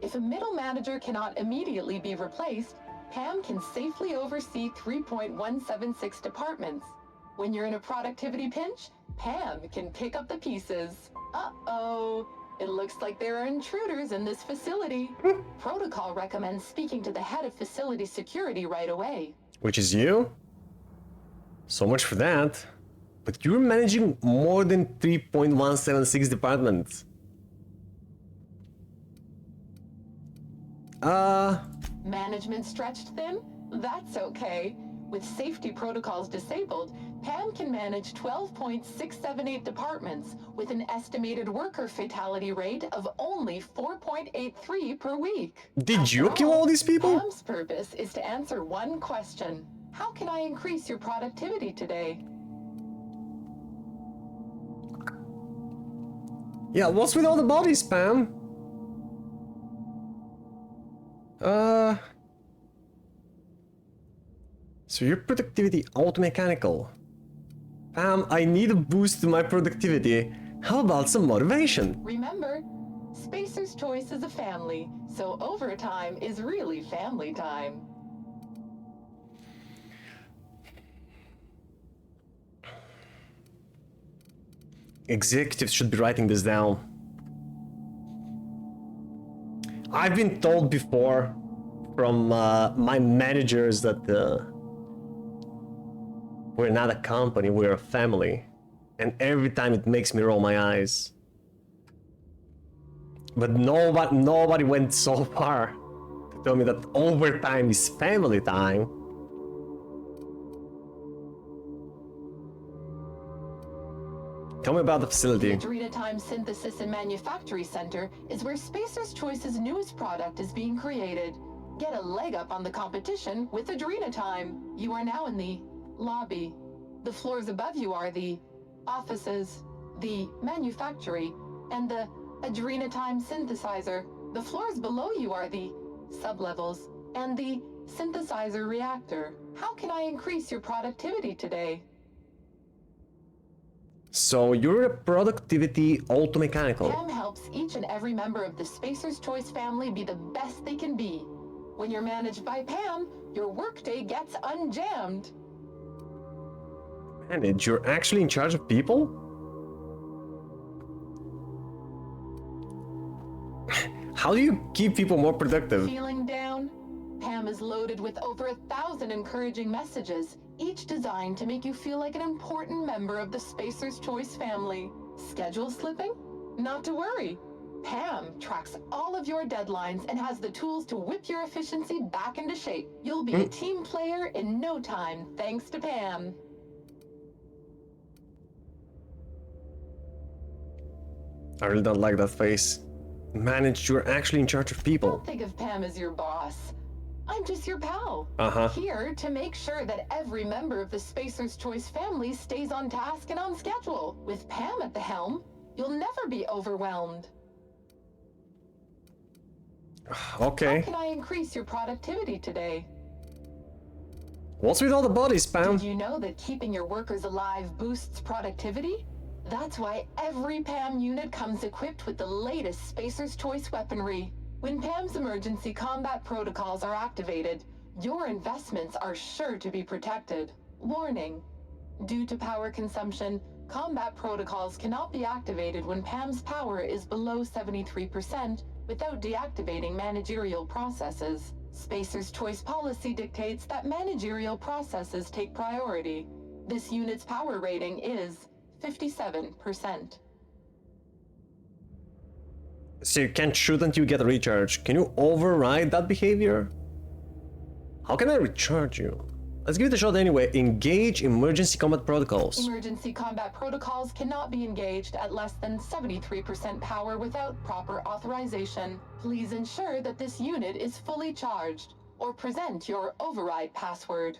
If a middle manager cannot immediately be replaced, Pam can safely oversee 3.176 departments. When you're in a productivity pinch, Pam can pick up the pieces. Uh-oh. It looks like there are intruders in this facility. Protocol recommends speaking to the head of facility security right away. Which is you? So much for that. But you're managing more than 3.176 departments. Management stretched thin? That's okay. With safety protocols disabled, Pam can manage 12.678 departments with an estimated worker fatality rate of only 4.83 per week. Did you kill all these people? Pam's purpose is to answer one question. How can I increase your productivity today? Yeah, what's with all the bodies, Pam? So your productivity automechanical. Pam, I need a boost to my productivity. How about some motivation? Remember, Spacer's Choice is a family, so overtime is really family time. Executives should be writing this down. I've been told before from my managers that we're not a company, we're a family. And every time it makes me roll my eyes. But nobody went so far to tell me that overtime is family time. Tell me about the facility. The Adrenatime Synthesis and Manufacturing Center is where Spacer's Choice's newest product is being created. Get a leg up on the competition with Adrenatime. You are now in the lobby. The floors above you are the offices, the manufactory, and the Adrenatime synthesizer. The floors below you are the sublevels and the synthesizer reactor. How can I increase your productivity today? So you're a productivity automechanical. Pam helps each and every member of the Spacer's Choice family be the best they can be. When you're managed by Pam, your workday gets unjammed. Manage? You're actually in charge of people? How do you keep people more productive? Feeling down? Pam is loaded with over 1,000 encouraging messages, each designed to make you feel like an important member of the Spacer's Choice family. Schedule slipping? Not to worry. Pam tracks all of your deadlines and has the tools to whip your efficiency back into shape. You'll be a team player in no time, thanks to Pam. I really don't like that face. Manage, you're actually in charge of people. Don't think of Pam as your boss. I'm just your pal. Here to make sure that every member of the Spacer's Choice family stays on task and on schedule. With Pam at the helm, you'll never be overwhelmed. Okay. How can I increase your productivity today? What's with all the bodies, Pam? Did you know that keeping your workers alive boosts productivity? That's why every Pam unit comes equipped with the latest Spacer's Choice weaponry. When Pam's emergency combat protocols are activated, your investments are sure to be protected. Warning: due to power consumption, combat protocols cannot be activated when Pam's power is below 73%, without deactivating managerial processes. Spacer's Choice policy dictates that managerial processes take priority. This unit's power rating is 57%. So you can't shoot until you get a recharge. Can you override that behavior? How can I recharge you? Let's give it a shot anyway. Engage emergency combat protocols. Emergency combat protocols cannot be engaged at less than 73% power without proper authorization. Please ensure that this unit is fully charged, or present your override password.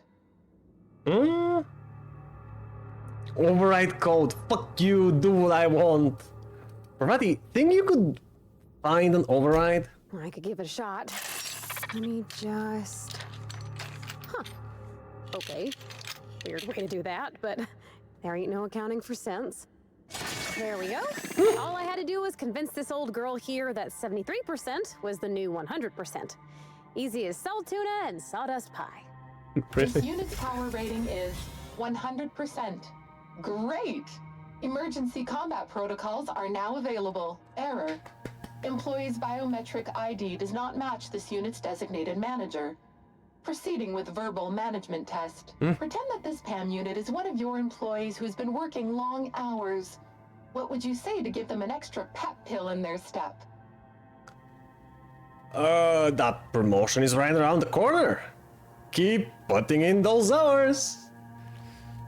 Override code. Fuck you, do what I want. Pravati, think you could find an override? I could give it a shot. Let me just... Okay. Weird way to do that, but there ain't no accounting for sense. There we go. All I had to do was convince this old girl here that 73% was the new 100%. Easy as salt tuna and sawdust pie. This unit's power rating is 100%. Great! Emergency combat protocols are now available. Error. Employee's biometric ID does not match this unit's designated manager. Proceeding with verbal management test. Pretend that this PAM unit is one of your employees who's been working long hours. What would you say to give them an extra pep pill in their step? That promotion is right around the corner. Keep putting in those hours.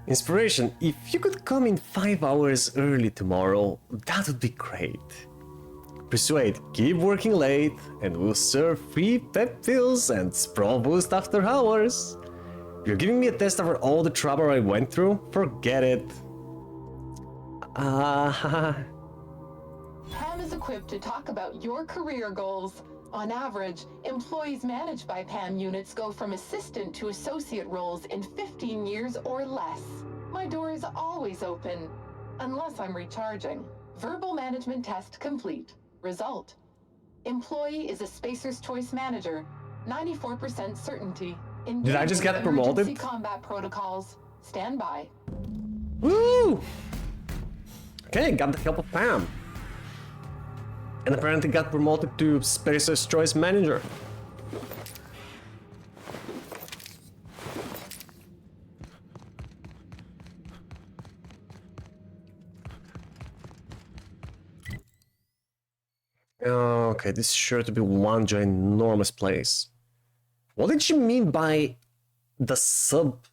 Inspiration, if you could come in 5 hours early tomorrow, that would be great. Persuade, keep working late, and we'll serve free pep pills and sprawl boost after hours. You're giving me a test over all the trouble I went through? Forget it. PAM is equipped to talk about your career goals. On average, employees managed by PAM units go from assistant to associate roles in 15 years or less. My door is always open, unless I'm recharging. Verbal management test complete. Result. Employee is a Spacer's Choice manager. 94% certainty. Did I just get promoted? Emergency combat protocols. Stand by. Woo! Okay, got the help of Pam. And apparently got promoted to Spacer's Choice manager. Okay, this is sure to be one ginormous place. What did she mean by the sub-levels?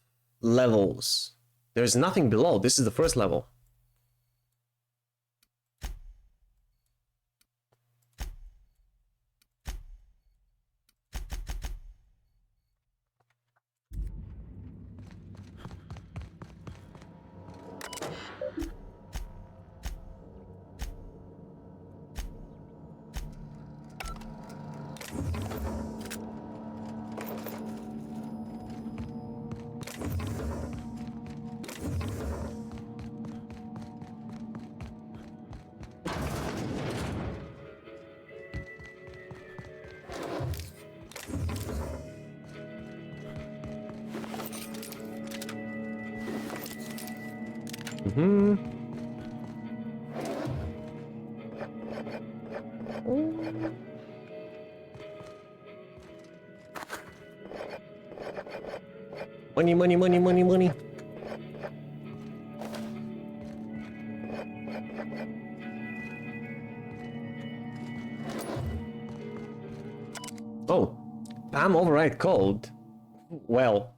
There's nothing below. This is the first level. Money, money, money, money, money. Oh, PAM override code. Well,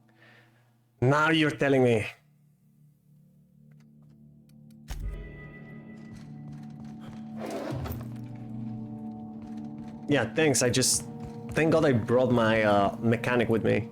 now you're telling me. Yeah, thanks. Thank God I brought my mechanic with me.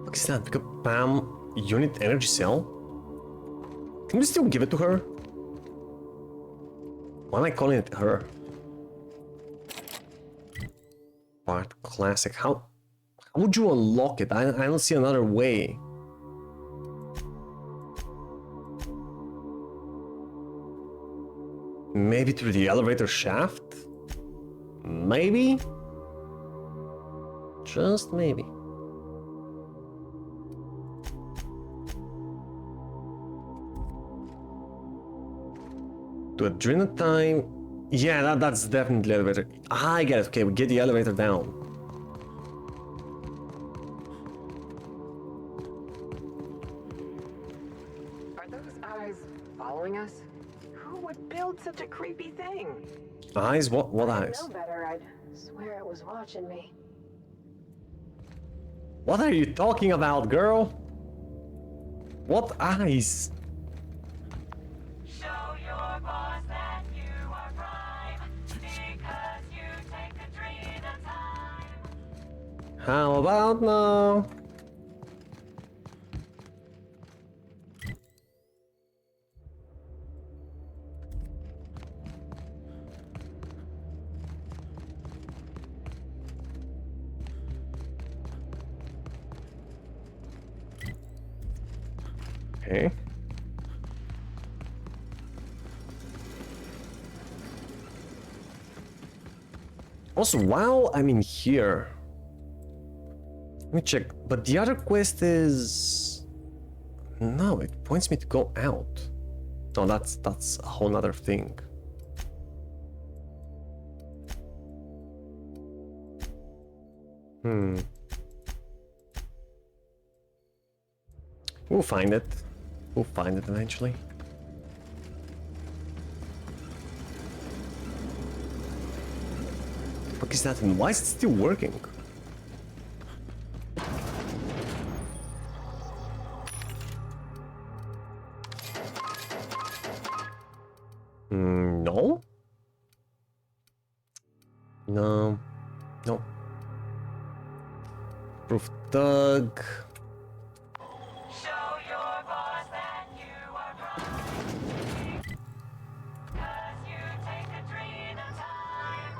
What is that? Pick up PAM unit energy cell? Can we still give it to her? Why am I calling it her? Part classic. How would you unlock it? I don't see another way. Maybe through the elevator shaft? Maybe? Just maybe. To adrenaline time. Yeah, that's definitely elevator. Ah, I get it. Okay, we get the elevator down. Are those eyes following us? Who would build such a creepy thing? Eyes? What If I eyes? know better, I'd swear it was watching me. What are you talking about, girl? What eyes? Show your boss that you are prime, because you take Katrina time. How about now? Okay. Also, while I'm in here, let me check. But the other quest is... No, it points me to go out. No, that's a whole nother thing. We'll find it. We'll find it eventually. What is that and why is it still working? No? No. No. Proof Doug. Show your boss that you are prime, because you take Katrina time.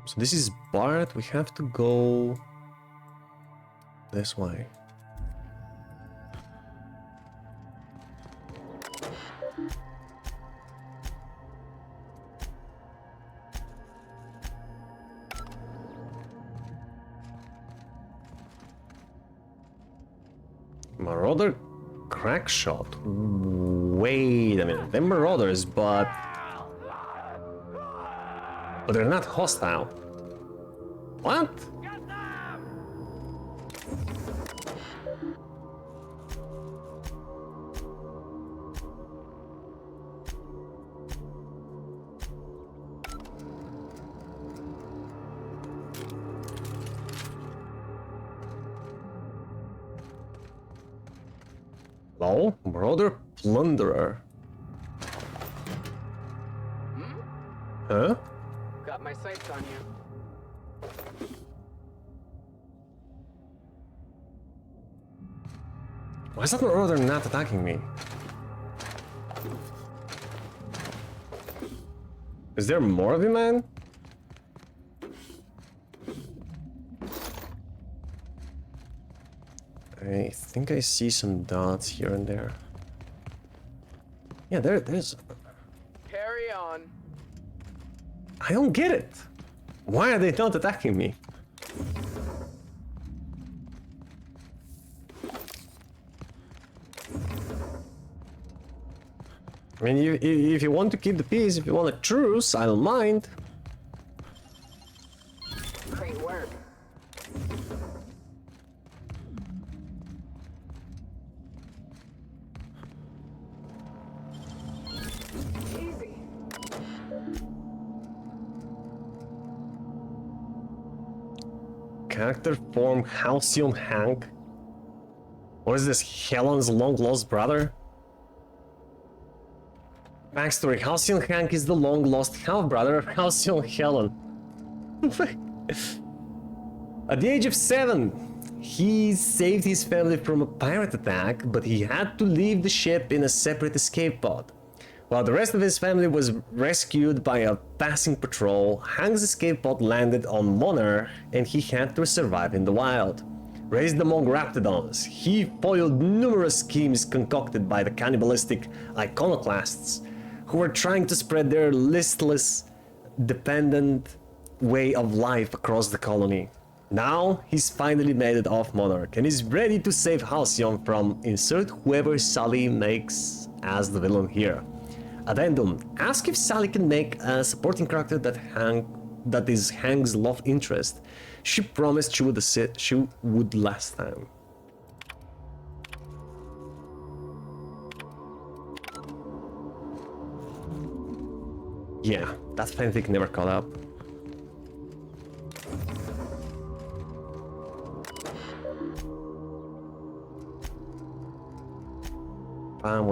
So this is Bart. We have to go this way. Marauder crack shot. Wait a minute. They're marauders, but they're not hostile. What? Hello? Marauder plunderer. Huh? Got my sights on you. Why is that marauder not attacking me? Is there more of you, man? I think I see some dots here and there. Yeah, there's... Carry on. I don't get it. Why are they not attacking me? I mean, if you want to keep the peace, if you want a truce, I don't mind. Great work. Easy. character form Halcyon Hank? Or is this Helen's long-lost brother? Backstory: Halcyon Hank is the long-lost half-brother of Halcyon Helen. At the age of 7, he saved his family from a pirate attack, but he had to leave the ship in a separate escape pod. While the rest of his family was rescued by a passing patrol, Hank's escape pod landed on Monar and he had to survive in the wild. Raised among raptidons, he foiled numerous schemes concocted by the cannibalistic iconoclasts who were trying to spread their listless, dependent way of life across the colony. Now he's finally made it off Monarch and is ready to save Halcyon from insert whoever Sully makes as the villain here. Addendum: ask if Sally can make a supporting character that is Hank's love interest. She promised she would last time. Yeah, that fanfic never caught up.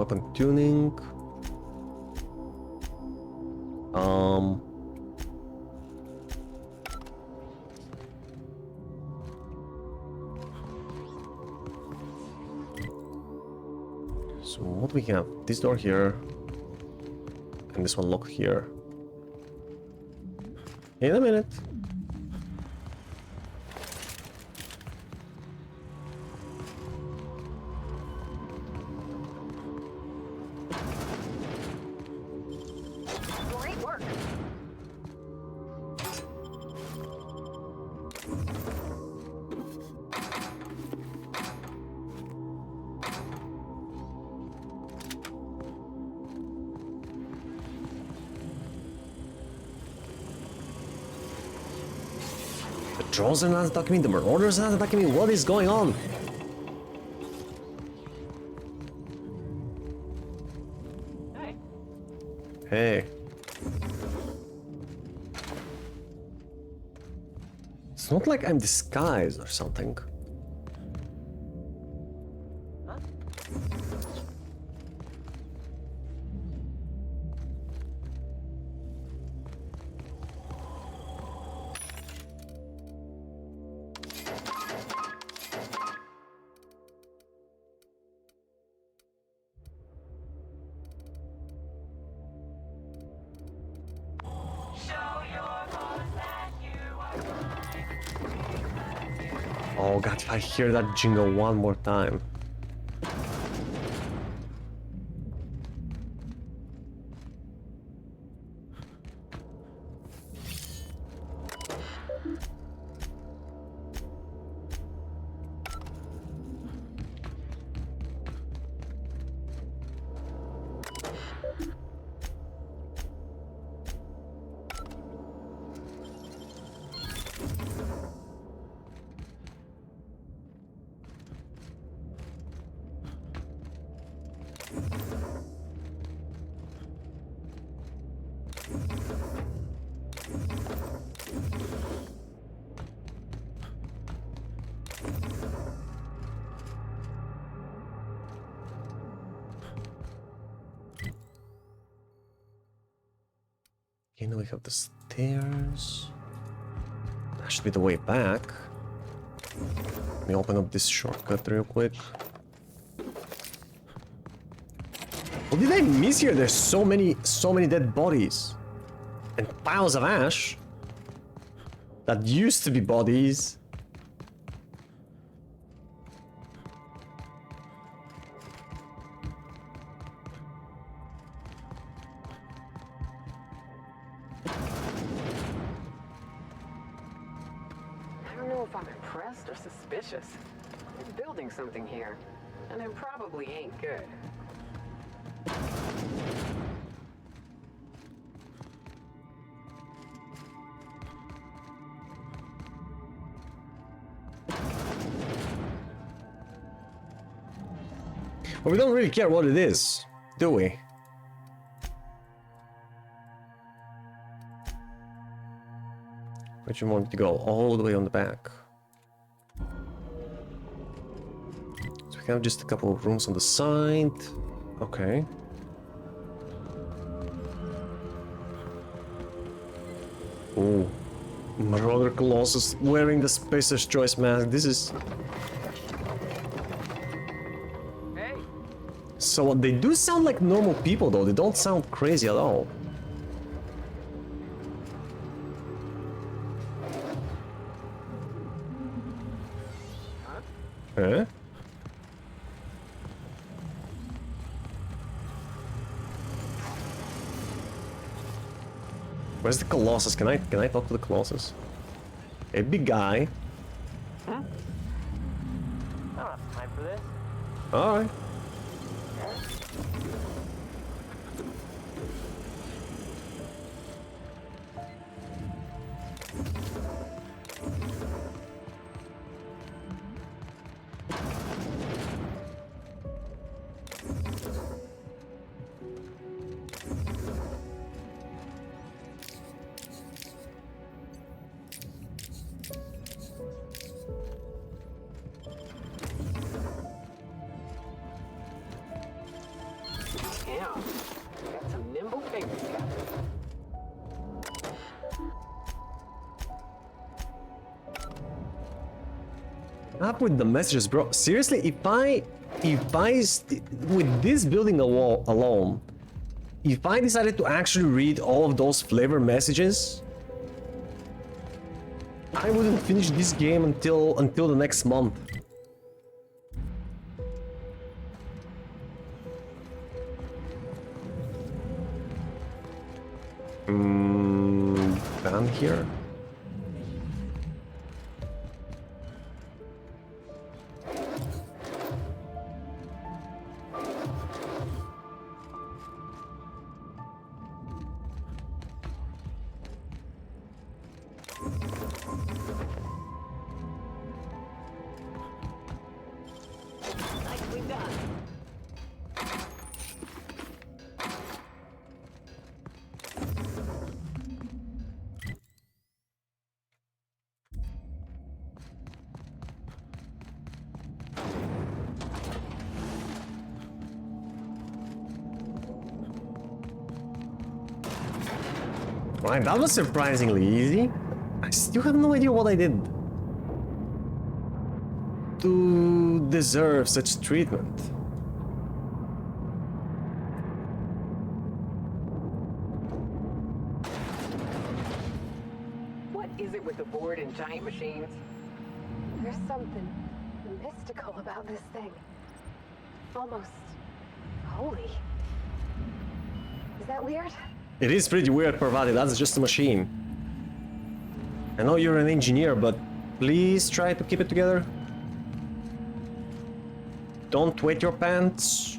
Weapon tuning. So what we have? This door here, and this one locked here. In a minute. Great work. The trolls are not attacking me, the marauders are not attacking me, what is going on? Hey. It's not like I'm disguised or something. Oh god, if I hear that jingle one more time. Okay, now we have the stairs. That should be the way back. Let me open up this shortcut real quick. What did I miss here? There's so many dead bodies. And piles of ash. That used to be bodies. I don't know if I'm impressed or suspicious. They're building something here, and it probably ain't good. But we don't really care what it is, do we? But you want to go all the way on the back. have just a couple of rooms on the side. Okay. Oh, Marauder Colossus wearing the Spacer's Choice mask. This is... Hey. So they do sound like normal people though, they don't sound crazy at all. Huh? Where's the Colossus? Can I talk to the Colossus? A big guy. I don't have time for this. Alright. Got some nimble fingers, Captain. Up with the messages, bro. Seriously, if I with this building alone, if I decided to actually read all of those flavor messages, I wouldn't finish this game until the next month. Down here. Nicely done. Right, that was surprisingly easy. I still have no idea what I did to deserve such treatment. What is it with the board and giant machines? There's something mystical about this thing. Almost holy. Is that weird? It is pretty weird, Parvati. That's just a machine. I know you're an engineer, but please try to keep it together. Don't wet your pants.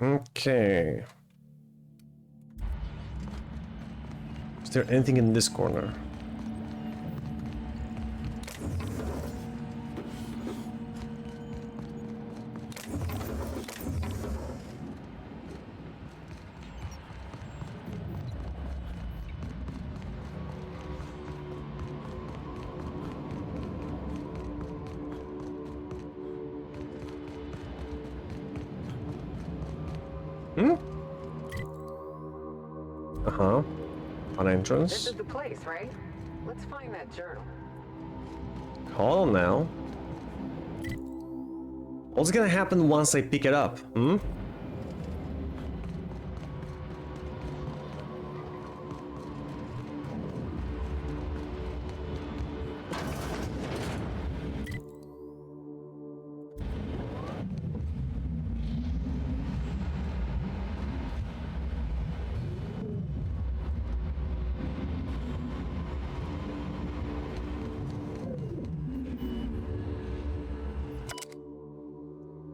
Okay. Is there anything in this corner? Uh-huh. An entrance. This is the place, right? Let's find that journal. Hold on now. What's gonna happen once I pick it up?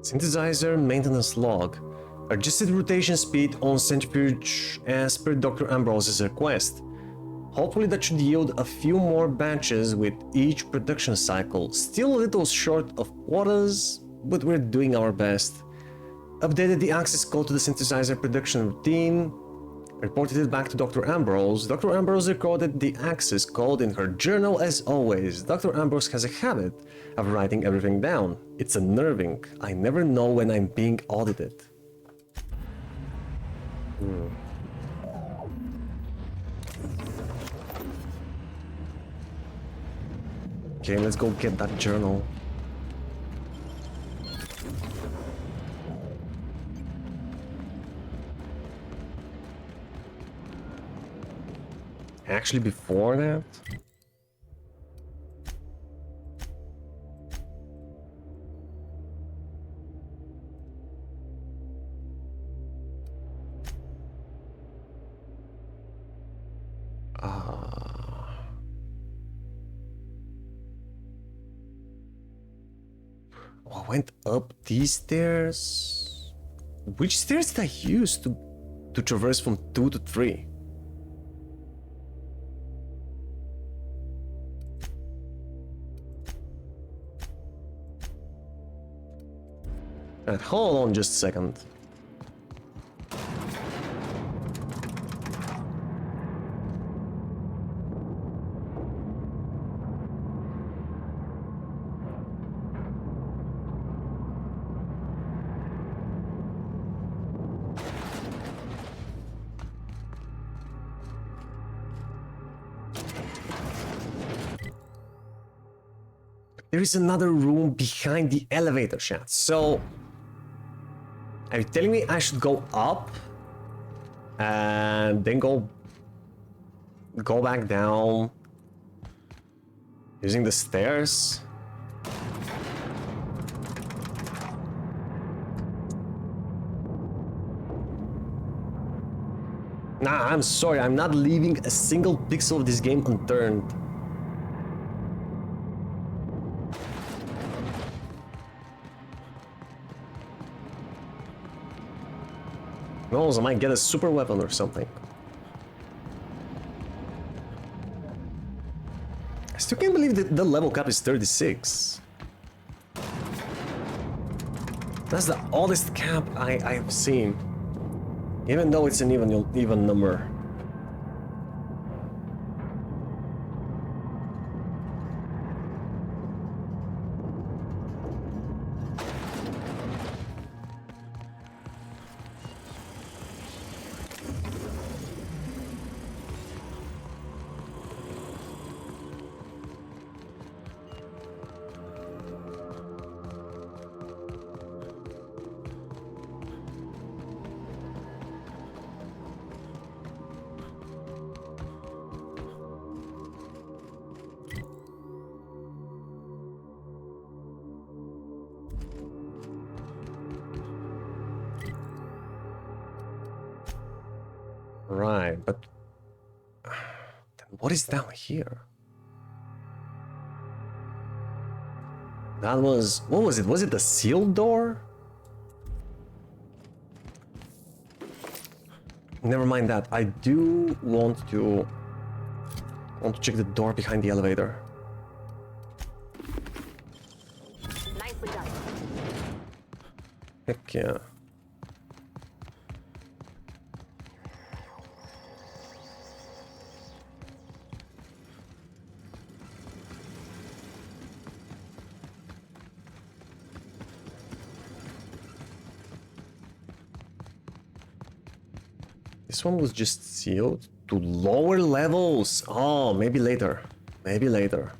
Synthesizer maintenance log. Adjusted rotation speed on centrifuge as per Dr. Ambrose's request. Hopefully that should yield a few more batches with each production cycle. Still a little short of quotas, but we're doing our best. Updated the access code to the synthesizer production routine. Reported it back to Dr. Ambrose. Dr. Ambrose recorded the access code in her journal as always. Dr. Ambrose has a habit of writing everything down. It's unnerving. I never know when I'm being audited. Okay, let's go get that journal. Actually, before that... Oh, I went up these stairs. Which stairs did I use to traverse from 2 to 3? Alright, hold on just a second. There is another room behind the elevator shaft. So, are you telling me I should go up and then go back down using the stairs? Nah, I'm sorry, I'm not leaving a single pixel of this game unturned. No, I might get a super weapon or something. I still can't believe that the level cap is 36. That's the oddest cap I've seen. Even though it's an even number. Right, but then what is down here? That was, what was it? Was it the sealed door? Never mind that. I do want to check the door behind the elevator. Nicely done. Heck yeah. This one was just sealed to lower levels. Oh, maybe later. Maybe later.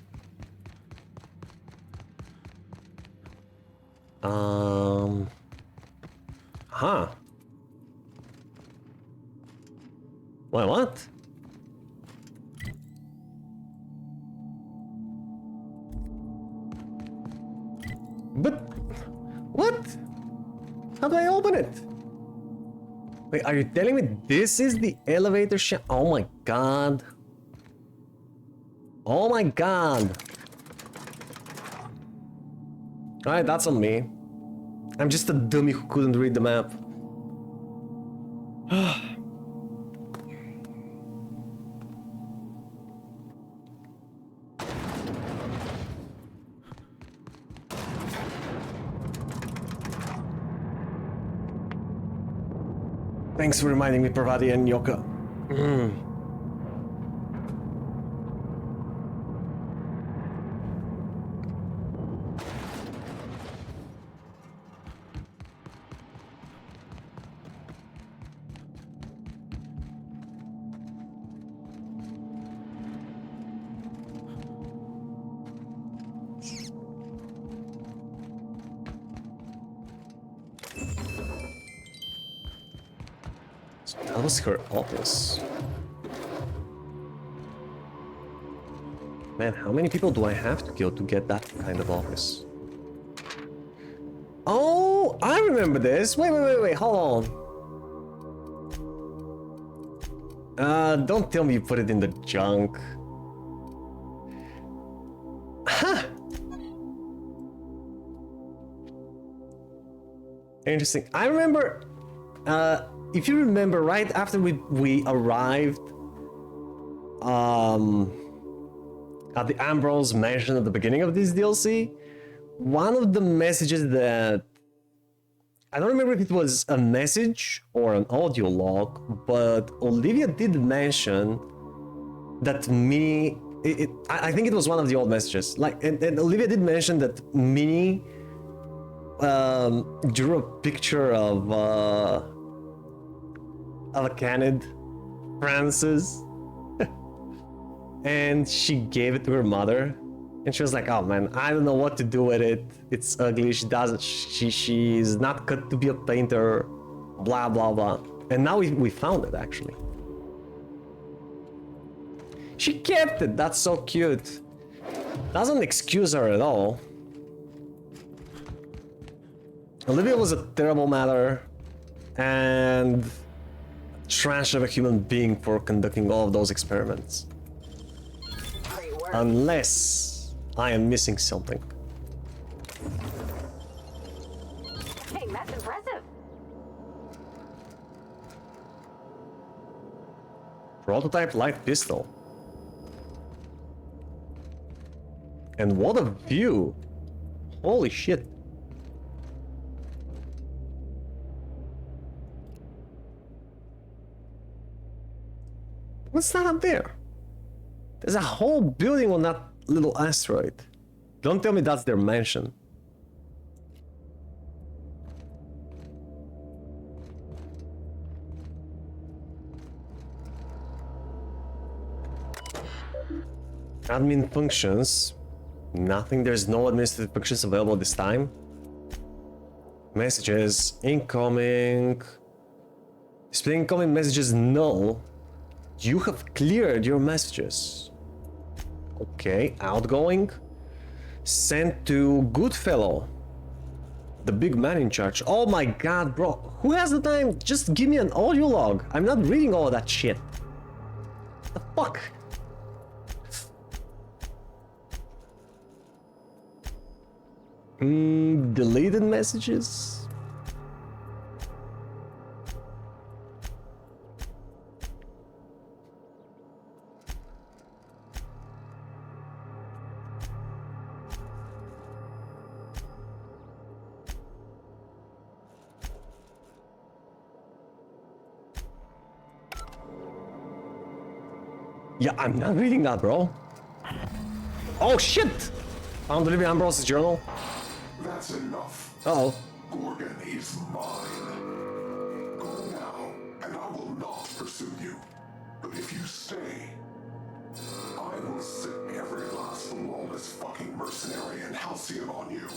Huh. Wait, what? But what? How do I open it? Wait, are you telling me this is the elevator shaft? Oh my god. Oh my god. Alright, that's on me. I'm just a dummy who couldn't read the map. Thanks for reminding me, Parvati and Yoka. So that was her office. Man, how many people do I have to kill to get that kind of office? Oh, I remember this. Wait, hold on. Don't tell me you put it in the junk. Huh. Interesting. I remember, if you remember, right after we arrived, at the Ambrose mansion at the beginning of this DLC, one of the messages that I don't remember if it was a message or an audio log, but Olivia did mention that Minnie. I think it was one of the old messages. Like, and Olivia did mention that Minnie drew a picture of a candid Francis, and she gave it to her mother. And she was like, "Oh man, I don't know what to do with it. It's ugly. She's not cut to be a painter. Blah blah blah." And now we found it actually. She kept it. That's so cute. Doesn't excuse her at all. Olivia was a terrible mother and trash of a human being for conducting all of those experiments. Unless I am missing something. Hey, that's impressive. Prototype light pistol. And what a view! Holy shit. What's that up there? There's a whole building on that little asteroid. Don't tell me that's their mansion. Admin functions. Nothing. There's no administrative functions available this time. Messages. Incoming. Display incoming messages null. You have cleared your messages. Okay, outgoing. Sent to Goodfellow, the big man in charge. Oh my god, bro. Who has the time? Just give me an audio log. I'm not reading all of that shit. The fuck? Deleted messages? Yeah, I'm not reading that, bro. Oh shit! Found Olivia Ambrose's journal. That's enough. Uh-oh. Gorgon is mine. Go now, and I will not pursue you. But if you stay, I will sick every last lawless fucking mercenary in Halcyon on you.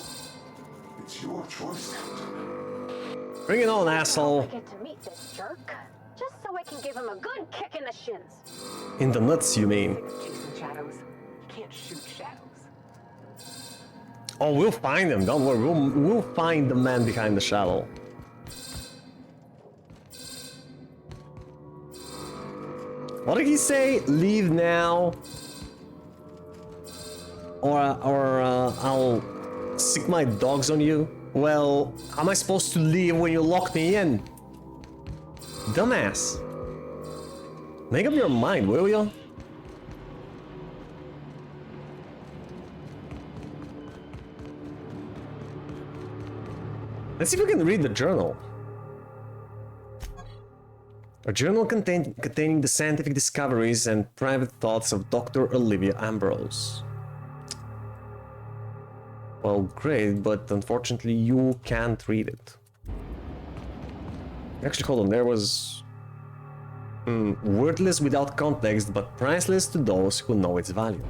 It's your choice, Captain. Bring it on, asshole. I get to meet this jerk, just so I can give him a good kick in the shins. In the nuts, you mean? Chasing shadows. You can't shoot shadows. Oh, we'll find him. Don't worry. We'll find the man behind the shadow. What did he say? Leave now, or I'll sick my dogs on you. Well, how am I supposed to leave when you lock me in? Dumbass. Make up your mind, will you? Let's see if we can read the journal. A journal containing the scientific discoveries and private thoughts of Dr. Olivia Ambrose. Well, great, but unfortunately you can't read it. Actually, hold on, there was... worthless without context, but priceless to those who know its value.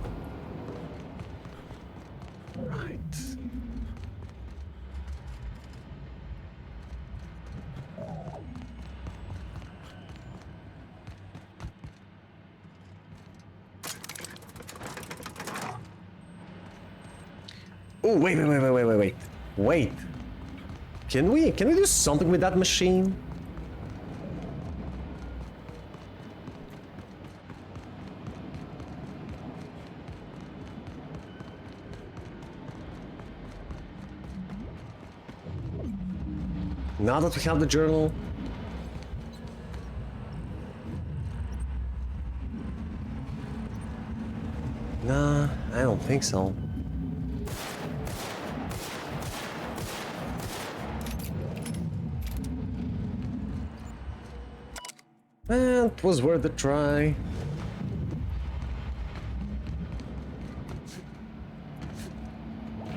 Right. Oh, wait. Can we do something with that machine? Now that we have the journal. Nah, I don't think so. It was worth a try.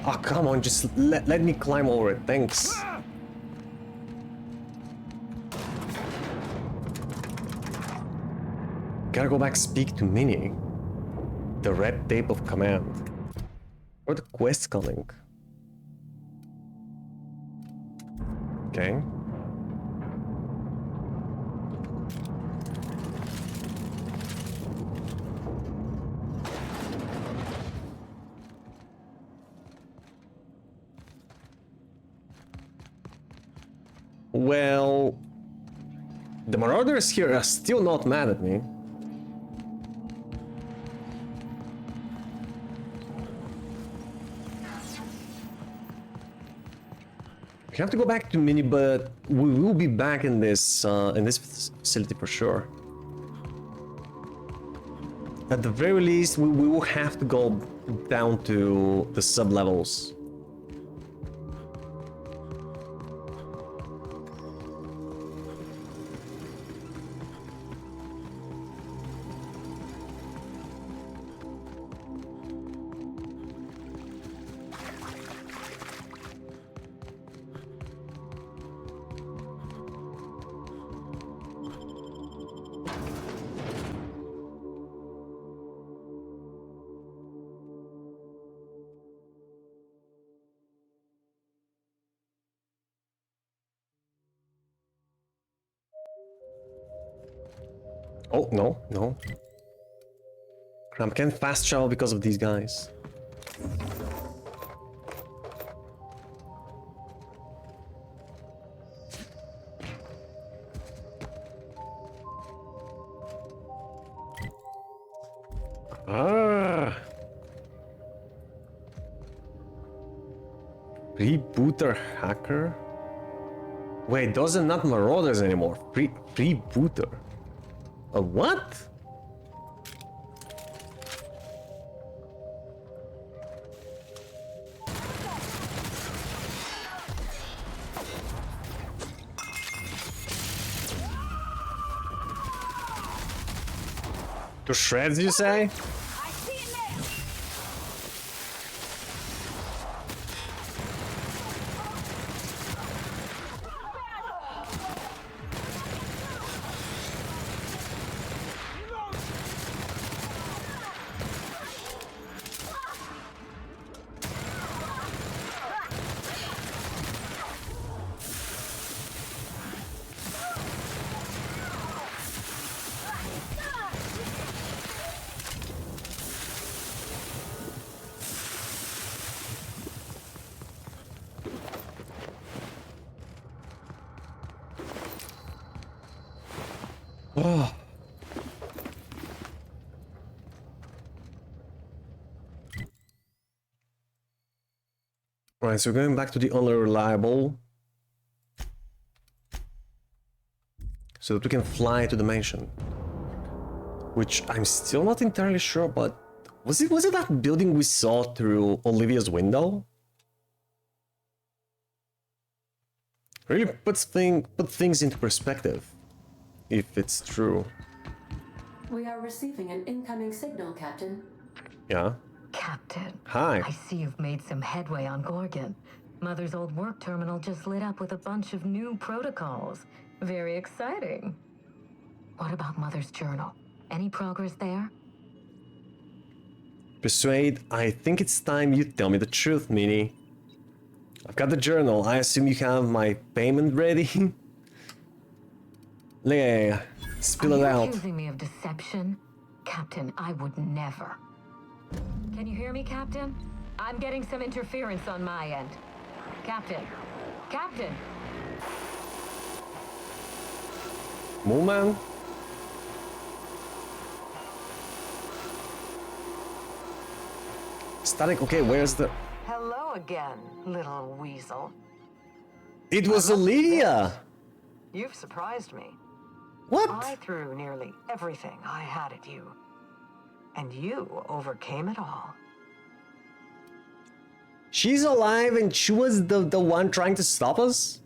Oh, come on, just let me climb over it, thanks. Gotta go back, speak to Minnie. The red tape of command. Or the quest calling. Okay. Well, the Marauders here are still not mad at me. We have to go back to Minnie, but we will be back in this facility for sure. At the very least, we will have to go down to the sub-levels. Oh, no. Crap, I can't fast travel because of these guys. Ah! Rebooter hacker? Wait, those are not Marauders anymore. Rebooter. A what? To shreds, you say? Oh. Right, so going back to the only reliable, so that we can fly to the mansion, which I'm still not entirely sure, but was it that building we saw through Olivia's window? Really put things into perspective. if it's true. We are receiving an incoming signal, Captain. Yeah. Captain. Hi. I see you've made some headway on Gorgon. Mother's old work terminal just lit up with a bunch of new protocols. Very exciting. What about Mother's journal? Any progress there? Persuade, I think it's time you tell me the truth, Minnie. I've got the journal. I assume you have my payment ready? Yeah, spill it out. Are you accusing me of deception? Captain, I would never. Can you hear me, Captain? I'm getting some interference on my end. Captain! Captain! Move, man. Static, okay, where's the... Hello again, little weasel. It was Olivia! You've surprised me. What? I threw nearly everything I had at you. And you overcame it all. She's alive and she was the one trying to stop us?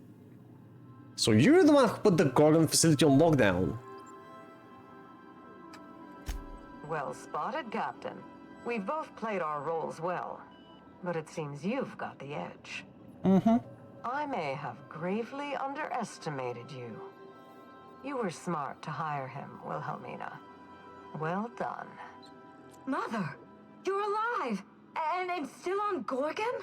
So you're the one who put the Gorgon facility on lockdown. Well spotted, Captain. We've both played our roles well, but it seems you've got the edge. Mm-hmm. I may have gravely underestimated you. You were smart to hire him, Wilhelmina. Well done. Mother, you're alive! And still on Gorgon?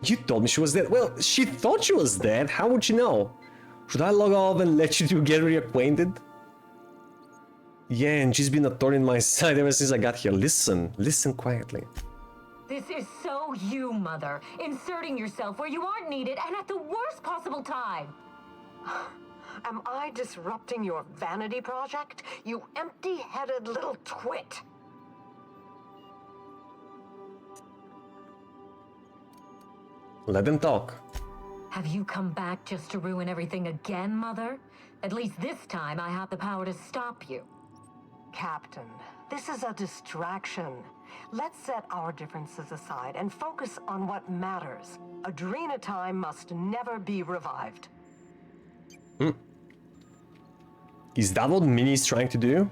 You told me she was dead. Well, she thought she was dead. How would you know? Should I log off and let you two get reacquainted? Yeah, and she's been a thorn in my side ever since I got here. Listen quietly. This is so you, Mother. Inserting yourself where you aren't needed and at the worst possible time. Am I disrupting your vanity project? You empty-headed little twit. Let them talk. Have you come back just to ruin everything again, Mother? At least this time I have the power to stop you. Captain, this is a distraction. Let's set our differences aside and focus on what matters. Adrena time must never be revived. Is that what Minnie's trying to do?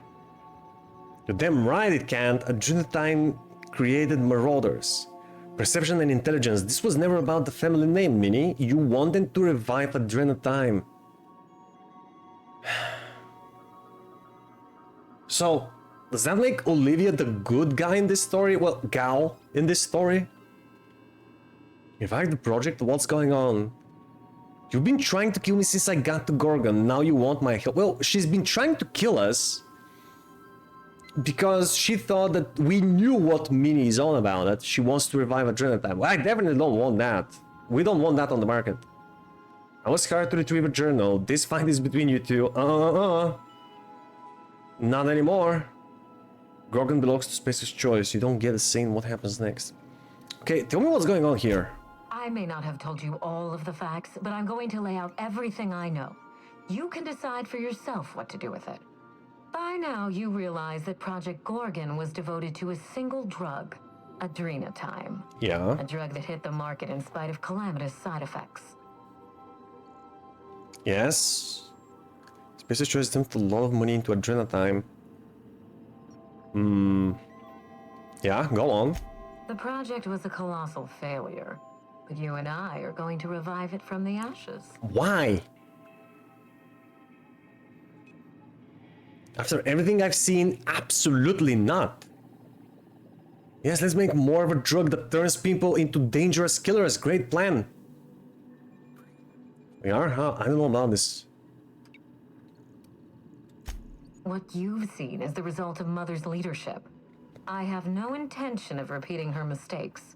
You're damn right it can't. Adrena time created marauders. Perception and intelligence. This was never about the family name, Minnie. You wanted to revive Adrena time. So, does that make Olivia the good guy in this story? Well, gal in this story? Revive the project? What's going on? You've been trying to kill me since I got to Gorgon. Now you want my help. Well, she's been trying to kill us because she thought that we knew what Minnie is on about, that she wants to revive Adrena time. Well, I definitely don't want that. We don't want that on the market. I was hired to retrieve a journal. This fight is between you two. Not anymore. Gorgon belongs to Spacer's Choice. You don't get a say in what happens next. Okay, tell me what's going on here. I may not have told you all of the facts, but I'm going to lay out everything I know. You can decide for yourself what to do with it. By now, you realize that Project Gorgon was devoted to a single drug, Adrena time. Yeah. A drug that hit the market in spite of calamitous side effects. Yes. Spacer's Choice dumped a lot of money into Adrena time. Yeah, go on. The project was a colossal failure, but you and I are going to revive it from the ashes. Why? After everything I've seen, absolutely not. Yes, let's make more of a drug that turns people into dangerous killers. Great plan. We are, huh? I don't know about this. What you've seen is the result of Mother's leadership. I have no intention of repeating her mistakes.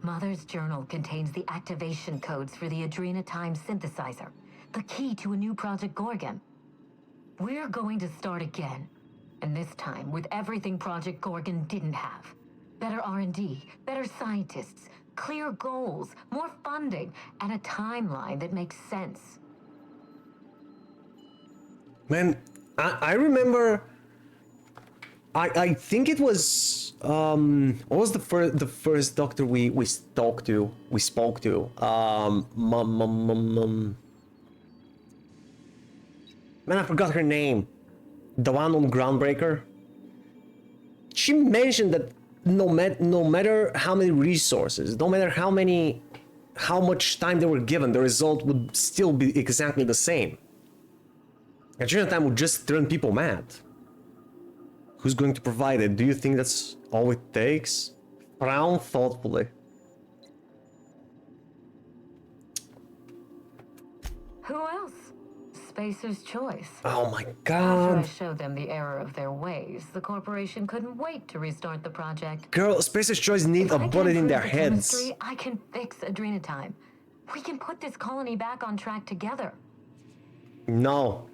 Mother's journal contains the activation codes for the Adrena time synthesizer, the key to a new Project Gorgon. We're going to start again, and this time with everything Project Gorgon didn't have. Better R&D, better scientists, clear goals, more funding, and a timeline that makes sense. Man, I remember. I think it was what was the first doctor we spoke to? Man, I forgot her name. The one on Groundbreaker. She mentioned that no matter how many resources, no matter how much time they were given, the result would still be exactly the same. Adrenal time would just turn people mad. Who's going to provide it? Do you think that's all it takes? Frown thoughtfully. Who else? Spacer's Choice. Oh my After god. I showed them the error of their ways, the corporation couldn't wait to restart the project. Girl, Spacer's Choice need a bullet in their heads. Chemistry, I can fix Adrenatime. We can put this colony back on track together. No.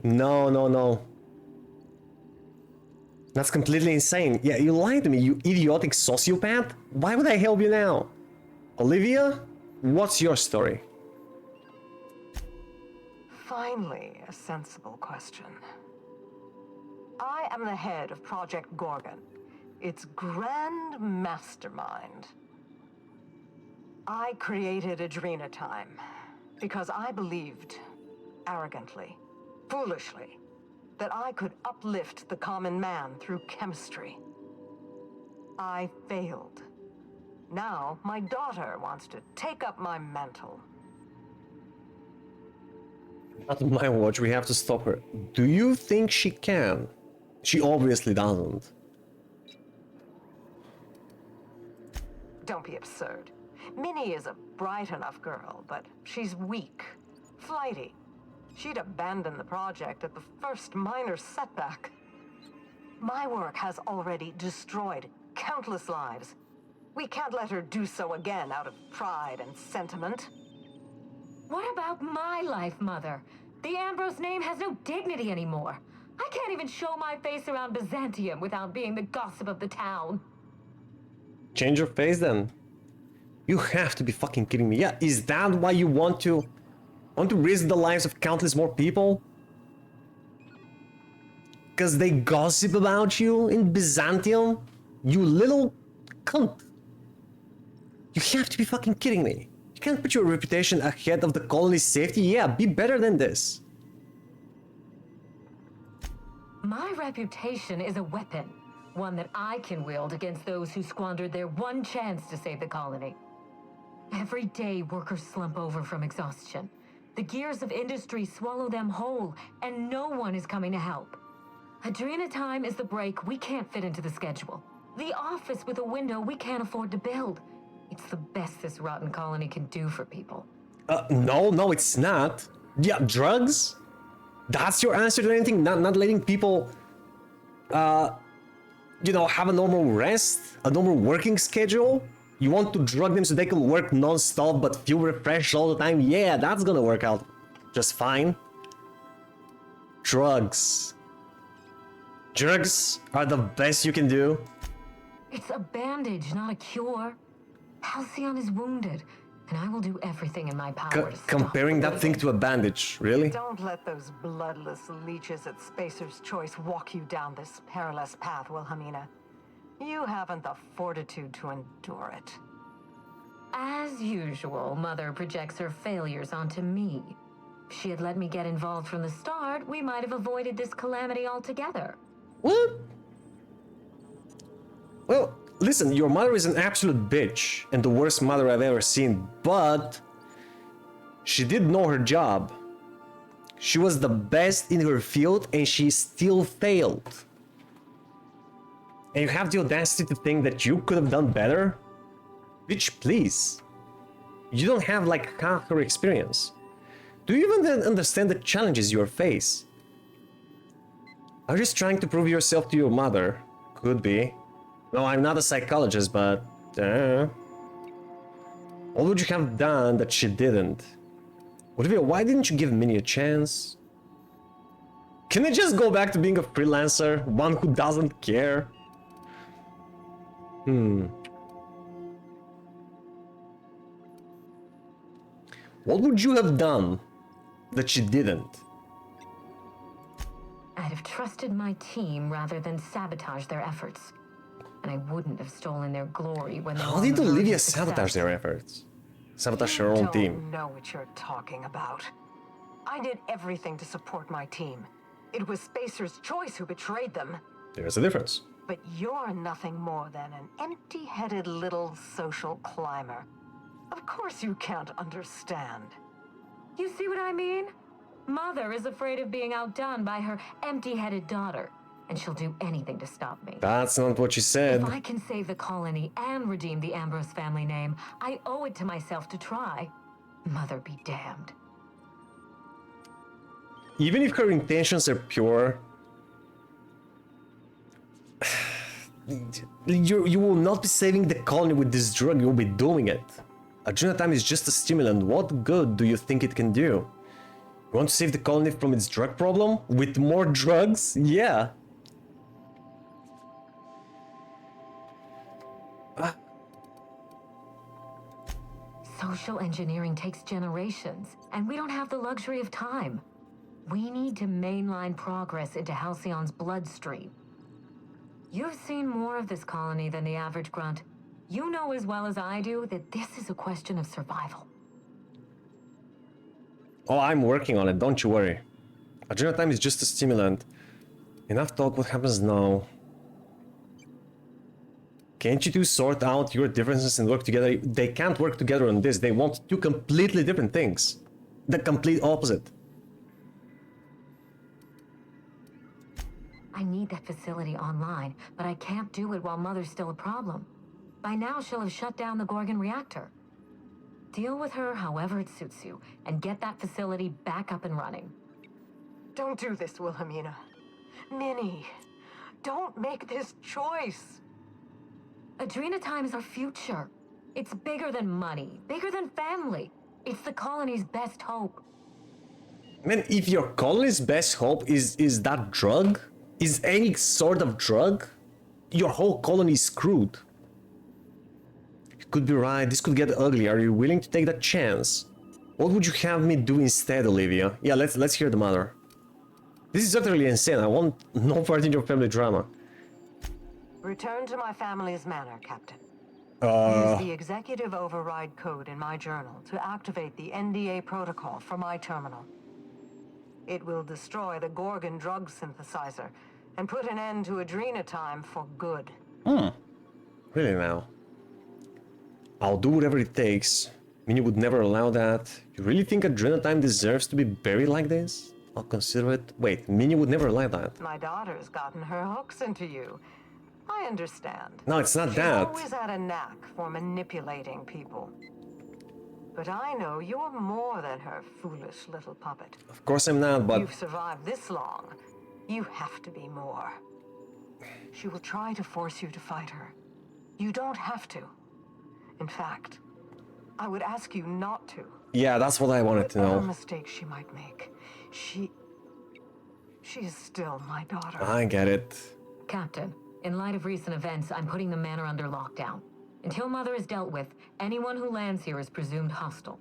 That's completely insane. Yeah, you lied to me, you idiotic sociopath. Why would I help you now? Olivia, what's your story? Finally, a sensible question. I am the head of Project Gorgon, its grand mastermind. I created Adrenatime because I believed, arrogantly, foolishly, that I could uplift the common man through chemistry. I failed. Now, my daughter wants to take up my mantle. Not on my watch, we have to stop her. Do you think she can? She obviously doesn't. Don't be absurd. Minnie is a bright enough girl, but she's weak, flighty. She'd abandon the project at the first minor setback. My work has already destroyed countless lives. We can't let her do so again out of pride and sentiment. What about my life, Mother? The Ambrose name has no dignity anymore. I can't even show my face around Byzantium without being the gossip of the town. Change your face then. You have to be fucking kidding me. Yeah, is that why you want to risk the lives of countless more people? Because they gossip about you in Byzantium? You little cunt. You have to be fucking kidding me. You can't put your reputation ahead of the colony's safety? Yeah, be better than this. My reputation is a weapon, one that I can wield against those who squandered their one chance to save the colony. Every day, workers slump over from exhaustion. The gears of industry swallow them whole, and no one is coming to help. Adrenatime is the break we can't fit into the schedule. The office with a window we can't afford to build. It's the best this rotten colony can do for people. No, it's not. Yeah, drugs? That's your answer to anything? Not letting people, have a normal rest? A normal working schedule? You want to drug them so they can work non-stop but feel refreshed all the time? Yeah, that's gonna work out just fine. Drugs. Drugs are the best you can do. It's a bandage, not a cure. Halcyon is wounded, and I will do everything in my power to stop Comparing that thing to a bandage, really? Don't let those bloodless leeches at Spacer's Choice walk you down this perilous path, Wilhelmina. You haven't the fortitude to endure it. As usual, Mother projects her failures onto me. If she had let me get involved from the start, we might have avoided this calamity altogether. What? Well, listen, your mother is an absolute bitch and the worst mother I've ever seen, but she did know her job. She was the best in her field and she still failed. And you have the audacity to think that you could have done better? Bitch, please. You don't have like half her experience. Do you even understand the challenges you face? Are you just trying to prove yourself to your mother? Could be. No, I'm not a psychologist, but... what would you have done that she didn't? Olivia, why didn't you give Minnie a chance? Can I just go back to being a freelancer? One who doesn't care? What would you have done that she didn't? I'd have trusted my team rather than sabotage their efforts. And I wouldn't have stolen their glory when they were How on did the verge of Olivia success. sabotage their efforts? Sabotage her own team. I don't know what you're talking about. I did everything to support my team. It was Spacer's choice who betrayed them. There's a difference. But you're nothing more than an empty-headed little social climber. Of course you can't understand. You see what I mean? Mother is afraid of being outdone by her empty-headed daughter, and she'll do anything to stop me. That's not what she said. If I can save the colony and redeem the Ambrose family name, I owe it to myself to try. Mother be damned. Even if her intentions are pure, you will not be saving the colony with this drug, you'll be doing it. Adrenatime is just a stimulant. What good do you think it can do? You want to save the colony from its drug problem? With more drugs? Yeah. Social engineering takes generations, and we don't have the luxury of time. We need to mainline progress into Halcyon's bloodstream. You've seen more of this colony than the average grunt. You know as well as I do that this is a question of survival. Oh, I'm working on it, don't you worry. Adrenatime is just a stimulant. Enough talk, what happens now? Can't you two sort out your differences and work together? They can't work together on this. They want two completely different things. The complete opposite. I need that facility online, but I can't do it while Mother's still a problem. By now, she'll have shut down the Gorgon reactor. Deal with her however it suits you, and get that facility back up and running. Don't do this, Wilhelmina. Minnie, don't make this choice. Adrenatime is our future. It's bigger than money, bigger than family. It's the colony's best hope. Man, if your colony's best hope is that drug, is any sort of drug, your whole colony is screwed. You could be right, this could get ugly. Are you willing to take that chance? What would you have me do instead, Olivia? Yeah, let's hear the mother. This is utterly insane. I want no part in your family drama. Return to my family's manor, Captain. Use the Uh, executive override code in my journal to activate the NDA protocol for my terminal. It will destroy the Gorgon drug synthesizer and put an end to Adrenatime for good. Really now? I'll do whatever it takes. I mean, you would never allow that. You really think Adrenatime deserves to be buried like this? I'll consider it. Wait, Minnie would never allow that. My daughter's gotten her hooks into you. I understand. No, it's not She's that. always had a knack for manipulating people. But I know you're more than her foolish little puppet. Of course I'm not, but... You've survived this long. You have to be more. She will try to force you to fight her. You don't have to. In fact, I would ask you not to. Yeah, that's what I wanted to Whatever know. mistake she might make, she is still my daughter. I get it. Captain, in light of recent events, I'm putting the manor under lockdown. Until Mother is dealt with, anyone who lands here is presumed hostile.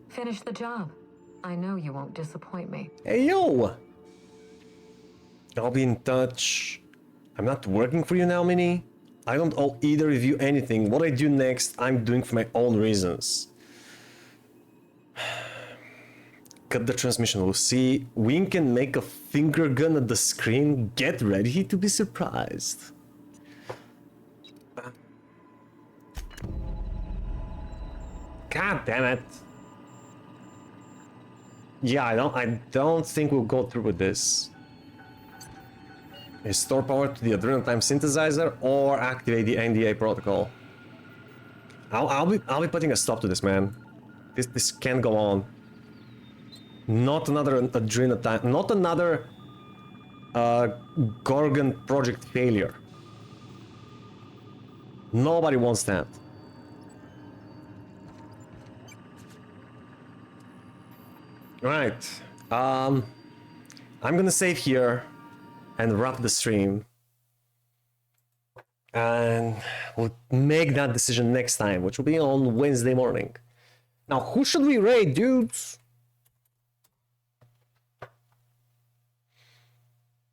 Finish the job. I know you won't disappoint me. Hey, yo! I'll be in touch. I'm not working for you now, Minnie. I don't owe either of you anything. What I do next, I'm doing for my own reasons. Cut the transmission, we'll see. Wink and make a finger gun at the screen. Get ready to be surprised. God damn it. Yeah, I don't think we'll go through with this. Restore power to the Adrenatime synthesizer or activate the NDA protocol. I'll be putting a stop to this, man. This can't go on. Not another Adrenatime, not another Gorgon project failure. Nobody wants that. Right. I'm gonna save here and wrap the stream. And we'll make that decision next time, which will be on Wednesday morning. Now, who should we raid, dudes?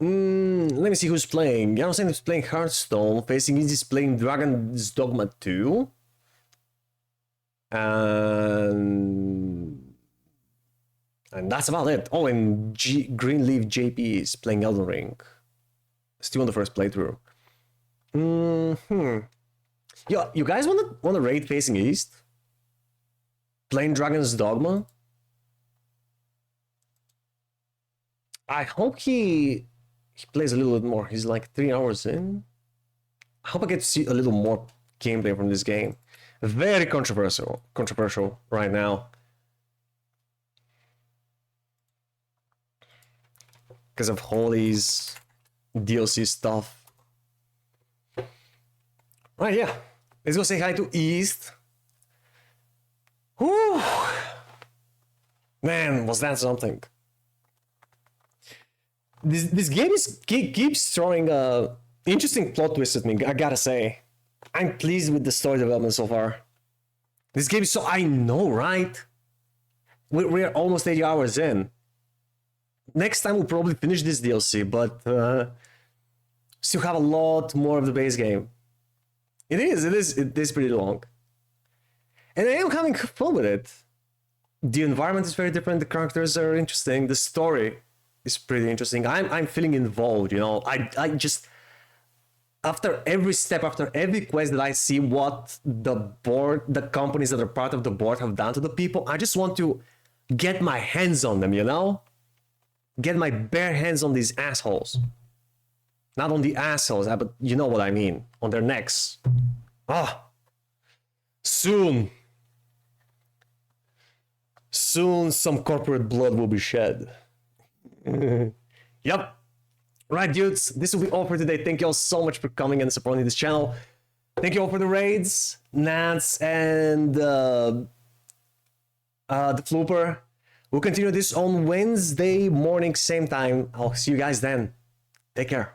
Let me see who's playing. Jansen is playing Hearthstone. Facing Easy is playing Dragon's Dogma 2. And that's about it. Oh, and Greenleaf JP is playing Elden Ring. Still on the first playthrough. Yeah, you guys want to raid facing east? Playing Dragon's Dogma? I hope he plays a little bit more. He's like 3 hours in. I hope I get to see a little more gameplay from this game. Very controversial right now. Because of Holly's DLC stuff. Right, yeah. Let's go say hi to East. Whew. Man, was that something. This game keeps throwing interesting plot twists at me, I gotta say. I'm pleased with the story development so far. This game is so... I know, right? We're almost 80 hours in. Next time we'll probably finish this DLC, but still have a lot more of the base game. It is pretty long. And I am having fun with it. The environment is very different, the characters are interesting, the story is pretty interesting. I'm feeling involved, you know. I just... After every step, after every quest that I see what the companies that are part of the board have done to the people, I just want to get my hands on them, you know? Get my bare hands on these assholes. Not on the assholes, but you know what I mean. On their necks. Ah. Soon some corporate blood will be shed. Yep. Right, dudes, this will be all for today. Thank you all so much for coming and supporting this channel. Thank you all for the raids, Nance, and the Flooper. We'll continue this on Wednesday morning, same time. I'll see you guys then. Take care.